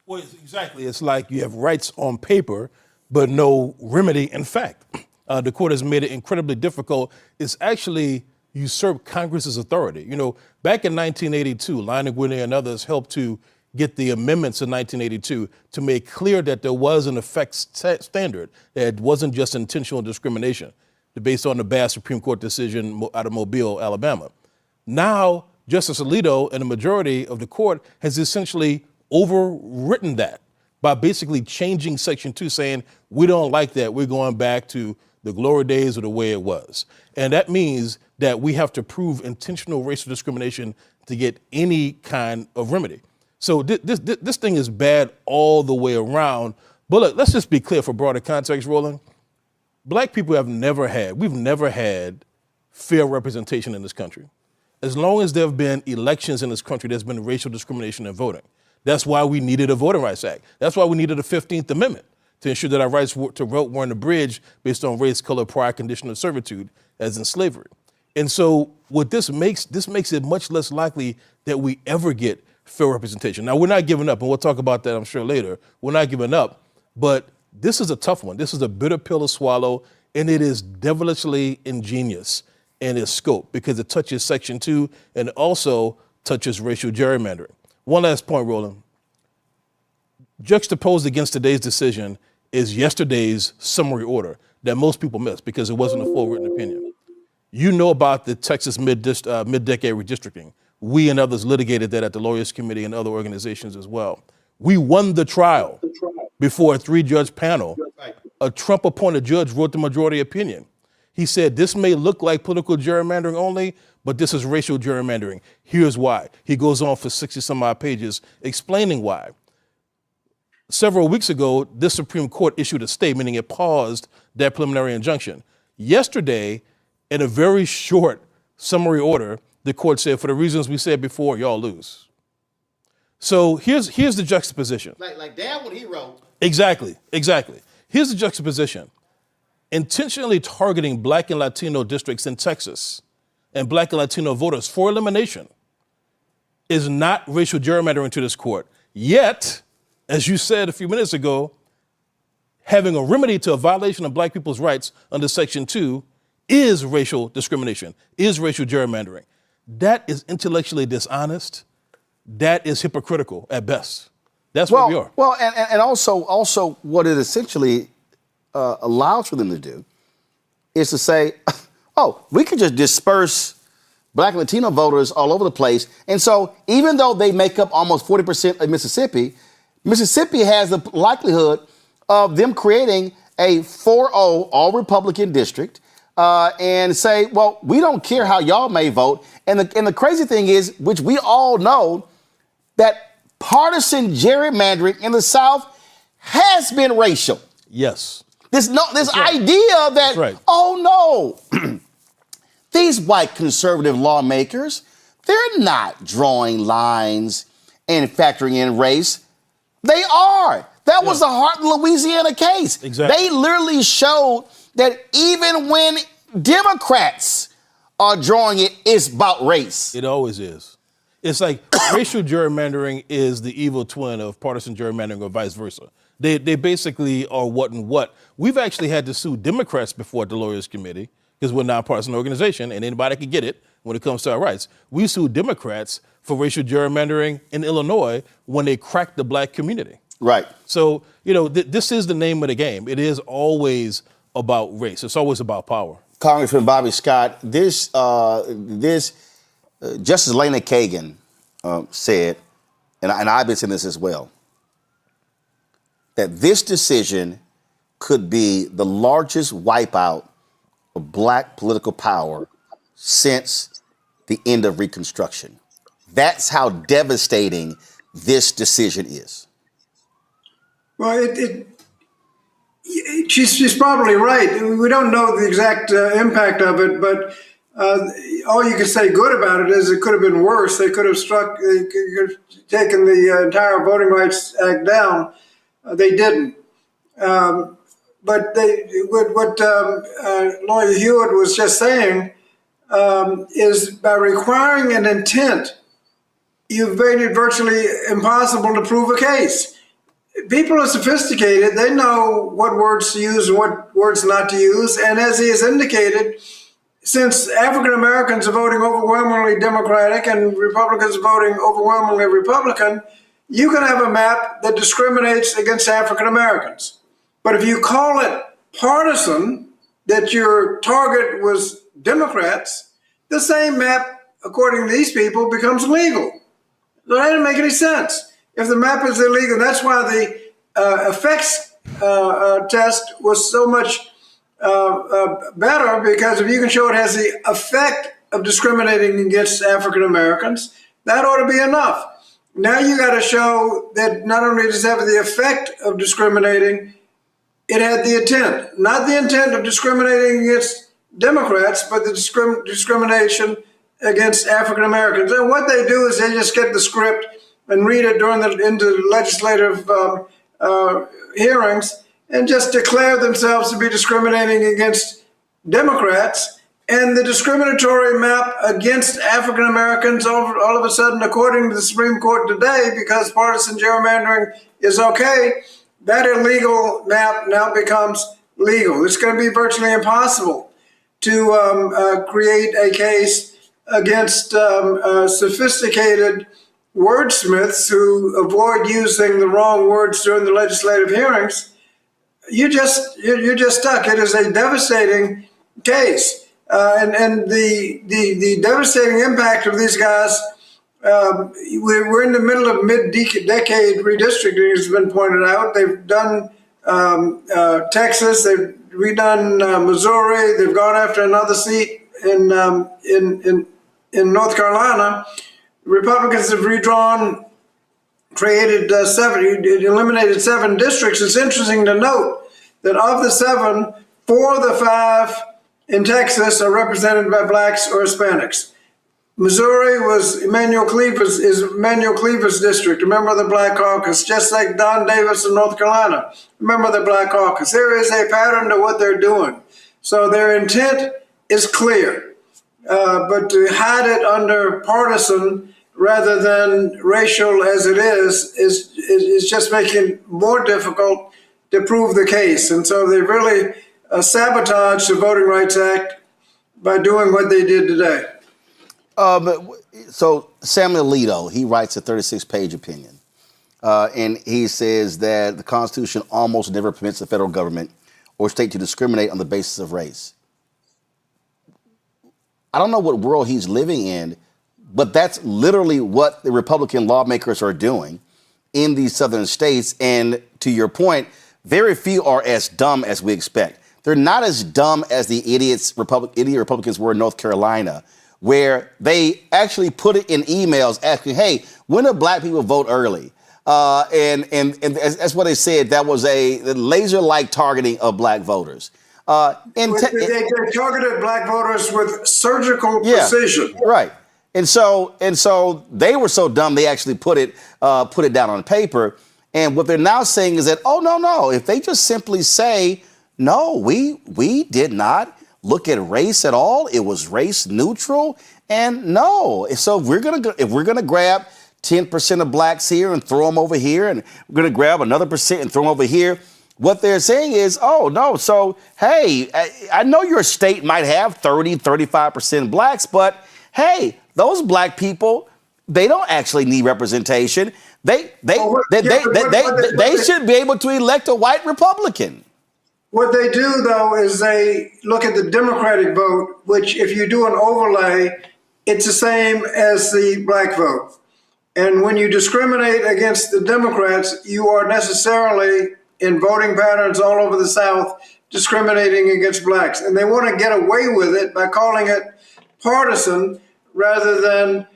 Well, exactly. It's like you have rights on paper, but no remedy in fact. The court has made it incredibly difficult. It's actually usurped Congress's authority. You know, back in 1982, Lionel Gwynne and others helped to get the amendments in 1982 to make clear that there was an effect standard, that it wasn't just intentional discrimination based on the bad Supreme Court decision out of Mobile, Alabama. Now, Justice Alito and the majority of the court has essentially overwritten that by basically changing Section 2, saying, we don't like that. We're going back to the glory days of the way it was. And that means that we have to prove intentional racial discrimination to get any kind of remedy. So this thing is bad all the way around. But look, let's just be clear for broader context, Roland. Black people we've never had fair representation in this country. As long as there have been elections in this country, there's been racial discrimination in voting. That's why we needed a Voting Rights Act. That's why we needed a 15th Amendment to ensure that our rights to vote weren't abridged based on race, color, prior condition of servitude, as in slavery. And so what this makes it much less likely that we ever get fair representation. Now, we're not giving up, and we'll talk about that, I'm sure, later. We're not giving up, but this is a tough one. This is a bitter pill to swallow, and it is devilishly ingenious in its scope because it touches Section 2 and also touches racial gerrymandering. One last point, Roland. Juxtaposed against today's decision is yesterday's summary order that most people missed because it wasn't a full written opinion. You know about the Texas mid-decade redistricting. We and others litigated that at the Lawyers Committee and other organizations as well. We won the trial before a 3-judge panel. A Trump-appointed judge wrote the majority opinion. He said, this may look like political gerrymandering only, but this is racial gerrymandering. Here's why. He goes on for 60-some-odd pages explaining why. Several weeks ago, this Supreme Court issued a stay, meaning it paused that preliminary injunction. Yesterday, in a very short summary order, the court said, for the reasons we said before, y'all lose. So here's the juxtaposition. Like damn what he wrote. Exactly. Here's the juxtaposition. Intentionally targeting Black and Latino districts in Texas and Black and Latino voters for elimination is not racial gerrymandering to this court. Yet, as you said a few minutes ago, having a remedy to a violation of black people's rights under Section 2 is racial discrimination, is racial gerrymandering. That is intellectually dishonest. That is hypocritical at best. That's where we are. Well, and also what it essentially allows for them to do is to say, oh, we can just disperse Black and Latino voters all over the place. And so even though they make up almost 40% of Mississippi, Mississippi has the likelihood of them creating a 4-0 all-Republican district and say, well, we don't care how y'all may vote. And the crazy thing is, which we all know, that partisan gerrymandering in the South has been racial. Yes. This right. idea that, right. oh no, these white conservative lawmakers, they're not drawing lines and factoring in race. They are. That was the Hart, Louisiana case. Exactly. They literally showed that even when Democrats are drawing it, it's about race. It always is. It's like racial gerrymandering is the evil twin of partisan gerrymandering or vice versa. They basically are what and what. We've actually had to sue Democrats before at the Lawyers Committee because we're a nonpartisan organization and anybody can get it when it comes to our rights. We sued Democrats for racial gerrymandering in Illinois when they cracked the black community. Right. So, this is the name of the game. It is always about race. It's always about power. Congressman Bobby Scott, Justice Elena Kagan said, and I've been saying this as well, that this decision could be the largest wipeout of black political power since the end of Reconstruction. That's how devastating this decision is. Well, she's probably right. We don't know the exact impact of it, but all you can say good about it is it could have been worse. They could have taken the entire Voting Rights Act down. They didn't. But what Lawyer Hewitt was just saying is by requiring an intent, you've made it virtually impossible to prove a case. People are sophisticated. They know what words to use and what words not to use. And as he has indicated, since African Americans are voting overwhelmingly Democratic and Republicans are voting overwhelmingly Republican, you can have a map that discriminates against African Americans. But if you call it partisan, that your target was Democrats, the same map, according to these people, becomes legal. So that didn't make any sense. If the map is illegal, that's why the effects test was so much better, because if you can show it has the effect of discriminating against African Americans, that ought to be enough. Now you got to show that not only does it have the effect of discriminating, it had the intent. Not the intent of discriminating against Democrats, but the discrimination against African Americans. And what they do is they just get the script and read it into legislative hearings and just declare themselves to be discriminating against Democrats. And the discriminatory map against African Americans all of a sudden, according to the Supreme Court today, because partisan gerrymandering is okay, that illegal map now becomes legal. It's going to be virtually impossible to create a case against sophisticated wordsmiths who avoid using the wrong words during the legislative hearings. You're just stuck. It is a devastating case. And the devastating impact of these guys, we're in the middle of mid-decade redistricting, has been pointed out. They've done Texas, they've redone Missouri, they've gone after another seat in North Carolina. Republicans have redrawn, eliminated 7 districts. It's interesting to note that of the 7, 4 of the 5 in Texas are represented by blacks or Hispanics. Missouri is Emmanuel Cleaver's district, a member of the Black Caucus, just like Don Davis in North Carolina, a member of the Black Caucus. There is a pattern to what they're doing. So their intent is clear, but to hide it under partisan rather than racial as it is just making it more difficult to prove the case. And so they really sabotaged the Voting Rights Act by doing what they did today. So Samuel Alito, he writes a 36-page opinion. And he says that the Constitution almost never permits the federal government or state to discriminate on the basis of race. I don't know what world he's living in, but that's literally what the Republican lawmakers are doing in these southern states. And to your point, very few are as dumb as we expect. They're not as dumb as the idiot Republicans were in North Carolina, where they actually put it in emails asking, hey, when do black people vote early? And that's what they said. That was a laser-like targeting of black voters. They targeted black voters with surgical precision. Right. And so they were so dumb they actually put it down on paper. And what they're now saying is that, oh, no, if they just simply say, no, we did not look at race at all. It was race neutral. And no, so if we're gonna grab 10% of blacks here and throw them over here, and we're gonna grab another percent and throw them over here, what they're saying is, oh, no, so, hey, I know your state might have 30, 35% blacks, but hey, those black people, they don't actually need representation. They should be able to elect a white Republican. What they do, though, is they look at the Democratic vote, which if you do an overlay, it's the same as the black vote. And when you discriminate against the Democrats, you are necessarily, in voting patterns all over the South, discriminating against blacks. And they want to get away with it by calling it partisan rather than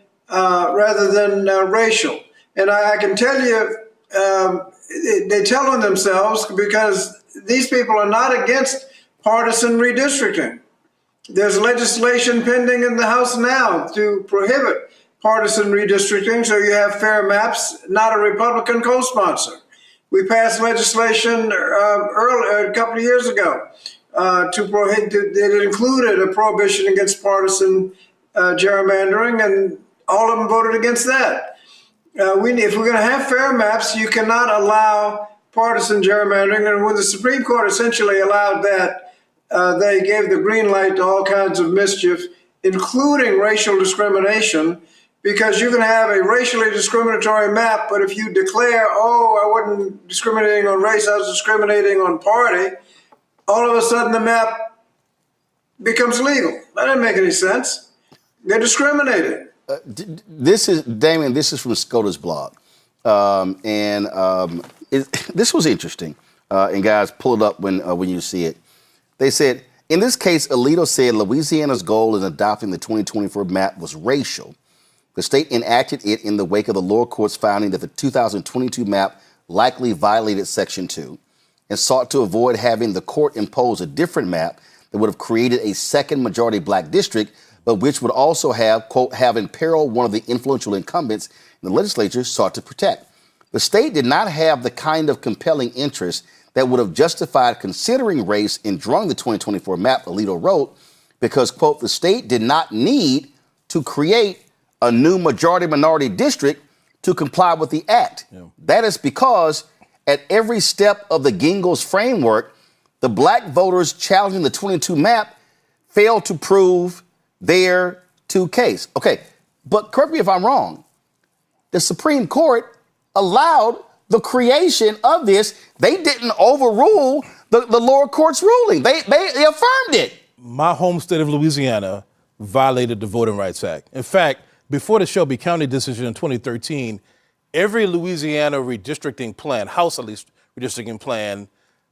racial. And I can tell you, they're telling themselves, because these people are not against partisan redistricting. There's legislation pending in the House now to prohibit partisan redistricting, so you have fair maps, not a Republican co-sponsor. We passed legislation earlier, a couple of years ago, to prohibit. It included a prohibition against partisan gerrymandering, and all of them voted against that. If we're going to have fair maps, you cannot allow partisan gerrymandering. And when the Supreme Court essentially allowed that, they gave the green light to all kinds of mischief, including racial discrimination, because you can have a racially discriminatory map, but if you declare, oh, I wasn't discriminating on race, I was discriminating on party, all of a sudden the map becomes legal. That doesn't make any sense. They're discriminating. This is from Scotus blog. This was interesting. And guys, pull it up when you see it. They said, in this case, Alito said Louisiana's goal in adopting the 2024 map was racial. The state enacted it in the wake of the lower court's finding that the 2022 map likely violated Section 2 and sought to avoid having the court impose a different map that would have created a second majority black district, but which would also have, quote, have imperiled one of the influential incumbents in the legislature sought to protect. The state did not have the kind of compelling interest that would have justified considering race in drawing the 2024 map, Alito wrote, because, quote, the state did not need to create a new majority-minority district to comply with the act. Yeah. That is because at every step of the Gingell's framework, the black voters challenging the 22 map failed to prove their case. Okay, but correct me if I'm wrong. The Supreme Court allowed the creation of this. They didn't overrule the lower court's ruling. They affirmed it. My home state of Louisiana violated the Voting Rights Act. In fact, before the Shelby County decision in 2013, every Louisiana redistricting plan, House at least redistricting plan,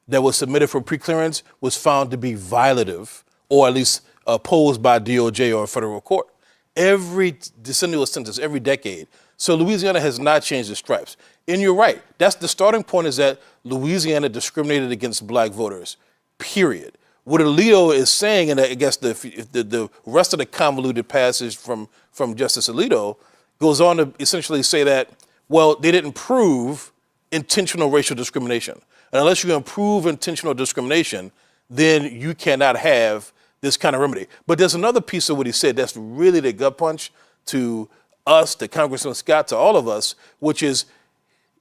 that was submitted for preclearance was found to be violative, or at least opposed by DOJ or a federal court. Every decennial sentence, every decade. So Louisiana has not changed its stripes. And you're right. That's the starting point, is that Louisiana discriminated against black voters, period. What Alito is saying, and I guess the rest of the convoluted passage from Justice Alito goes on to essentially say that, well, they didn't prove intentional racial discrimination. And unless you can prove intentional discrimination, then you cannot have this kind of remedy. But there's another piece of what he said that's really the gut punch to us, to Congressman Scott, to all of us, which is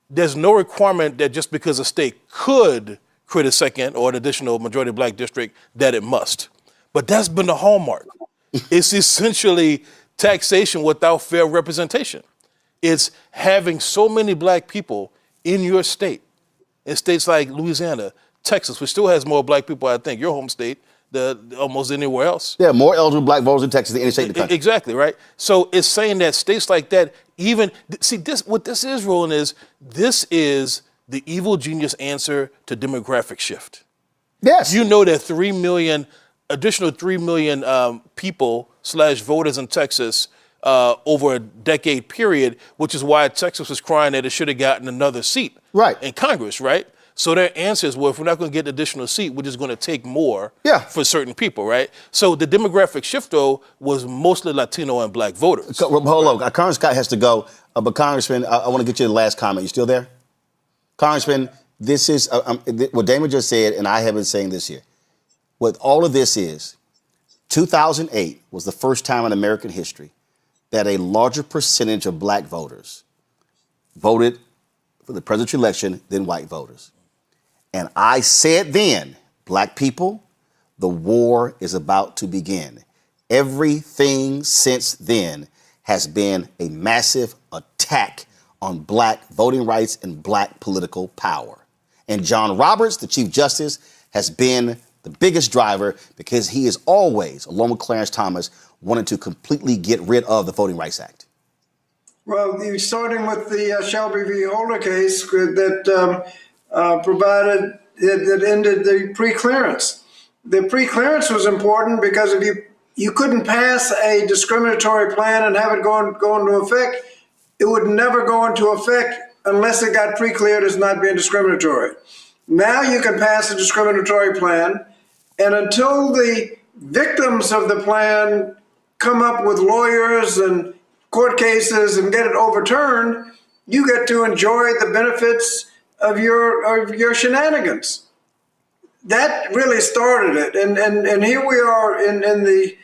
there's no requirement that just because a state could create a second or an additional majority black district, that it must. But that's been the hallmark. It's essentially taxation without fair representation. It's having so many black people in your state, in states like Louisiana, Texas, which still has more black people, I think, your home state, almost anywhere else. Yeah, more eligible black voters in Texas than any state in the country. Exactly, right? So it's saying that states like that, what this is, Roland, this is the evil genius answer to demographic shift. Yes. You know that additional 3 million people / voters in Texas over a decade period, which is why Texas was crying that it should have gotten another seat in Congress, right? So their answer is, well, if we're not going to get an additional seat, we're just going to take more for certain people, right? So the demographic shift, though, was mostly Latino and black voters. Hold on, Congressman Scott has to go, but Congressman, I want to get you the last comment. You still there? Congressman, this is what Damon just said, and I have been saying this here. What all of this is, 2008 was the first time in American history that a larger percentage of black voters voted for the presidential election than white voters. And I said then, black people, the war is about to begin. Everything since then has been a massive attack on black voting rights and black political power. And John Roberts, the Chief Justice, has been the biggest driver because he is always, along with Clarence Thomas, wanted to completely get rid of the Voting Rights Act. Well, you're starting with the Shelby v. Holder case that that ended the pre-clearance. The pre-clearance was important because if you couldn't pass a discriminatory plan and have it go into effect, it would never go into effect unless it got pre-cleared as not being discriminatory. Now you can pass a discriminatory plan, and until the victims of the plan come up with lawyers and court cases and get it overturned, you get to enjoy the benefits of your shenanigans. That really started it, and here we are in the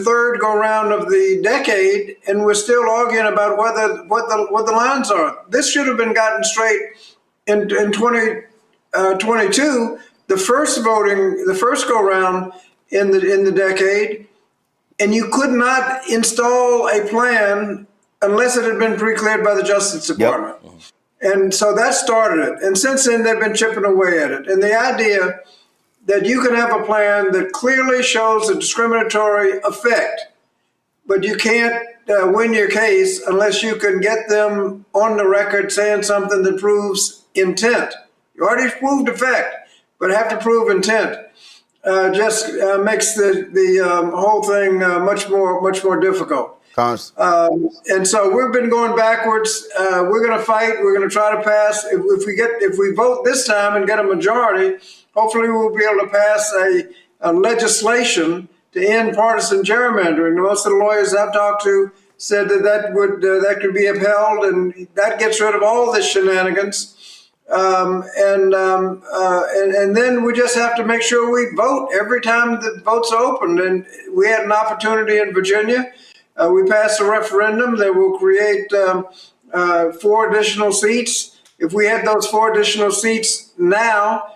third go round of the decade, and we're still arguing about what the lines are. This should have been gotten straight in 2022, the first go round in the decade, and you could not install a plan unless it had been pre-cleared by the Justice Department. Yep. And so that started it. And since then, they've been chipping away at it. And the idea that you can have a plan that clearly shows a discriminatory effect, but you can't win your case unless you can get them on the record saying something that proves intent. You already proved effect, but have to prove intent. Just makes the whole thing much more difficult. And so we've been going backwards. We're going to fight. We're going to try to pass. If we vote this time and get a majority, hopefully we'll be able to pass a legislation to end partisan gerrymandering. Most of the lawyers I've talked to said that could be upheld, and that gets rid of all the shenanigans. And then we just have to make sure we vote every time the votes are opened. And we had an opportunity in Virginia. We passed a referendum that will create 4 additional seats. If we had those 4 additional seats now,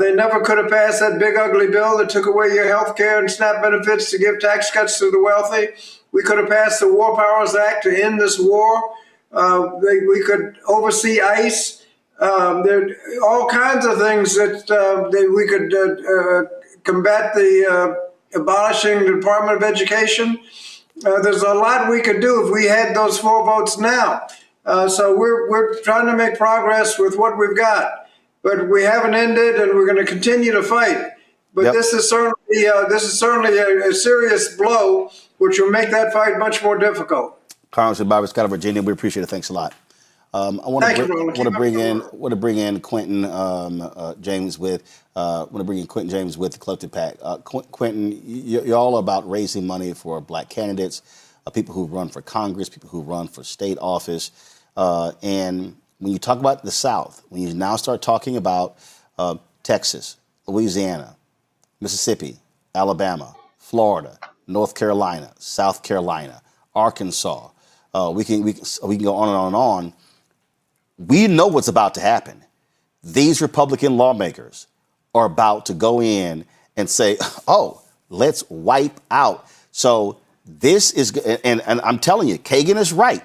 they never could have passed that big ugly bill that took away your health care and SNAP benefits to give tax cuts to the wealthy. We could have passed the War Powers Act to end this war. We could oversee ICE. There are all kinds of things that we could combat the abolishing the Department of Education. There's a lot we could do if we had those 4 votes now. So we're trying to make progress with what we've got, but we haven't ended, and we're going to continue to fight. But this is certainly a serious blow, which will make that fight much more difficult. Congressman Bobby Scott of Virginia, we appreciate it. Thanks a lot. I want to bring in Quentin James with the Collective PAC. Quentin, you're all about raising money for black candidates, people who run for Congress, people who run for state office, and when you talk about the South, when you now start talking about Texas, Louisiana, Mississippi, Alabama, Florida, North Carolina, South Carolina, Arkansas, we can go on and on and on. We know what's about to happen. these Republican lawmakers are about to go in and say, oh, let's wipe out. So this is, and I'm telling you, Kagan is right.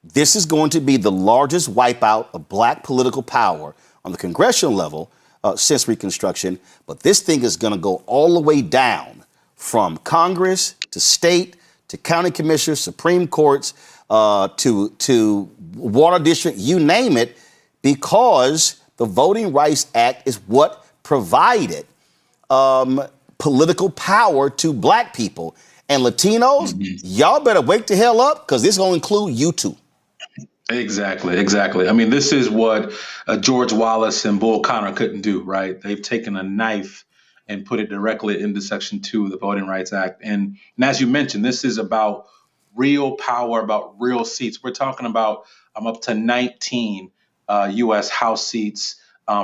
This is going to be the largest wipeout of black political power on the congressional level since Reconstruction. But this thing is going to go all the way down from Congress to state to county commissioners, Supreme Courts, to water district, you name it, because the Voting Rights Act is what provided political power to black people. And Latinos, y'all better wake the hell up, because this is going to include you too. Exactly. I mean, this is what George Wallace and Bull Connor couldn't do, right? They've taken a knife and put it directly into Section 2 of the Voting Rights Act. And as you mentioned, this is about real power, about real seats. We're talking about up to 19 U.S. House seats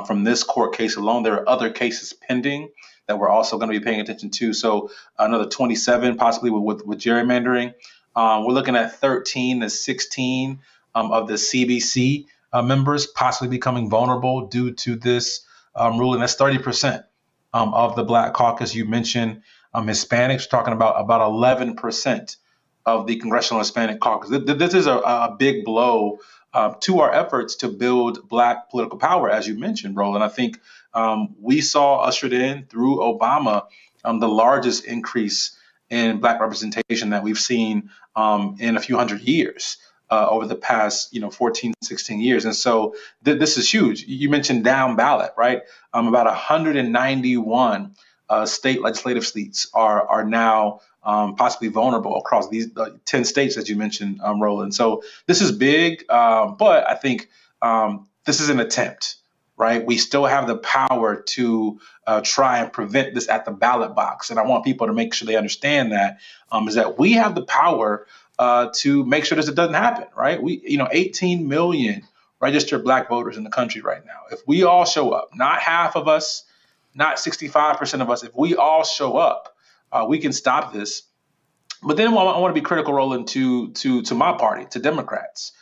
from this court case alone. There are other cases pending that we're also going to be paying attention to. So another 27 possibly with gerrymandering. We're looking at 13 to 16 of the CBC members possibly becoming vulnerable due to this ruling. That's 30% of the Black Caucus. You mentioned Hispanics, talking about 11% of the Congressional Hispanic Caucus. This is a big blow to our efforts to build black political power, as you mentioned, Roland. I think we saw ushered in through Obama the largest increase in black representation that we've seen in a few hundred years over the past 14, 16 years. And so this is huge. You mentioned down ballot, right? About 191 state legislative seats are now possibly vulnerable across these 10 states, as you mentioned, Roland. So this is big, but I think this is an attempt, right? We still have the power to try and prevent this at the ballot box. And I want people to make sure they understand that, is that we have the power to make sure this doesn't happen, right? 18 million registered black voters in the country right now. If we all show up, not half of us, not 65% of us, if we all show up, we can stop this. But then I want to be critical, Roland, to my party, to Democrats.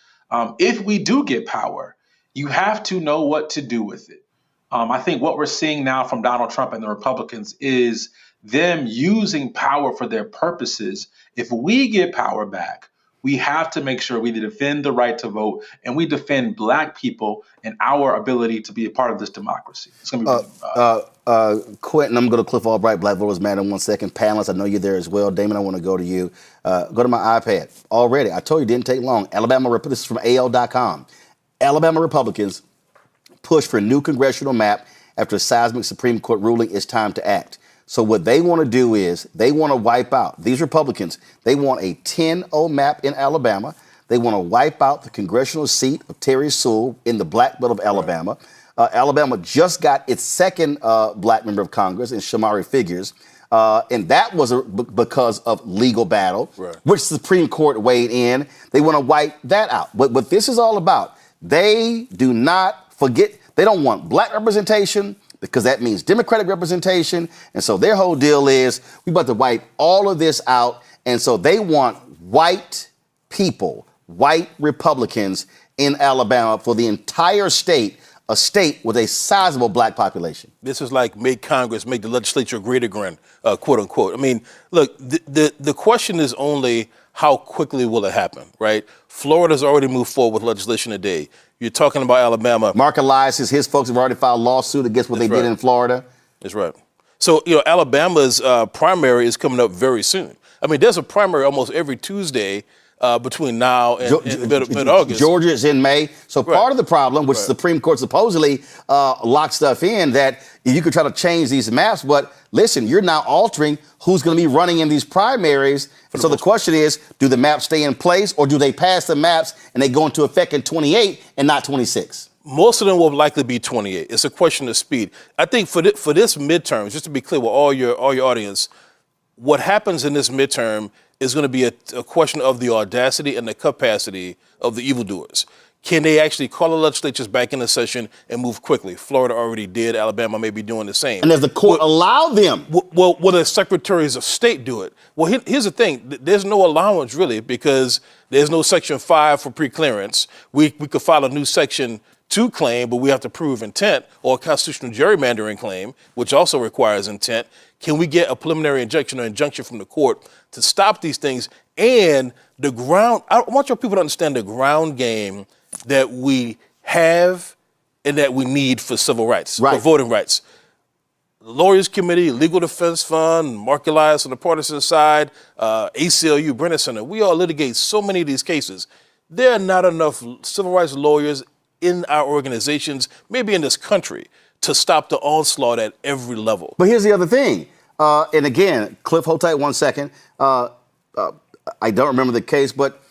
If we do get power, you have to know what to do with it. I think what we're seeing now from Donald Trump and the Republicans is them using power for their purposes. If we get power back, we have to make sure we defend the right to vote and we defend black people and our ability to be a part of this democracy. It's going to be Quentin, I'm going to Cliff Albright, Black Voters Matter in 1 second. Panelists, I know you're there as well. Damon, I want to go to you. Go to my iPad. Already, I told you it didn't take long. This is from AL.com. Alabama Republicans push for new congressional map after a seismic Supreme Court ruling. It's time to act. So what they want to do is they want to wipe out, these Republicans, they want a 10-0 map in Alabama. They want to wipe out the congressional seat of Terry Sewell in the Black Belt of Alabama. Alabama just got its second black member of Congress in Shamari Figures. And that was because of legal battle, which the Supreme Court weighed in. They want to wipe that out. But what this is all about, they do not forget, they don't want black representation, because that means Democratic representation. And so their whole deal is we about to wipe all of this out. And so they want white people, white Republicans in Alabama for the entire state, a state with a sizable black population. This is like make Congress, make the legislature great again, quote unquote. I mean, look, the question is only how quickly will it happen, right? Florida's already moved forward with legislation today. You're talking about Alabama. Mark Elias, his folks have already filed a lawsuit against what they did in Florida. That's right. So, Alabama's primary is coming up very soon. I mean, there's a primary almost every Tuesday between now and mid-August. Georgia is in May. So part of the problem, which the Supreme Court supposedly locked stuff in, that you could try to change these maps, but listen, you're now altering who's going to be running in these primaries. So the question is, do the maps stay in place, or do they pass the maps and they go into effect in 28 and not 26? Most of them will likely be 28. It's a question of speed. I think for this midterm, just to be clear with all your audience, what happens in this midterm is going to be a question of the audacity and the capacity of the evildoers. Can they actually call the legislatures back into session and move quickly? Florida already did. Alabama may be doing the same. And does the court allow them? Will the secretaries of state do it? Well, here's the thing. There's no allowance, really, because there's no Section 5 for preclearance. We could file a new Section to claim, but we have to prove intent, or a constitutional gerrymandering claim, which also requires intent. Can we get a preliminary injunction or injunction from the court to stop these things? And the ground, I want your people to understand the ground game that we have and that we need for civil rights, for voting rights. The Lawyers Committee, Legal Defense Fund, Mark Elias on the partisan side, ACLU, Brennan Center, we all litigate so many of these cases. There are not enough civil rights lawyers in our organizations, maybe in this country, to stop the onslaught at every level. But here's the other thing. And again, Cliff, hold tight 1 second. I don't remember the case, but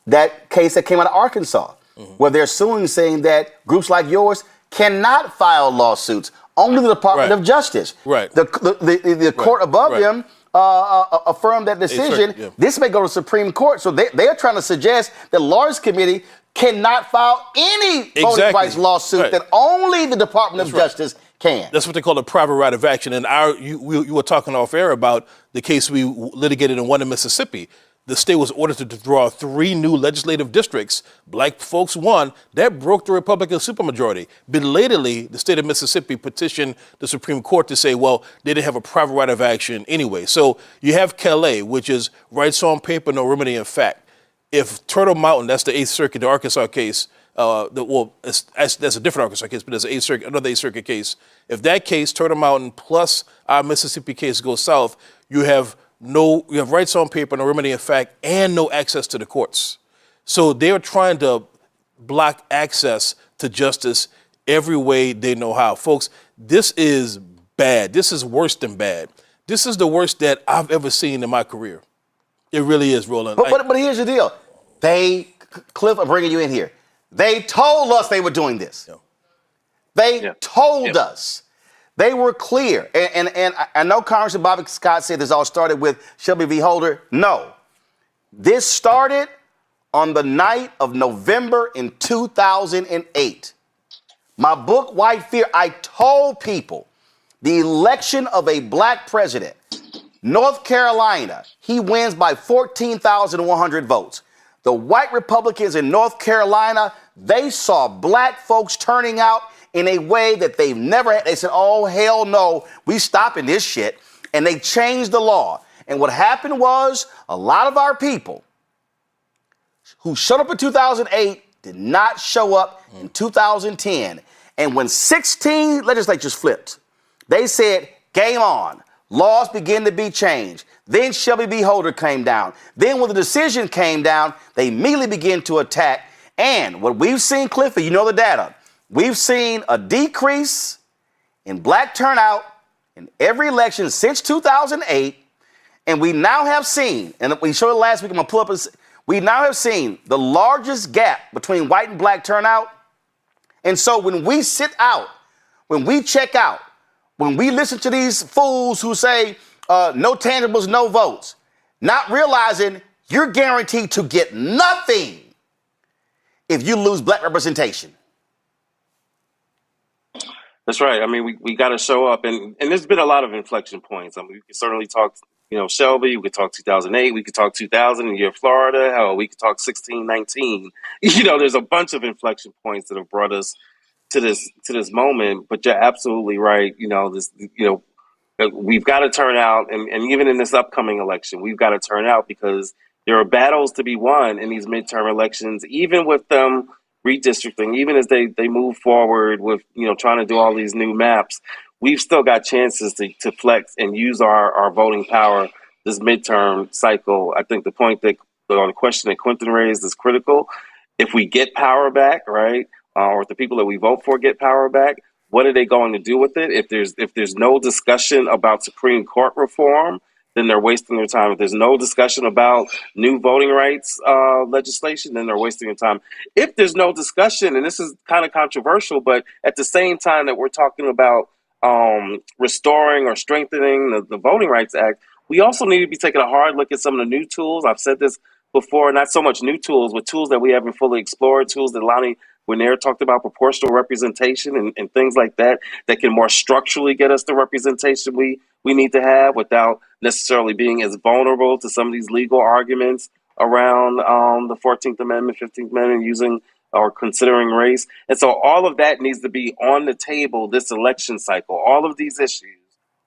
that case that came out of Arkansas, where they're suing, saying that groups like yours cannot file lawsuits. Only the Department of Justice. The court above them affirmed that decision. This may go to the Supreme Court. So they're trying to suggest that Lawyers Committee cannot file any voting rights lawsuit, that only the Department of Justice can. That's what they call a private right of action. And you were talking off air about the case we litigated and won in Mississippi. The state was ordered to draw 3 new legislative districts. Black folks won. That broke the Republican supermajority. Belatedly, the state of Mississippi petitioned the Supreme Court to say, well, they didn't have a private right of action anyway. So you have Calais, which is rights on paper, no remedy in fact. If Turtle Mountain, that's the 8th Circuit, the Arkansas case, that's a different Arkansas case, but there's another 8th Circuit case. If that case, Turtle Mountain plus our Mississippi case goes south, you have rights on paper, no remedy in fact, and no access to the courts. So they're trying to block access to justice every way they know how. Folks, this is bad. This is worse than bad. This is the worst that I've ever seen in my career. It really is, Roland. But here's the deal. Cliff, I'm bringing you in here. They told us they were doing this. They told us. They were clear. And I know Congressman Bobby Scott said this all started with Shelby v. Holder. No. This started on the night of November in 2008. My book, White Fear, I told people the election of a black president, North Carolina, he wins by 14,100 votes. The white Republicans in North Carolina, they saw black folks turning out in a way that they've never had. They said, oh, hell no, we stopping this shit. And they changed the law. And what happened was a lot of our people who showed up in 2008 did not show up in 2010. And when 16 legislatures flipped, they said, game on. Laws begin to be changed. Then Shelby v. Holder came down. Then when the decision came down, they immediately began to attack. And what we've seen, Clifford, you know the data, we've seen a decrease in black turnout in every election since 2008. And we now have seen, and we showed it last week, I'm going to pull up, we now have seen the largest gap between white and black turnout. And so when we sit out, when we check out, when we listen to these fools who say no tangibles, no votes, not realizing you're guaranteed to get nothing if you lose black representation. That's right. I mean, we got to show up, and there's been a lot of inflection points. I mean, we can certainly talk, Shelby. We could talk 2008. We could talk 2000 in the year of Florida. Hell, we could talk 1619. There's a bunch of inflection points that have brought us to this moment. But you're absolutely right. We've got to turn out, and even in this upcoming election, we've got to turn out because there are battles to be won in these midterm elections, even with them redistricting, even as they move forward with, trying to do all these new maps, we've still got chances to flex and use our voting power this midterm cycle. I think the question that Quentin raised is critical. If we get power back, right, or if the people that we vote for get power back, what are they going to do with it? If there's no discussion about Supreme Court reform, then they're wasting their time. If there's no discussion about new voting rights legislation, then they're wasting their time. If there's no discussion, and this is kind of controversial, but at the same time that we're talking about restoring or strengthening the Voting Rights Act, we also need to be taking a hard look at some of the new tools. I've said this before, not so much new tools, but tools that we haven't fully explored, tools that Lonnie Guinier talked about, proportional representation and things like that can more structurally get us the representation we need to have without necessarily being as vulnerable to some of these legal arguments around the 14th Amendment, 15th Amendment, using or considering race. And so all of that needs to be on the table this election cycle. All of these issues,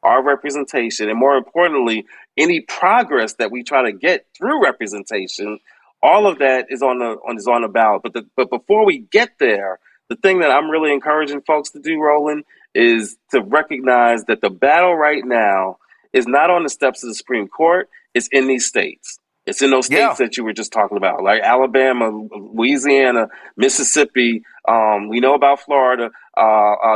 our representation, and more importantly, any progress that we try to get through representation, all of that is on the ballot. But before we get there, the thing that I'm really encouraging folks to do, Roland, is to recognize that the battle right now is not on the steps of the Supreme Court, it's in these states. It's in those states that you were just talking about, like Alabama, Louisiana, Mississippi. We know about Florida,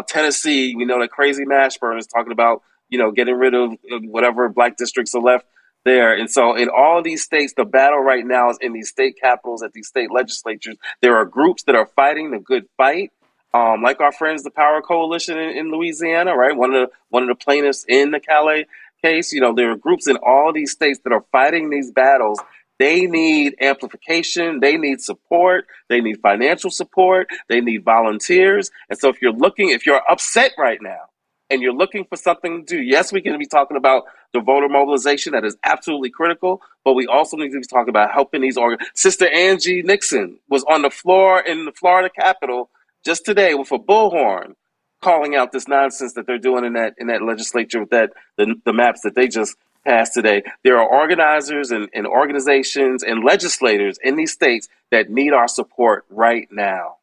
Tennessee. We know that Crazy Mashburn is talking about, getting rid of whatever black districts are left there. And so in all of these states, the battle right now is in these state capitals, at these state legislatures. There are groups that are fighting the good fight. Like our friends, the Power Coalition in Louisiana, right? One of the plaintiffs in the Calais case. There are groups in all these states that are fighting these battles. They need amplification. They need support. They need financial support. They need volunteers. And so if you're upset right now and you're looking for something to do, yes, we can be talking about the voter mobilization that is absolutely critical, but we also need to be talking about helping these Sister Angie Nixon was on the floor in the Florida Capitol just today with a bullhorn, calling out this nonsense that they're doing in that legislature with the maps that they just passed today. There are organizers and organizations and legislators in these states that need our support right now.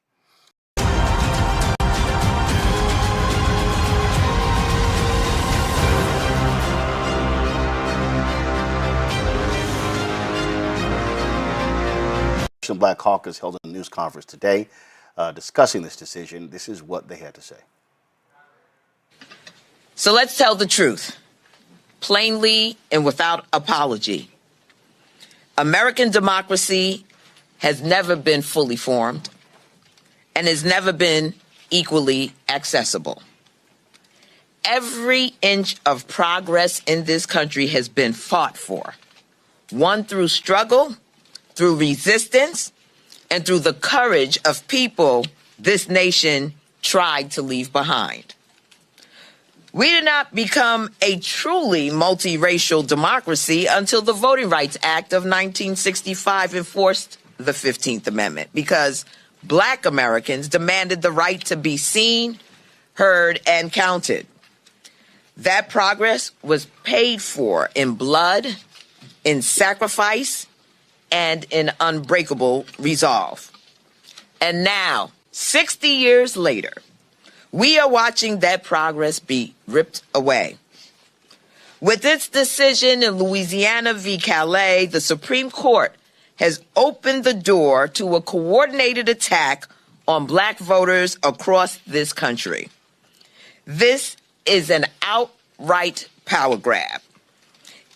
Black Caucus held a news conference today discussing this decision. This is what they had to say. So let's tell the truth, plainly and without apology. American democracy has never been fully formed and has never been equally accessible. Every inch of progress in this country has been fought for, won through struggle, through resistance, and through the courage of people this nation tried to leave behind. We did not become a truly multiracial democracy until the Voting Rights Act of 1965 enforced the 15th Amendment, because Black Americans demanded the right to be seen, heard, and counted. That progress was paid for in blood, in sacrifice, and in unbreakable resolve. And now, 60 years later, we are watching that progress be ripped away. With its decision in Louisiana v. Calais, the Supreme Court has opened the door to a coordinated attack on Black voters across this country. This is an outright power grab.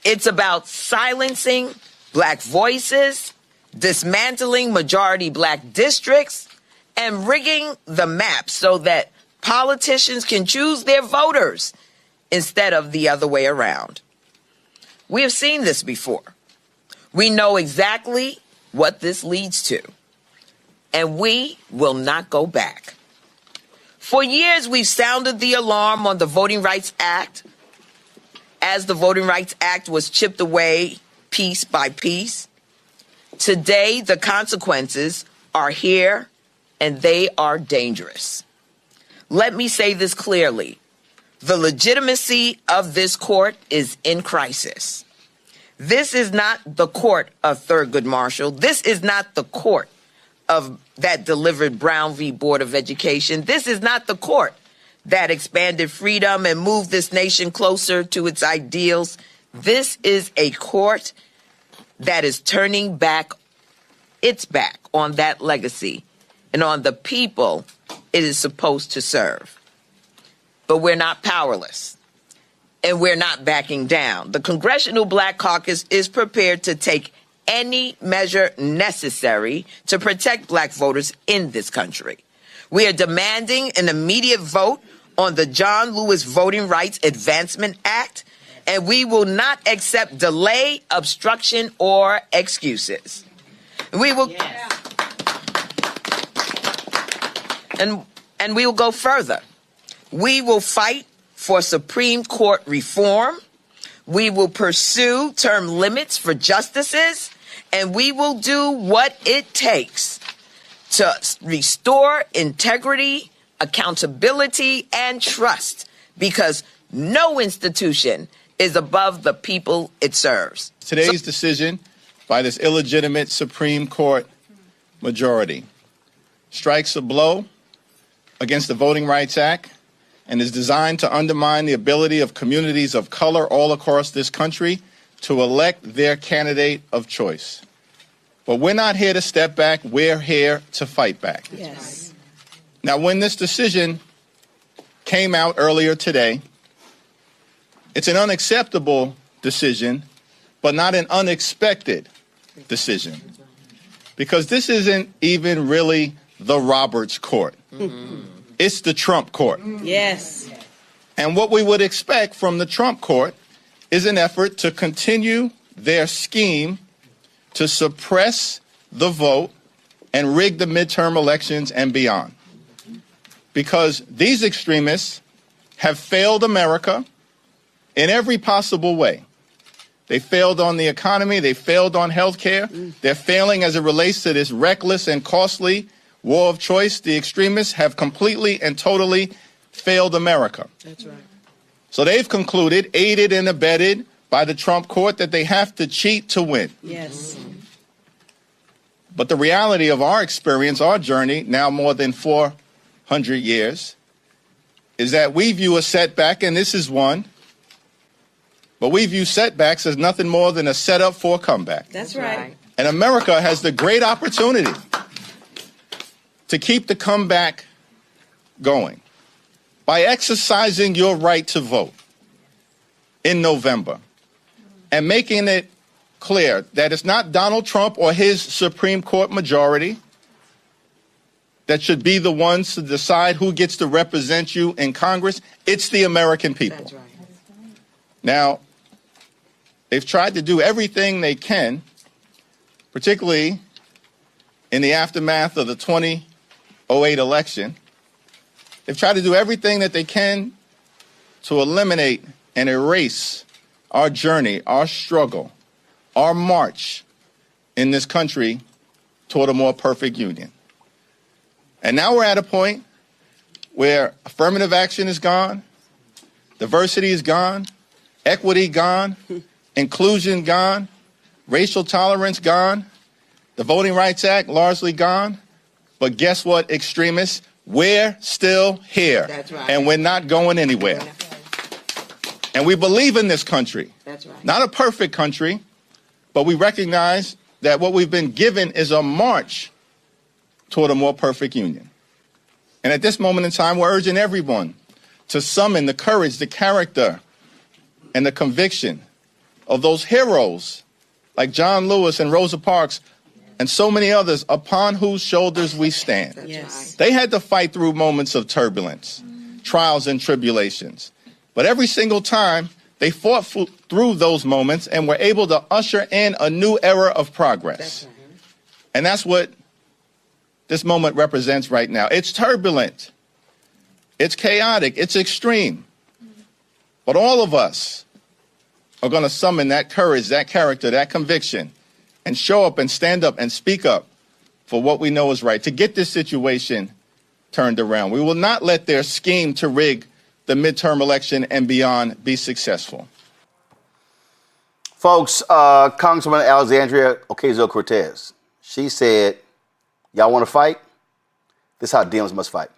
It's about silencing Black voices, dismantling majority Black districts, and rigging the map so that politicians can choose their voters instead of the other way around. We have seen this before. We know exactly what this leads to, and we will not go back. For years, we've sounded the alarm on the Voting Rights Act. As the Voting Rights Act was chipped away piece by piece, today the consequences are here, and they are dangerous. Let me say this clearly. The legitimacy of this court is in crisis. This is not the court of Thurgood Marshall. This is not the court of that delivered Brown v. Board of Education. This is not the court that expanded freedom and moved this nation closer to its ideals. This is a court that is turning back its back on that legacy and on the people it is supposed to serve. But we're not powerless, and we're not backing down. The Congressional Black Caucus is prepared to take any measure necessary to protect Black voters in this country. We are demanding an immediate vote on the John Lewis Voting Rights Advancement Act, and we will not accept delay, obstruction, or excuses. We will, and we will go further. We will fight for Supreme Court reform. We will pursue term limits for justices, and we will do what it takes to restore integrity, accountability, and trust, because no institution is above the people it serves. Today's decision by this illegitimate Supreme Court majority strikes a blow against the Voting Rights Act and is designed to undermine the ability of communities of color all across this country to elect their candidate of choice. But we're not here to step back, we're here to fight back. Yes. Now, when this decision came out earlier today, it's an unacceptable decision, but not an unexpected decision. Because this isn't even really the Roberts Court. It's the Trump Court. Yes. And what we would expect from the Trump Court is an effort to continue their scheme to suppress the vote and rig the midterm elections and beyond. Because these extremists have failed America in every possible way. They failed on the economy, they failed on health care, they're failing as it relates to this reckless and costly war of choice. The extremists have completely and totally failed America. That's right. So they've concluded, aided and abetted by the Trump court, that they have to cheat to win. Yes. But the reality of our experience, our journey, now more than 400 years, is that we view a setback, and this is one, but we view setbacks as nothing more than a setup for a comeback. That's right. And America has the great opportunity to keep the comeback going by exercising your right to vote in November and making it clear that it's not Donald Trump or his Supreme Court majority that should be the ones to decide who gets to represent you in Congress. It's the American people. That's right. Now, they've tried to do everything they can, particularly in the aftermath of the 2008 election. They've tried to do everything that they can to eliminate and erase our journey, our struggle, our march in this country toward a more perfect union. And now we're at a point where affirmative action is gone, diversity is gone, equity gone, inclusion gone, racial tolerance gone, the Voting Rights Act largely gone. But guess what, extremists? We're still here. That's right. And we're not going anywhere. And we believe in this country. That's right. Not a perfect country, but we recognize that what we've been given is a march toward a more perfect union. And at this moment in time, we're urging everyone to summon the courage, the character, and the conviction of those heroes like John Lewis and Rosa Parks and so many others upon whose shoulders we stand. Yes. They had to fight through moments of turbulence, trials and tribulations. But every single time, they fought through those moments and were able to usher in a new era of progress. And that's what this moment represents right now. It's turbulent. It's chaotic. It's extreme. But all of us are going to summon that courage, that character, that conviction, and show up and stand up and speak up for what we know is right to get this situation turned around. We will not let their scheme to rig the midterm election and beyond be successful. Folks, Congresswoman Alexandria Ocasio-Cortez, she said, y'all want to fight? This is how Dems must fight.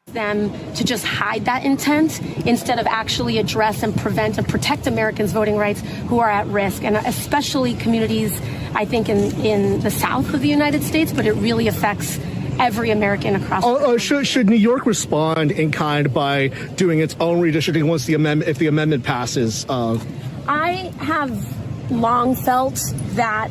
Them to just hide that intent instead of actually address and prevent and protect Americans' voting rights who are at risk, and especially communities, I think, in the South of the United States, but it really affects every American across the country. Should New York respond in kind by doing its own redistricting once the amendment, if the amendment passes? I have long felt that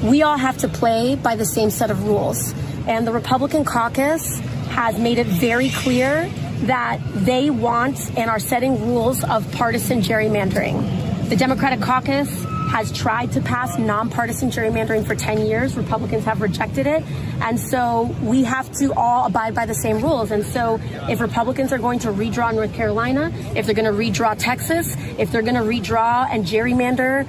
we all have to play by the same set of rules, and the Republican caucus has made it very clear that they want and are setting rules of partisan gerrymandering. The Democratic caucus has tried to pass nonpartisan gerrymandering for 10 years. Republicans have rejected it. And so we have to all abide by the same rules. And so if Republicans are going to redraw North Carolina, if they're going to redraw Texas, if they're going to redraw and gerrymander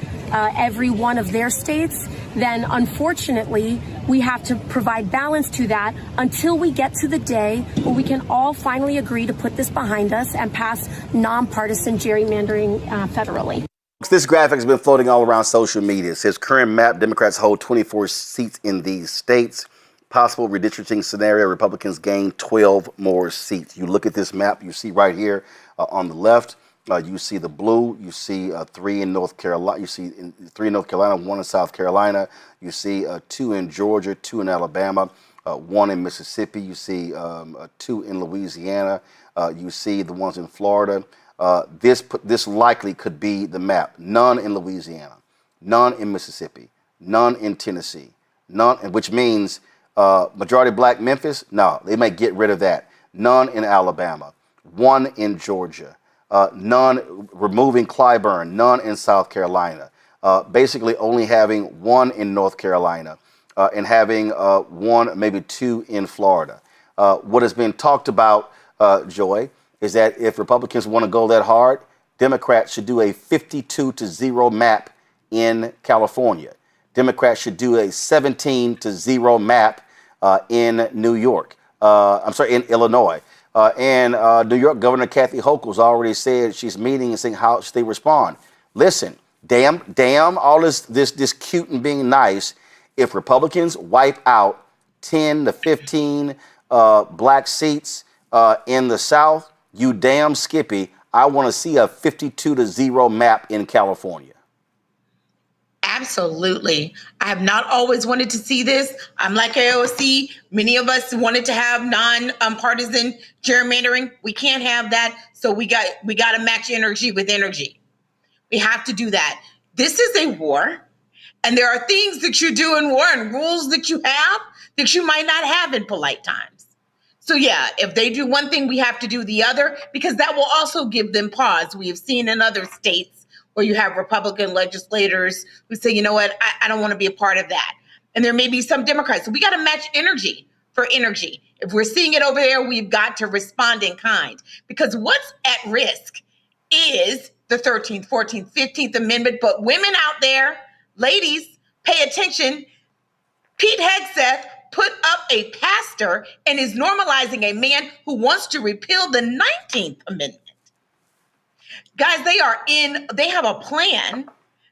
every one of their states, then unfortunately, we have to provide balance to that until we get to the day where we can all finally agree to put this behind us and pass nonpartisan gerrymandering federally. This graphic has been floating all around social media. It says current map, Democrats hold 24 seats in these states. Possible redistricting scenario, Republicans gain 12 more seats. You look at this map, you see right here on the left, you see the blue, you see 3 in North Carolina, you see 3 in North Carolina, 1 in South Carolina, you see 2 in Georgia, 2 in Alabama, 1 in Mississippi, you see 2 in Louisiana, you see the ones in Florida. This likely could be the map. None in Louisiana, none in Mississippi, none in Tennessee, none, which means majority black Memphis, no, they may get rid of that. None in Alabama, 1 in Georgia, none, removing Clyburn, none in South Carolina, basically only having 1 in North Carolina, and having 1, maybe 2 in Florida. What has been talked about, Joy, is that if Republicans want to go that hard, Democrats should do a 52-0 map in California. Democrats should do a 17-0 map in New York. In Illinois. And New York Governor Kathy Hochul's already said she's meeting and saying how should they respond. Listen, damn all this cute and being nice. If Republicans wipe out 10 to 15 black seats in the South, you damn Skippy, I want to see a 52-0 map in California. Absolutely. I have not always wanted to see this. I'm like AOC. Many of us wanted to have non-partisan gerrymandering. We can't have that. So we got to match energy with energy. We have to do that. This is a war. And there are things that you do in war and rules that you have that you might not have in polite times. So yeah, if they do one thing, we have to do the other, because that will also give them pause. We have seen in other states where you have Republican legislators who say, you know what, I don't want to be a part of that. And there may be some Democrats. So we got to match energy for energy. If we're seeing it over there, we've got to respond in kind. Because what's at risk is the 13th, 14th, 15th Amendment. But women out there, ladies, pay attention. Pete Hegseth put up a pastor and is normalizing a man who wants to repeal the 19th Amendment. Guys, they have a plan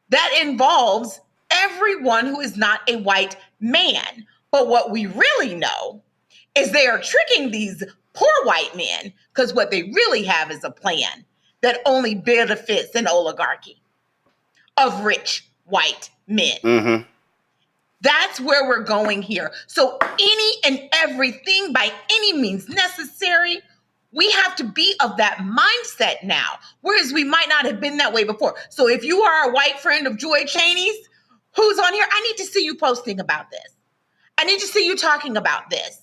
that involves everyone who is not a white man. But what we really know is they are tricking these poor white men, because what they really have is a plan that only benefits an oligarchy of rich white men. Mm-hmm. That's where we're going here. So any and everything by any means necessary, we have to be of that mindset now, whereas we might not have been that way before. So if you are a white friend of Joy Cheney's who's on here, I need to see you posting about this. I need to see you talking about this.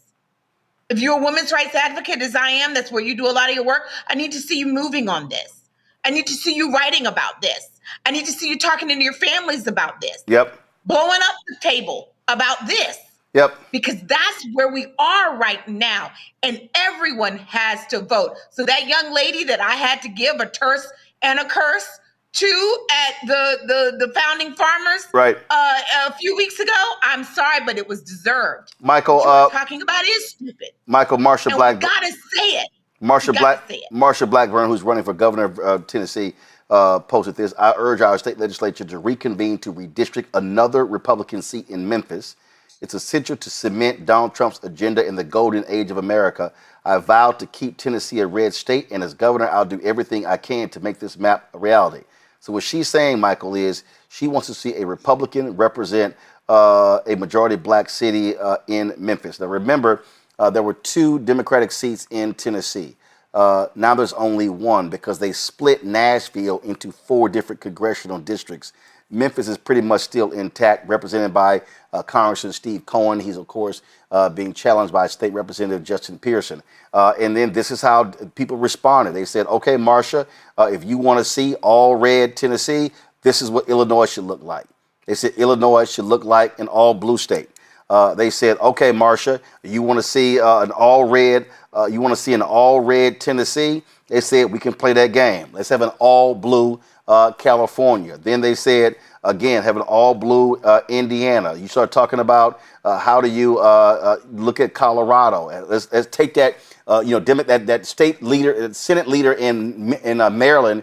If you're a women's rights advocate, as I am, that's where you do a lot of your work, I need to see you moving on this. I need to see you writing about this. I need to see you talking to your families about this. Yep. Blowing up the table about this. Yep. Because that's where we are right now. And everyone has to vote. So that young lady that I had to give a terse and a curse to at the founding farmers right. A few weeks ago, I'm sorry, but it was deserved. Michael, what you're talking about is stupid. Michael, Marsha Blackburn. We gotta say it. Marsha Blackburn, who's running for governor of Tennessee, posted this. I urge our state legislature to reconvene to redistrict another Republican seat in Memphis. It's essential to cement Donald Trump's agenda in the golden age of America. I vow to keep Tennessee a red state, and as governor, I'll do everything I can to make this map a reality. So what she's saying, Michael, is she wants to see a Republican represent a majority black city in Memphis. Now, remember, there were 2 Democratic seats in Tennessee. Now there's only 1 because they split Nashville into 4 different congressional districts. Memphis is pretty much still intact, represented by Congressman Steve Cohen. He's, of course, being challenged by State Representative Justin Pearson. And then this is how people responded. They said, okay, Marsha, if you want to see all red Tennessee, this is what Illinois should look like. They said Illinois should look like an all blue state. They said, okay, Marsha, you want to see an all red Tennessee? They said we can play that game. Let's have an all blue California. Then they said, again, have an all blue Indiana. You start talking about how do you look at Colorado. Let's take that, that state leader, Senate leader in Maryland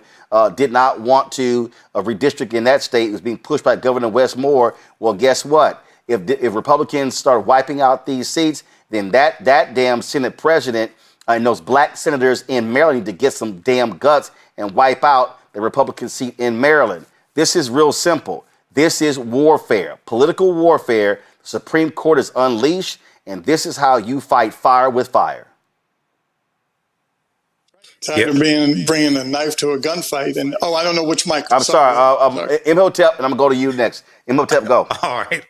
did not want to redistrict in that state. It was being pushed by Governor Wes Moore. Well, guess what? If Republicans start wiping out these seats, then that damn Senate president and those black senators in Maryland need to get some damn guts and wipe out the Republican seat in Maryland. This is real simple. This is warfare, political warfare. The Supreme Court is unleashed, and this is how you fight fire with fire. Tired of bringing a knife to a gunfight. And, I don't know which mic. I'm sorry. Imhotep, and I'm going to go to you next. Imhotep, go. All right.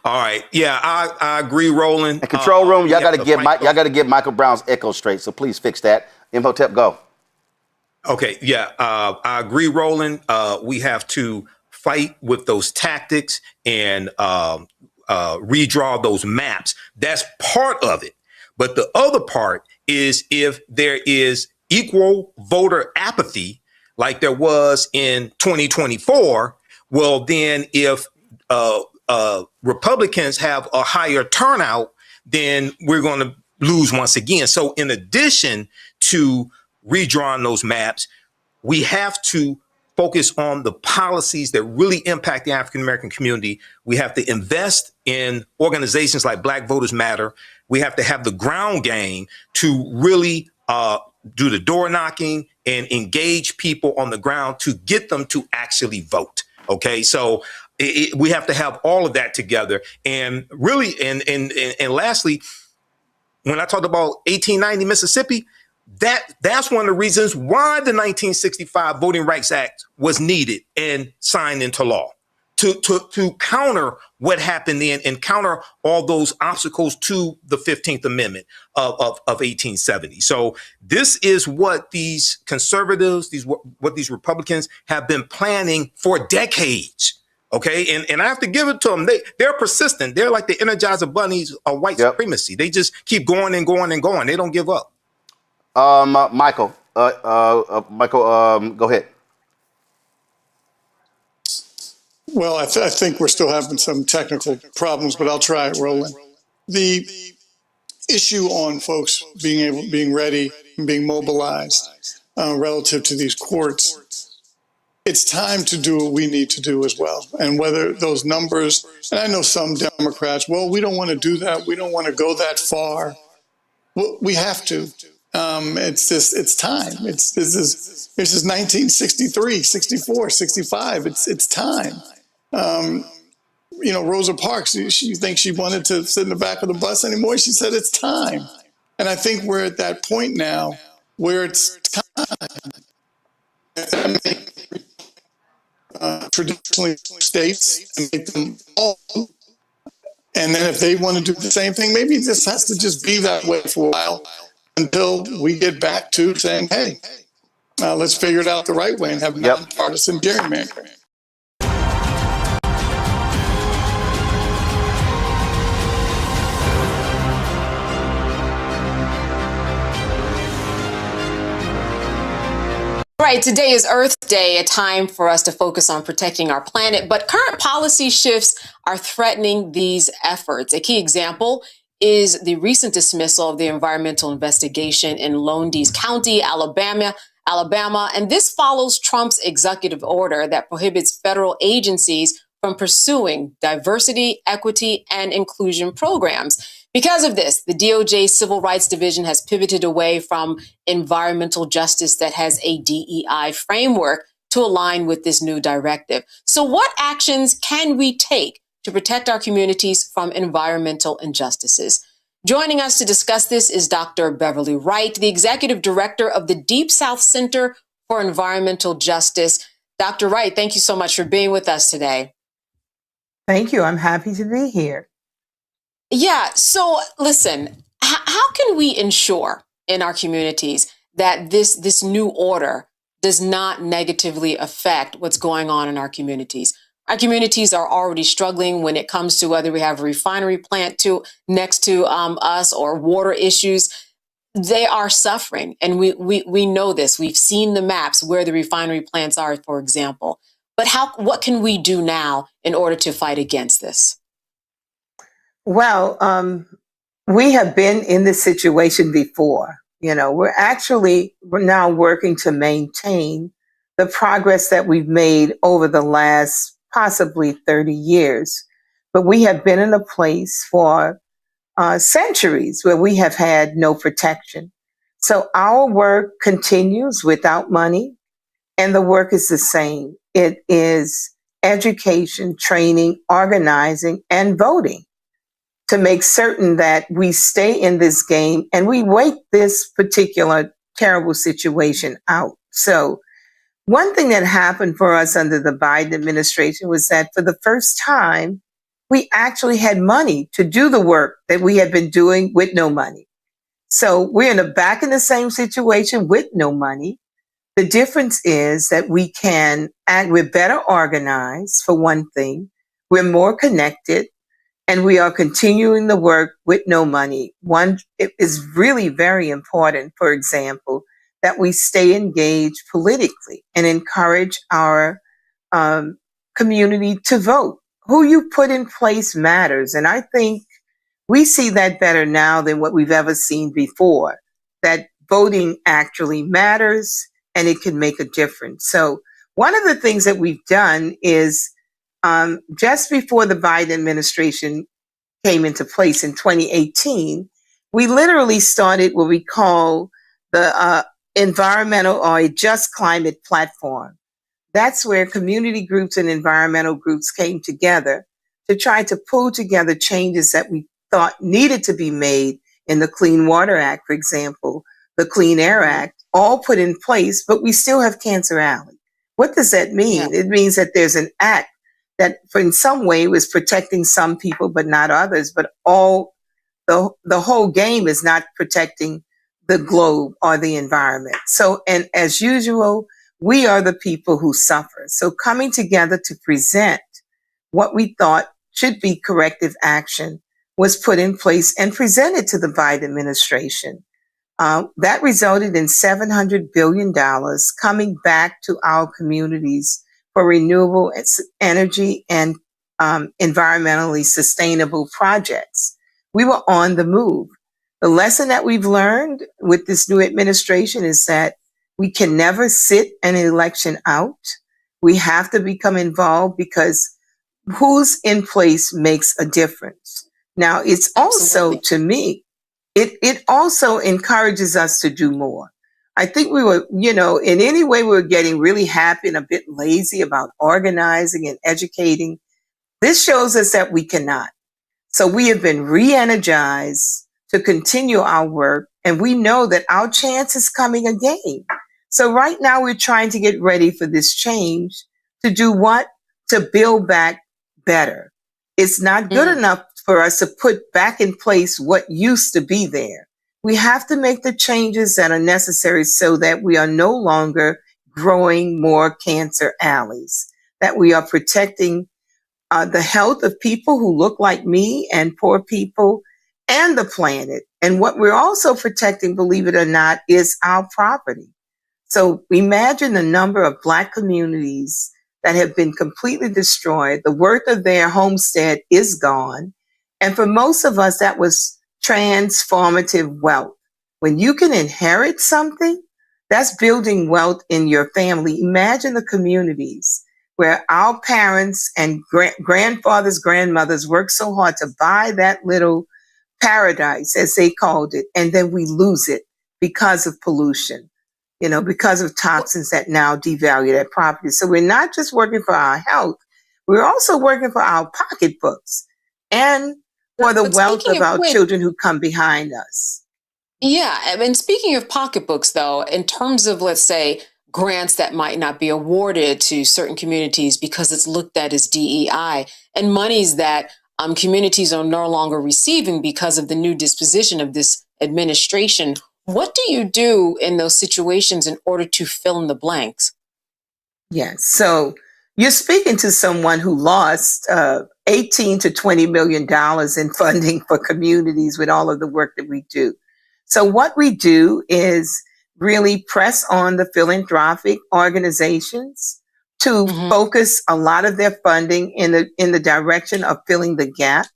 All right. Yeah, I agree, Roland. And control room, y'all got to get Michael Brown's echo straight. So please fix that. Imhotep, go. Okay. Yeah, I agree, Roland. We have to fight with those tactics and redraw those maps. That's part of it. But the other part is if there is equal voter apathy, like there was in 2024, well, then if Republicans have a higher turnout, then we're going to lose once again. So in addition to redrawing those maps, we have to focus on the policies that really impact the African-American community. We have to invest in organizations like Black Voters Matter. We have to have the ground game to really do the door knocking and engage people on the ground to get them to actually vote. Okay, so we have to have all of that together. And really, and lastly, when I talked about 1890 Mississippi, that's one of the reasons why the 1965 Voting Rights Act was needed and signed into law to counter what happened then and counter all those obstacles to the 15th Amendment of 1870. So this is what these conservatives, what these Republicans have been planning for decades. Okay, and I have to give it to them. They're persistent. They're like the Energizer Bunnies of white supremacy. They just keep going and going and going. They don't give up. Michael, go ahead. Well, I think we're still having some technical problems, but I'll try it, Roland. The issue on folks being ready and being mobilized relative to these courts, it's time to do what we need to do as well. And whether those numbers, and I know some Democrats, well, we don't want to do that. We don't want to go that far. Well, we have to. It's time. This is 1963, 64, 65. It's time. Rosa Parks, she thinks she wanted to sit in the back of the bus anymore. She said it's time. And I think we're at that point now where it's time. Traditionally states and make them all. And then if they want to do the same thing, maybe it just has to just be that way for a while until we get back to saying, hey, let's figure it out the right way and have nonpartisan gerrymandering. Right, today is Earth Day, a time for us to focus on protecting our planet, but current policy shifts are threatening these efforts. A key example is the recent dismissal of the environmental investigation in Lowndes County, Alabama, and this follows Trump's executive order that prohibits federal agencies from pursuing diversity, equity, and inclusion programs. Because of this, the DOJ Civil Rights Division has pivoted away from environmental justice that has a DEI framework to align with this new directive. So what actions can we take to protect our communities from environmental injustices? Joining us to discuss this is Dr. Beverly Wright, the Executive Director of the Deep South Center for Environmental Justice. Dr. Wright, thank you so much for being with us today. Thank you. I'm happy to be here. Yeah. So listen, how can we ensure in our communities that this new order does not negatively affect what's going on in our communities? Our communities are already struggling when it comes to whether we have a refinery plant next to us or water issues. they are suffering. And we know this. We've seen the maps where the refinery plants are, for example. But what can we do now in order to fight against this? Well, we have been in this situation before. We're now working to maintain the progress that we've made over the last possibly 30 years. But we have been in a place for centuries where we have had no protection. So our work continues without money, and the work is the same. It is education, training, organizing, and voting to make certain that we stay in this game and we wait this particular terrible situation out. So one thing that happened for us under the Biden administration was that for the first time, we actually had money to do the work that we had been doing with no money. So we're back in the same situation with no money. The difference is that we're better organized, for one thing. We're more connected, and we are continuing the work with no money. It is really very important, for example, that we stay engaged politically and encourage our community to vote. Who you put in place matters. And I think we see that better now than what we've ever seen before, that voting actually matters and it can make a difference. So one of the things that we've done is just before the Biden administration came into place in 2018, we literally started what we call the environmental or a just climate platform. That's where community groups and environmental groups came together to try to pull together changes that we thought needed to be made in the Clean Water Act, for example, the Clean Air Act, all put in place, but we still have Cancer Alley. What does that mean? It means that there's an act that in some way was protecting some people, but not others, but the whole game is not protecting the globe or the environment. So, and as usual, we are the people who suffer. So coming together to present what we thought should be corrective action was put in place and presented to the Biden administration. That resulted in $700 billion coming back to our communities for renewable energy and environmentally sustainable projects. We were on the move. The lesson that we've learned with this new administration is that we can never sit an election out. We have to become involved because who's in place makes a difference. Now, it's also, to me, it also encourages us to do more. I think we were, in any way we were getting really happy and a bit lazy about organizing and educating. This shows us that we cannot. So we have been re-energized to continue our work, and we know that our chance is coming again. So right now we're trying to get ready for this change to do what? To build back better. It's not good enough for us to put back in place what used to be there. We have to make the changes that are necessary so that we are no longer growing more cancer alleys, that we are protecting the health of people who look like me and poor people and the planet. And what we're also protecting, believe it or not, is our property. So imagine the number of Black communities that have been completely destroyed. The worth of their homestead is gone. And for most of us, that was transformative wealth. When you can inherit something, that's building wealth in your family. Imagine the communities where our parents and grandfathers, grandmothers worked so hard to buy that little paradise, as they called it, and then we lose it because of pollution, because of toxins that now devalue that property. So we're not just working for our health, we're also working for our pocketbooks and for the wealth of our children who come behind us. Yeah, I mean, speaking of pocketbooks, though, in terms of, let's say, grants that might not be awarded to certain communities because it's looked at as DEI, and monies that communities are no longer receiving because of the new disposition of this administration, what do you do in those situations in order to fill in the blanks? Yes, so you're speaking to someone who lost $18 to $20 million in funding for communities with all of the work that we do. So what we do is really press on the philanthropic organizations to focus a lot of their funding in the direction of filling the gap.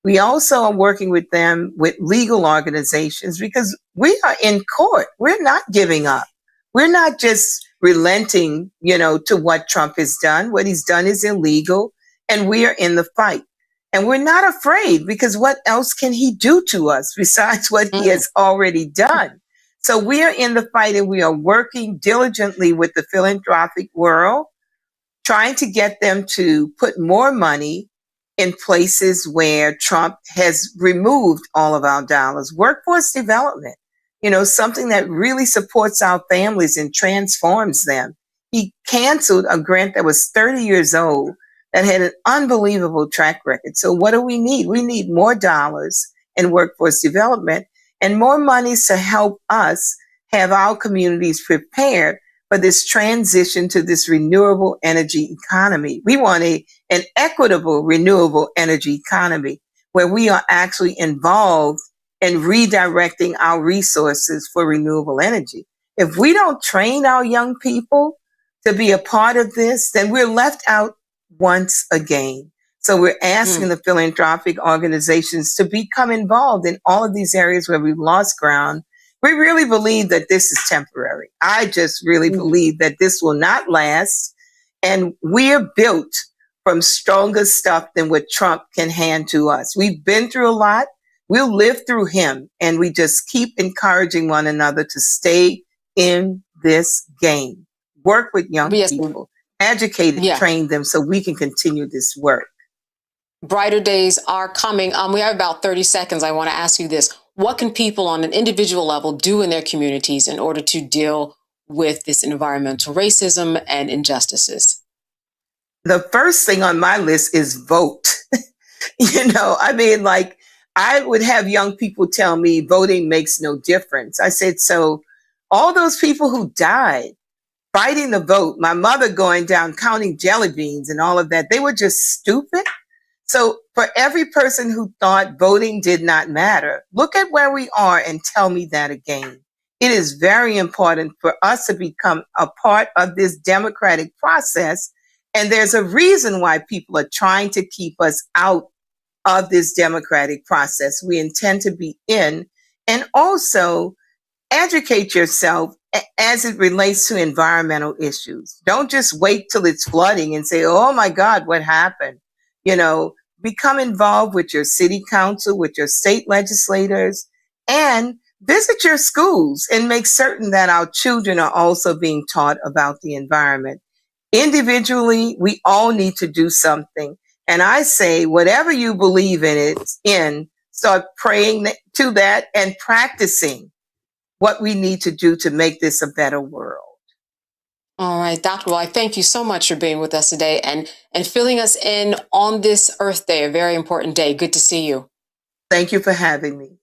We also are working with them with legal organizations because we are in court. We're not giving up. We're not just relenting, to what Trump has done. What he's done is illegal, and we are in the fight. And we're not afraid because what else can he do to us besides what he has already done? So we are in the fight, and we are working diligently with the philanthropic world, trying to get them to put more money in places where Trump has removed all of our dollars. Workforce development, something that really supports our families and transforms them. He canceled a grant that was 30 years old that had an unbelievable track record. So what do we need? We need more dollars in workforce development and more monies to help us have our communities prepared for this transition to this renewable energy economy. We want an equitable renewable energy economy where we are actually involved in redirecting our resources for renewable energy. If we don't train our young people to be a part of this, then we're left out once again. So we're asking the philanthropic organizations to become involved in all of these areas where we've lost ground. We really believe that this is temporary. I just really believe that this will not last. And we're built from stronger stuff than what Trump can hand to us. We've been through a lot. We'll live through him. And we just keep encouraging one another to stay in this game. Work with young people, educate and train them so we can continue this work. Brighter days are coming. We have about 30 seconds. I want to ask you this. What can people on an individual level do in their communities in order to deal with this environmental racism and injustices? The first thing on my list is vote. I would have young people tell me voting makes no difference. I said, so all those people who died fighting the vote, my mother going down counting jelly beans and all of that, they were just stupid. So for every person who thought voting did not matter, look at where we are and tell me that again. It is very important for us to become a part of this democratic process. And there's a reason why people are trying to keep us out of this democratic process. We intend to be in, and also educate yourself as it relates to environmental issues. Don't just wait till it's flooding and say, oh my God, what happened? Become involved with your city council, with your state legislators, and visit your schools and make certain that our children are also being taught about the environment. Individually, we all need to do something. And I say, whatever you believe in, start praying to that and practicing what we need to do to make this a better world. All right, Dr. Well, I thank you so much for being with us today and filling us in on this Earth Day, a very important day. Good to see you. Thank you for having me.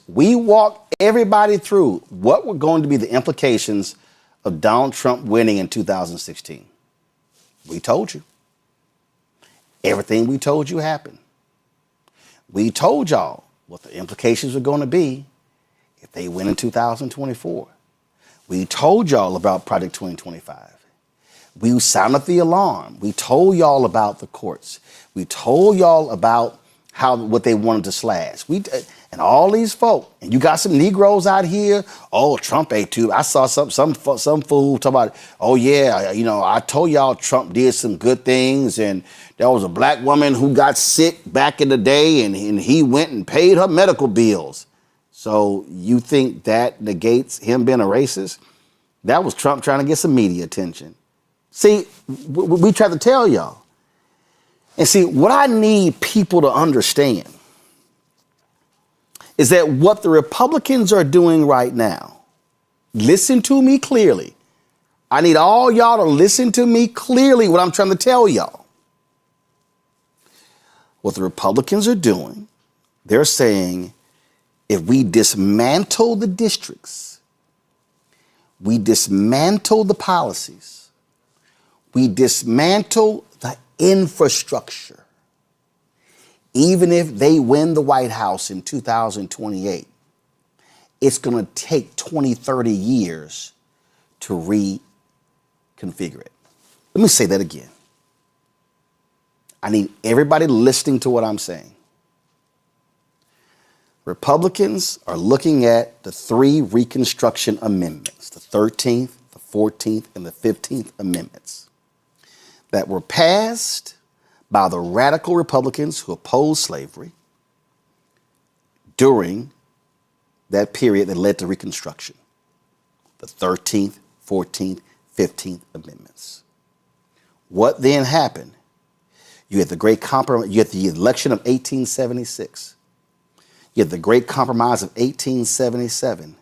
We walked everybody through what were going to be the implications of Donald Trump winning in 2016. We told you. Everything we told you happened. We told y'all what the implications were going to be if they win in 2024. We told y'all about Project 2025. We sounded the alarm. We told y'all about the courts. We told y'all about what they wanted to slash. And all these folk, and you got some Negroes out here. Oh, Trump ate too. I saw some fool talk about, oh yeah, I told y'all Trump did some good things, and there was a black woman who got sick back in the day, and he went and paid her medical bills. So you think that negates him being a racist? That was Trump trying to get some media attention. See, we tried to tell y'all. And see, what I need people to understand is that what the Republicans are doing right now, listen to me clearly. I need all y'all to listen to me clearly what I'm trying to tell y'all. What the Republicans are doing, they're saying if we dismantle the districts, We dismantle the policies. We dismantle the infrastructure. Even if they win the White House in 2028, it's going to take 20, 30 years to reconfigure it. Let me say that again. I need everybody listening to what I'm saying. Republicans are looking at the 3 Reconstruction Amendments, the 13th, the 14th, and the 15th Amendments that were passed by the radical Republicans who opposed slavery during that period that led to Reconstruction, the 13th, 14th, 15th Amendments. What then happened? You had the Great Compromise, you had the election of 1876. You had the Great Compromise of 1877.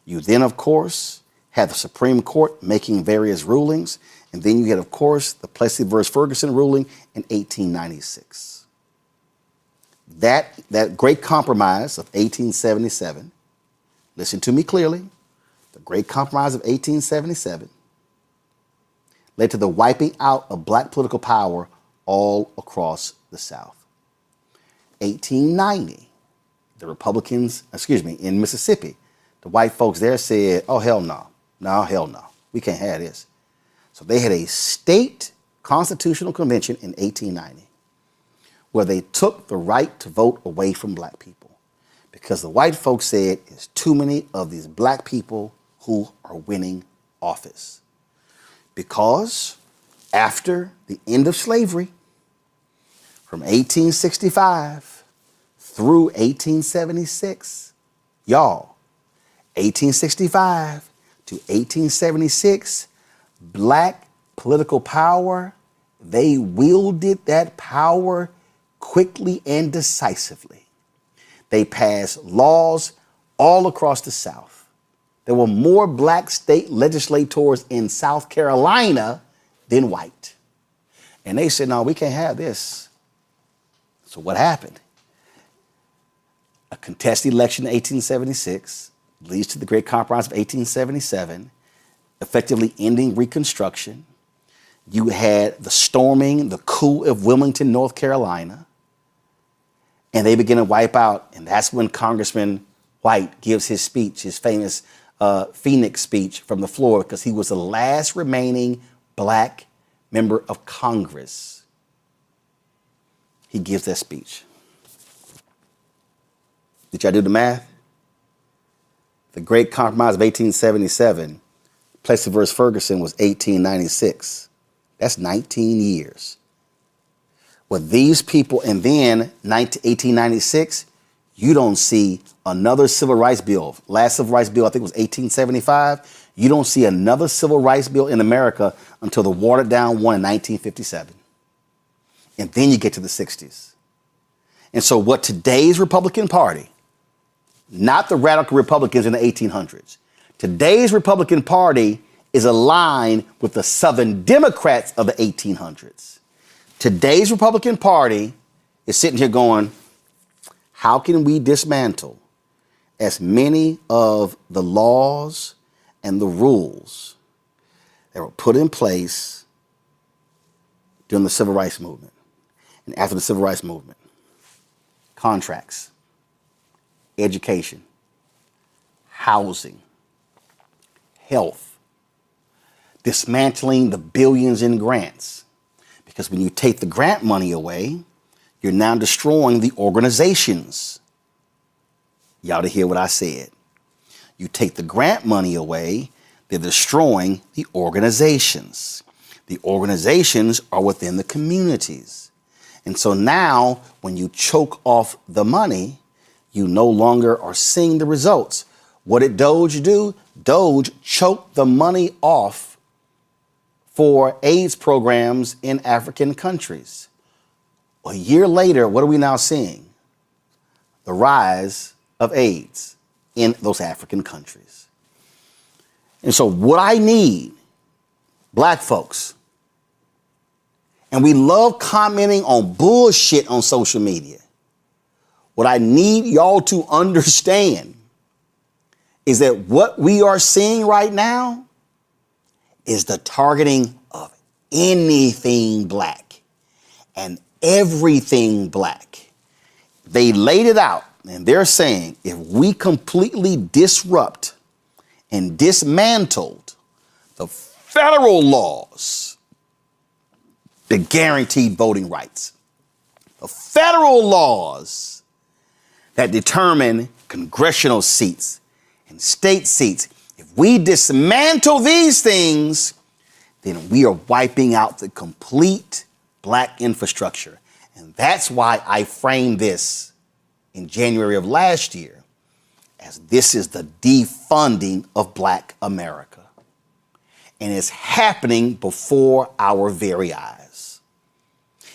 You then, of course, had the Supreme Court making various rulings. And then you had, of course, the Plessy versus Ferguson ruling in 1896. That Great Compromise of 1877, listen to me clearly, the Great Compromise of 1877 led to the wiping out of black political power all across the South. 1890, the Republicans, in Mississippi, the white folks there said, oh, hell no. No, hell no. We can't have this. So they had a state constitutional convention in 1890 where they took the right to vote away from black people because the white folks said there's too many of these black people who are winning office. Because after the end of slavery, from 1865 through 1876, y'all, 1865 to 1876, black political power, they wielded that power quickly and decisively. They passed laws all across the South. There were more black state legislators in South Carolina than white. And they said, no, we can't have this. So what happened? A contested election in 1876 leads to the Great Compromise of 1877, effectively ending Reconstruction. You had the storming, the coup of Wilmington, North Carolina, and they begin to wipe out. And that's when Congressman White gives his speech, his famous Phoenix speech from the floor, because he was the last remaining black member of Congress. He gives that speech. Did y'all do the math? The Great Compromise of 1877, Plessy versus Ferguson was 1896. That's 19 years. With these people, and then 1896, you don't see another civil rights bill. Last civil rights bill, I think, was 1875. You don't see another civil rights bill in America until the watered down one in 1957. And then you get to the 60s. And so what today's Republican Party, not the radical Republicans in the 1800s, today's Republican Party is aligned with the Southern Democrats of the 1800s. Today's Republican Party is sitting here going, how can we dismantle as many of the laws and the rules that were put in place during the Civil Rights Movement and after the Civil Rights Movement? Contracts, education, housing, health, dismantling the billions in grants. Because when you take the grant money away, you're now destroying the organizations. Y'all to hear what I said. You take the grant money away, they're destroying the organizations. The organizations are within the communities. And so now when you choke off the money, you no longer are seeing the results. What did Doge do? Doge choked the money off for AIDS programs in African countries. A year later, what are we now seeing? The rise of AIDS in those African countries. And so what I need, black folks, and we love commenting on bullshit on social media. What I need y'all to understand is that what we are seeing right now is the targeting of anything black and everything black. They laid it out, and they're saying if we completely disrupt and dismantled the federal laws that guaranteed voting rights, the federal laws that determine congressional seats and state seats, if we dismantle these things, then we are wiping out the complete black infrastructure. And that's why I framed this in January of last year as this is the defunding of black America. And it's happening before our very eyes.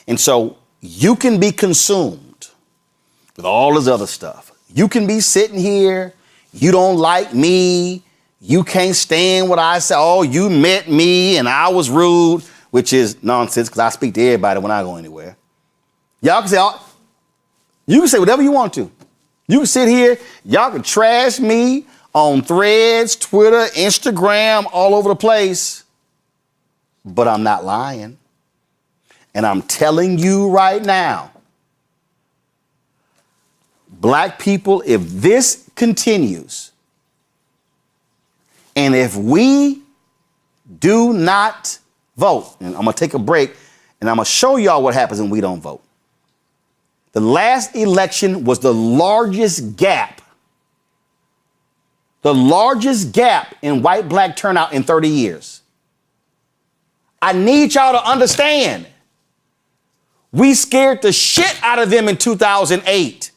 And so you can be consumed with all this other stuff. You can be sitting here, you don't like me, you can't stand what I say. Oh, you met me and I was rude, which is nonsense because I speak to everybody when I go anywhere. Y'all can say, you can say whatever you want to. You can sit here, y'all can trash me on Threads, Twitter, Instagram, all over the place, but I'm not lying. And I'm telling you right now, black people, if this continues, and if we do not vote, and I'm going to take a break, and I'm going to show y'all what happens when we don't vote. The last election was the largest gap in white-black turnout in 30 years. I need y'all to understand. We scared the shit out of them in 2008.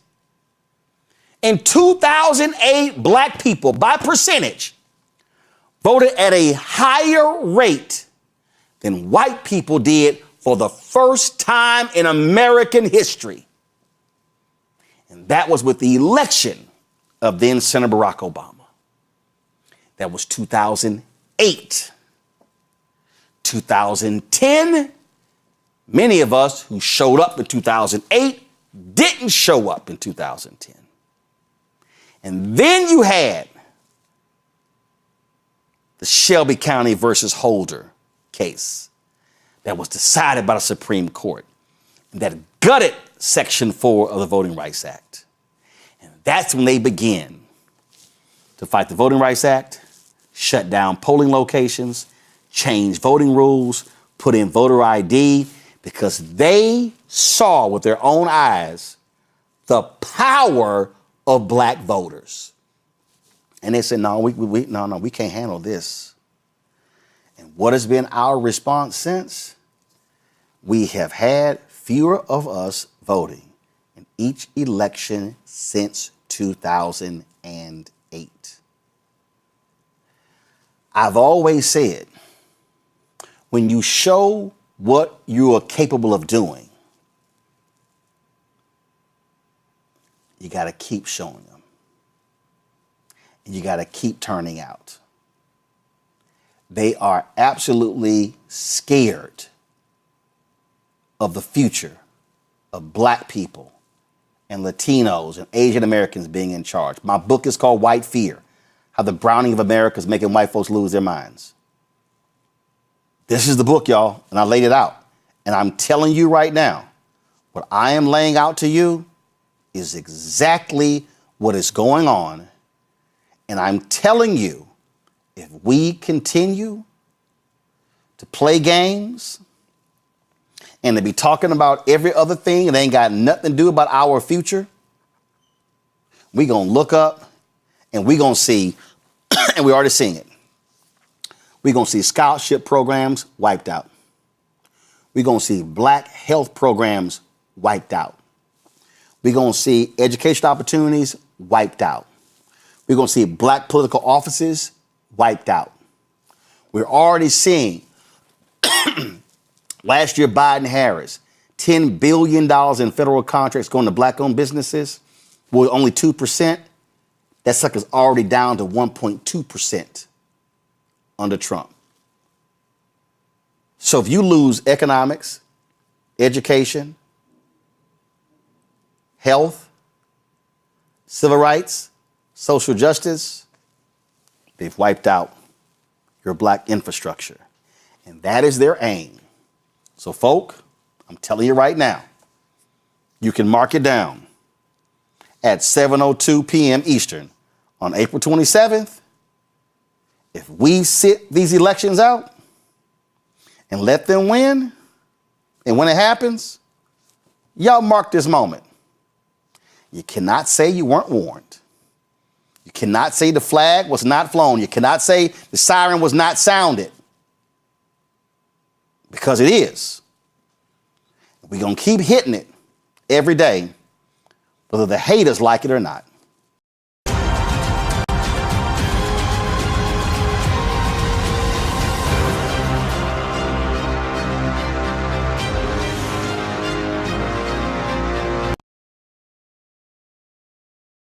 In 2008, black people, by percentage, voted at a higher rate than white people did for the first time in American history. And that was with the election of then Senator Barack Obama. That was 2008. 2010, many of us who showed up in 2008 didn't show up in 2010. And then you had the Shelby County versus Holder case that was decided by the Supreme Court that gutted Section 4 of the Voting Rights Act. And that's when they began to fight the Voting Rights Act, shut down polling locations, change voting rules, put in voter ID, because they saw with their own eyes the power of black voters. And they said, no, we can't handle this. And what has been our response since? We have had fewer of us voting in each election since 2008. I've always said, when you show what you are capable of doing, you got to keep showing them. And you got to keep turning out. They are absolutely scared of the future of black people and Latinos and Asian Americans being in charge. My book is called White Fear, How the Browning of America is Making White Folks Lose Their Minds. This is the book, y'all, and I laid it out. And I'm telling you right now, what I am laying out to you is exactly what is going on. And I'm telling you, if we continue to play games and to be talking about every other thing and ain't got nothing to do about our future, we gonna look up and we gonna see, and we're already seeing it, we're gonna see scholarship programs wiped out. We're gonna see black health programs wiped out. We're going to see education opportunities wiped out. We're going to see black political offices wiped out. We're already seeing, last year, Biden-Harris, $10 billion in federal contracts going to black-owned businesses, with only 2%. That sucker's already down to 1.2% under Trump. So if you lose economics, education, health, civil rights, social justice, They've wiped out your black infrastructure. And that is their aim. So, folk, I'm telling you right now, you can mark it down. At 7:02 p.m. Eastern on April 27th, if we sit these elections out and let them win, and when it happens, y'all mark this moment. You cannot say you weren't warned. You cannot say the flag was not flown. You cannot say the siren was not sounded. Because it is. We're going to keep hitting it every day, whether the haters like it or not.